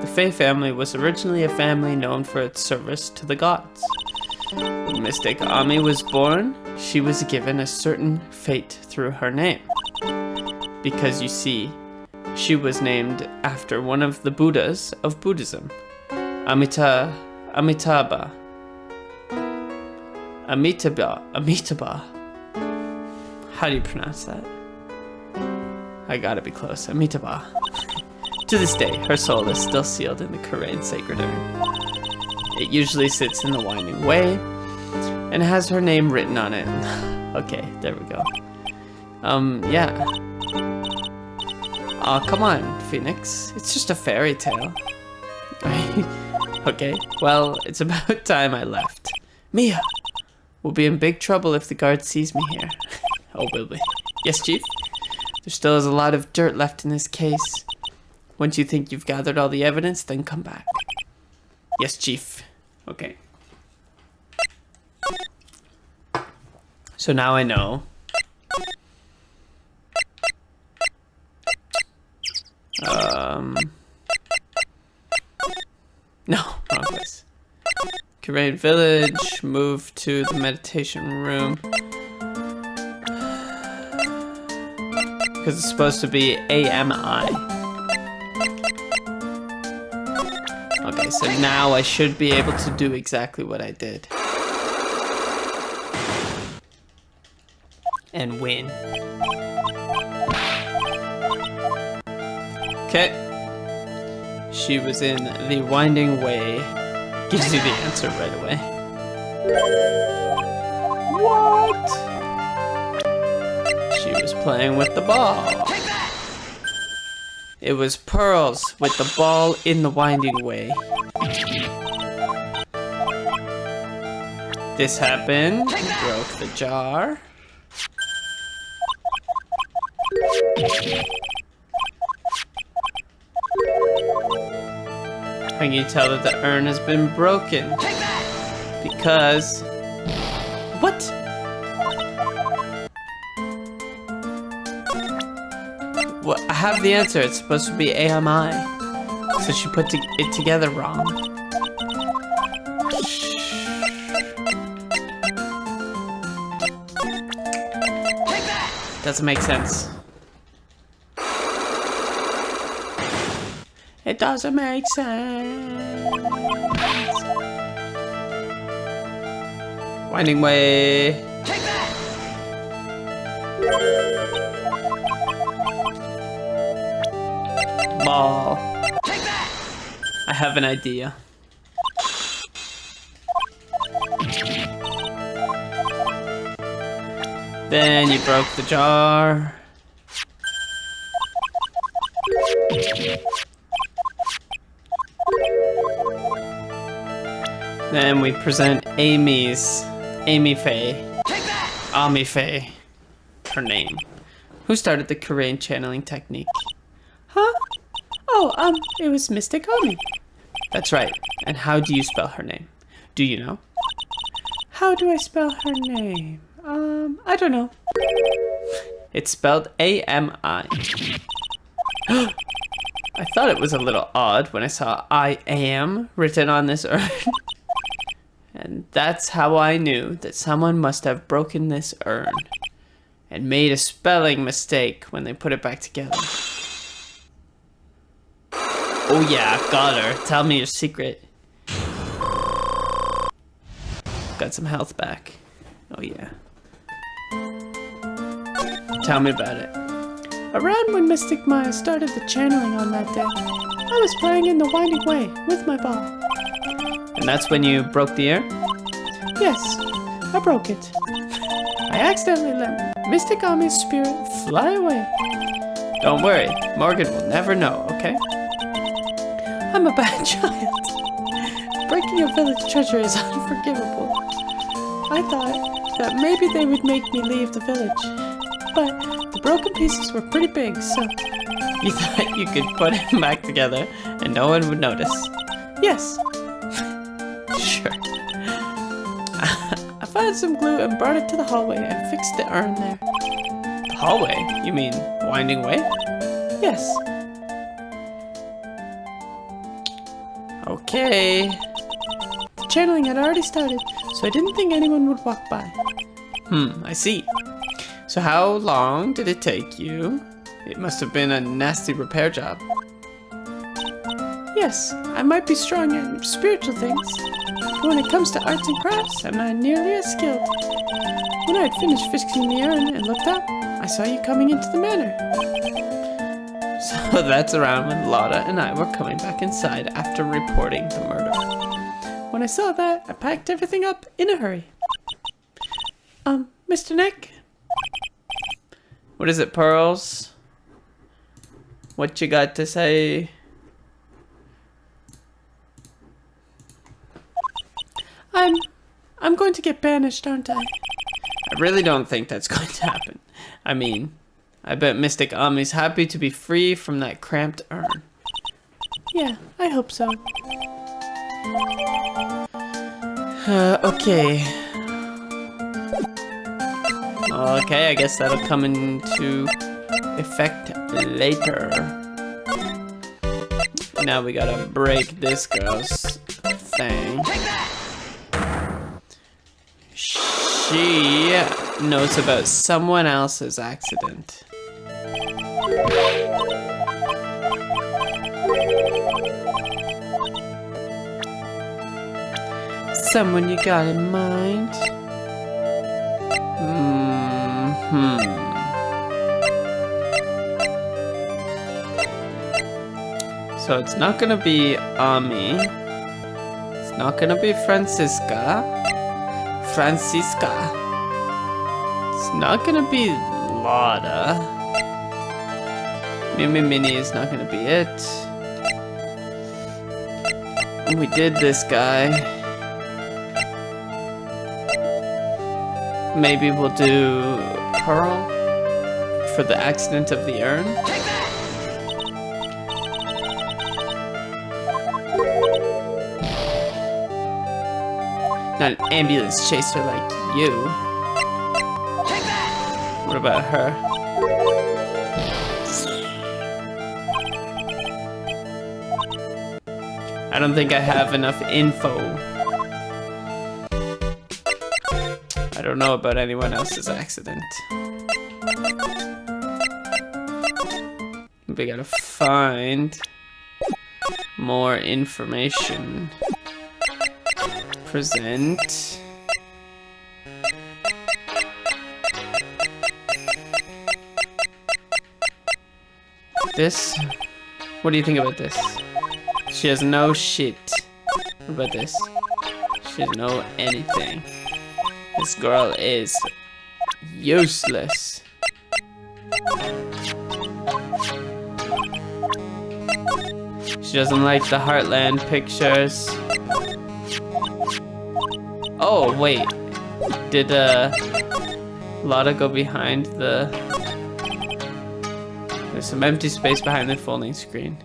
The Faye family was originally a family known for its service to the gods. When Mystic Ami was born, she was given a certain fate through her name. Because you see, she was named after one of the Buddhas of Buddhism, Amitabha. How do you pronounce that? I gotta be close. Amitabha. To this day, her soul is still sealed in the Korean sacred urn. It usually sits in the winding way and has her name written on it. Okay, there we go. Yeah. Aw, come on, Phoenix. It's just a fairy tale. Okay, well, it's about time I left. Mia! We'll be in big trouble if the guard sees me here. Oh, will we? Yes, Chief? There still is a lot of dirt left in this case. Once you think you've gathered all the evidence, then come back. Yes, Chief. Okay. So now I know. No, wrong place. Korean village, move to the meditation room. Because it's supposed to be AMI. Okay, so now I should be able to do exactly what I did. And win. Okay. She was in the winding way. Gives you the answer right away. What? She was playing with the ball. It was Pearls with the ball in the winding way. This happened. Broke the jar. How can you tell that the urn has been broken? Because... What? Well, I have the answer. It's supposed to be AMI. So she put it together wrong. Doesn't make sense. It doesn't make sense. Winding way. Take that! Ball. Take that! I have an idea. Then you broke the jar. Then we present Amy Faye. Take that! Ami Faye. Her name. Who started the Korean channeling technique? Huh? Oh, it was Mystic Ami. That's right. And how do you spell her name? Do you know? How do I spell her name? I don't know. It's spelled A-M-I. I thought it was a little odd when I saw I am written on this urn. And that's how I knew that someone must have broken this urn and made a spelling mistake when they put it back together. Oh yeah, got her. Tell me your secret. Got some health back. Oh yeah. Tell me about it. Around when Mystic Maya started the channeling on that day, I was playing in the winding way with my ball. And that's when you broke the urn? Yes, I broke it. I accidentally let Mystic Ami's spirit fly away. Don't worry, Morgan will never know, okay? I'm a bad child. Breaking a village treasure is unforgivable. I thought that maybe they would make me leave the village, but the broken pieces were pretty big, so... You thought you could put it back together and no one would notice? Yes, Sure. I found some glue and brought it to the hallway and fixed the urn there. Hallway? You mean winding way? Yes, Okay. the channeling had already started, so I didn't think anyone would walk by. I see. So how long did it take you? It must have been a nasty repair job. Yes, I might be strong in spiritual things, but when it comes to arts and crafts, I'm not nearly as skilled. When I had finished fixing the urn and looked up, I saw you coming into the manor. So that's around when Lotta and I were coming back inside after reporting the murder. When I saw that, I packed everything up in a hurry. Mr. Nick? What is it, Pearls? What you got to say? I'm going to get banished, aren't I? I really don't think that's going to happen. I mean, I bet Mystic Ami's happy to be free from that cramped urn. Yeah, I hope so. Okay. Okay, I guess that'll come into effect later. Now we gotta break this girl's thing. She knows about someone else's accident. Someone you got in mind? So it's not gonna be Ami. It's not gonna be Francisca. It's not gonna be Lotta. Mimi Mini is not gonna be it. We did this guy. Maybe we'll do Pearl for the accident of the urn. Not an ambulance chaser like you. What about her? I don't think I have enough info. I don't know about anyone else's accident. We gotta find more information. Present. This? What do you think about this? She has no shit. What about this? She doesn't know anything. This girl is useless. She doesn't like the Heartland pictures. Oh, wait. Did Lotta go behind the... There's some empty space behind the folding screen.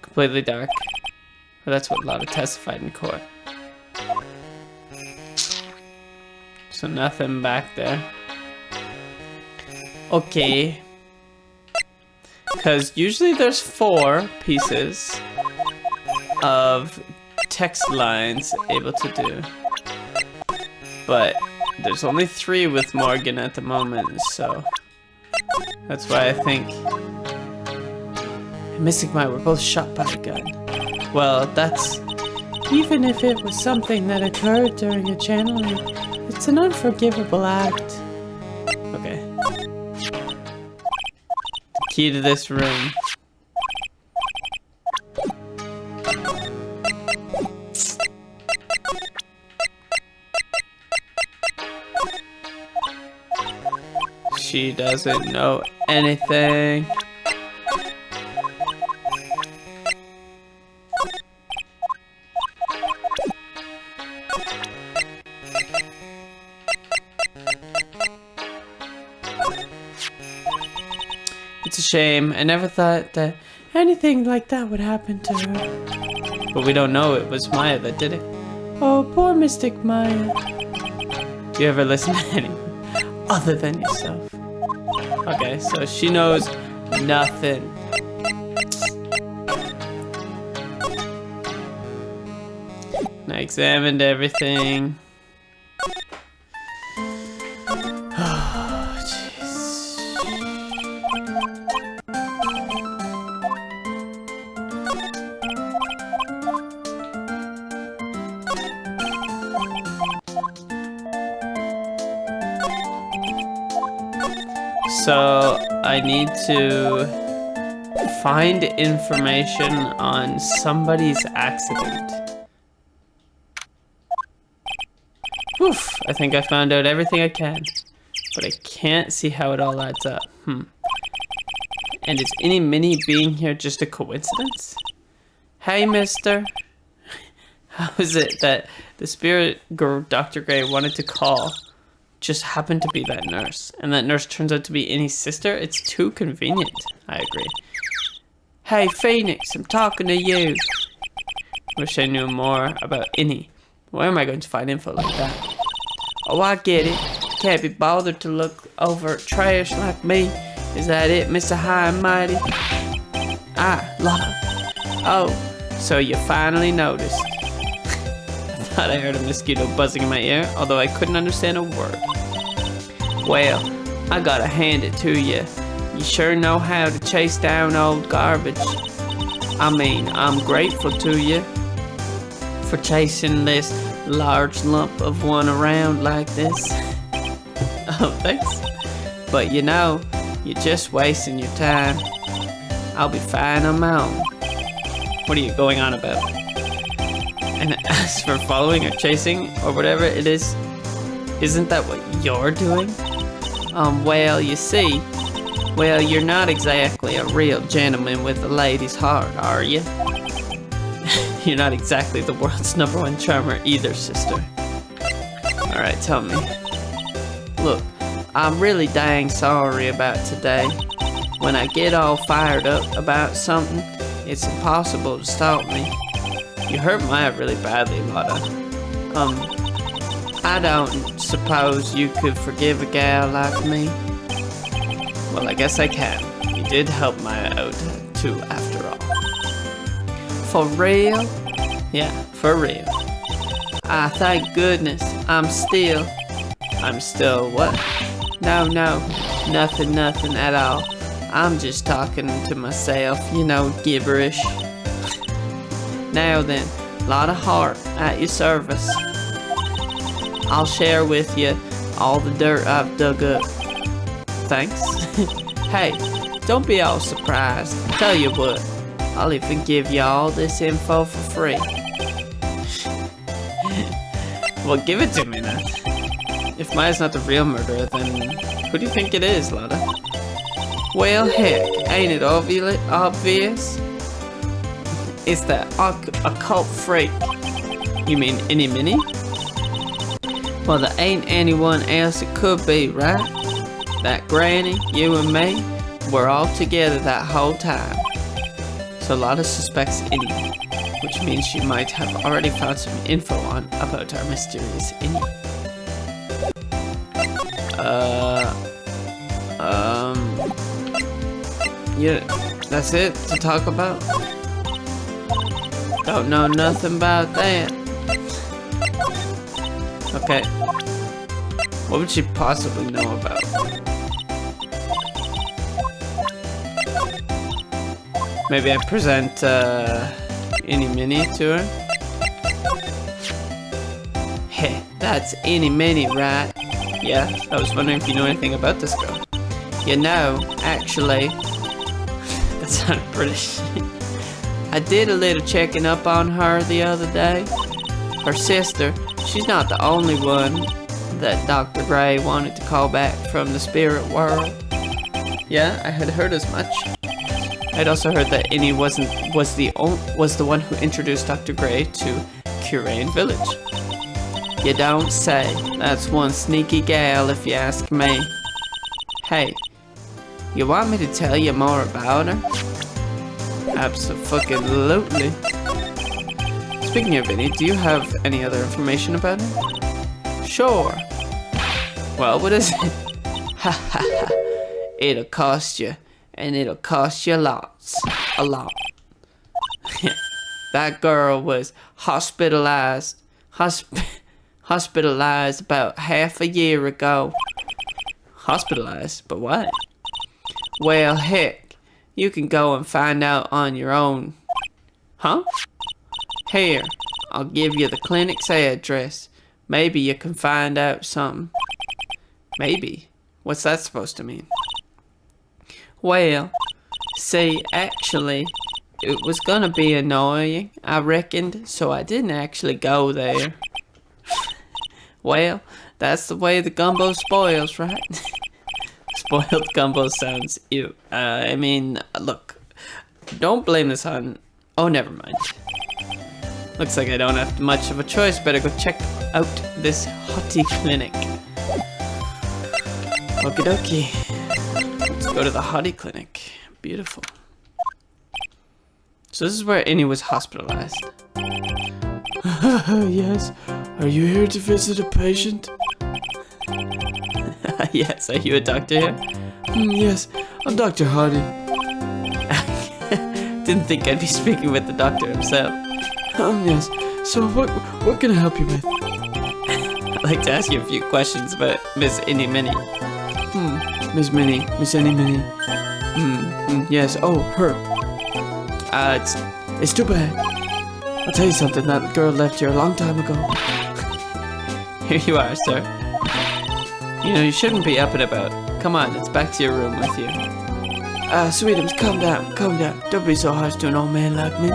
Completely dark. Well, that's what Lotta testified in court. So nothing back there. Okay. Because usually there's 4 pieces of text lines able to do. But there's only 3 with Morgan at the moment, so... That's why I think... Mystic and I were both shot by a gun. Well, that's... Even if it was something that occurred during a channeling, it's an unforgivable act. Okay. Key to this room. She doesn't know anything. It's a shame. I never thought that Anything like that would happen to her. But we don't know it was Maya that did it. Oh, poor Mystic Maya. Do you ever listen to anyone other than yourself? Okay, so she knows nothing. And I examined everything. Oh, jeez. So I need to find information on somebody's accident. Oof, I think I found out everything I can, but I can't see how it all adds up. And is any mini being here just a coincidence? Hey, mister. How is it that the spirit Dr. Gray wanted to call just happened to be that nurse, and that nurse turns out to be Innie's sister? It's too convenient. I agree. Hey, Phoenix, I'm talking to you. Wish I knew more about Innie. Where am I going to find info like that? Oh, I get it. Can't be bothered to look over trash like me. Is that it, Mr. High and Mighty? Ah, Lotta. Oh, so you finally noticed. I thought I heard a mosquito buzzing in my ear, although I couldn't understand a word. Well, I gotta hand it to you. You sure know how to chase down old garbage. I mean, I'm grateful to you for chasing this large lump of one around like this. Oh, thanks. But you know, you're just wasting your time. I'll be fine on my own. What are you going on about? And as for following or chasing or whatever it is, isn't that what you're doing? Well, you see, well, you're not exactly a real gentleman with a lady's heart, are you? You're not exactly the world's #1 charmer either, sister. Alright, tell me. Look, I'm really dang sorry about today. When I get all fired up about something, it's impossible to stop me. You hurt Maya really badly, Lotta. I don't suppose you could forgive a gal like me? Well, I guess I can. You did help Maya out, too, after all. For real? Yeah, for real. Ah, thank goodness. I'm still what? No, nothing at all. I'm just talking to myself, you know, gibberish. Now then, a lot of heart at your service. I'll share with you all the dirt I've dug up. Thanks. Hey, don't be all surprised. Tell you what, I'll even give you all this info for free. Well, give it to me then. If Maya's not the real murderer, then who do you think it is, Lotta? Well, heck, ain't it obvious? It's that occult freak. You mean Any Mini? Well, there ain't anyone else it could be, right? That granny, you and me, we're all together that whole time. So Lotta suspects Any, which means she might have already found some info about our mysterious Any. Yeah, that's it to talk about? Don't know nothing about that. Okay. What would she possibly know about? Maybe I present Any Mini to her? Hey, that's Any Mini, right? Yeah, I was wondering if you know anything about this girl. You know, actually, that sounded British. I did a little checking up on her the other day. Her sister, she's not the only one that Dr. Gray wanted to call back from the spirit world. Yeah, I had heard as much. I'd also heard that Any was the one who introduced Dr. Gray to Curain Village. You don't say. That's one sneaky gal if you ask me. Hey, you want me to tell you more about her? Abso-fucking-lutely. Speaking of Any, do you have any other information about her? Sure. Well, what is it? Ha ha ha. It'll cost you, and it'll cost you lots. A lot. That girl was hospitalized about half a year ago. Hospitalized? But why? Well, heck, you can go and find out on your own. Huh? Here, I'll give you the clinic's address. Maybe you can find out something. Maybe? What's that supposed to mean? Well, see, actually, it was gonna be annoying, I reckoned, so I didn't actually go there. Well, that's the way the gumbo spoils, right? Spoiled gumbo sounds ew. I mean, look, don't blame this on... Oh, never mind. Looks like I don't have much of a choice. Better go check out this hottie clinic. Okie dokie. Let's go to the hottie clinic. Beautiful. So this is where Any was hospitalized. Yes. Are you here to visit a patient? Yes, are you a doctor here? Yes, I'm Dr. Hardy. Didn't think I'd be speaking with the doctor himself. Yes. So what can I help you with? I'd like to ask you a few questions about Miss Any Mini. Miss Any Mini. Yes. Oh, her. It's too bad. I'll tell you something. That girl left here a long time ago. Here you are, sir. You know, you shouldn't be up and about. Come on, it's back to your room with you. Sweetums, calm down. Don't be so harsh to an old man like me.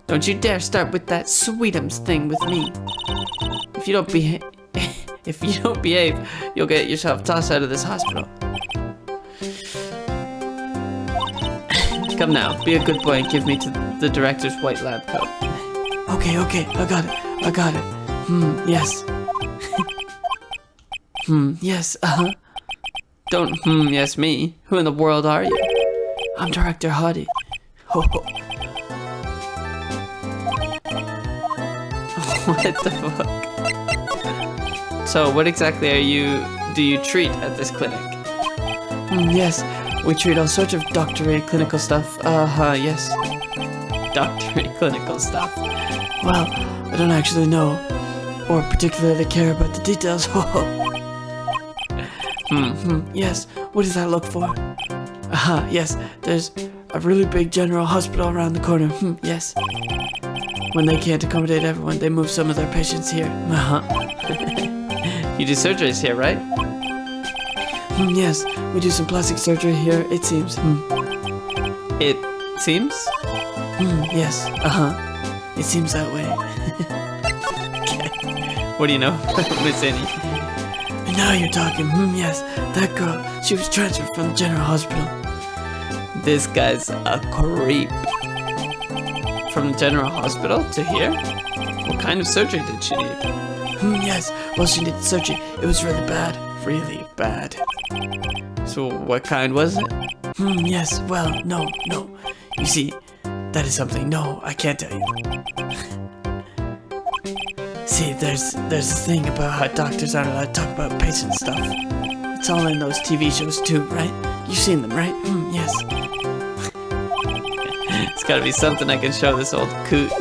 Don't you dare start with that Sweetums thing with me. If you don't behave, you'll get yourself tossed out of this hospital. Come now, be a good boy and give me to the director's white lab coat. Okay, I got it. Yes. Yes, Don't yes me. Who in the world are you? I'm Director Hardy. Ho ho. What the fuck? So what exactly do you treat at this clinic? Yes, we treat all sorts of doctorate clinical stuff. Yes. Doctorate clinical stuff? Well, I don't actually know, or particularly care about the details. Yes, what does that look for? Aha, yes, there's a really big general hospital around the corner. Yes. When they can't accommodate everyone, they move some of their patients here. You do surgeries here, right? Yes, we do some plastic surgery here, it seems. It seems? Yes, it seems that way. What do you know, Miss Annie? Now you're talking. Yes, that girl, she was transferred from the general hospital. This guy's a creep. From the general hospital to here? What kind of surgery did she need? Yes, well, she did surgery. It was really bad. Really bad. So what kind was it? Yes, well, no. You see, that is something, no, I can't tell you. See, there's this thing about how doctors aren't allowed to talk about patient stuff. It's all in those TV shows too, right? You've seen them, right? Yes. It's gotta be something I can show this old coot.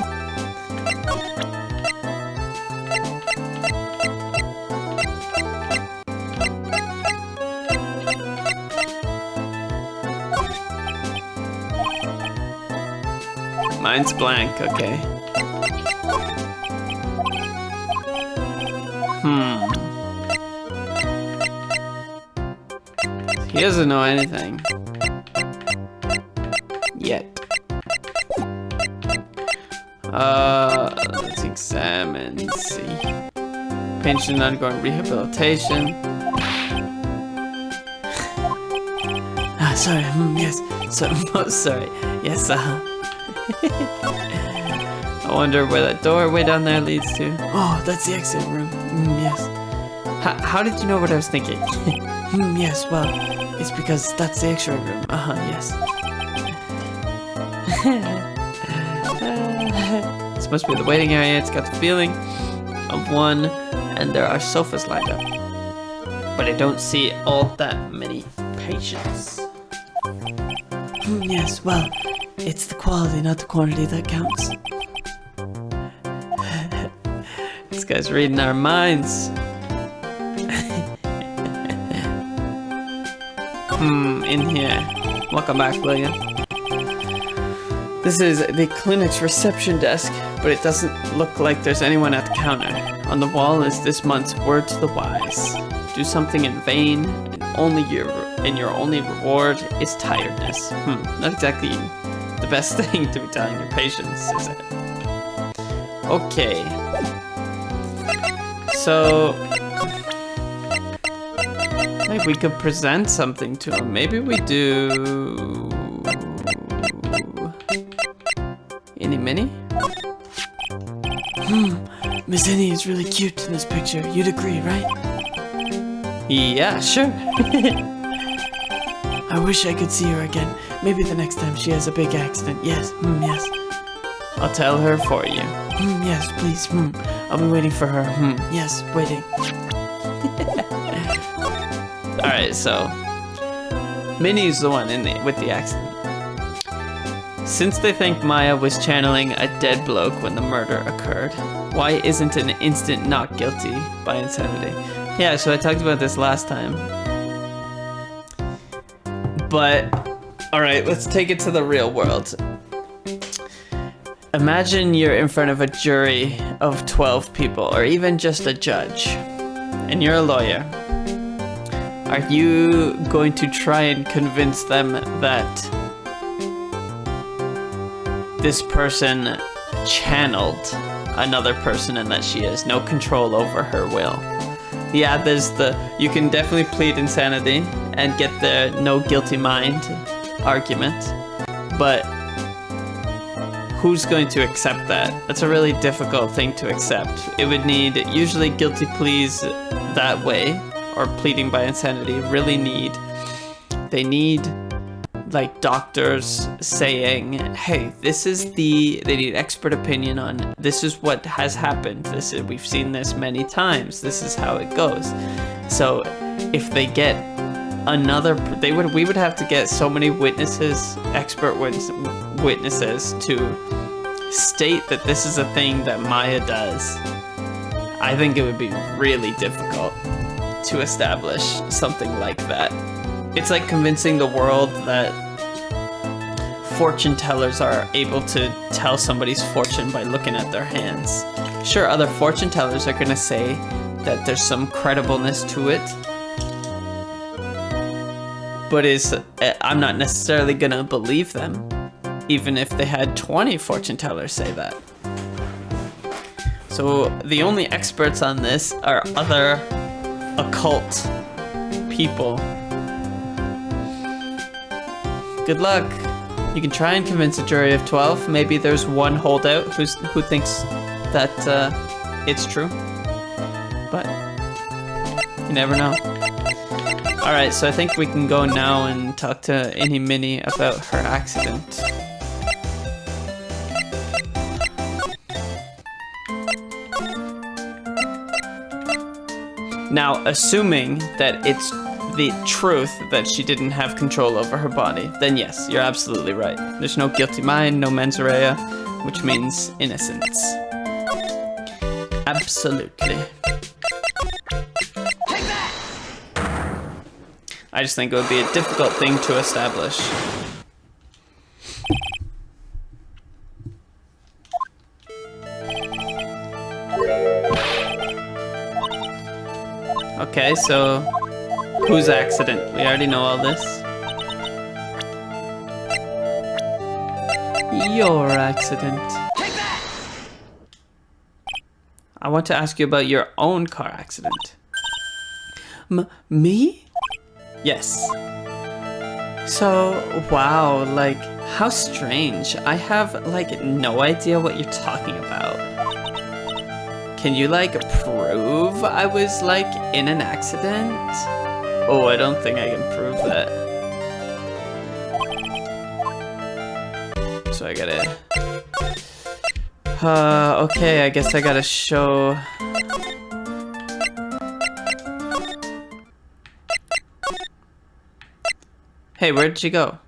Mine's blank, okay. He doesn't know anything. Yet. Let's examine, see. Patient undergoing rehabilitation. Sorry, yes. Sorry. Yes, I wonder where that doorway down there leads to. Oh, that's the exit room. Yes. How did you know what I was thinking? Yes, well, it's because that's the X-ray room. Yes. This must be the waiting area. It's got the feeling of one, and there are sofas lined up. But I don't see all that many patients. Yes, well, it's the quality, not the quantity that counts. This guy's reading our minds. In here. Welcome back, William. This is the clinic's reception desk, but it doesn't look like there's anyone at the counter. On the wall is this month's word to the wise. Do something in vain, and your only reward is tiredness. Not exactly the best thing to be telling your patients, is it? Okay. So, maybe we could present something to him. Maybe we do... Any mini? Miss Annie is really cute in this picture. You'd agree, right? Yeah, sure. I wish I could see her again. Maybe the next time she has a big accident. Yes, yes. I'll tell her for you. Yes, please. I'll be waiting for her. Yes, waiting. Alright, so Minnie's the one with the accident. Since they think Maya was channeling a dead bloke when the murder occurred, why isn't an instant not guilty by insanity? Yeah, so I talked about this last time. But, alright, let's take it to the real world. Imagine you're in front of a jury of 12 people, or even just a judge, and you're a lawyer. Are you going to try and convince them that this person channeled another person and that she has no control over her will? Yeah, you can definitely plead insanity and get the no guilty mind argument, but who's going to accept that? That's a really difficult thing to accept. It would need usually guilty pleas that way, or pleading by insanity, they need like doctors saying, hey, they need expert opinion on this is what has happened. We've seen this many times. This is how it goes. So if they get we would have to get so many witnesses, expert witnesses to state that this is a thing that Maya does. I think it would be really difficult. to establish something like that. It's like convincing the world that fortune tellers are able to tell somebody's fortune by looking at their hands. Sure, other fortune tellers are gonna say that there's some credibleness to it, but I'm not necessarily gonna believe them, even if they had 20 fortune tellers say that. So the only experts on this are other occult people. Good luck. You can try and convince a jury of 12. Maybe there's one holdout who thinks that it's true. But you never know. Alright, so I think we can go now and talk to Innie Minnie about her accident. Now, assuming that it's the truth that she didn't have control over her body, then yes, you're absolutely right. There's no guilty mind, no mens rea, which means innocence. Absolutely. Take that! I just think it would be a difficult thing to establish. Okay, so whose accident? We already know all this. Your accident. Take that! I want to ask you about your own car accident. Me? Yes. So, wow, like, how strange. I have, like, no idea what you're talking about. Can you, like, prove I was, like, in an accident? Oh, I don't think I can prove that. So I gotta... okay, I guess I gotta show... Hey, where'd she go?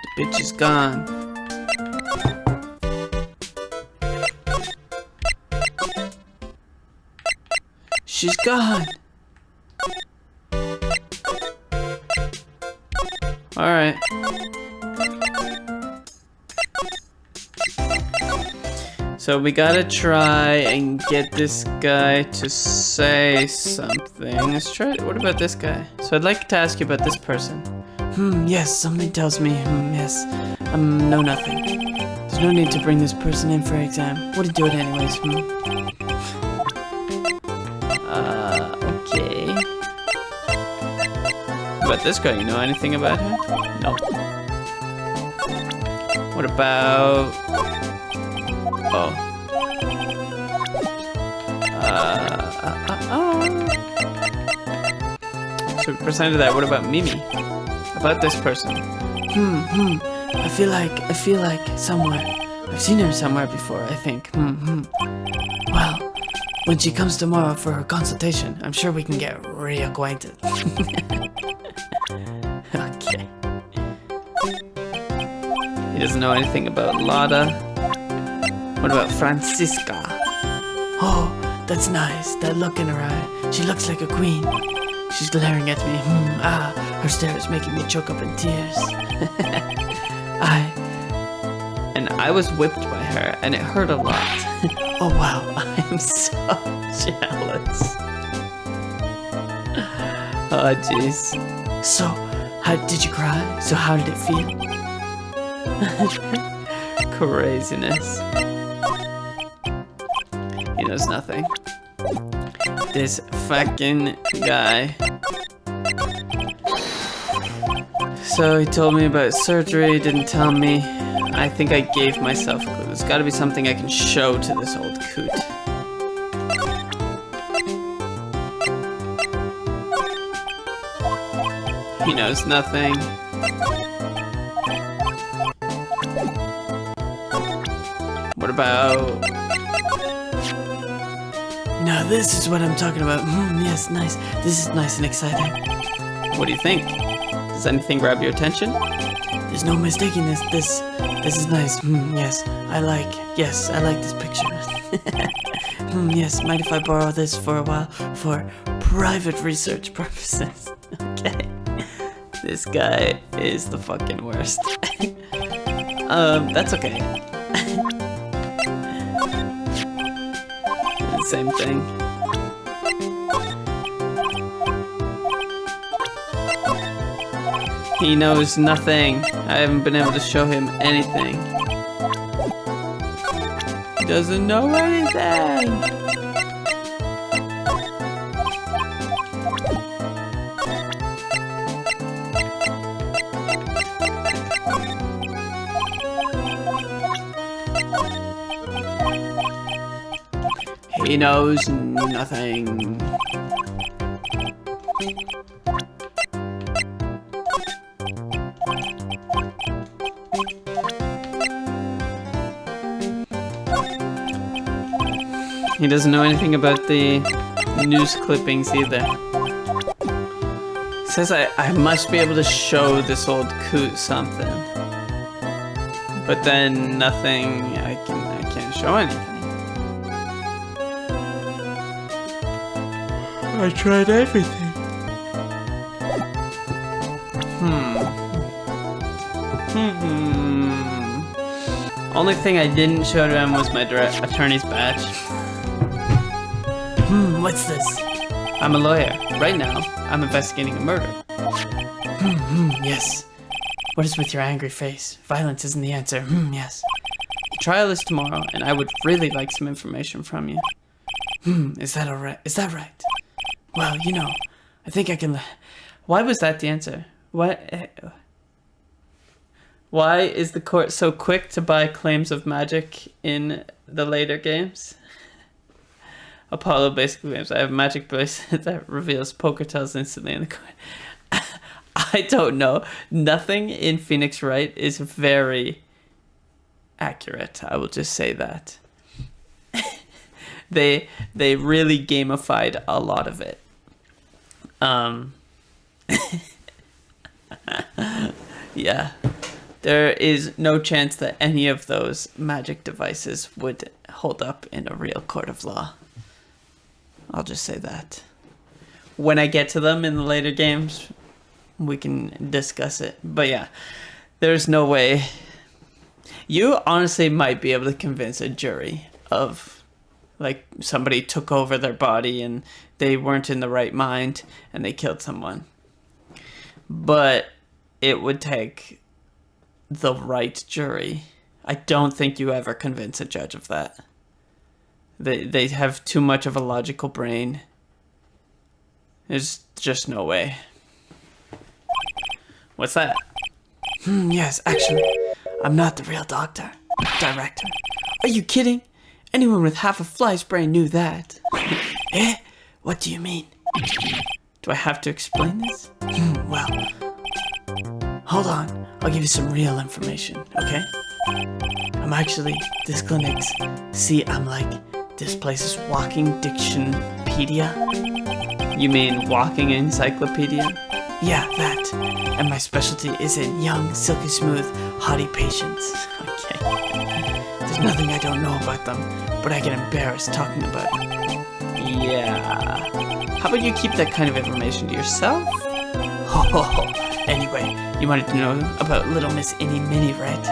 The bitch is gone. She's gone. Alright. So we gotta try and get this guy to say something. Let's try. What about this guy? So I'd like to ask you about this person. Yes, something tells me, yes. No, nothing. There's no need to bring this person in for exam. Wouldn't do it anyways, Okay. About this guy, you know anything about him? No. What about... Oh. So we presented that. What about Mimi? About this person? I feel like somewhere. I've seen her somewhere before, I think. Well, when she comes tomorrow for her consultation, I'm sure we can get reacquainted. Okay. He doesn't know anything about Lada. What about Francisca? Oh, that's nice. That look in her eye. She looks like a queen. She's glaring at me. Her stare is making me choke up in tears. I was whipped by her, and it hurt a lot. Oh, wow. I'm so jealous. Oh, jeez. So, how did you cry? So how did it feel? Craziness. He knows nothing. This fucking guy. So he told me about surgery, didn't tell me. I think I gave myself a clue. There's gotta be something I can show to this old coot. He knows nothing. What about... Now this is what I'm talking about. Yes, nice. This is nice and exciting. What do you think? Does anything grab your attention? There's no mistaking this. This is nice. Yes, I like this picture. Yes, mind if I borrow this for a while for private research purposes? Okay. This guy is the fucking worst. That's okay. Same thing. He knows nothing. I haven't been able to show him anything. He doesn't know anything. He knows nothing. He doesn't know anything about the news clippings either. Says I must be able to show this old coot something. But then nothing, I can't show anything. I tried everything. Only thing I didn't show to him was my attorney's badge. What's this? I'm a lawyer. Right now, I'm investigating a murder. Yes. What is with your angry face? Violence isn't the answer. Yes. The trial is tomorrow, and I would really like some information from you. Is that alright? Is that right? Well, you know, I think I can... Why was that the answer? Why is the court so quick to buy claims of magic in the later games? Apollo basically claims, I have a magic bracelet that reveals poker tells instantly in the court. I don't know. Nothing in Phoenix Wright is very accurate. I will just say that. They really gamified a lot of it. Yeah. There is no chance that any of those magic devices would hold up in a real court of law. I'll just say that. When I get to them in the later games, we can discuss it. But yeah, there's no way. You honestly might be able to convince a jury of, like, somebody took over their body and they weren't in the right mind and they killed someone. But it would take the right jury. I don't think you ever convince a judge of that. They have too much of a logical brain. There's just no way. What's that? Yes, actually, I'm not the real director. Are you kidding? Anyone with half a fly's brain knew that. Eh? What do you mean? Do I have to explain this? Well, hold on. I'll give you some real information, okay? I'm actually this clinic's... See, I'm like... This place is walking dictionpedia. You mean walking encyclopedia? Yeah, that. And my specialty is in young, silky smooth, haughty patients. Okay. There's nothing I don't know about them, but I get embarrassed talking about it. Yeah. How about you keep that kind of information to yourself? Anyway, you wanted to know about Little Miss Innie Minnie, right?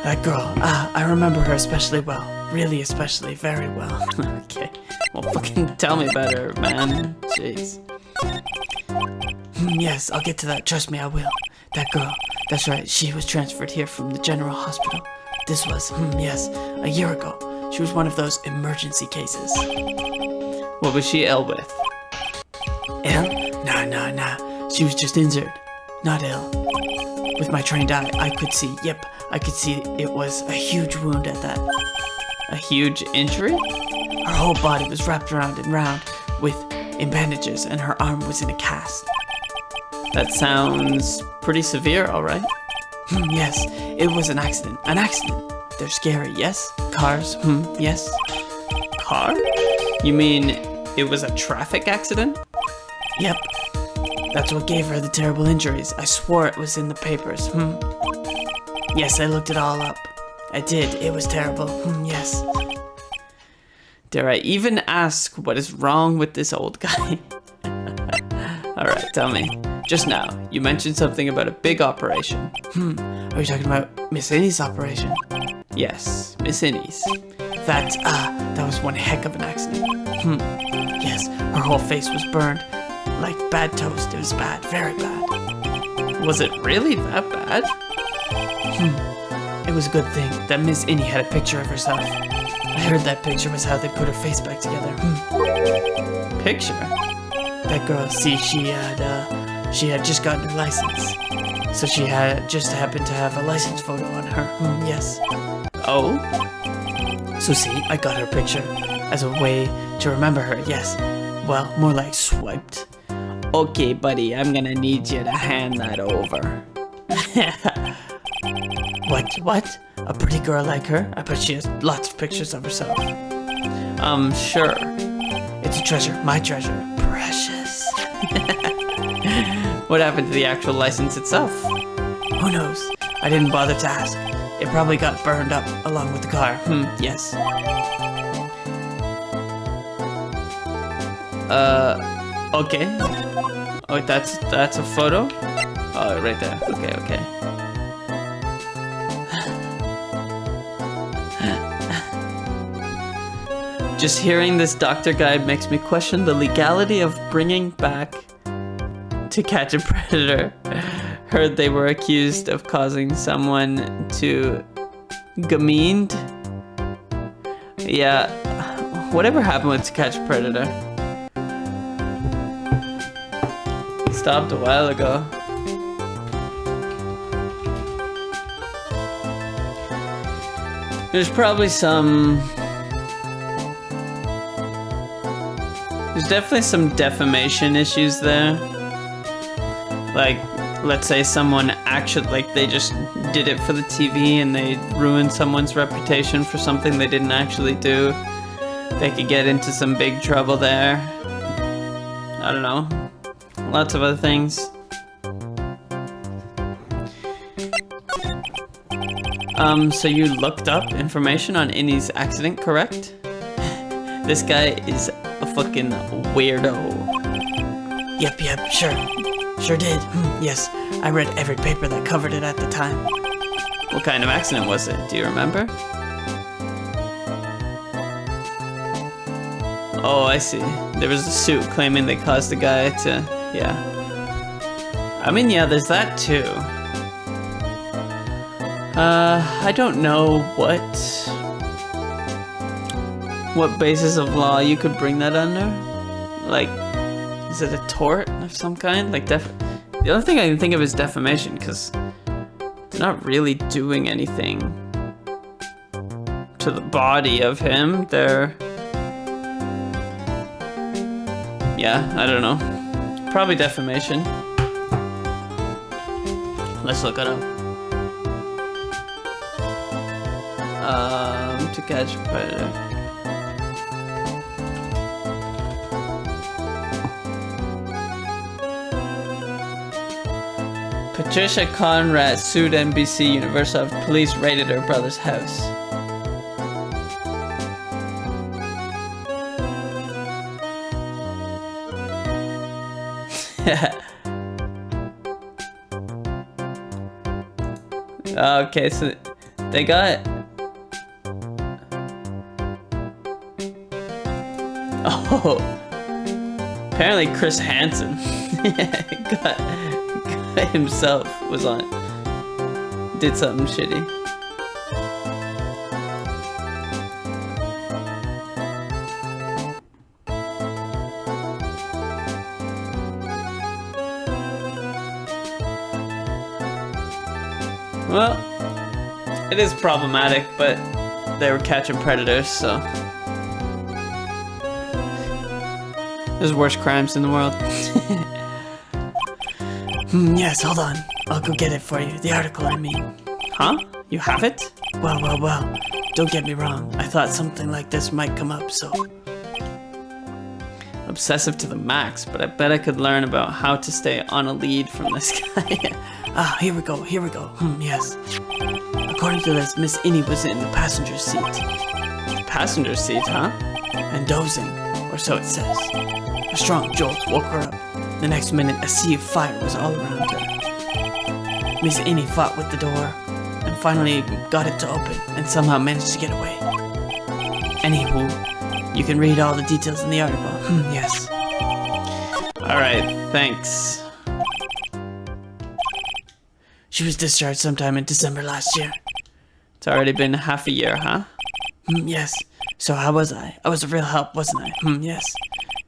That girl, I remember her especially well. Really especially, very well. Okay. Well, fucking tell me about her, man. Jeez. Yes, I'll get to that. Trust me, I will. That girl, that's right. She was transferred here from the general hospital. This was, yes, a year ago. She was one of those emergency cases. What was she ill with? Ill? Nah. She was just injured. Not ill. With my trained eye, I could see, I could see it was a huge wound at that. A huge injury? Her whole body was wrapped around and round in bandages, and her arm was in a cast. That sounds pretty severe, alright? Yes, it was an accident. An accident. They're scary, yes? Cars, yes? Car? You mean it was a traffic accident? Yep. That's what gave her the terrible injuries. I swore it was in the papers. Yes, I looked it all up. I did. It was terrible. Yes. Dare I even ask what is wrong with this old guy? Alright, tell me. Just now, you mentioned something about a big operation. Are you talking about Miss Innie's operation? Yes, Miss Innie's. That was one heck of an accident. Yes, her whole face was burned. Like bad toast. It was bad, very bad. Was it really that bad? It was a good thing that Miss Innie had a picture of herself. I heard that picture was how they put her face back together. Picture? That girl, see, she had just gotten her license. So she had just happened to have a license photo on her. Yes. Oh? So see, I got her picture as a way to remember her, yes. Well, more like swiped. Okay, buddy, I'm gonna need you to hand that over. What? A pretty girl like her? I bet she has lots of pictures of herself. Sure. It's a treasure, my treasure. Precious. What happened to the actual license itself? Who knows? I didn't bother to ask. It probably got burned up along with the car. Yes. Okay. Oh, that's a photo? Oh, right there. Okay. Just hearing this doctor guide makes me question the legality of bringing back To Catch a Predator. Heard they were accused of causing someone to gamined. Yeah, whatever happened with To Catch a Predator? Stopped a while ago. There's probably there's definitely some defamation issues there. Like, let's say someone actually, like, they just did it for the TV and they ruined someone's reputation for something they didn't actually do. They could get into some big trouble there. I don't know. Lots of other things. So you looked up information on Innie's accident, correct? This guy is a fucking weirdo. Yep, sure did. Yes, I read every paper that covered it at the time. What kind of accident was it? Do you remember? Oh, I see. There was a suit claiming they caused the guy to... Yeah. I mean, yeah, there's that too. I don't know what basis of law you could bring that under. Like, is it a tort of some kind? Like, the only thing I can think of is defamation, because they're not really doing anything to the body of him. They're... Yeah, I don't know. Probably defamation. Let's look it up. To Catch a Predator. Patricia Conrad sued NBC Universal after police raided her brother's house. Okay, so they got... Oh, apparently Chris Hansen got himself was on, did something shitty. Well, it is problematic, but they were catching predators, so there's worse crimes in the world. Yes, hold on. I'll go get it for you. The article, I mean. Huh? You have it? Well. Don't get me wrong. I thought something like this might come up, so... obsessive to the max, but I bet I could learn about how to stay on a lead from this guy. Here we go. Yes. According to this, Miss Innie was in the passenger seat. Passenger seat, huh? And dozing, or so it says. A strong jolt woke her up. The next minute, a sea of fire was all around her. Miss Innie fought with the door, and finally got it to open, and somehow managed to get away. Anywho, you can read all the details in the article. Yes. Alright, thanks. She was discharged sometime in December last year. It's already been half a year, huh? Yes. So how was I? I was a real help, wasn't I? Yes.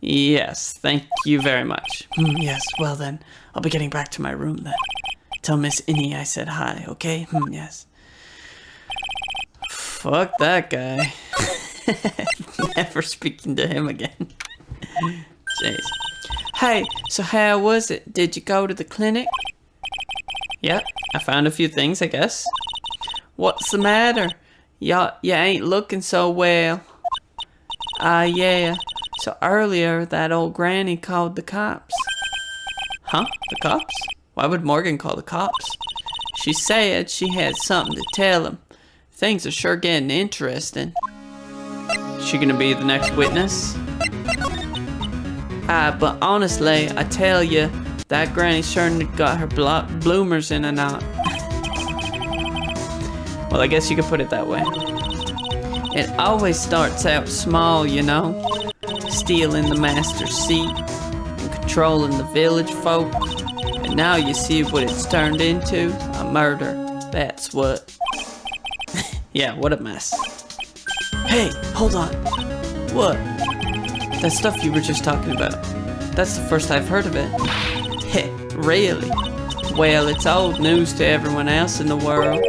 Yes, thank you very much. Yes, well then, I'll be getting back to my room then. Tell Miss Innie I said hi, okay? Yes. Fuck that guy. Never speaking to him again. Jeez. Hey, so how was it? Did you go to the clinic? Yep, I found a few things, I guess. What's the matter? You ain't looking so well. Yeah. So earlier, that old granny called the cops. Huh? The cops? Why would Morgan call the cops? She said she had something to tell him. Things are sure getting interesting. She gonna be the next witness? But honestly, I tell you, that granny sure got her bloomers in a knot. Well, I guess you could put it that way. It always starts out small, you know? Stealing the master's seat and controlling the village folk. And now you see what it's turned into? A murder. That's what. Yeah, what a mess. Hey, hold on. What? That stuff you were just talking about. That's the first I've heard of it. Heh, really? Well, it's old news to everyone else in the world.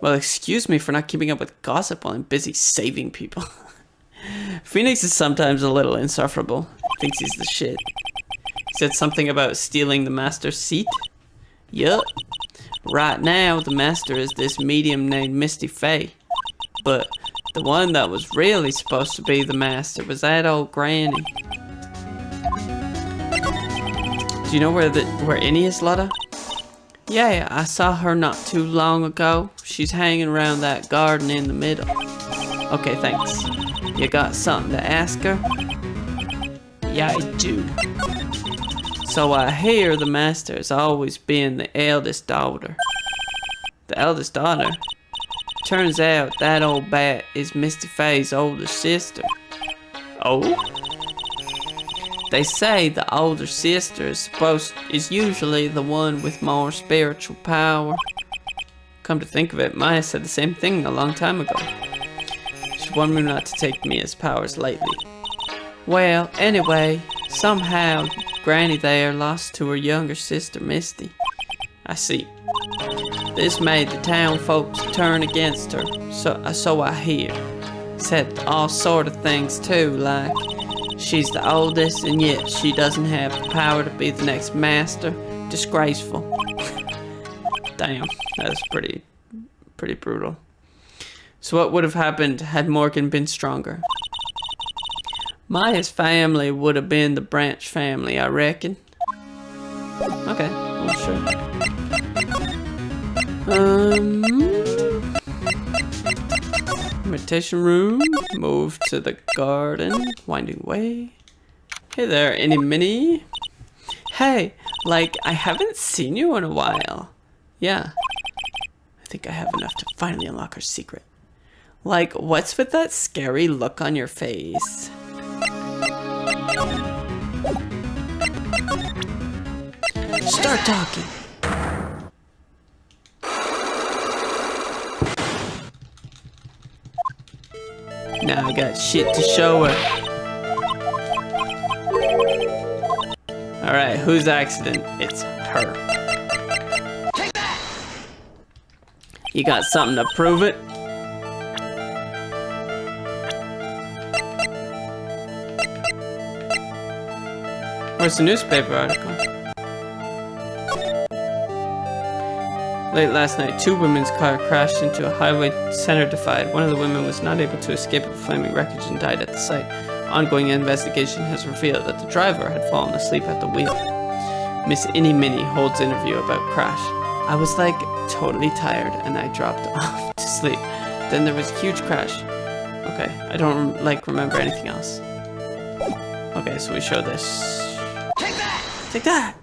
Well, excuse me for not keeping up with gossip while I'm busy saving people. Phoenix is sometimes a little insufferable. Thinks he's the shit. He said something about stealing the master's seat? Yup. Right now, the master is this medium named Misty Faye. But the one that was really supposed to be the master was that old granny. Do you know where Innie is, Lotta? Yeah, I saw her not too long ago. She's hanging around that garden in the middle. Okay, thanks. You got something to ask her? Yeah, I do. So I hear the master has always been the eldest daughter. The eldest daughter? Turns out that old bat is Misty Faye's older sister. Oh? They say the older sister is usually the one with more spiritual power. Come to think of it, Maya said the same thing a long time ago. She warned me not to take Mia's powers lightly. Well, anyway, somehow Granny there lost to her younger sister Misty. I see. This made the town folks turn against her, so I hear. Said all sort of things too, like she's the oldest and yet she doesn't have the power to be the next master. Disgraceful. Damn, that's pretty brutal. So what would have happened had Morgan been stronger? Maya's family would have been the Branch family, I reckon. Okay, well, sure. Meditation room. Move to the garden. Winding way. Hey there, Innie Minnie. Hey, like, I haven't seen you in a while. Yeah. I think I have enough to finally unlock her secret. Like, what's with that scary look on your face? Start talking. Now I got shit to show her. Alright, whose accident? It's her. Take that! You got something to prove it? Where's the newspaper article? Late last night, 2 women's car crashed into a highway center divide. One of the women was not able to escape the flaming wreckage and died at the site. ongoing investigation has revealed that the driver had fallen asleep at the wheel. Miss Innie Minnie holds interview about crash. I was like totally tired and I dropped off to sleep. Then there was a huge crash. Okay, I don't remember anything else. Okay, so we show this. Take that! Take that!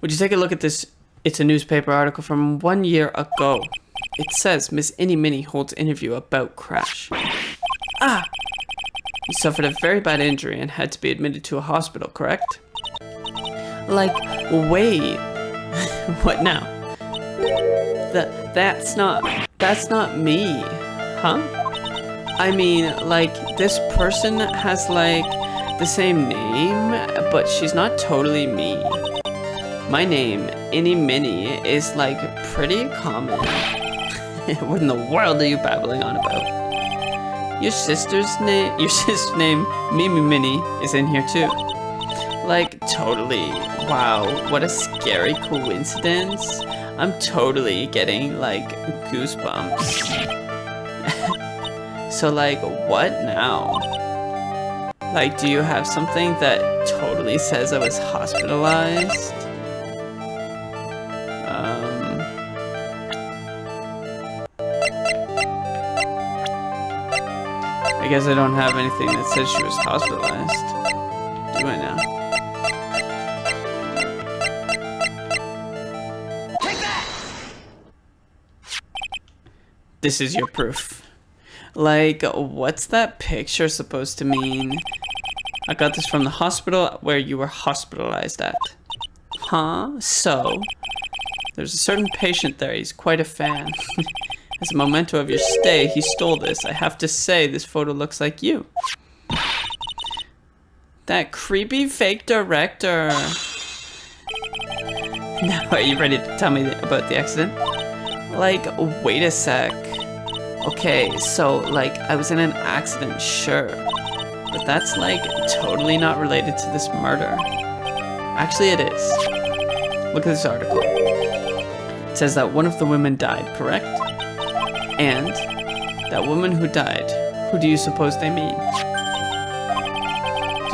Would you take a look at this? It's a newspaper article from 1 year ago. It says Miss Innie Minnie holds interview about crash. Ah! You suffered a very bad injury and had to be admitted to a hospital, correct? Like, wait. What now? That's not me, huh? I mean, like, this person has like the same name, but she's not totally me. My name, Innie Minnie, is like pretty common. What in the world are you babbling on about? Your sister's name, Mimi Minnie, is in here too. Like, totally. Wow, what a scary coincidence. I'm totally getting like goosebumps. So like, what now? Like, do you have something that totally says I was hospitalized? I guess I don't have anything that says she was hospitalized. Do I now? Take that! This is your proof. Like, what's that picture supposed to mean? I got this from the hospital where you were hospitalized at. Huh? So? There's a certain patient there, he's quite a fan. As a memento of your stay, he stole this. I have to say, this photo looks like you. That creepy fake director. Now, are you ready to tell me about the accident? Like, wait a sec. Okay, so, like, I was in an accident, sure. But that's, like, totally not related to this murder. Actually, it is. Look at this article. It says that one of the women died, correct? And that woman who died, who do you suppose they mean? Do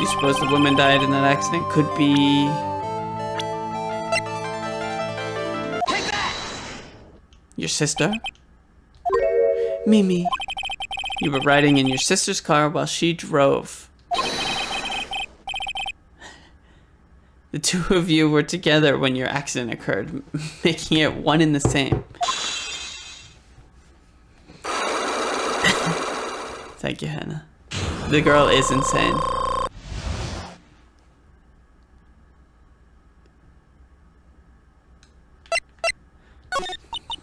you suppose the woman died in that accident could be... Take that! Your sister? Mimi. You were riding in your sister's car while she drove. The two of you were together when your accident occurred, making it one and the same. Thank you, Hannah. The girl is insane.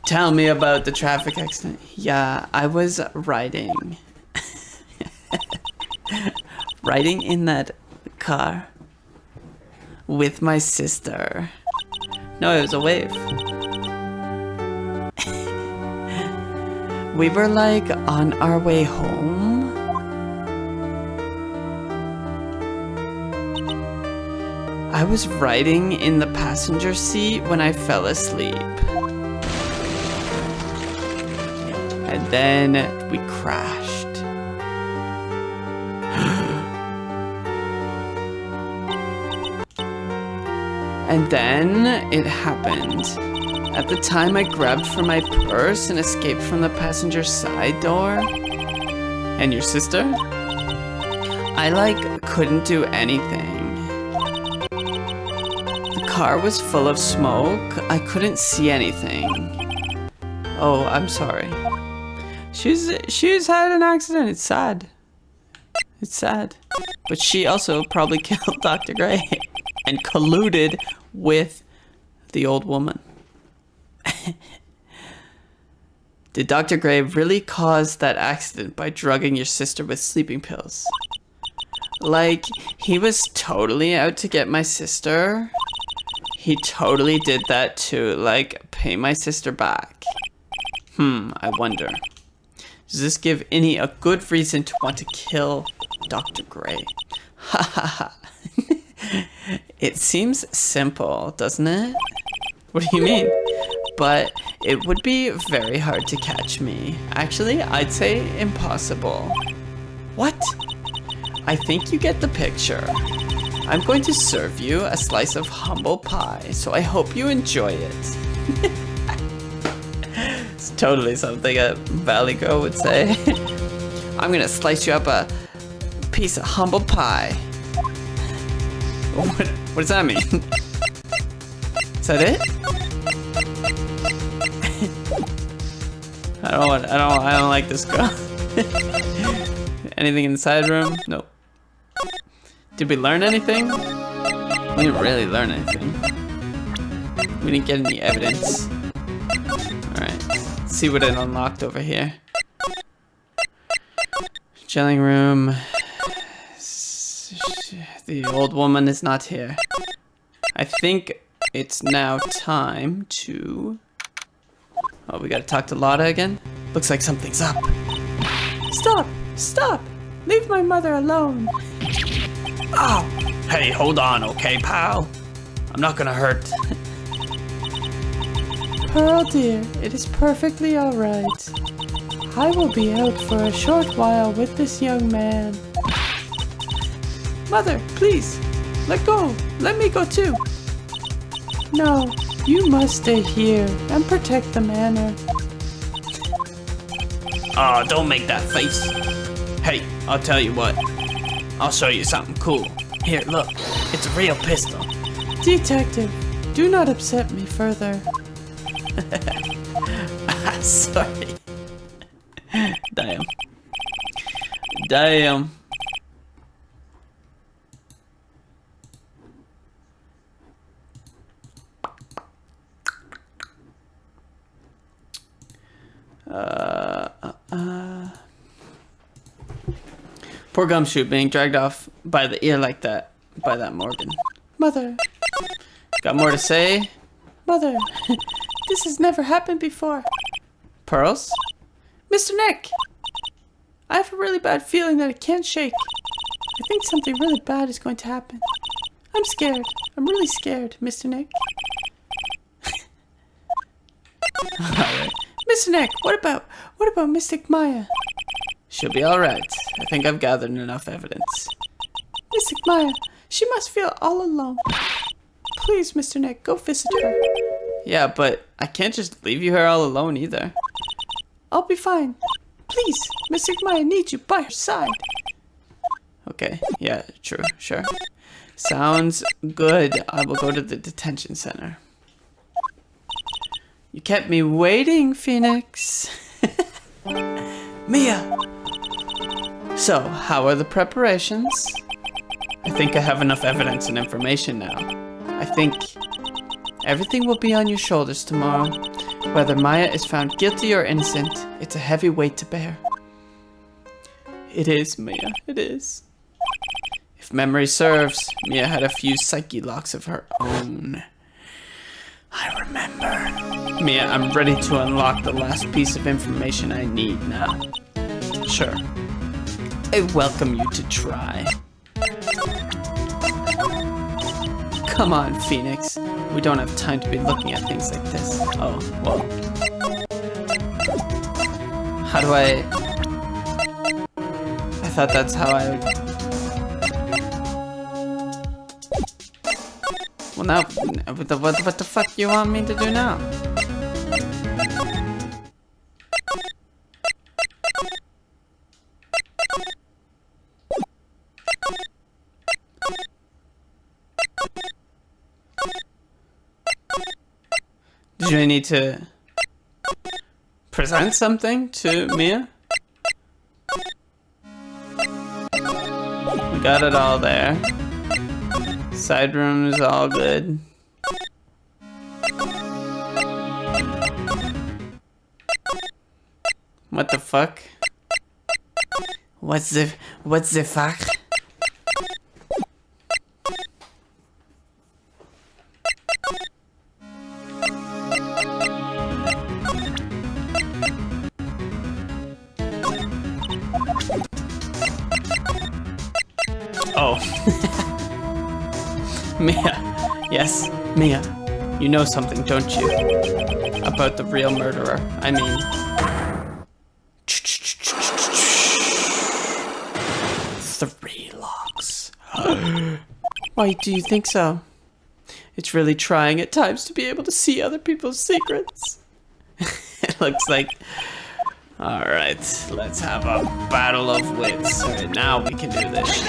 Tell me about the traffic accident. Yeah, I was riding. Riding in that car. With my sister. No, it was a wave. We were like on our way home. I was riding in the passenger seat when I fell asleep. And then we crashed. And then it happened. At the time, I grabbed for my purse and escaped from the passenger side door. And your sister? I, like, couldn't do anything. The car was full of smoke. I couldn't see anything. Oh, I'm sorry. She's had an accident. It's sad. It's sad. But she also probably killed Dr. Gray and colluded with the old woman. Did Dr. Gray really cause that accident by drugging your sister with sleeping pills? Like, he was totally out to get my sister. He totally did that to, like, pay my sister back. I wonder. Does this give Innie a good reason to want to kill Dr. Gray? Ha ha ha. It seems simple, doesn't it? What do you mean? But it would be very hard to catch me. Actually, I'd say impossible. What? I think you get the picture. I'm going to serve you a slice of humble pie, so I hope you enjoy it. It's totally something a valley girl would say. I'm gonna slice you up a piece of humble pie. What does that mean? Is that it? I don't like this girl. Anything in the side room? Nope. Did we learn anything? We didn't really learn anything. We didn't get any evidence. Alright. Let's see what it unlocked over here. Chilling room. The old woman is not here. I think it's now time to... Oh, we gotta talk to Lotta again? Looks like something's up. Stop! Stop! Leave my mother alone. Oh! Hey, hold on, okay, pal? I'm not gonna hurt. Pearl dear, it is perfectly alright. I will be out for a short while with this young man. Mother, please, let go. Let me go too. No, you must stay here and protect the manor. Oh, don't make that face. Hey, I'll tell you what. I'll show you something cool. Here, look. It's a real pistol. Detective, do not upset me further. Sorry. Damn. Damn. Poor Gumshoe being dragged off by the ear like that by that Morgan. Mother, Got more to say? Mother, this has never happened before. Pearls? Mr. Nick, I have a really bad feeling that it can't shake. I think something really bad is going to happen. I'm scared. I'm really scared, Mr. Nick. Alright. Mr. Nick, what about Mystic Maya? She'll be alright. I think I've gathered enough evidence. Mystic Maya, she must feel all alone. Please, Mr. Nick, go visit her. Yeah, but I can't just leave you here all alone either. I'll be fine. Please, Mystic Maya needs you by her side. Okay, yeah, true, sure. Sounds good. I will go to the detention center. You kept me waiting, Phoenix. Mia! So, how are the preparations? I think I have enough evidence and information now. I think everything will be on your shoulders tomorrow. Whether Maya is found guilty or innocent, it's a heavy weight to bear. It is, Mia, it is. If memory serves, Mia had a few psyche locks of her own. I remember. Mia, I'm ready to unlock the last piece of information I need now. Sure. I welcome you to try. Come on, Phoenix. We don't have time to be looking at things like this. Oh, well. How do I thought that's how I would... Well, now, what the fuck you want me to do now? Do I need to present something to Mia? We got it all there. Side room is all good. What the fuck? What's the fuck? Oh. Mia. Yes, Mia. You know something, don't you? About the real murderer. I mean... 3 locks. Why do you think so? It's really trying at times to be able to see other people's secrets. It looks like... Alright, let's have a battle of wits. Alright, now we can do this shit.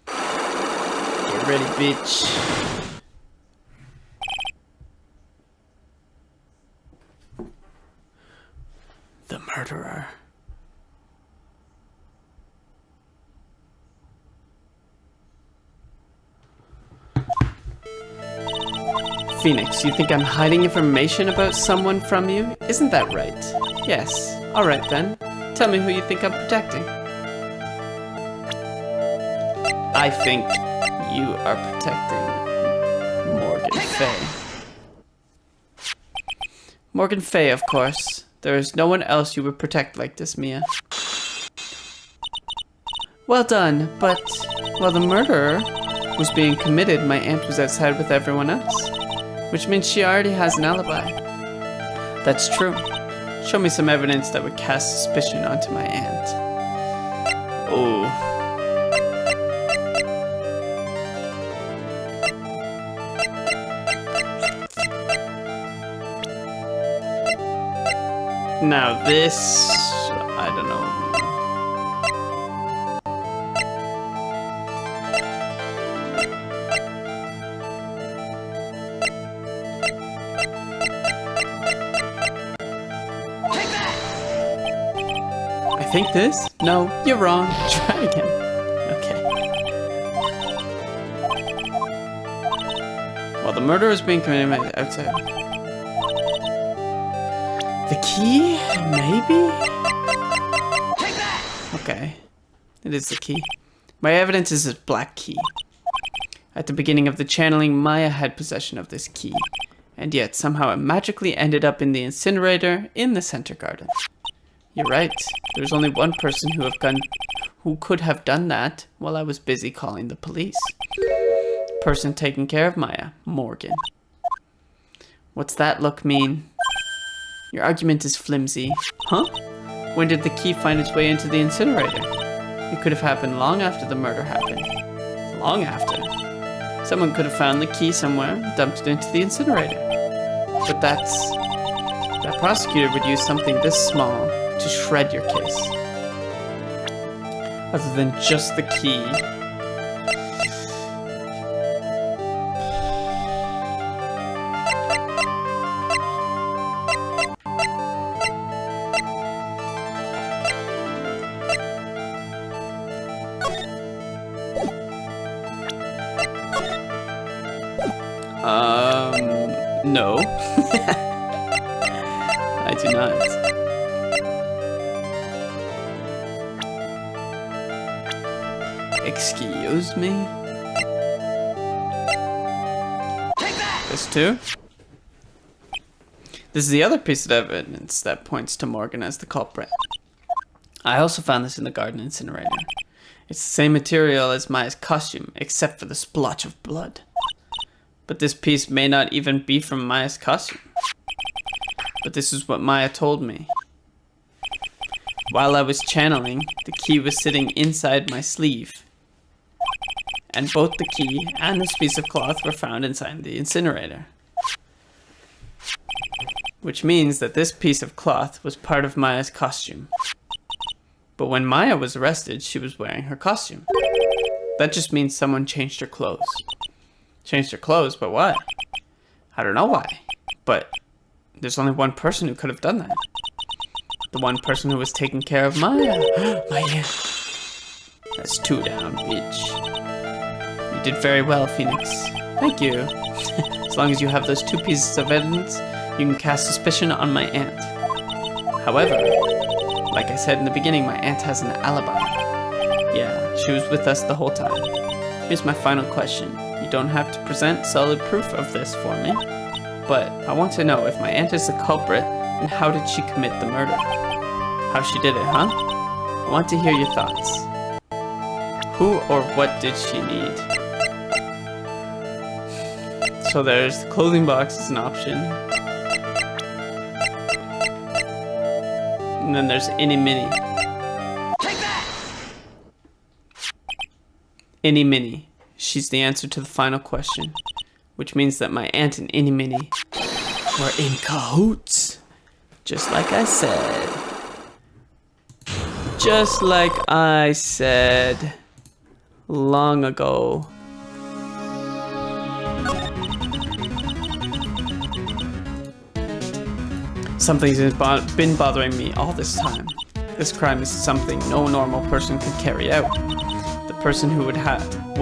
Get ready, bitch. The murderer. Phoenix, you think I'm hiding information about someone from you? Isn't that right? Yes. Alright then. Tell me who you think I'm protecting. I think you are protecting Morgan Fay. Morgan Fay, of course. There is no one else you would protect like this, Mia. Well done, but while the murderer was being committed, my aunt was outside with everyone else. Which means she already has an alibi. That's true. Show me some evidence that would cast suspicion onto my aunt. Oh. Now this... I don't know. I think this? No, you're wrong. Try again. Okay. While the murder is being committed outside. The key? Maybe? Okay. It is the key. My evidence is a black key. At the beginning of the channeling, Maya had possession of this key. And yet, somehow it magically ended up in the incinerator in the center garden. You're right. There's only one person who could have done that while I was busy calling the police. Person taking care of Maya, Morgan. What's that look mean? Your argument is flimsy. Huh? When did the key find its way into the incinerator? It could have happened long after the murder happened. Long after. Someone could have found the key somewhere and dumped it into the incinerator. But that prosecutor would use something this small to shred your case. Other than just the key. No. I do not. Excuse me? This too? This is the other piece of evidence that points to Morgan as the culprit. I also found this in the garden incinerator. It's the same material as Maya's costume, except for the splotch of blood. But this piece may not even be from Maya's costume. But this is what Maya told me. While I was channeling, the key was sitting inside my sleeve. And both the key and this piece of cloth were found inside the incinerator. Which means that this piece of cloth was part of Maya's costume. But when Maya was arrested, she was wearing her costume. That just means someone changed her clothes. Changed her clothes, but why? I don't know why. But there's only one person who could have done that. The one person who was taking care of Maya. Maya. That's 2 down, bitch. You did very well, Phoenix. Thank you. As long as you have those 2 pieces of evidence, you can cast suspicion on my aunt. However, like I said in the beginning, my aunt has an alibi. Yeah, she was with us the whole time. Here's my final question. You don't have to present solid proof of this for me, but I want to know if my aunt is the culprit, then how did she commit the murder? How she did it, huh? I want to hear your thoughts. Who or what did she need? So there's the clothing box as an option. And then there's Innie Minnie. Innie Minnie. She's the answer to the final question, which means that my aunt and Innie Minnie were in cahoots. Just like I said. Just like I said long ago. Something's been bothering me all this time. This crime is something no normal person could carry out. The person who would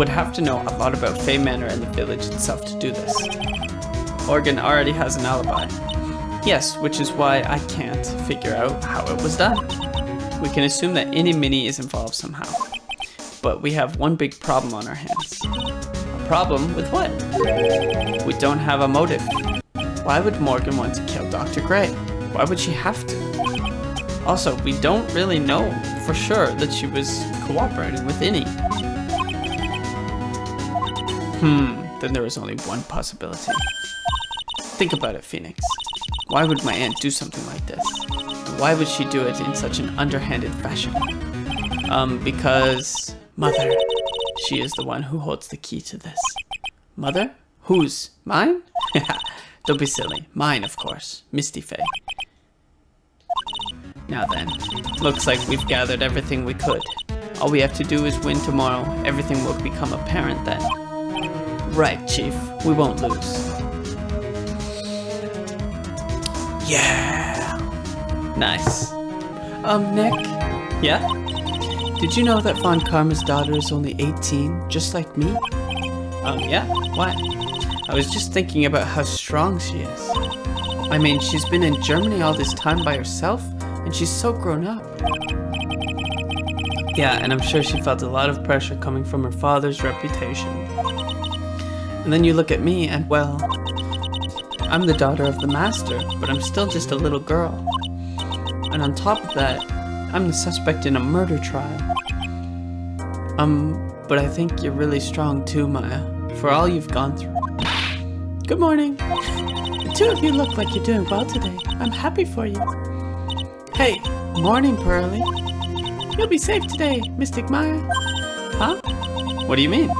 have to know a lot about Fay Manor and the village itself to do this. Organ already has an alibi. Yes, which is why I can't figure out how it was done. We can assume that Innie Minnie is involved somehow. But we have one big problem on our hands. A problem with what? We don't have a motive. Why would Morgan want to kill Dr. Gray? Why would she have to? Also, we don't really know for sure that she was cooperating with Innie. Then there is only one possibility. Think about it, Phoenix. Why would my aunt do something like this? And why would she do it in such an underhanded fashion? Because... Mother. She is the one who holds the key to this. Mother? Whose? Mine? Don't be silly. Mine, of course. Misty Faye. Now then, looks like we've gathered everything we could. All we have to do is win tomorrow. Everything will become apparent then. Right, Chief. We won't lose. Yeah. Nice. Nick? Yeah? Did you know that Von Karma's daughter is only 18, just like me? Yeah? Why? I was just thinking about how strong she is. I mean, she's been in Germany all this time by herself, and she's so grown up. Yeah, and I'm sure she felt a lot of pressure coming from her father's reputation. And then you look at me and, well, I'm the daughter of the master, but I'm still just a little girl. And on top of that, I'm the suspect in a murder trial. But I think you're really strong too, Maya, for all you've gone through. Good morning. The two of you look like you're doing well today. I'm happy for you. Hey, morning, Pearly. You'll be safe today, Mystic Maya. Huh? What do you mean?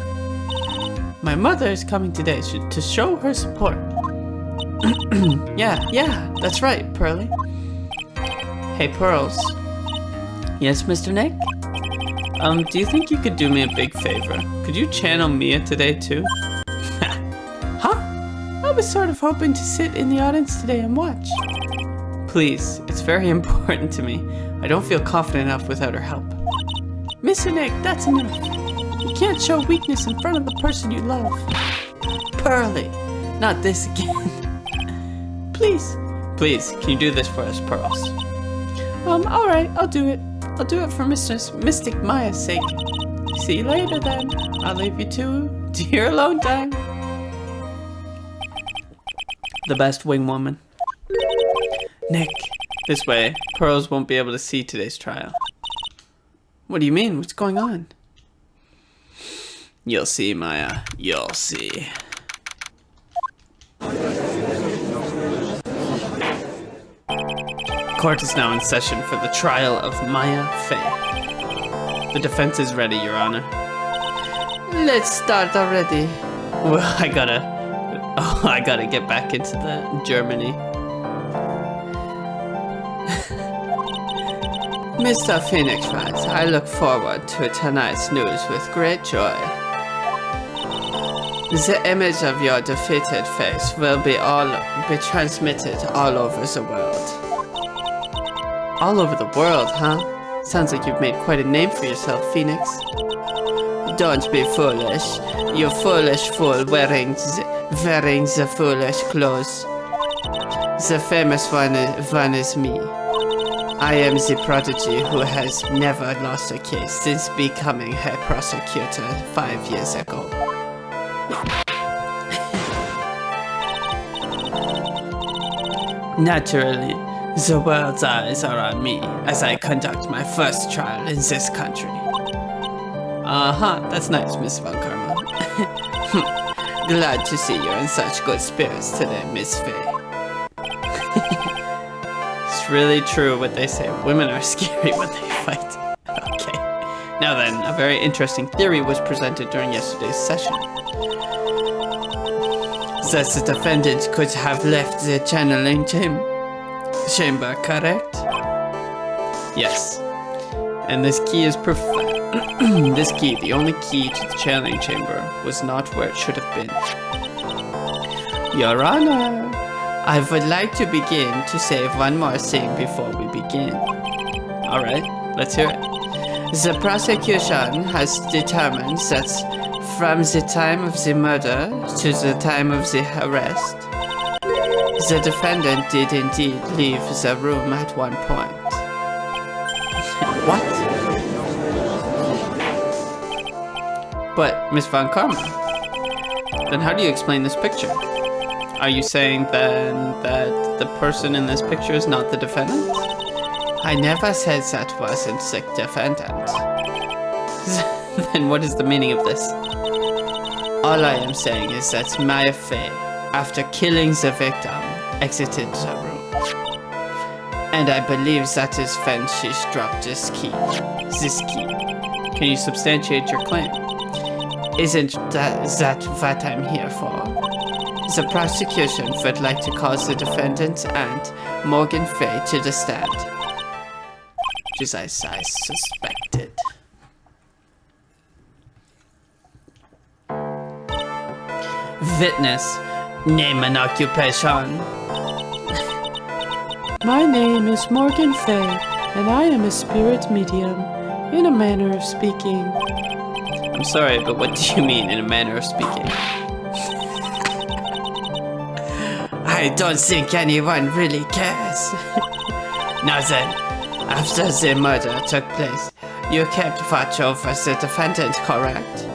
My mother is coming today to show her support. Yeah, that's right, Pearly. Hey, Pearls. Yes, Mr. Nick? Do you think you could do me a big favor? Could you channel Mia today, too? Huh? I was sort of hoping to sit in the audience today and watch. Please, it's very important to me. I don't feel confident enough without her help. Mr. Nick, that's enough. You can't show weakness in front of the person you love. Pearly, not this again. Please, can you do this for us, Pearls? Alright, I'll do it. I'll do it for Mystic Maya's sake. See you later then. I'll leave you to your alone time. The best wing woman. Nick, this way. Pearls won't be able to see today's trial. What do you mean? What's going on? You'll see, Maya. You'll see. Court is now in session for the trial of Maya Fey. The defense is ready, Your Honor. Let's start already. Well, I gotta get back into the Germany. Mr. Phoenix Wright, I look forward to tonight's news with great joy. The image of your defeated face will be transmitted all over the world. All over the world, huh? Sounds like you've made quite a name for yourself, Phoenix. Don't be foolish. You foolish fool wearing the foolish clothes. The famous one is me. I am the prodigy who has never lost a case since becoming a prosecutor 5 years ago. Naturally, the world's eyes are on me as I conduct my first trial in this country. That's nice, Miss Von Karma. Glad to see you're in such good spirits today, Miss Faye. It's really true what they say. Women are scary when they fight. Okay. Now then, a very interesting theory was presented during yesterday's session. That the defendant could have left the channeling chamber, correct? Yes. And this key is this key, the only key to the channeling chamber, was not where it should have been. Your Honor, I would like to begin to say one more thing before we begin. Alright, let's hear it. The prosecution has determined that from the time of the murder to the time of the arrest, the defendant did indeed leave the room at one point. What? But, Miss Von Karma, then how do you explain this picture? Are you saying then that the person in this picture is not the defendant? I never said that wasn't the defendant. Then what is the meaning of this? All I am saying is that Maya Fey, after killing the victim, exited the room. And I believe that is when she dropped this key. Can you substantiate your claim? Isn't that what I'm here for? The prosecution would like to call the defendant's aunt, Morgan Fey, to the stand. Just as I suspected. Witness, name and occupation. My name is Morgan Fay, and I am a spirit medium, in a manner of speaking. I'm sorry, but what do you mean in a manner of speaking? I don't think anyone really cares. Now then, after the murder took place, you kept watch over the defendant, correct?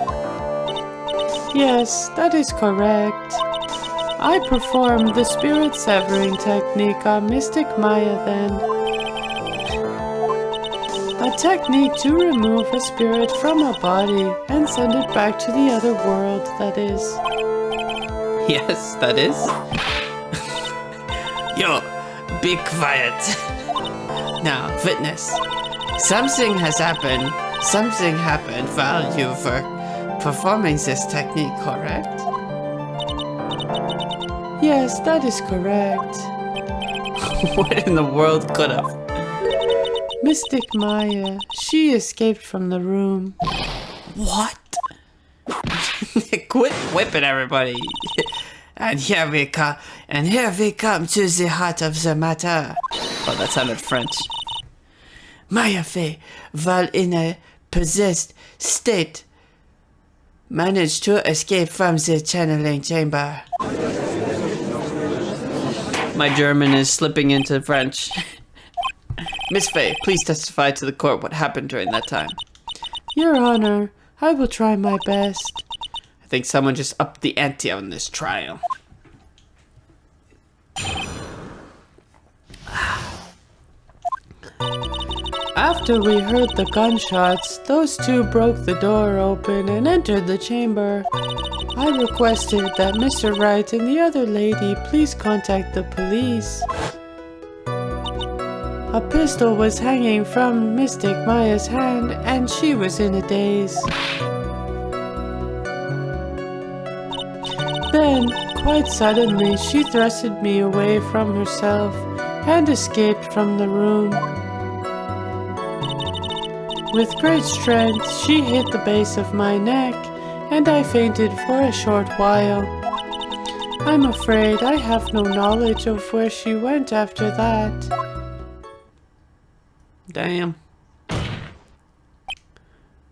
Yes, that is correct. I performed the spirit severing technique on Mystic Maya then. A technique to remove a spirit from a body and send it back to the other world, that is. Yes, that is. Yo, be quiet. Now, witness. Something happened while you were performing this technique, correct? Yes, that is correct. What in the world could have? Mystic Maya, she escaped from the room. What? Quit whipping everybody. And here we come to the heart of the matter. Oh, that sounded French. Maya Fey, while in a possessed state, managed to escape from the channeling chamber. My German is slipping into French. Miss Fey, please testify to the court what happened during that time. Your Honor, I will try my best. I think someone just upped the ante on this trial. After we heard the gunshots, those two broke the door open and entered the chamber. I requested that Mr. Wright and the other lady please contact the police. A pistol was hanging from Mystic Maya's hand and she was in a daze. Then, quite suddenly, she thrusted me away from herself and escaped from the room. With great strength, she hit the base of my neck, and I fainted for a short while. I'm afraid I have no knowledge of where she went after that. Damn.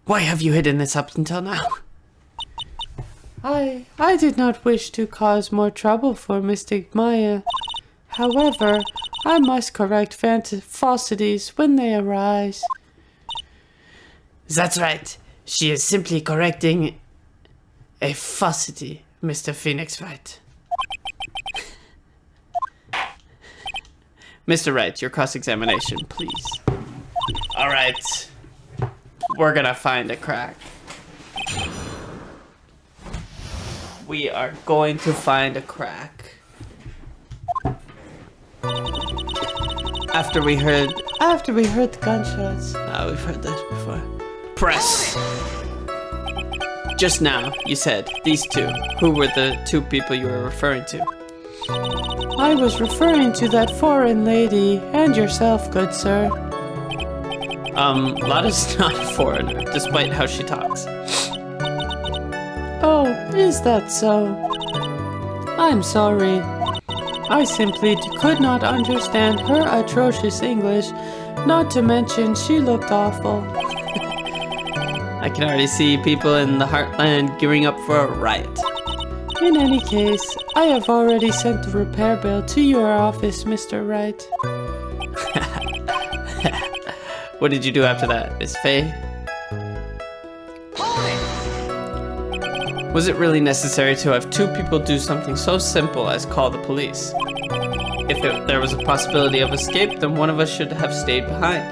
Why have you hidden this up until now? I did not wish to cause more trouble for Mystic Maya. However, I must correct falsities when they arise. That's right. She is simply correcting a falsity, Mr. Phoenix Wright. Mr. Wright, your cross-examination, please. All right. We're gonna find a crack. We are going to find a crack. After we heard the gunshots. we've heard this before. Press. Just now, you said these two. Who were the two people you were referring to? I was referring to that foreign lady and yourself, good sir. Lotta's not a foreigner, despite how she talks. Oh, is that so? I'm sorry. I simply could not understand her atrocious English, not to mention she looked awful. I can already see people in the heartland gearing up for a riot. In any case, I have already sent the repair bill to your office, Mr. Wright. What did you do after that, Miss Faye? Was it really necessary to have two people do something so simple as call the police? If there was a possibility of escape, then one of us should have stayed behind.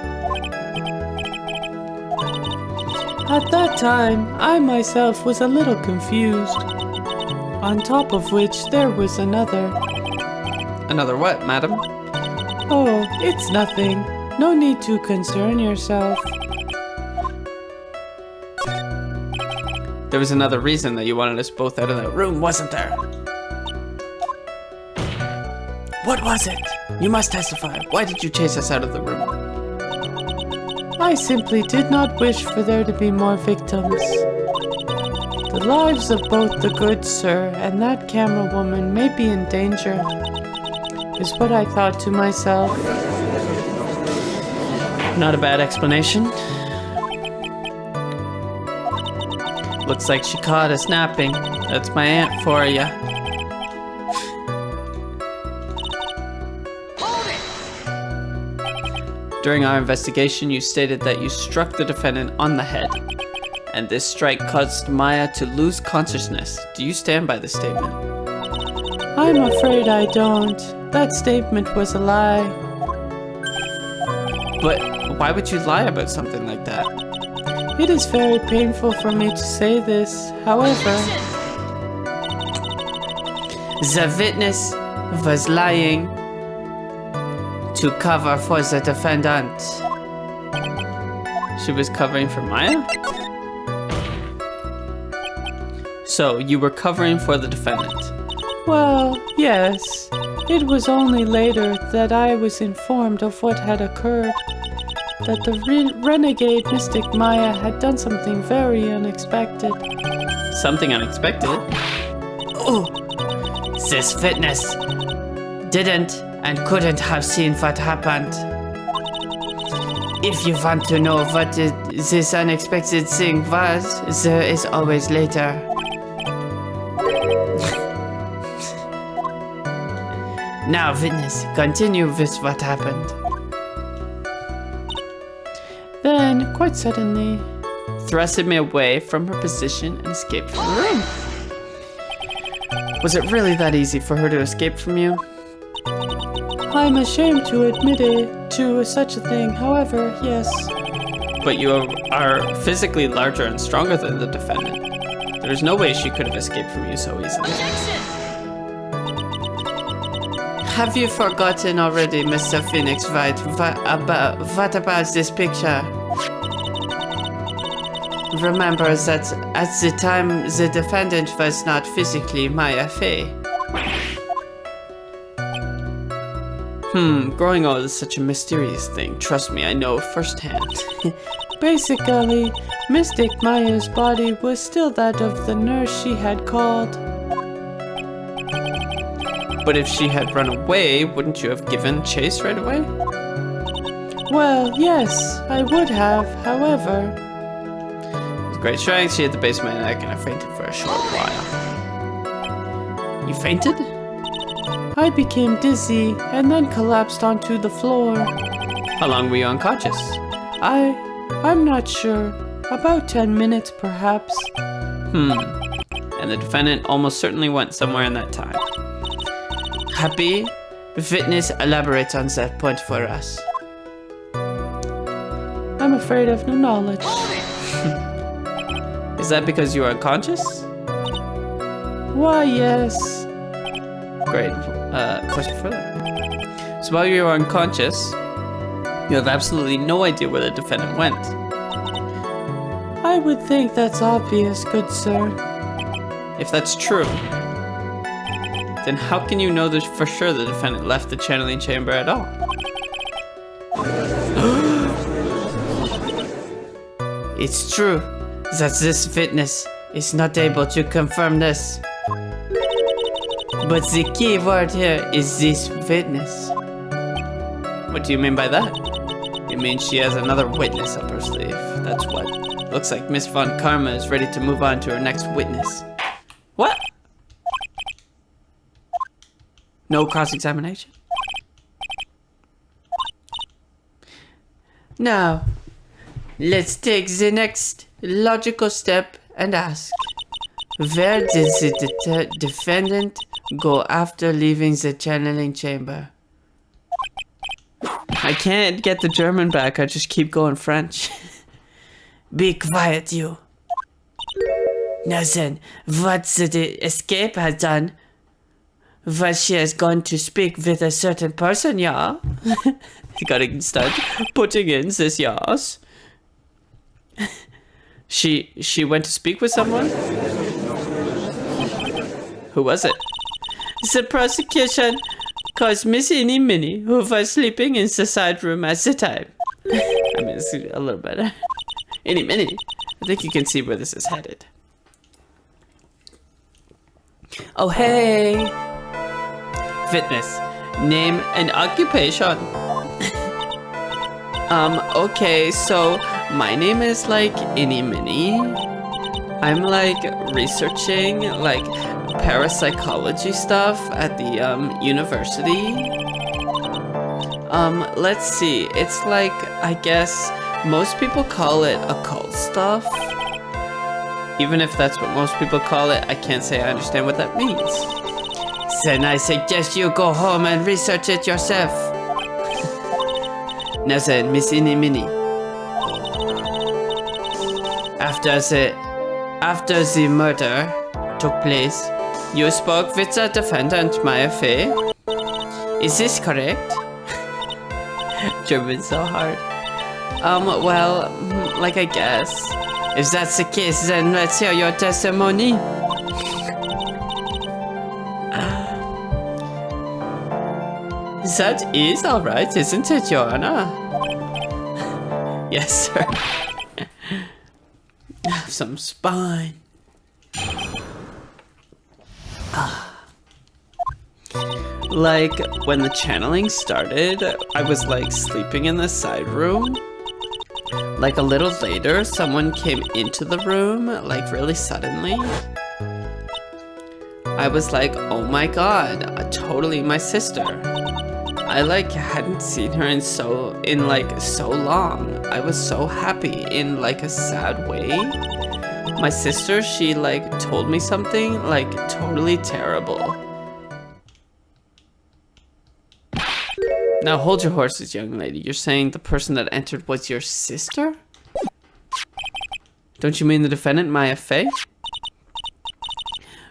At that time, I myself was a little confused. On top of which, there was another. Another what, madam? Oh, it's nothing. No need to concern yourself. There was another reason that you wanted us both out of that room, wasn't there? What was it? You must testify. Why did you chase us out of the room? I simply did not wish for there to be more victims. The lives of both the good sir and that camera woman may be in danger, is what I thought to myself. Not a bad explanation. Looks like she caught us napping. That's my aunt for ya. During our investigation, you stated that you struck the defendant on the head, and this strike caused Maya to lose consciousness. Do you stand by this statement? I'm afraid I don't. That statement was a lie. But why would you lie about something like that? It is very painful for me to say this, however. The witness was lying to cover for the defendant. She was covering for Maya? So, you were covering for the defendant? Well, yes. It was only later that I was informed of what had occurred. That the renegade mystic Maya had done something very unexpected. Something unexpected? Oh, this witness didn't and couldn't have seen what happened. If you want to know what this unexpected thing was, there is always later. Now, witness, continue with what happened. Then, quite suddenly, thrusted me away from her position and escaped from the room. Was it really that easy for her to escape from you? I'm ashamed to admit it to such a thing, however, yes. But you are physically larger and stronger than the defendant. There's no way she could have escaped from you so easily. Have you forgotten already, Mr. Phoenix Wright, what about this picture? Remember that at the time the defendant was not physically Maya Fey. Growing old is such a mysterious thing. Trust me, I know firsthand. Basically, Mystic Maya's body was still that of the nurse she had called. But if she had run away, wouldn't you have given chase right away? Well, yes, I would have, however. With great strength, she hit the base of my neck and I fainted for a short while. You fainted? I became dizzy and then collapsed onto the floor. How long were you unconscious? I'm not sure. About 10 minutes, perhaps. And the defendant almost certainly went somewhere in that time. Happy? Witness, elaborate on that point for us. I'm afraid of no knowledge. Is that because you were unconscious? Why, yes. Great. Question further. So while you were unconscious, you have absolutely no idea where the defendant went. I would think that's obvious, good sir. If that's true, then how can you know for sure the defendant left the channeling chamber at all? It's true that this witness is not able to confirm this. But the key word here is this witness. What do you mean by that? It means she has another witness up her sleeve. That's what. Looks like Miss Von Karma is ready to move on to her next witness. What? No cross-examination? Now, let's take the next logical step and ask, where did the defendant go after leaving the channeling chamber? I can't get the German back, I just keep going French. Be quiet, you. Now then, what the escape has done was she has gone to speak with a certain person, yeah? You gotta start putting in this yes. She went to speak with someone? Who was it? The prosecution caused Miss Innie Minnie, who was sleeping in the side room at the time. I mean, it's a little better. Innie Minnie. I think you can see where this is headed. Oh, hey! Fitness. Name and occupation. Okay, so my name is like Innie Minnie. I'm like researching like parapsychology stuff at the university. Let's see. It's like, I guess most people call it occult stuff. Even if that's what most people call it, I can't say I understand what that means. Then I suggest you go home and research it yourself. Now then, Miss Innie Minnie. After the murder took place, you spoke with the defendant, Maya Fey. Is this correct? German's so hard. Well, like I guess. If that's the case, then let's hear your testimony. That is alright, isn't it, Your Honor? Yes, sir. Have some spine. Like, when the channeling started, I was like sleeping in the side room. Like a little later, someone came into the room, like really suddenly. I was like, oh my god, totally my sister. I like hadn't seen her in so long. I was so happy in like a sad way. My sister, she like told me something like totally terrible. Now hold your horses, young lady. You're saying the person that entered was your sister? Don't you mean the defendant, Maya Fey?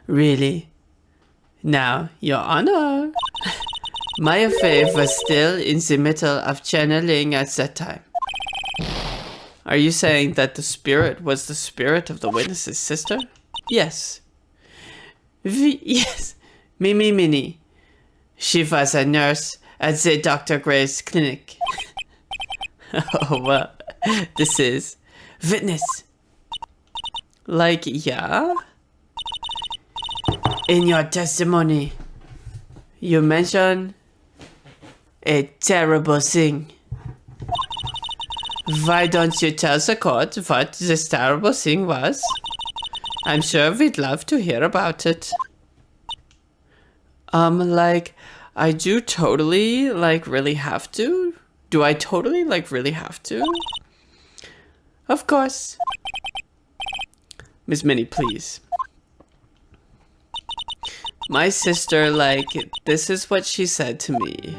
Really? Now, Your Honor. Maya Fey was still in the middle of channeling at that time. Are you saying that the spirit was the spirit of the witness's sister? Yes. Yes. Mimi Minnie. She was a nurse at the Dr. Gray's clinic. Oh, well, this is witness. Like, yeah? In your testimony, you mentioned a terrible thing. Why don't you tell the court what this terrible thing was? I'm sure we'd love to hear about it. Like, I do totally, like, really have to? Do I totally, like, really have to? Of course. Miss Minnie, please. My sister, like, this is what she said to me.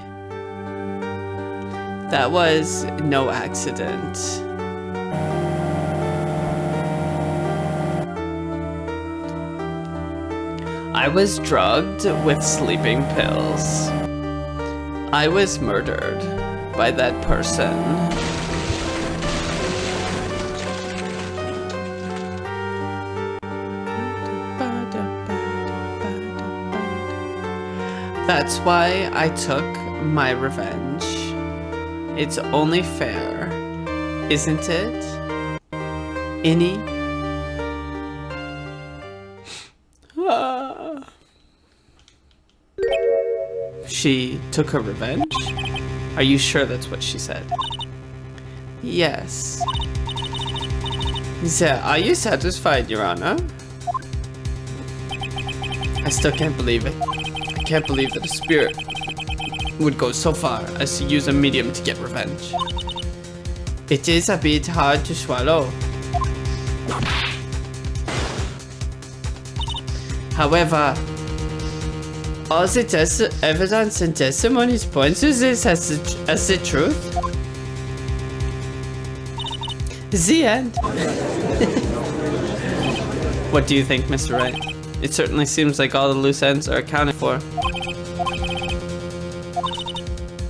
That was no accident. I was drugged with sleeping pills. I was murdered by that person. That's why I took my revenge. It's only fair, isn't it? Innie? She took her revenge? Are you sure that's what she said? Yes. So, are you satisfied, Your Honor? I still can't believe it. I can't believe that a spirit would go so far as to use a medium to get revenge. It is a bit hard to swallow. However, all the evidence and testimonies point to this as the truth. The end. What do you think, Mr. Wright? It certainly seems like all the loose ends are accounted for.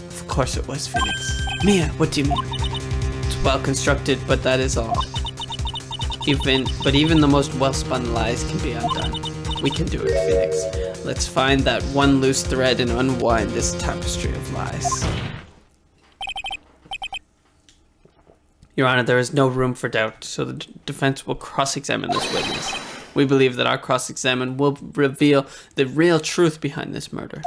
Of course it was, Phoenix. Mia, what do you mean? It's well constructed, but that is all. Even the most well-spun lies can be undone. We can do it, Phoenix. Let's find that one loose thread and unwind this tapestry of lies. Your Honor, there is no room for doubt, so the defense will cross-examine this witness. We believe that our cross-examination will reveal the real truth behind this murder.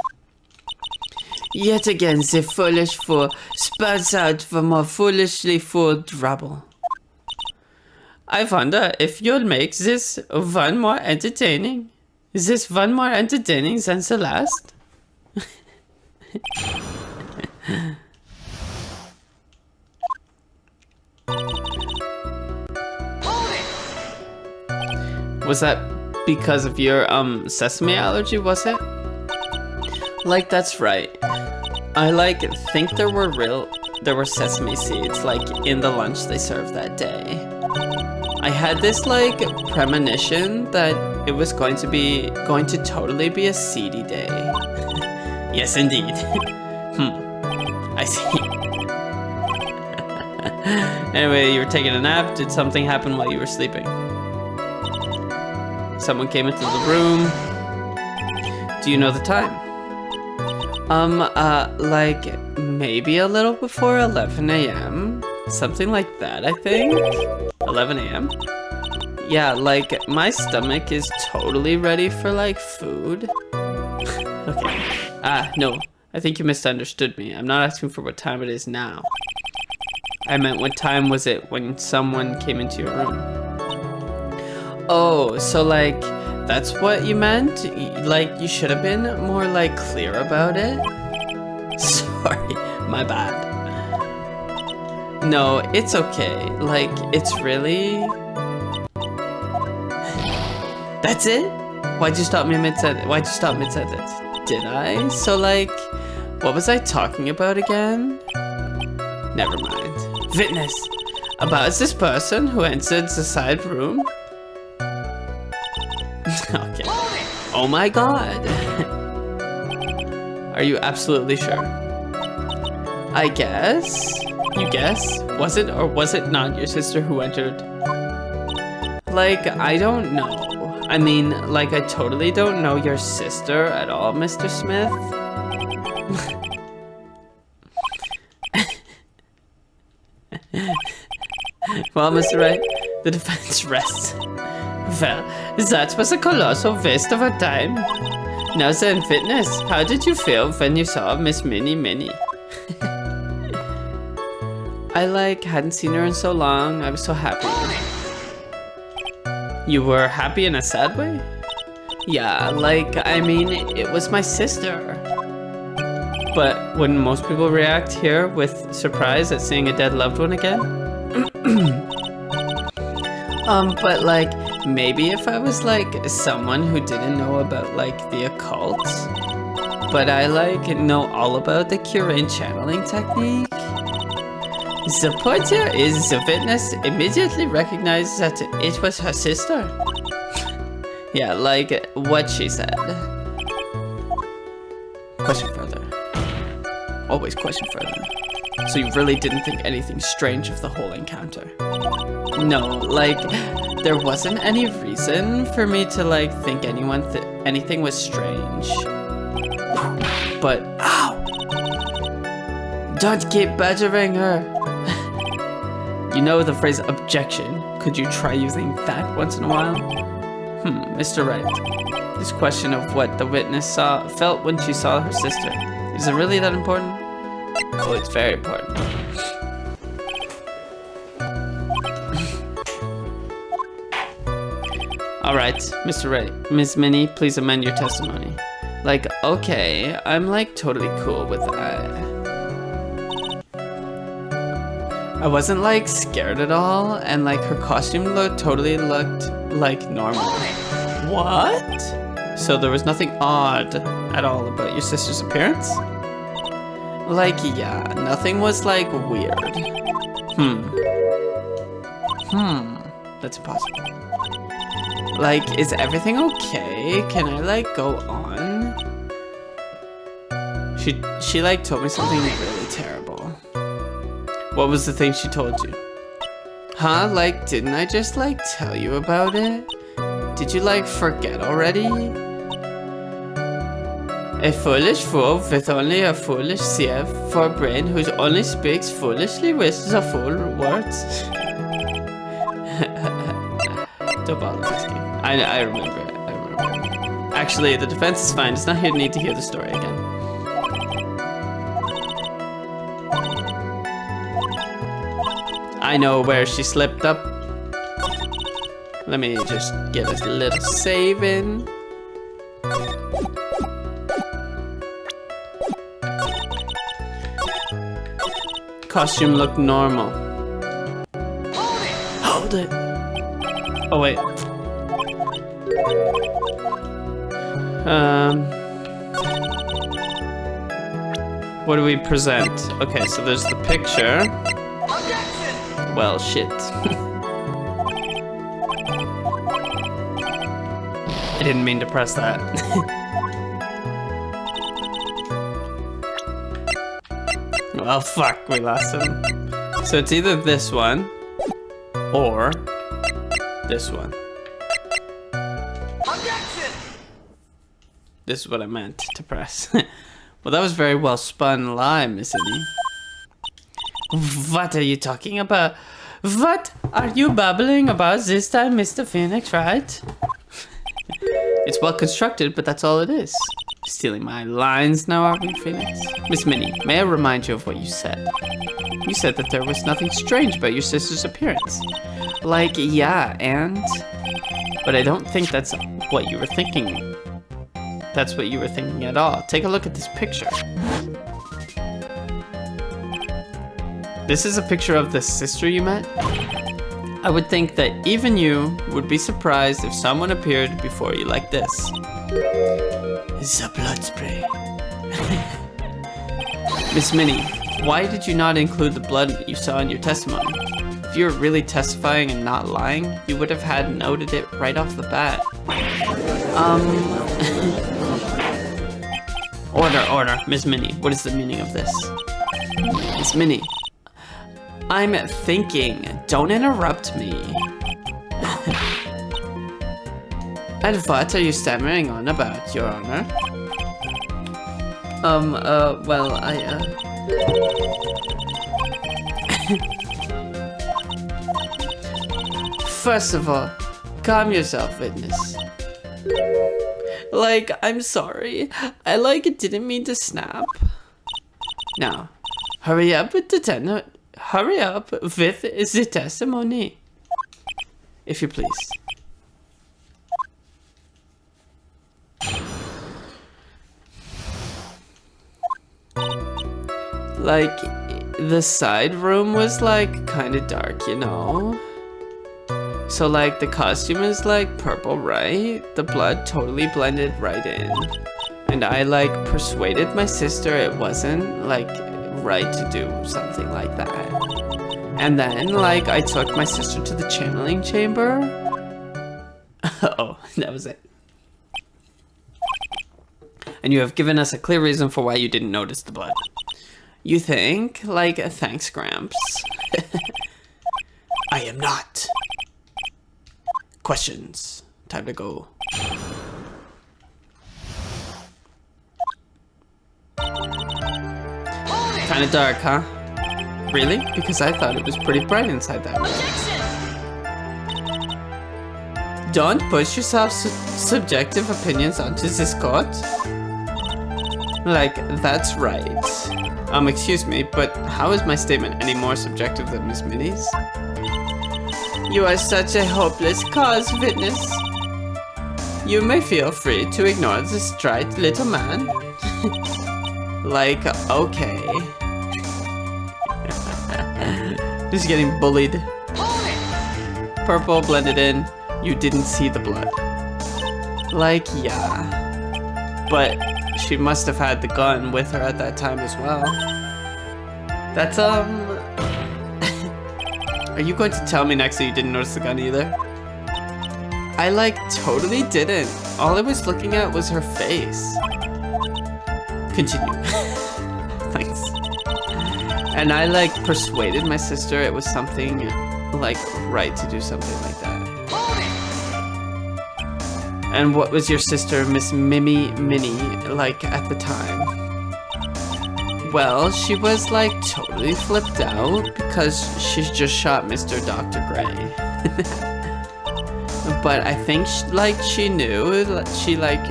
Yet again, the foolish fool spouts out for more foolishly fooled rabble. I wonder if you'll make this one more entertaining. Is this one more entertaining than the last? Was that because of your sesame allergy, was it? Like, that's right. I think there were sesame seeds in the lunch they served that day. I had this premonition that it was going to totally be a seedy day. Yes, indeed. I see. Anyway, you were taking a nap. Did something happen while you were sleeping? Someone came into the room. Do you know the time? Maybe a little before 11 a.m. Something like that, I think. 11 a.m.? Yeah, my stomach is totally ready for, food. Okay. No. I think you misunderstood me. I'm not asking for what time it is now. I meant what time was it when someone came into your room? Oh, so that's what you meant? You should have been more clear about it? Sorry, my bad. No, it's okay. It's really... That's it? Why'd you stop me mid-sentence? Did I? So what was I talking about again? Never mind. Witness, about this person who entered the side room? Okay. Oh my god. Are you absolutely sure? I guess. You guess? Was it or was it not your sister who entered? I don't know. I mean, I totally don't know your sister at all, Mr. Smith. Well, Mr. Wright, the defense rests. Well, that was a colossal waste of our time. Now then, Fitness, how did you feel when you saw Miss Minnie? I hadn't seen her in so long. I was so happy. You were happy in a sad way? Yeah, I mean, it was my sister. But wouldn't most people react here with surprise at seeing a dead loved one again? But maybe if I was someone who didn't know about the occult, but I know all about the Current channeling technique. The point here is the witness immediately recognized that it was her sister. Yeah, what she said. Question further. Always question further. So you really didn't think anything strange of the whole encounter? No, there wasn't any reason for me to think anything was strange. But, ow! Don't keep badgering her. You know the phrase objection. Could you try using that once in a while? Mr. Wright. This question of what the witness felt when she saw her sister. Is it really that important? Oh, it's very important. Alright, Mr. Wright. Ms. Minnie, please amend your testimony. Like, okay, I'm like totally cool with that. I wasn't like scared at all, and like her costume totally looked like normal. What? So there was nothing odd at all about your sister's appearance? Like, yeah, nothing was like weird. That's impossible. Like, is everything okay? Can I like go on? She like told me something really terrible. What was the thing she told you? Huh? Like, didn't I just like tell you about it? Did you like forget already? A foolish fool with only a foolish sieve for a brain who only speaks foolishly wishes a fool words. Don't bother asking. I remember it. I remember it. Actually, the defense is fine. It's not here to need to hear the story again. I know where she slipped up. Let me just get a little save in. Costume looked normal. Hold it. Oh wait. What do we present? Okay, so there's the picture. Well, shit. I didn't mean to press that. Well, fuck, we lost him. So it's either this one or this one. Objection! This is what I meant to press. Well, that was very well spun lie, Miss Innie. What are you talking about? What are you babbling about this time, Mr. Phoenix, right? It's well constructed, but that's all it is. Stealing my lines now, are we, Phoenix? Miss Minnie, may I remind you of what you said? You said that there was nothing strange about your sister's appearance. Like, yeah, and... But I don't think that's what you were thinking. That's what you were thinking at all. Take a look at this picture. This is a picture of the sister you met? I would think that even you would be surprised if someone appeared before you like this. It's a blood spray. Miss Minnie, why did you not include the blood you saw in your testimony? If you were really testifying and not lying, you would have had noted it right off the bat. Order, Miss Minnie. What is the meaning of this? Miss Minnie, I'm thinking. Don't interrupt me. And what are you stammering on about, Your Honor? Well, First of all, calm yourself, witness. Like, I'm sorry. I, didn't mean to snap. Now, hurry up with the testimony. If you please. Like, the side room was, kind of dark, you know? So, the costume is, purple, right? The blood totally blended right in. And I, persuaded my sister it wasn't, right to do something like that. And then, I took my sister to the channeling chamber. Oh, that was it. And you have given us a clear reason for why you didn't notice the blood. You think? Thanks, Gramps. I am not. Questions. Time to go. Kinda dark, huh? Really? Because I thought it was pretty bright inside that room. Don't push yourself subjective opinions onto this court. Like, that's right. Excuse me, but how is my statement any more subjective than Miss Minnie's? You are such a hopeless cause witness. You may feel free to ignore this trite little man. Like, okay. Just getting bullied. Purple blended in. You didn't see the blood. Like, yeah. But she must have had the gun with her at that time as well. That's, Are you going to tell me next that you didn't notice the gun either? I, like, totally didn't. All I was looking at was her face. Continue. Thanks. And I, like, persuaded my sister it was something, like, right to do something like that. And what was your sister, Miss Minnie, like at the time? Well, she was like totally flipped out because she just shot Mr. Dr. Gray. But I think she knew, she like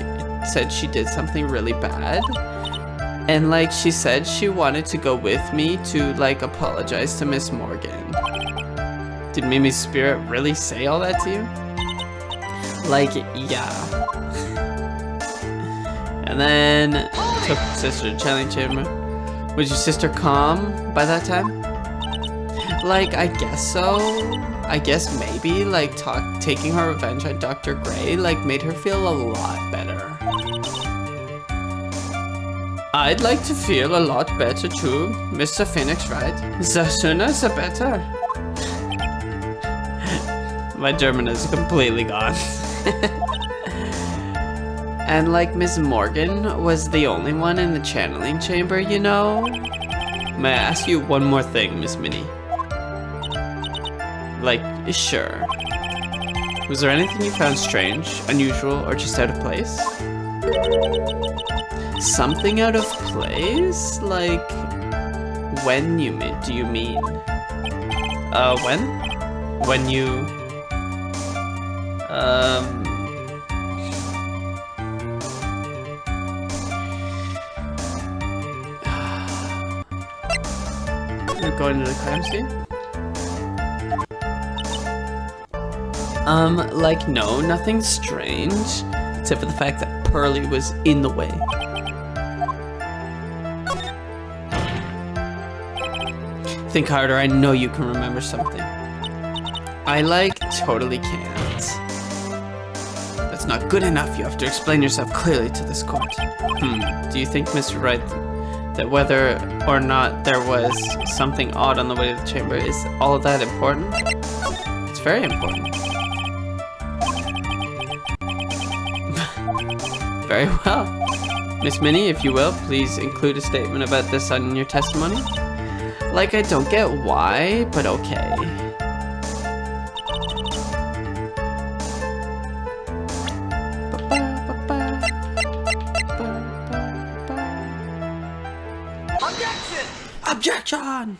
said she did something really bad. And like she said she wanted to go with me to like apologize to Miss Morgan. Did Mimi's spirit really say all that to you? Like, yeah. And then took sister to channeling chamber. Was your sister calm by that time? Like, I guess so. I guess maybe like taking her revenge on Dr. Gray like made her feel a lot better. I'd like to feel a lot better too, Mr. Phoenix, right? The sooner the better. My German is completely gone. And like Miss Morgan was the only one in the channeling chamber, you know? May I ask you one more thing, Miss Minnie? Like, sure. Was there anything you found strange, unusual, or just out of place? Something out of place? Like, when do you mean? When? When you... Going to the crime scene? Like, no, nothing strange. Except for the fact that Pearly was in the way. Think harder, I know you can remember something. I, like, totally can't. That's not good enough, you have to explain yourself clearly to this court. Do you think, Mr. Wright, that whether or not there was something odd on the way to the chamber is all that important? It's very important. Very well. Miss Minnie, if you will, please include a statement about this on your testimony. Like, I don't get why, but okay. Objection!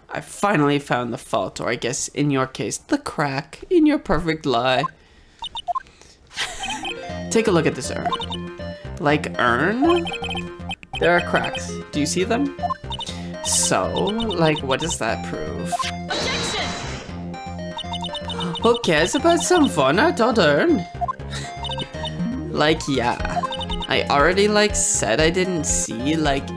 I finally found the fault, or I guess in your case, the crack in your perfect lie. Take a look at this urn. Like urn? There are cracks. Do you see them? So, like, what does that prove? Objection! Who cares about some one-out urn? Like, yeah. I already, like, said I didn't see, like,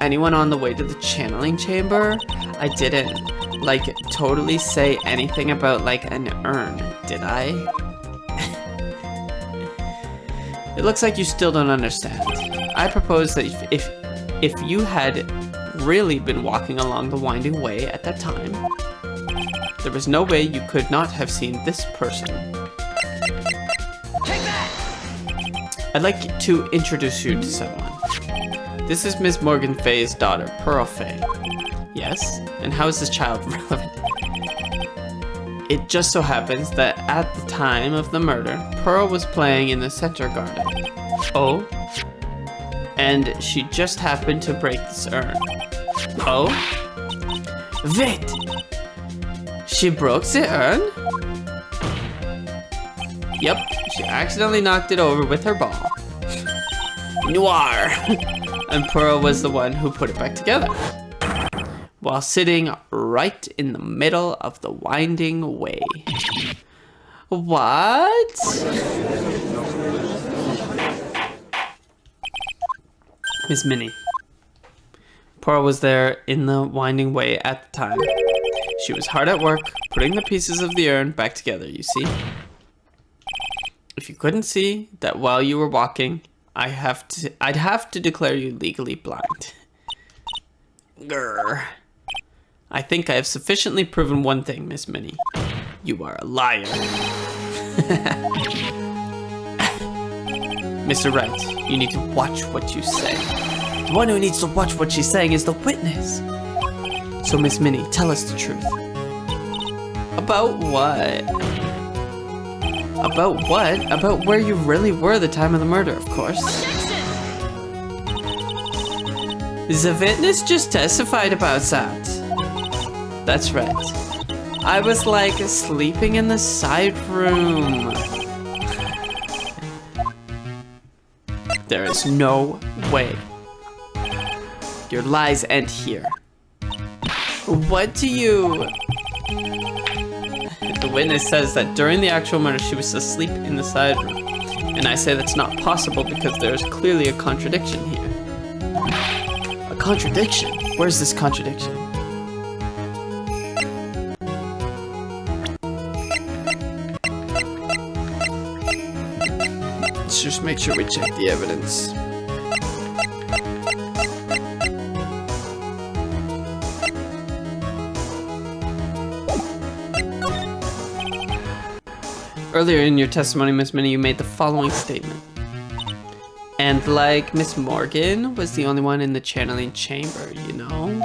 anyone on the way to the channeling chamber. I didn't, like, totally say anything about, like, an urn, did I? It looks like you still don't understand. I propose that if you had really been walking along the winding way at that time, there was no way you could not have seen this person. Take that! I'd like to introduce you to someone. This is Miss Morgan Fay's daughter, Pearl Fay. Yes? And how is this child relevant? It just so happens that at the time of the murder, Pearl was playing in the center garden. Oh? and she just happened to break this urn. Oh? Wait! She broke the urn? Yep, she accidentally knocked it over with her ball. Noir! And Pearl was the one who put it back together, while sitting right in the middle of the winding way. What? Miss Minnie. Pearl was there in the winding way at the time. She was hard at work, putting the pieces of the urn back together, you see. If you couldn't see that while you were walking, I'd have to declare you legally blind. Grr. I think I have sufficiently proven one thing, Miss Minnie. You are a liar. Mr. Wright, you need to watch what you say. The one who needs to watch what she's saying is the witness. So, Miss Minnie, tell us the truth. About what? About what? About where you really were the time of the murder, of course. The witness just testified about that. That's right. I was like sleeping in the side room. There is no way. Your lies end here. What do you... The witness says that during the actual murder she was asleep in the side room. And I say that's not possible because there is clearly a contradiction here. A contradiction? Where's this contradiction? Let's just make sure we check the evidence. Earlier in your testimony, Miss Minnie, you made the following statement. And like Miss Morgan was the only one in the channeling chamber, you know?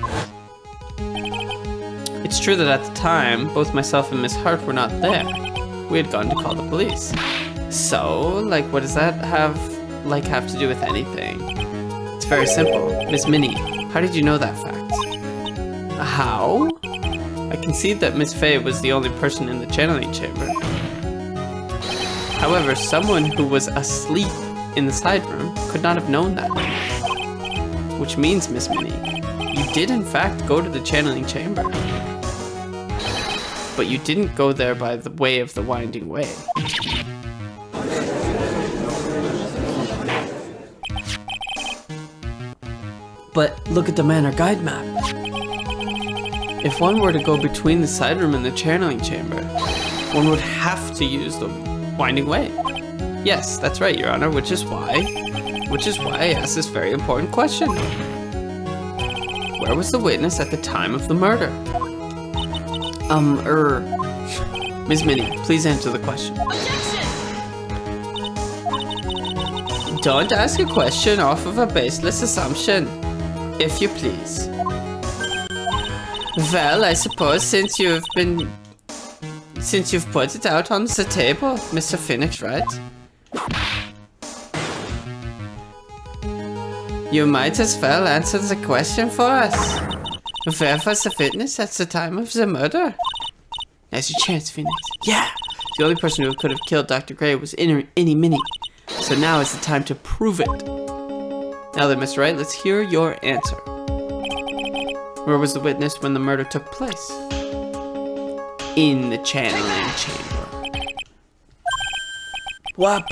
It's true that at the time, both myself and Miss Hart were not there. We had gone to call the police. So, like, what does that have to do with anything? It's very simple. Miss Minnie, how did you know that fact? How? I concede that Miss Fay was the only person in the channeling chamber. However, someone who was asleep in the side room could not have known that. Which means, Miss Minnie, you did in fact go to the channeling chamber. But you didn't go there by the way of the winding way. But look at the manor guide map. If one were to go between the side room and the channeling chamber, one would have to use the winding way. Yes, that's right, Your Honor, which is why I asked this very important question. Where was the witness at the time of the murder? Ms. Minnie, please answer the question. Don't ask a question off of a baseless assumption, if you please. Well, I suppose since you've put it out on the table, Mr. Phoenix, right? You might as well answer the question for us. Where was the witness at the time of the murder? Now's your chance, Phoenix. Yeah! The only person who could have killed Dr. Gray was Innie Minnie. So now is the time to prove it. Now then, Mr. Wright, let's hear your answer. Where was the witness when the murder took place? In the channeling chamber. What?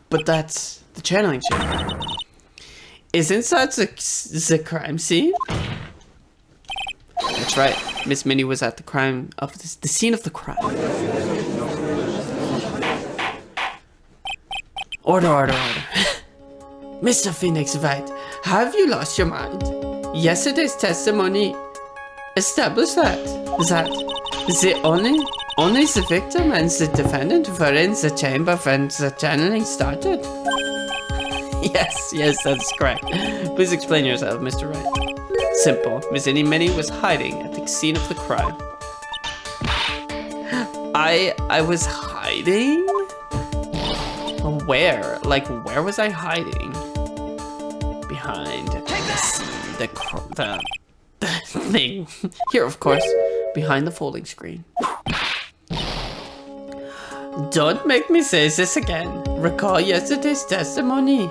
But that's the channeling chamber. Isn't that the crime scene? That's right. Miss Minnie was at the scene of the crime. Order. Mr. Phoenix Wright, have you lost your mind? Yesterday's testimony established that the only the victim and the defendant were in the chamber when the channeling started. Yes, that's correct. Please explain yourself, Mr. Wright. Simple. Miss Innie Minnie was hiding at the scene of the crime. I was hiding? Where? Like, where was I hiding? behind the scene, the thing. Here, of course, behind the folding screen. Don't make me say this again. Recall yesterday's testimony.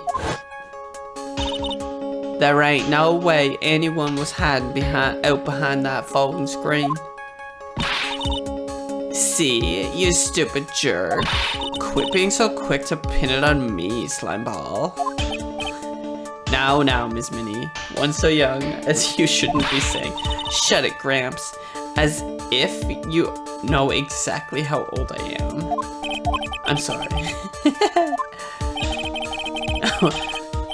There ain't no way anyone was hiding out behind that folding screen. See, you stupid jerk. Quit being so quick to pin it on me, slimeball. Now, Miss Minnie. One so young as you shouldn't be saying, "Shut it, Gramps," as if you know exactly how old I am. I'm sorry.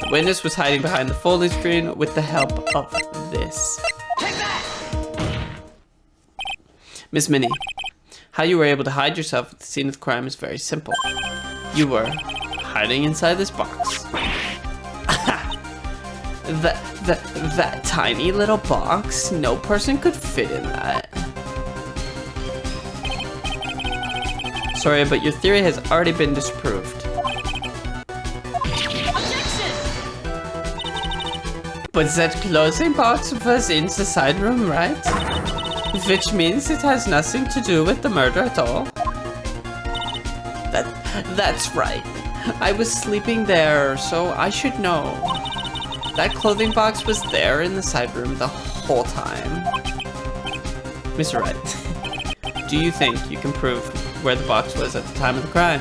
The witness was hiding behind the folding screen with the help of this. Miss Minnie, how you were able to hide yourself at the scene of the crime is very simple. You were hiding inside this box. That tiny little box? No person could fit in that. Sorry, but your theory has already been disproved. Objection! But that closing box was in the side room, right? Which means it has nothing to do with the murder at all. That's right. I was sleeping there, so I should know. That clothing box was there in the side room the whole time. Mr. Wright, do you think you can prove where the box was at the time of the crime?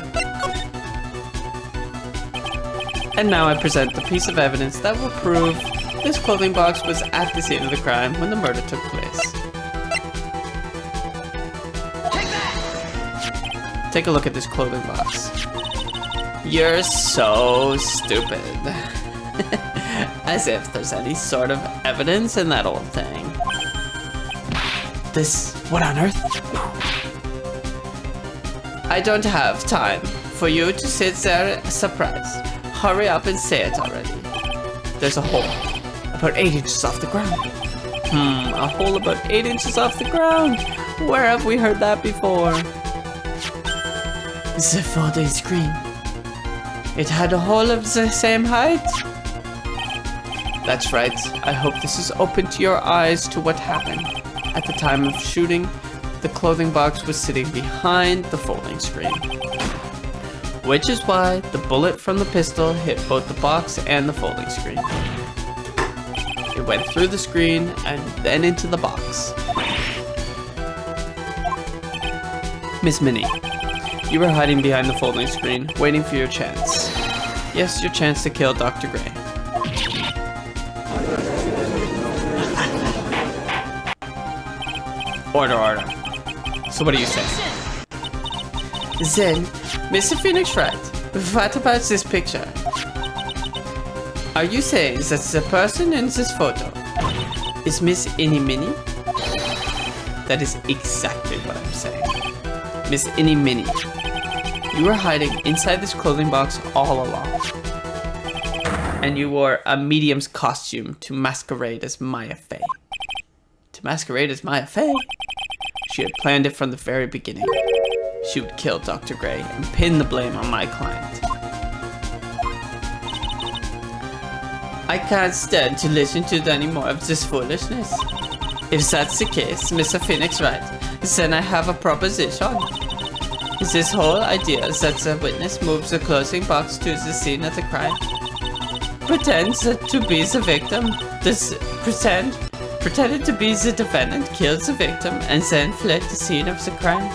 And now I present the piece of evidence that will prove this clothing box was at the scene of the crime when the murder took place. Take a look at this clothing box. You're so stupid. As if there's any sort of evidence in that old thing. What on earth? I don't have time for you to sit there surprised. Hurry up and say it already. There's a hole about 8 inches off the ground. A hole about 8 inches off the ground. Where have we heard that before? The folding screen. It had a hole of the same height? That's right. I hope this has opened your eyes to what happened. At the time of shooting, the clothing box was sitting behind the folding screen. Which is why the bullet from the pistol hit both the box and the folding screen. It went through the screen and then into the box. Miss Minnie, you were hiding behind the folding screen, waiting for your chance. Yes, your chance to kill Dr. Gray. Order. So what do you say? Then, Mr. Phoenix Wright, what about this picture? Are you saying that the person in this photo is Miss Innie Minnie? That is exactly what I'm saying. Miss Innie Minnie, you were hiding inside this clothing box all along. And you wore a medium's costume to masquerade as Maya Fey. To masquerade as Maya Fey? She had planned it from the very beginning. She would kill Dr. Gray and pin the blame on my client. I can't stand to listen to any more of this foolishness. If that's the case, Mr. Phoenix Wright, then I have a proposition. This whole idea that the witness moves the closing box to the scene of the crime, pretends to be the victim, pretended to be the defendant, killed the victim, and then fled the scene of the crime.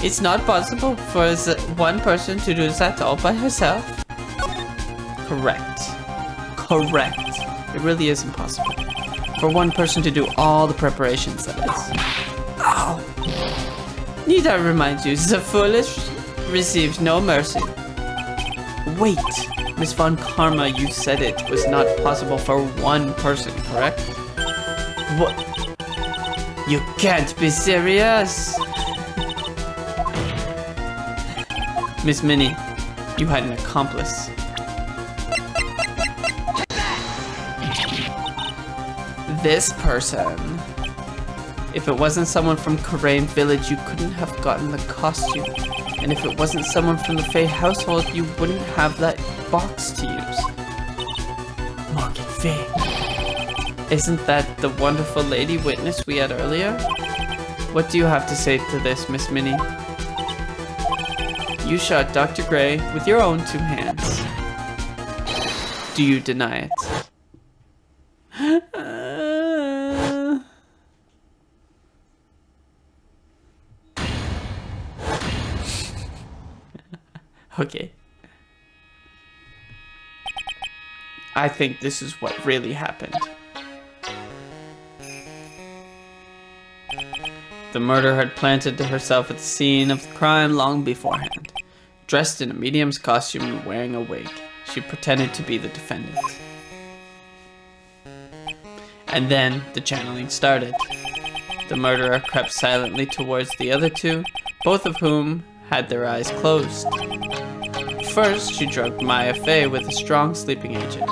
It's not possible for one person to do that all by herself. Correct. It really is impossible. For one person to do all the preparations, that is. Ow! Need I remind you, the foolish received no mercy. Wait, Miss Von Karma, you said it was not possible for one person, correct? What? You can't be serious! Miss Minnie, you had an accomplice. This person If it wasn't someone from Karain Village, you couldn't have gotten the costume. And if it wasn't someone from the Fae household, you wouldn't have that box to use. Morgan Fae. Isn't that the wonderful lady witness we had earlier? What do you have to say to this, Miss Minnie? You shot Dr. Gray with your own 2 hands. Do you deny it? Okay. I think this is what really happened. The murderer had planted herself at the scene of the crime long beforehand. Dressed in a medium's costume and wearing a wig, she pretended to be the defendant. And then the channeling started. The murderer crept silently towards the other 2, both of whom had their eyes closed. First, she drugged Maya Fey with a strong sleeping agent.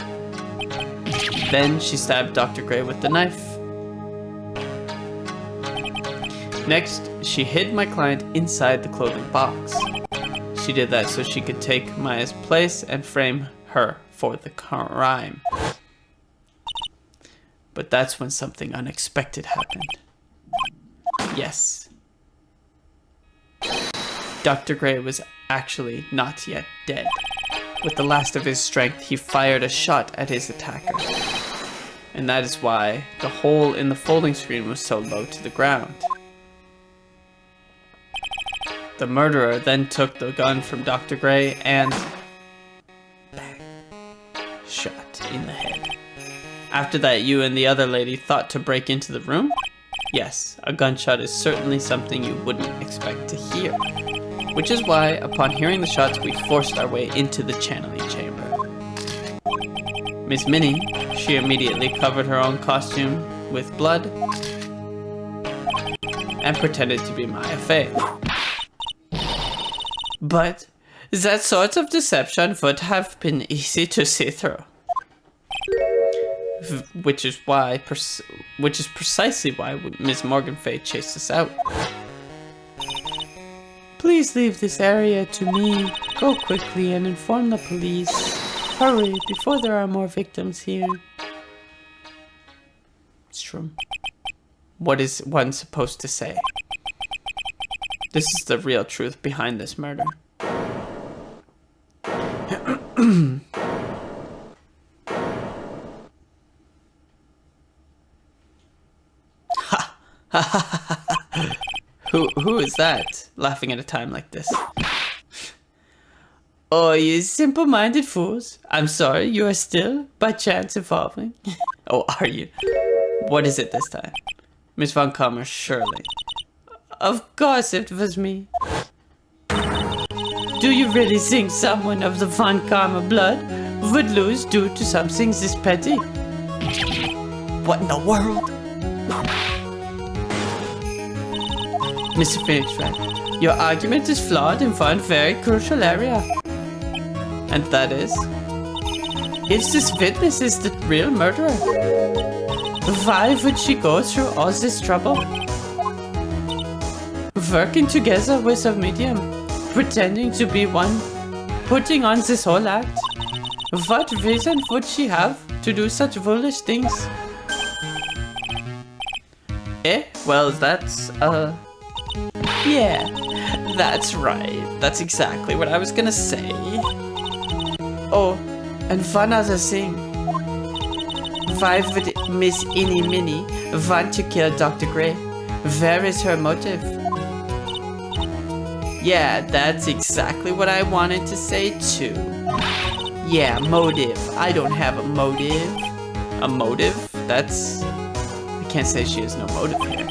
Then she stabbed Dr. Gray with the knife. Next, she hid my client inside the clothing box. She did that so she could take Maya's place and frame her for the crime. But that's when something unexpected happened. Yes. Dr. Gray was actually not yet dead. With the last of his strength, he fired a shot at his attacker. And that is why the hole in the folding screen was so low to the ground. The murderer then took the gun from Dr. Gray and bang, shot in the head. After that, you and the other lady thought to break into the room? Yes, a gunshot is certainly something you wouldn't expect to hear. Which is why, upon hearing the shots, we forced our way into the channeling chamber. Miss Minnie, she immediately covered her own costume with blood and pretended to be Maya Fey. But that sort of deception would have been easy to see through. Which is precisely why Ms. Morgan Fay chased us out. Please leave this area to me. Go quickly and inform the police. Hurry, before there are more victims here. It's true. What is one supposed to say? This is the real truth behind this murder. Who is that, laughing at a time like this? Oh, you simple-minded fools. I'm sorry, you are still, by chance, evolving. Oh, are you? What is it this time? Miss Von Commerce, surely. Of course it was me. Do you really think someone of the Von Karma blood would lose due to something this petty? What in the world? Mr. Phoenix Wright, your argument is flawed in one very crucial area. And that is? If this witness is the real murderer, why would she go through all this trouble? Working together with a medium, pretending to be one, putting on this whole act. What reason would she have to do such foolish things? Well, that's, Yeah, that's right. That's exactly what I was gonna say. oh, and one other thing. Why would Miss Innie Minnie want to kill Dr. Gray? Where is her motive? Yeah, that's exactly what I wanted to say too. Yeah, motive. I don't have a motive. A motive? That's... I can't say she has no motive here.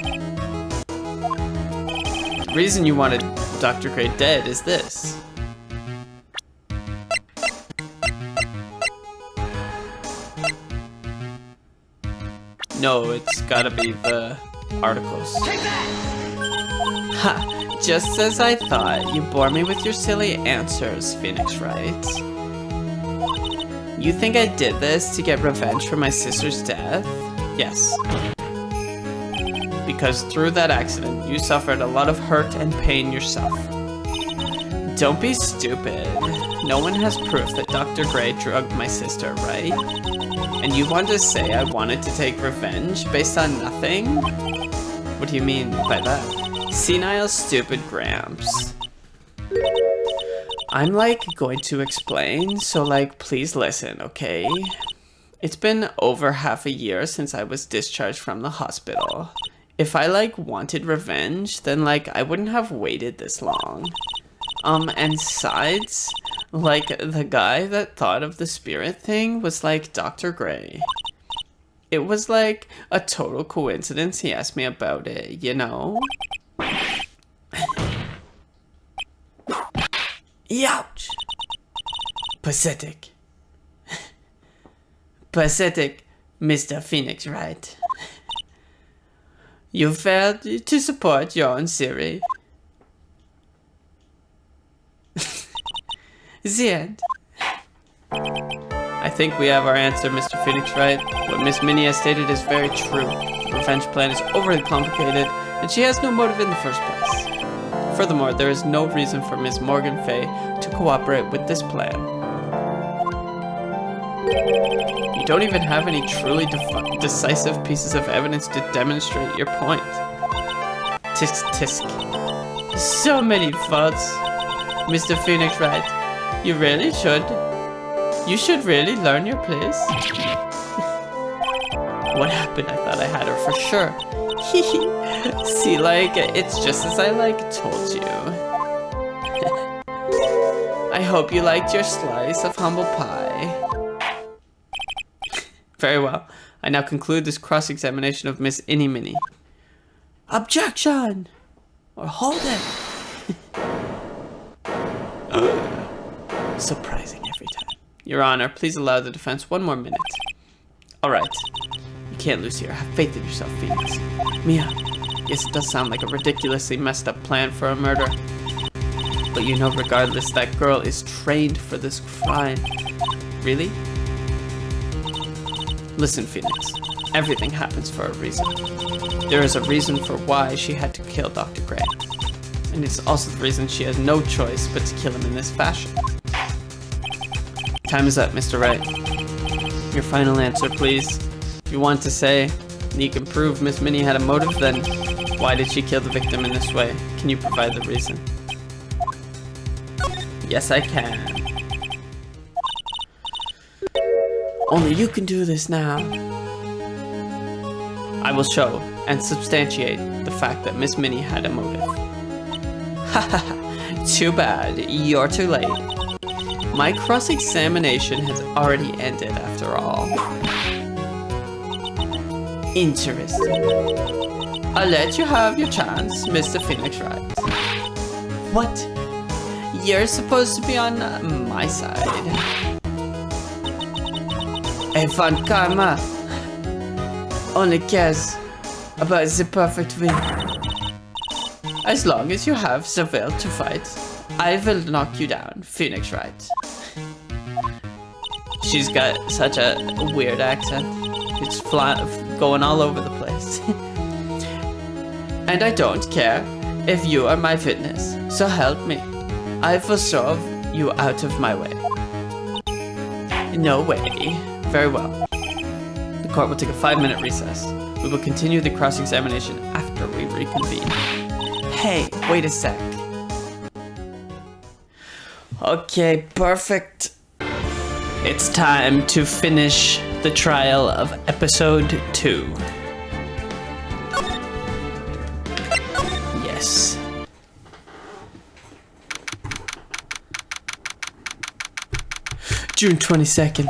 The reason you wanted Dr. Gray dead is this. No, it's gotta be the articles. Ha! Just as I thought, you bore me with your silly answers, Phoenix Wright. You think I did this to get revenge for my sister's death? Yes. because through that accident, you suffered a lot of hurt and pain yourself. Don't be stupid. No one has proof that Dr. Gray drugged my sister, right? And you want to say I wanted to take revenge based on nothing? What do you mean by that? Senile, stupid Gramps. I'm going to explain, so please listen, okay? It's been over half a year since I was discharged from the hospital. If I wanted revenge, then I wouldn't have waited this long. And besides, the guy that thought of the spirit thing was Dr. Gray. It was a total coincidence he asked me about it, you know? Ouch! Pathetic. Pathetic, Mr. Phoenix Wright. You failed to support your own theory. The end. I think we have our answer, Mr. Phoenix Wright. What Miss Minnie has stated is very true. The revenge plan is overly complicated, and she has no motive in the first place. Furthermore, there is no reason for Miss Morgan Fay to cooperate with this plan. You don't even have any truly decisive pieces of evidence to demonstrate your point. Tisk tisk. So many faults, Mr. Phoenix Wright. You really should. You should really learn your place. What happened? I thought I had her for sure. See, it's just as I told you. I hope you liked your slice of humble pie. Very well. I now conclude this cross-examination of Miss Innie Minnie. Objection! Or hold it! Surprising every time. Your Honor, please allow the defense 1 more minute. Alright. You can't lose here. Have faith in yourself, Phoenix. Mia. Yes, it does sound like a ridiculously messed up plan for a murder. But you know, regardless, that girl is trained for this crime. Really? Listen, Phoenix. Everything happens for a reason. There is a reason for why she had to kill Dr. Gray. And it's also the reason she has no choice but to kill him in this fashion. Time is up, Mr. Wright. Your final answer, please. If you want to say you can prove Miss Minnie had a motive, then why did she kill the victim in this way? Can you provide the reason? Yes, I can. Only you can do this now. I will show and substantiate the fact that Miss Minnie had a motive. Haha, too bad. You're too late. My cross-examination has already ended after all. Interesting. I'll let you have your chance, Mr. Phoenix Wright. What? You're supposed to be on my side. Hey, Van Karma only cares about the perfect win. As long as you have the will to fight, I will knock you down, Phoenix Wright. She's got such a weird accent. It's going all over the place. And I don't care if you are my witness, so help me. I will shove you out of my way. No way. Very well. The court will take a 5-minute recess. We will continue the cross-examination after we reconvene. Hey, wait a sec. Okay, perfect. It's time to finish the trial of episode 2. Yes. June 22nd.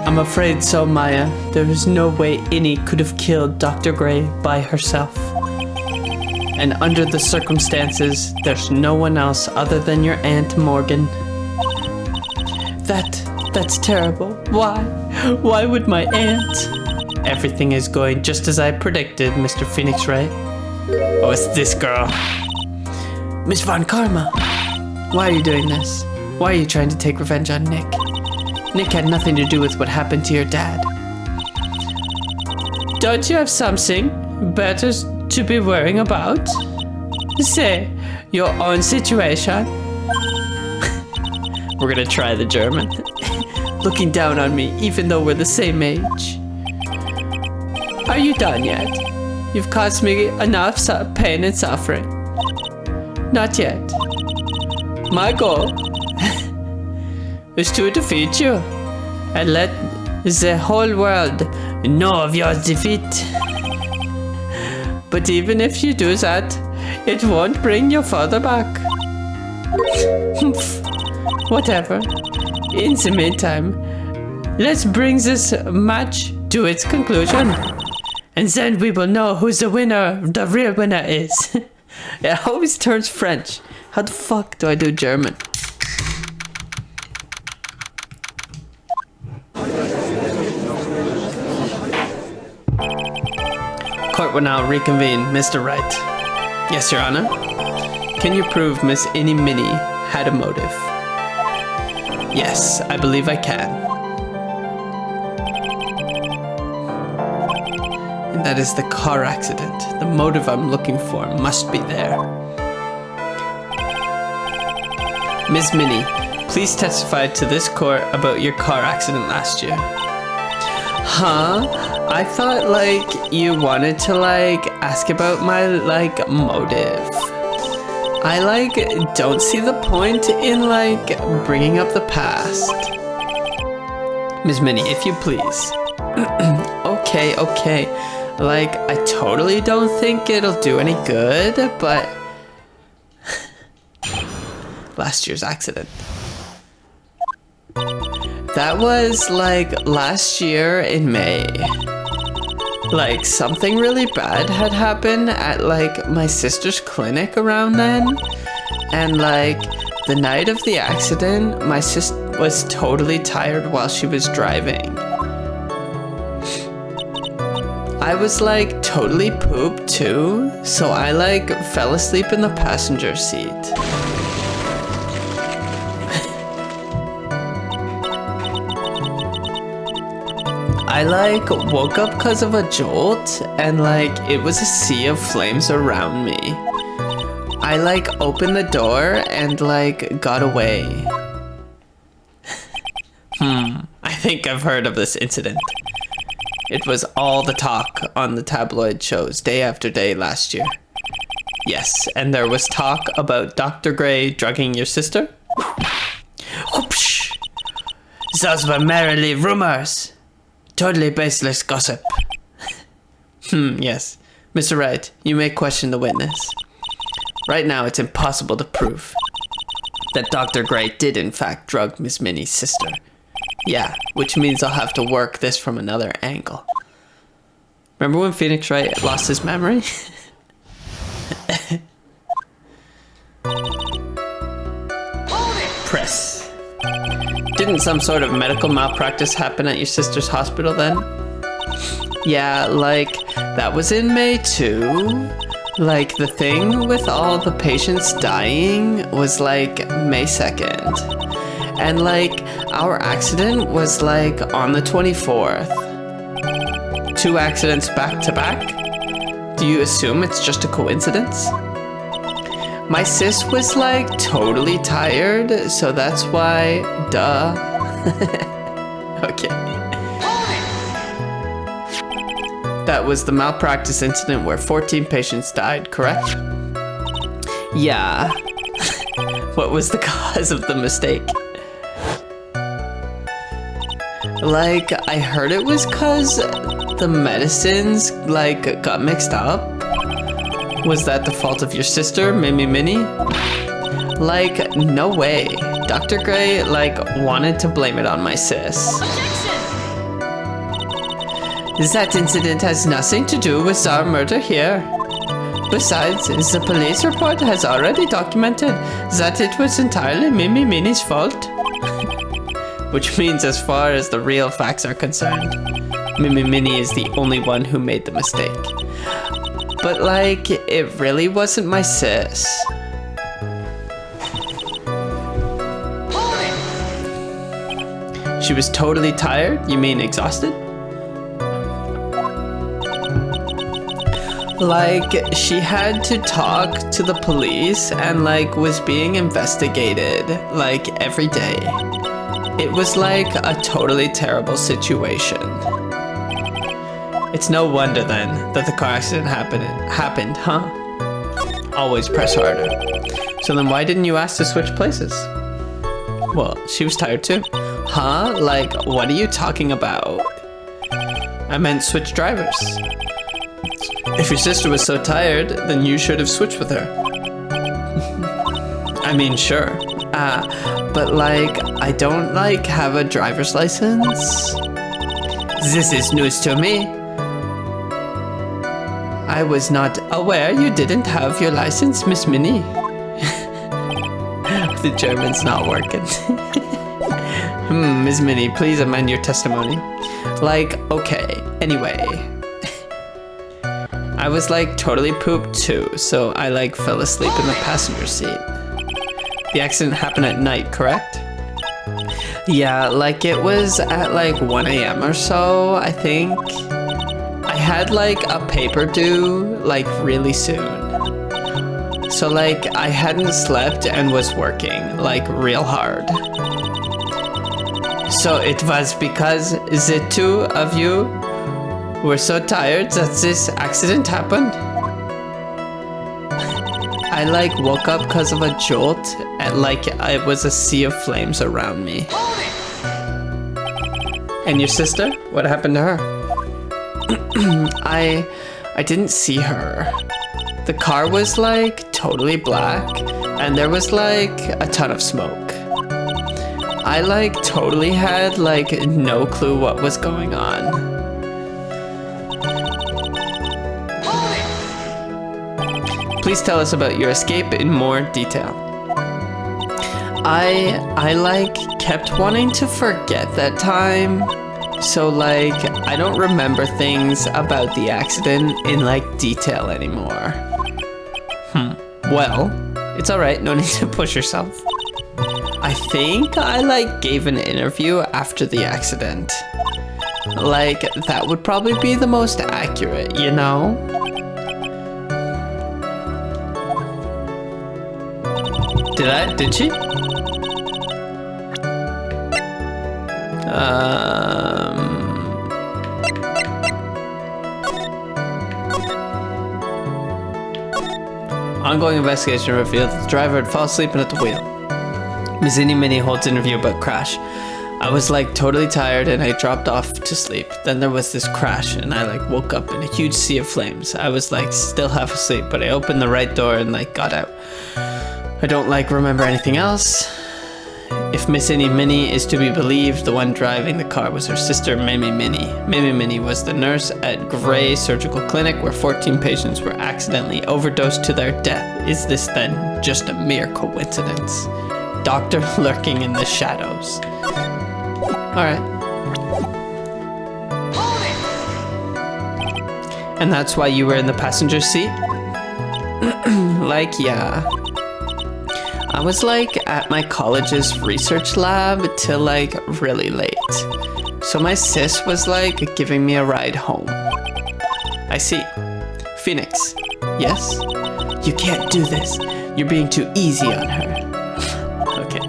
I'm afraid so, Maya. There is no way Innie could have killed Dr. Gray by herself. And under the circumstances, there's no one else other than your Aunt Morgan. That's terrible. Why? Why would my aunt? Everything is going just as I predicted, Mr. Phoenix Wright. Oh, it's this girl. Miss Von Karma. Why are you doing this? Why are you trying to take revenge on Nick? Nick had nothing to do with what happened to your dad. Don't you have something better to be worrying about? Say, your own situation. We're gonna try the German. Looking down on me, even though we're the same age. Are you done yet? You've caused me enough pain and suffering. Not yet. My goal is to defeat you and let the whole world know of your defeat. But even if you do that, it won't bring your father back. Whatever. In the meantime, let's bring this match to its conclusion. And then we will know who the real winner is. It always turns French. How the fuck do I do German? Court will now reconvene, Mr. Wright. Yes, Your Honor. Can you prove Miss Innie Minnie had a motive? Yes, I believe I can. And that is the car accident. The motive I'm looking for must be there. Miss Minnie, please testify to this court about your car accident last year. Huh? I thought, like, you wanted to, like, ask about my, like, motive. I, like, don't see the point in, like, bringing up the past. Miss Minnie, if you please. Okay. Like, I totally don't think it'll do any good, but... last year's accident. That was, like, last year in May. Like, something really bad had happened at, like, my sister's clinic around then. And, like, the night of the accident, my sister was totally tired while she was driving. I was, like, totally pooped, too. So I, like, fell asleep in the passenger seat. I, like, woke up because of a jolt, and, like, it was a sea of flames around me. I, like, opened the door and, like, got away. I think I've heard of this incident. It was all the talk on the tabloid shows day after day last year. Yes, and there was talk about Dr. Gray drugging your sister. Whoopsh! Those were merely rumors. Totally baseless gossip. Yes. Mr. Wright, you may question the witness. Right now, it's impossible to prove that Dr. Gray did in fact drug Miss Minnie's sister. Yeah, which means I'll have to work this from another angle. Remember when Phoenix Wright lost his memory? Press. Didn't some sort of medical malpractice happen at your sister's hospital then? Yeah, like, that was in May too. Like, the thing with all the patients dying was, like, May 2nd. And, like, our accident was, like, on the 24th. 2 accidents back to back? Do you assume it's just a coincidence? My sis was, like, totally tired, so that's why, duh. Okay. That was the malpractice incident where 14 patients died, correct? Yeah. What was the cause of the mistake? Like, I heard it was 'cause the medicines, like, got mixed up. Was that the fault of your sister, Minnie? Like, no way. Dr. Gray, like, wanted to blame it on my sis. That incident has nothing to do with our murder here. Besides, the police report has already documented that it was entirely Minnie's fault. Which means, as far as the real facts are concerned, Minnie is the only one who made the mistake. But, like, it really wasn't my sis. She was totally tired? You mean exhausted? Like, she had to talk to the police and, like, was being investigated, like, every day. It was, like, a totally terrible situation. It's no wonder, then, that the car accident happened, huh? Always press harder. So then why didn't you ask to switch places? Well, she was tired too. Huh? Like, what are you talking about? I meant switch drivers. If your sister was so tired, then you should have switched with her. I mean, sure. But like, I don't like have a driver's license. This is news to me. I was not aware you didn't have your license, Miss Minnie. The German's not working. Miss Minnie, please amend your testimony. Like, okay, anyway. I was like totally pooped too, so I like fell asleep in the passenger seat. The accident happened at night, correct? Yeah, like it was at like 1 a.m. or so, I think. I had like a paper due like really soon. So like I hadn't slept and was working like real hard. So it was because the two of you were so tired that this accident happened? I like woke up because of a jolt and like it was a sea of flames around me. And your sister? What happened to her? I didn't see her. The car was like totally black and there was like a ton of smoke. I like totally had like no clue what was going on. Please tell us about your escape in more detail. I like kept wanting to forget that time. So like I don't remember things about the accident in like detail anymore. Well, it's alright, no need to push yourself. I think I like gave an interview after the accident. Like that would probably be the most accurate, you know? Did she? Ongoing investigation revealed that the driver had fallen asleep at the wheel. Ms. Minnie holds interview about crash. I was like totally tired and I dropped off to sleep. Then there was this crash and I like woke up in a huge sea of flames. I was like still half asleep, but I opened the right door and like got out. I don't like remember anything else. If Miss Minnie is to be believed, the one driving the car was her sister, Mamie Minnie. Mamie Minnie was the nurse at Gray Surgical Clinic where 14 patients were accidentally overdosed to their death. Is this then just a mere coincidence? Doctor lurking in the shadows. Alright. And that's why you were in the passenger seat? Like, yeah. I was like at my college's research lab till like really late. So my sis was like giving me a ride home. I see. Phoenix. Yes? You can't do this. You're being too easy on her. Okay.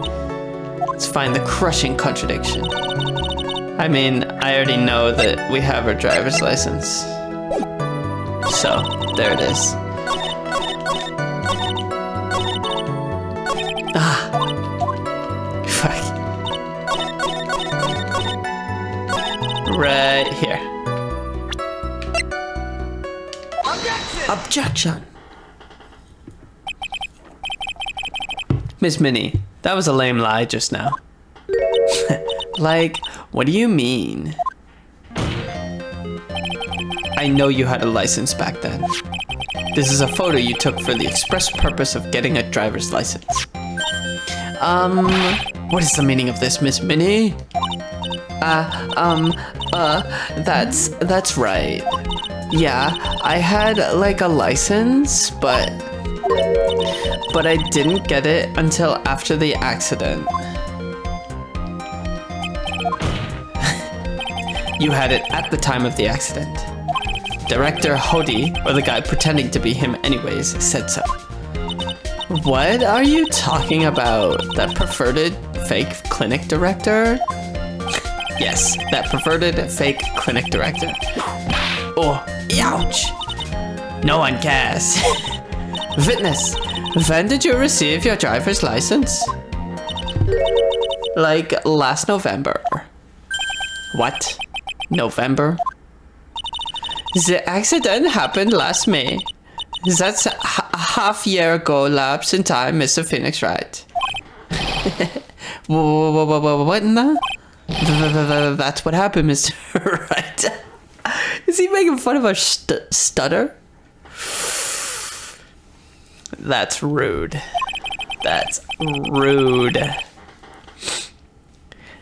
Let's find the crushing contradiction. I mean, I already know that we have her driver's license. So, there it is. Fuck. Right here. Objection! Miss Minnie, that was a lame lie just now. Like, what do you mean? I know you had a license back then. This is a photo you took for the express purpose of getting a driver's license. What is the meaning of this, Miss Minnie? That's right. Yeah, I had like a license, but I didn't get it until after the accident. You had it at the time of the accident. Director Hody, or the guy pretending to be him anyways, said so. What are you talking about? That perverted fake clinic director? Yes, that perverted fake clinic director. Oh, ouch! No one cares. Witness, when did you receive your driver's license? Like last November. What? November? The accident happened last May. That's a half year ago lapse in time, Mr. Phoenix Wright. What in the? That's what happened, Mr. Wright. Is he making fun of our stutter? That's rude. That's rude.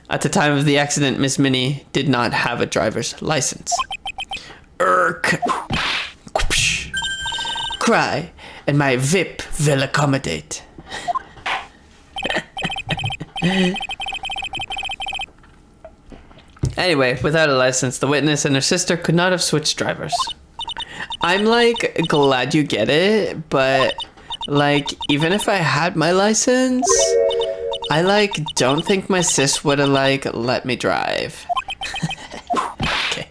At the time of the accident, Miss Minnie did not have a driver's license. Irk. Cry, and my VIP will accommodate. Anyway, without a license, the witness and her sister could not have switched drivers. I'm like glad you get it, but like even if I had my license, I like don't think my sis would have like let me drive. Okay.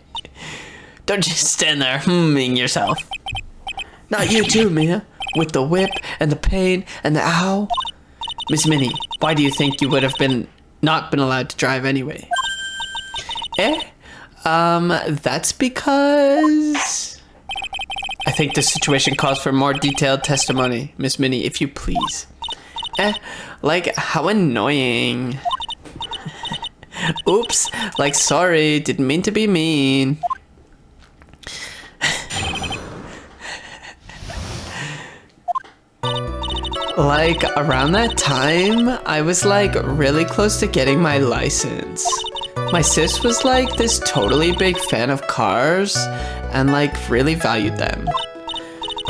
Don't just stand there humming yourself. Not you too, Mia. With the whip and the pain and the ow. Miss Minnie, why do you think you would have not been allowed to drive anyway? That's because I think this situation calls for more detailed testimony, Miss Minnie, if you please. Like how annoying. Oops, like sorry, didn't mean to be mean. Like around that time, I was like really close to getting my license. My sis was like this totally big fan of cars and like really valued them.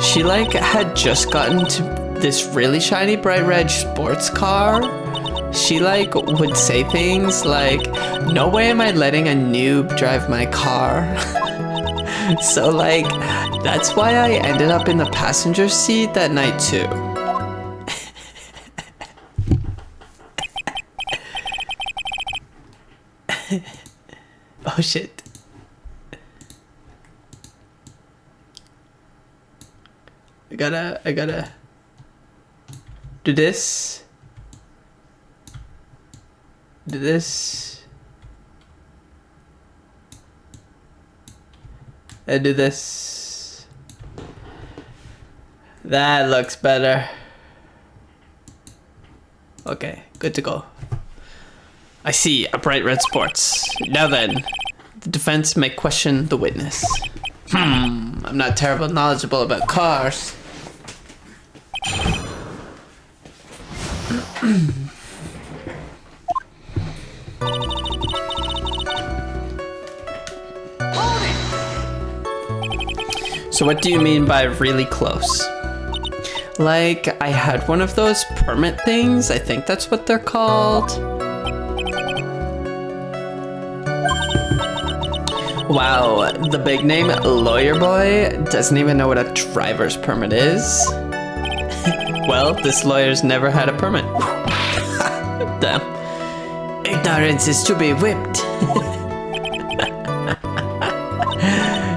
She like had just gotten to this really shiny bright red sports car. She like would say things like, no way am I letting a noob drive my car. So like, that's why I ended up in the passenger seat that night too. Oh shit. I gotta do this. Do this. And do this. That looks better. Okay, good to go. I see a bright red sports. Now then, the defense may question the witness. I'm not terribly knowledgeable about cars. So what do you mean by really close? Like, I had one of those permit things. I think that's what they're called. Wow, the big name lawyer boy doesn't even know what a driver's permit is. Well, this lawyer's never had a permit. Damn. Ignorance is to be whipped.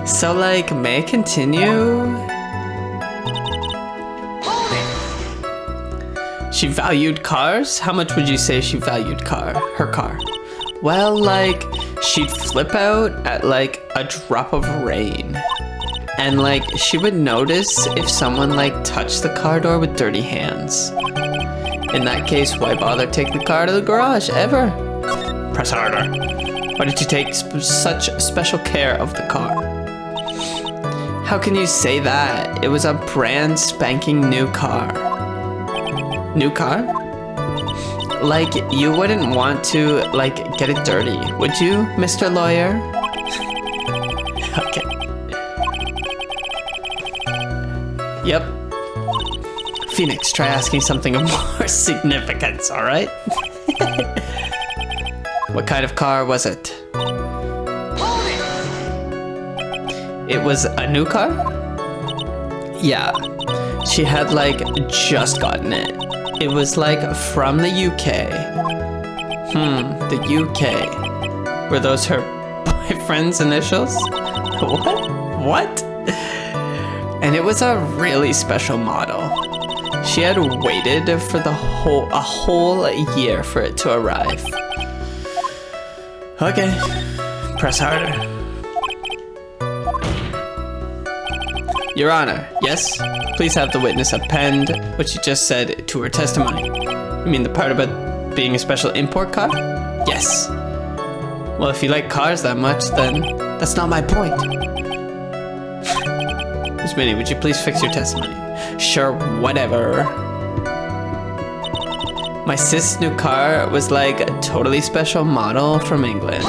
So, like, may I continue? She valued cars? How much would you say she valued her car? Well, like, she'd flip out at, like, a drop of rain. And, like, she would notice if someone, like, touched the car door with dirty hands. In that case, why bother take the car to the garage, ever? Press harder. Why did you take such special care of the car? How can you say that? It was a brand spanking new car. New car? Like, you wouldn't want to, like, get it dirty, would you, Mr. Lawyer? Okay. Yep. Phoenix, try asking something of more significance, alright? What kind of car was it? It was a new car? Yeah. She had like just gotten it. It was like from the UK. The UK. Were those her boyfriend's initials? What? And it was a really special model. She had waited for a whole year for it to arrive. Okay, press harder. Your Honor, yes? Please have the witness append what you just said to her testimony. You mean the part about being a special import car? Yes. Well, if you like cars that much, then that's not my point. Miss Minnie, would you please fix your testimony? Sure, whatever. My sis' new car was like a totally special model from England.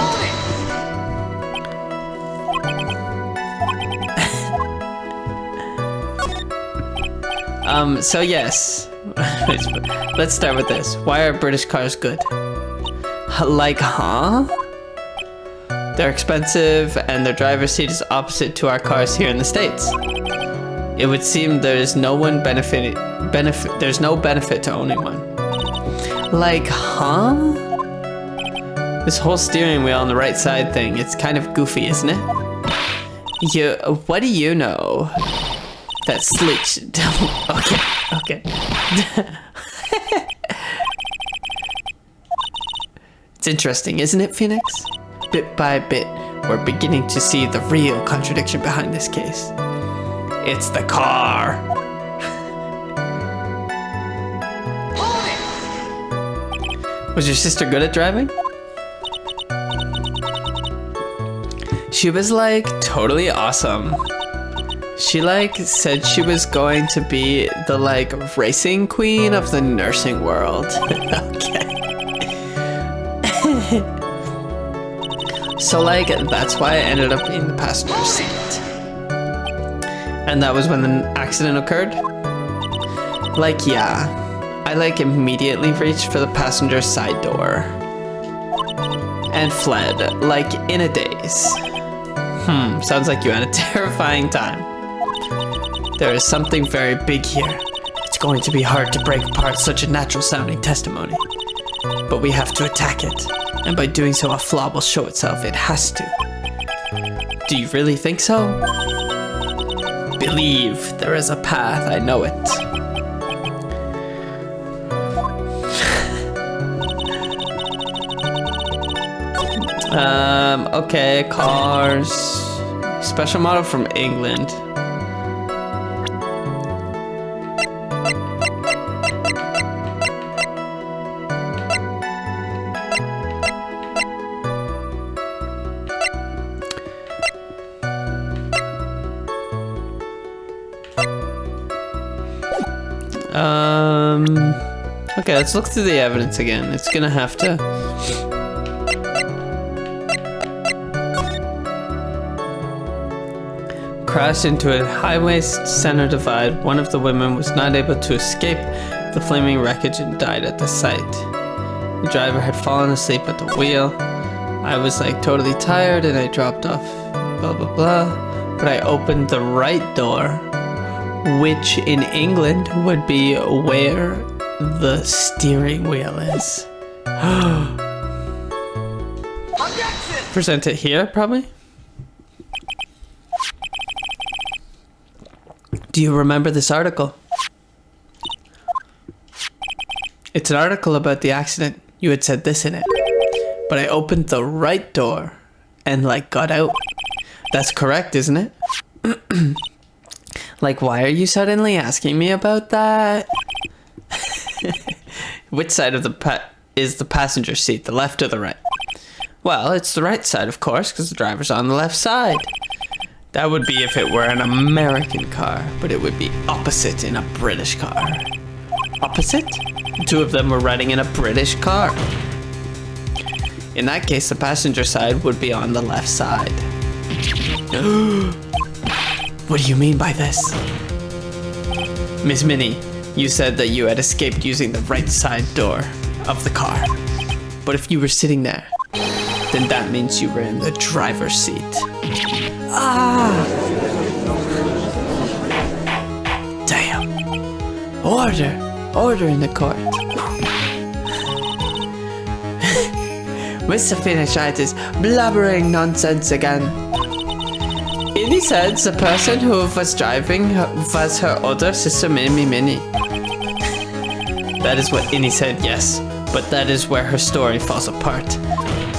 So yes. Let's start with this. Why are British cars good? Like, huh? They're expensive and their driver's seat is opposite to our cars here in the States. It would seem there's no benefit to owning one. Like, huh? This whole steering wheel on the right side thing, it's kind of goofy, isn't it? What do you know? That slick. Okay. It's interesting, isn't it, Phoenix? Bit by bit, we're beginning to see the real contradiction behind this case. It's the car. Was your sister good at driving? She was like totally awesome. She like said she was going to be the like racing queen of the nursing world. Okay. So like that's why I ended up in the passenger seat. And that was when the accident occurred? Like, yeah. I like immediately reached for the passenger side door. And fled, like in a daze. Sounds like you had a terrifying time. There is something very big here. It's going to be hard to break apart such a natural sounding testimony. But we have to attack it. And by doing so, a flaw will show itself. It has to. Do you really think so? Believe there is a path, I know it. Okay, cars. Special model from England. Okay, let's look through the evidence again. It's gonna have to... Crashed into a highway center divide. One of the women was not able to escape the flaming wreckage and died at the site. The driver had fallen asleep at the wheel. I was like totally tired and I dropped off, blah blah blah. But I opened the right door, which in England would be where the steering wheel is. Present it here, probably? Do you remember this article? It's an article about the accident. You had said this in it. But I opened the right door and like got out. That's correct, isn't it? Like, why are you suddenly asking me about that? Which side of is the passenger seat, the left or the right? Well, it's the right side, of course, because the driver's on the left side. That would be if it were an American car, but it would be opposite in a British car. Opposite? The two of them were riding in a British car. In that case, the passenger side would be on the left side. What do you mean by this? Miss Minnie, you said that you had escaped using the right side door of the car. But if you were sitting there, then that means you were in the driver's seat. Ah! Order in the court. Mr. Phoenix Wright is blubbering nonsense again. Innie said the person who was driving was her older sister Mini. That is what Innie said, yes. But that is where her story falls apart.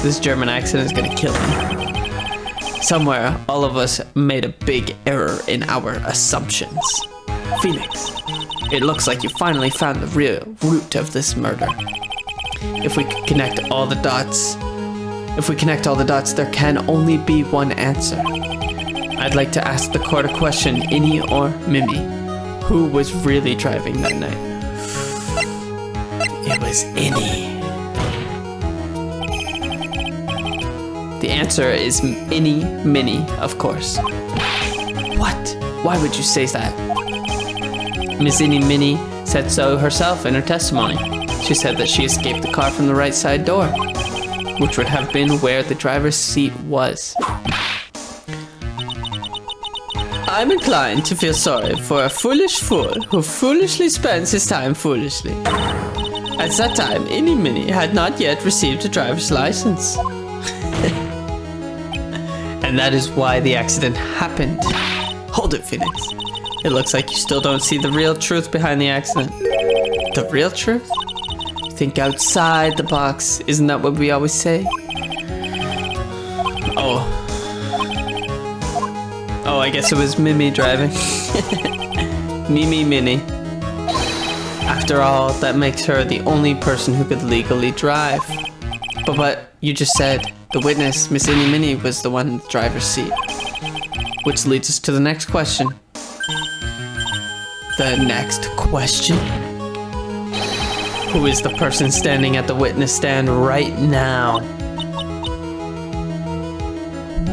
This German accent is gonna kill me. Somewhere, all of us made a big error in our assumptions. Phoenix, it looks like you finally found the real root of this murder. If we connect all the dots, there can only be one answer. I'd like to ask the court a question, Innie or Mimi. Who was really driving that night? It was Innie. The answer is Innie Minnie, of course. What? Why would you say that? Miss Innie Minnie said so herself in her testimony. She said that she escaped the car from the right side door, which would have been where the driver's seat was. I'm inclined to feel sorry for a foolish fool who foolishly spends his time foolishly. At that time, Innie Minnie had not yet received a driver's license. And that is why the accident happened. Hold it, Phoenix. It looks like you still don't see the real truth behind the accident. The real truth? Think outside the box. Isn't that what we always say? Oh, I guess it was Mimi driving. Mimi Minnie. After all, that makes her the only person who could legally drive. But you just said the witness, Miss Innie Minnie, was the one in the driver's seat. Which leads us to the next question. The next question? Who is the person standing at the witness stand right now?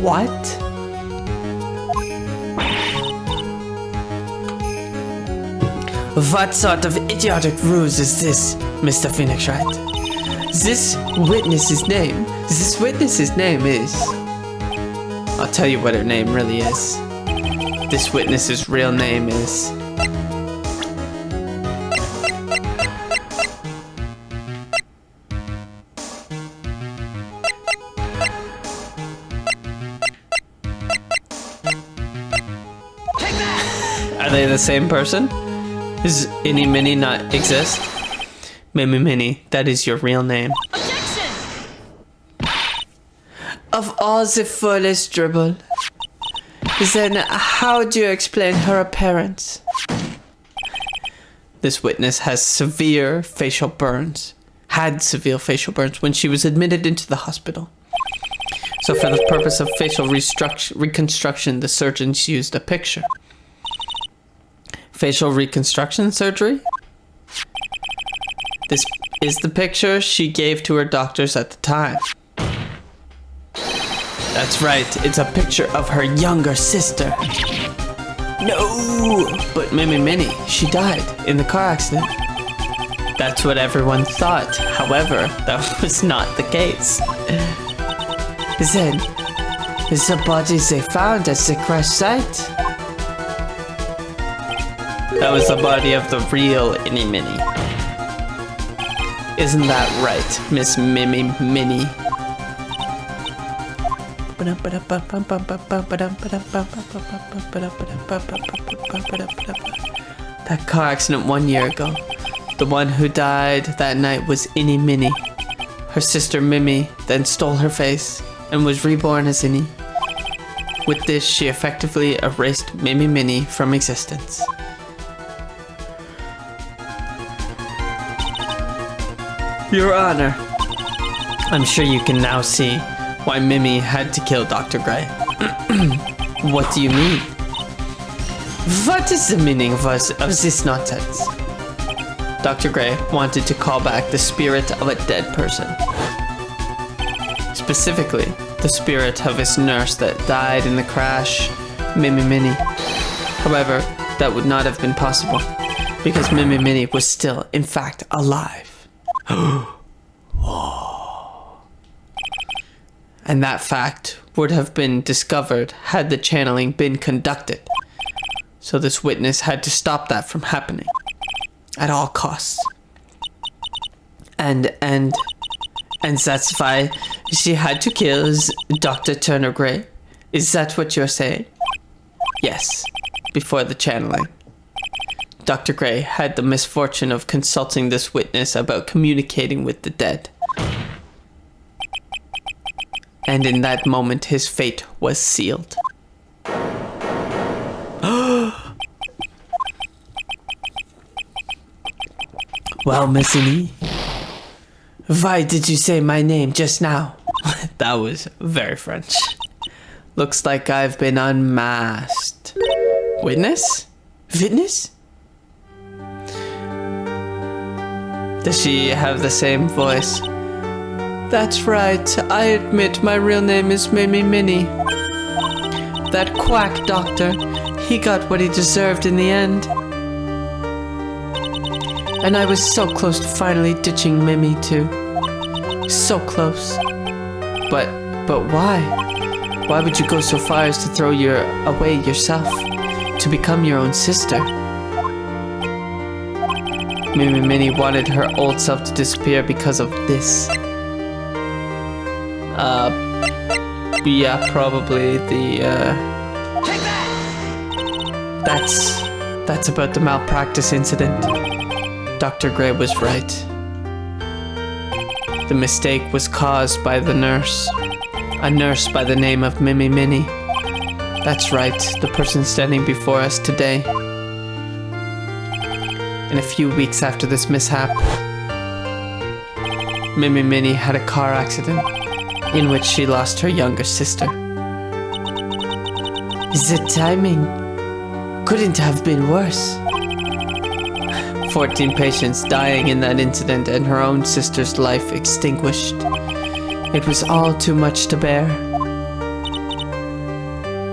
What? What sort of idiotic ruse is this, Mr. Phoenix Wright? This witness's name is... I'll tell you what her name really is. This witness's real name is... Are they the same person? Does Innie Minnie not exist? Mimi Minnie, that is your real name. Objection! Of all the foolish dribble, then how do you explain her appearance? This witness has severe facial burns. Had severe facial burns when she was admitted into the hospital. So for the purpose of facial reconstruction, the surgeons used a picture. Facial reconstruction surgery? This is the picture she gave to her doctors at the time. That's right, it's a picture of her younger sister. No! But Mimi Minnie, she died in the car accident. That's what everyone thought. However, that was not the case. Then, the body they found at the crash site? That was the body of the real Innie Minnie. Isn't that right, Miss Mimi Minnie? That car accident 1 year ago. The one who died that night was Innie Minnie. Her sister Mimi then stole her face and was reborn as Innie. With this, she effectively erased Mimi Minnie from existence. Your Honor, I'm sure you can now see why Mimi had to kill Dr. Gray. What do you mean? What is the meaning of this nonsense? Dr. Gray wanted to call back the spirit of a dead person. Specifically, the spirit of his nurse that died in the crash, Mimi Minnie. However, that would not have been possible because Mimi Minnie was still, in fact, alive. And that fact would have been discovered had the channeling been conducted. So this witness had to stop that from happening at all costs. And that's why she had to kill Dr. Turner Gray. Is that what you're saying? Yes, before the channeling. Dr. Gray had the misfortune of consulting this witness about communicating with the dead. And in that moment, his fate was sealed. Well, Messini, why did you say my name just now? That was very French. Looks like I've been unmasked. Witness? Witness? Does she have the same voice? That's right. I admit my real name is Mimi Minnie. That quack doctor, he got what he deserved in the end. And I was so close to finally ditching Mimi too. So close. But why? Why would you go so far as to throw away yourself? To become your own sister? Mimi Minnie wanted her old self to disappear because of this. Yeah, probably the, Take that! That's about the malpractice incident. Dr. Gray was right. The mistake was caused by the nurse. A nurse by the name of Mimi Minnie. That's right, the person standing before us today. In a few weeks after this mishap, Mimi Minnie had a car accident in which she lost her younger sister. The timing couldn't have been worse. 14 patients dying in that incident and her own sister's life extinguished. It was all too much to bear.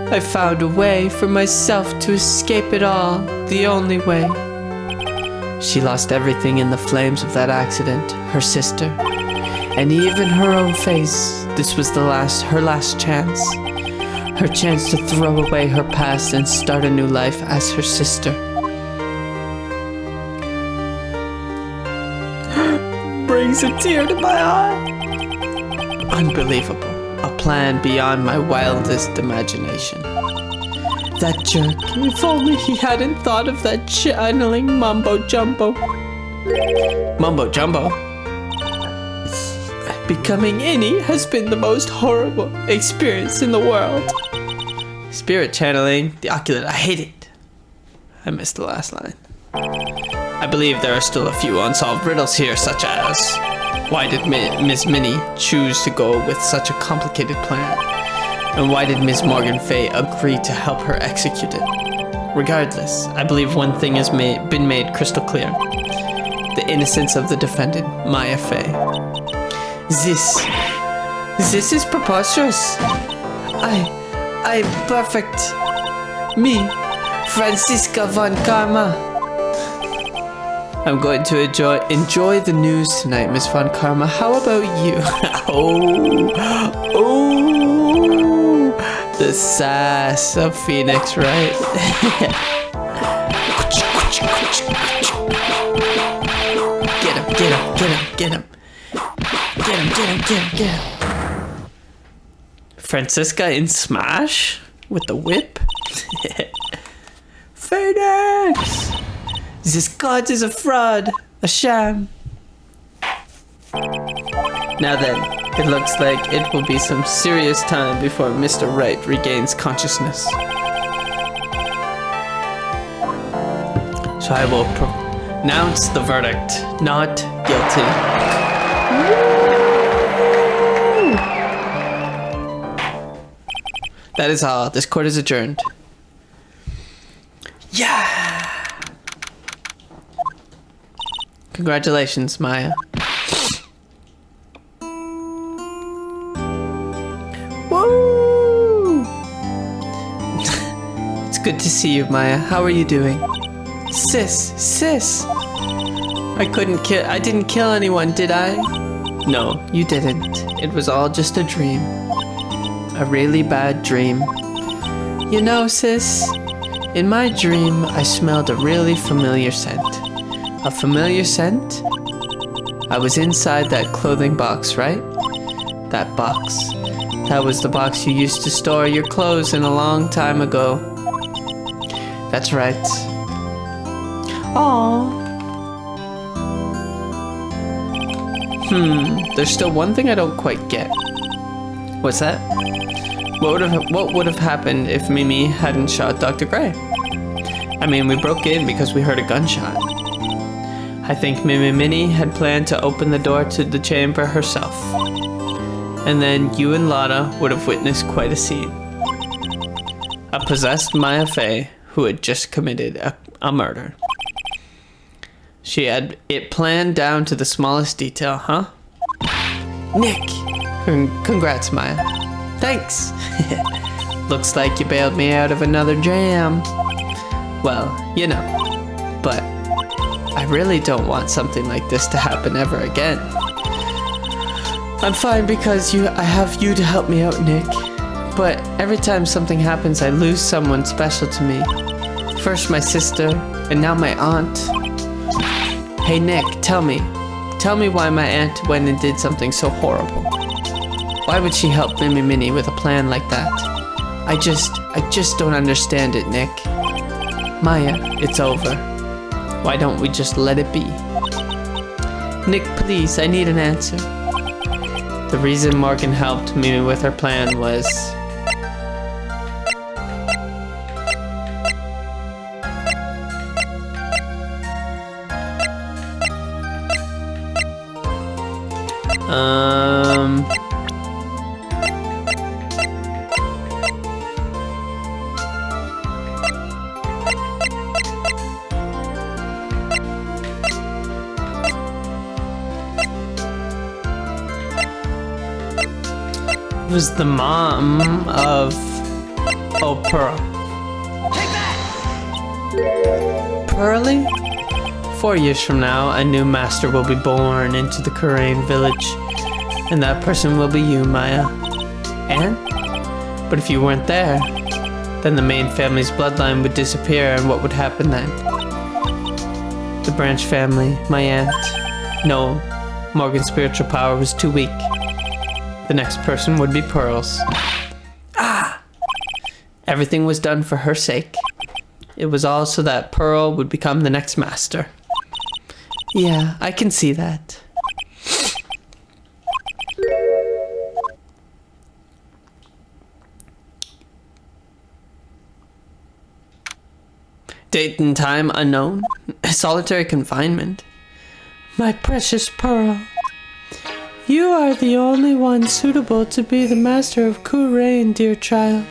I found a way for myself to escape it all, the only way. She lost everything in the flames of that accident, her sister, and even her own face. This was her last chance. Her chance to throw away her past and start a new life as her sister. Brings a tear to my eye. Unbelievable. A plan beyond my wildest imagination. That jerk. If only he hadn't thought of that channeling mumbo-jumbo. Mumbo-jumbo? Becoming any has been the most horrible experience in the world. Spirit channeling, the oculate, I hate it. I missed the last line. I believe there are still a few unsolved riddles here, such as why did Miss Minnie choose to go with such a complicated plan? And why did Miss Morgan Fay agree to help her execute it? Regardless, I believe one thing has been made crystal clear. The innocence of the defendant, Maya Fay. This is preposterous. I'm perfect. Me, Franziska von Karma. I'm going to enjoy the news tonight, Miss Von Karma. How about you? Oh, the sass of Phoenix, right? Get him. Franziska in Smash? With the whip? Phoenix! This god is a fraud, a sham. Now then, it looks like it will be some serious time before Mr. Wright regains consciousness. So I will pronounce the verdict, not guilty. That is all. This court is adjourned. Yeah! Congratulations, Maya. Woo! It's good to see you, Maya. How are you doing? Sis! I didn't kill anyone, did I? No, you didn't. It was all just a dream. A really bad dream. You know, sis, In my dream, I smelled a really familiar scent. A familiar scent? I was inside that clothing box, right? That box. That was the box you used to store your clothes in a long time ago. That's right. Aww. There's still one thing I don't quite get. What's that? What would have happened if Mimi hadn't shot Dr. Gray? I mean, we broke in because we heard a gunshot. I think Mimi Minnie had planned to open the door to the chamber herself. And then you and Lotta would have witnessed quite a scene. A possessed Maya Fey who had just committed a murder. She had it planned down to the smallest detail, huh? Nick! Congrats, Maya. Thanks! Looks like you bailed me out of another jam. Well, you know, but I really don't want something like this to happen ever again. I'm fine because I have you to help me out, Nick. But every time something happens, I lose someone special to me. First my sister, and now my aunt. Hey Nick, tell me why my aunt went and did something so horrible. Why would she help Mimi Minnie with a plan like that? I just don't understand it, Nick. Maya, it's over. Why don't we just let it be? Nick, please, I need an answer. The reason Morgan helped Mimi with her plan was... It was the mom of... Oh, Pearl. Take that! Pearly? 4 years from now, a new master will be born into the Kurain village. And that person will be you, Maya. And? But if you weren't there, then the main family's bloodline would disappear, and what would happen then? The Branch family, my aunt. No, Morgan's spiritual power was too weak. The next person would be Pearl's. Ah! Everything was done for her sake. It was all so that Pearl would become the next master. Yeah, I can see that. Date and time unknown. Solitary confinement. My precious Pearl. You are the only one suitable to be the master of Kurain, dear child.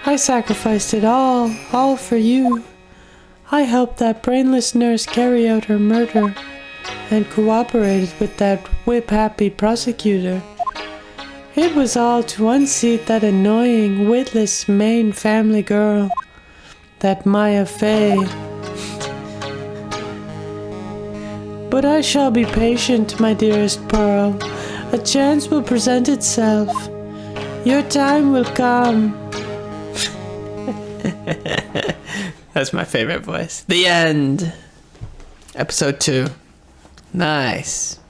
I sacrificed it all for you. I helped that brainless nurse carry out her murder and cooperated with that whip-happy prosecutor. It was all to unseat that annoying, witless main family girl, that Maya Fey. But I shall be patient, my dearest Pearl. A chance will present itself. Your time will come. That's my favorite voice. The end. Episode 2. Nice.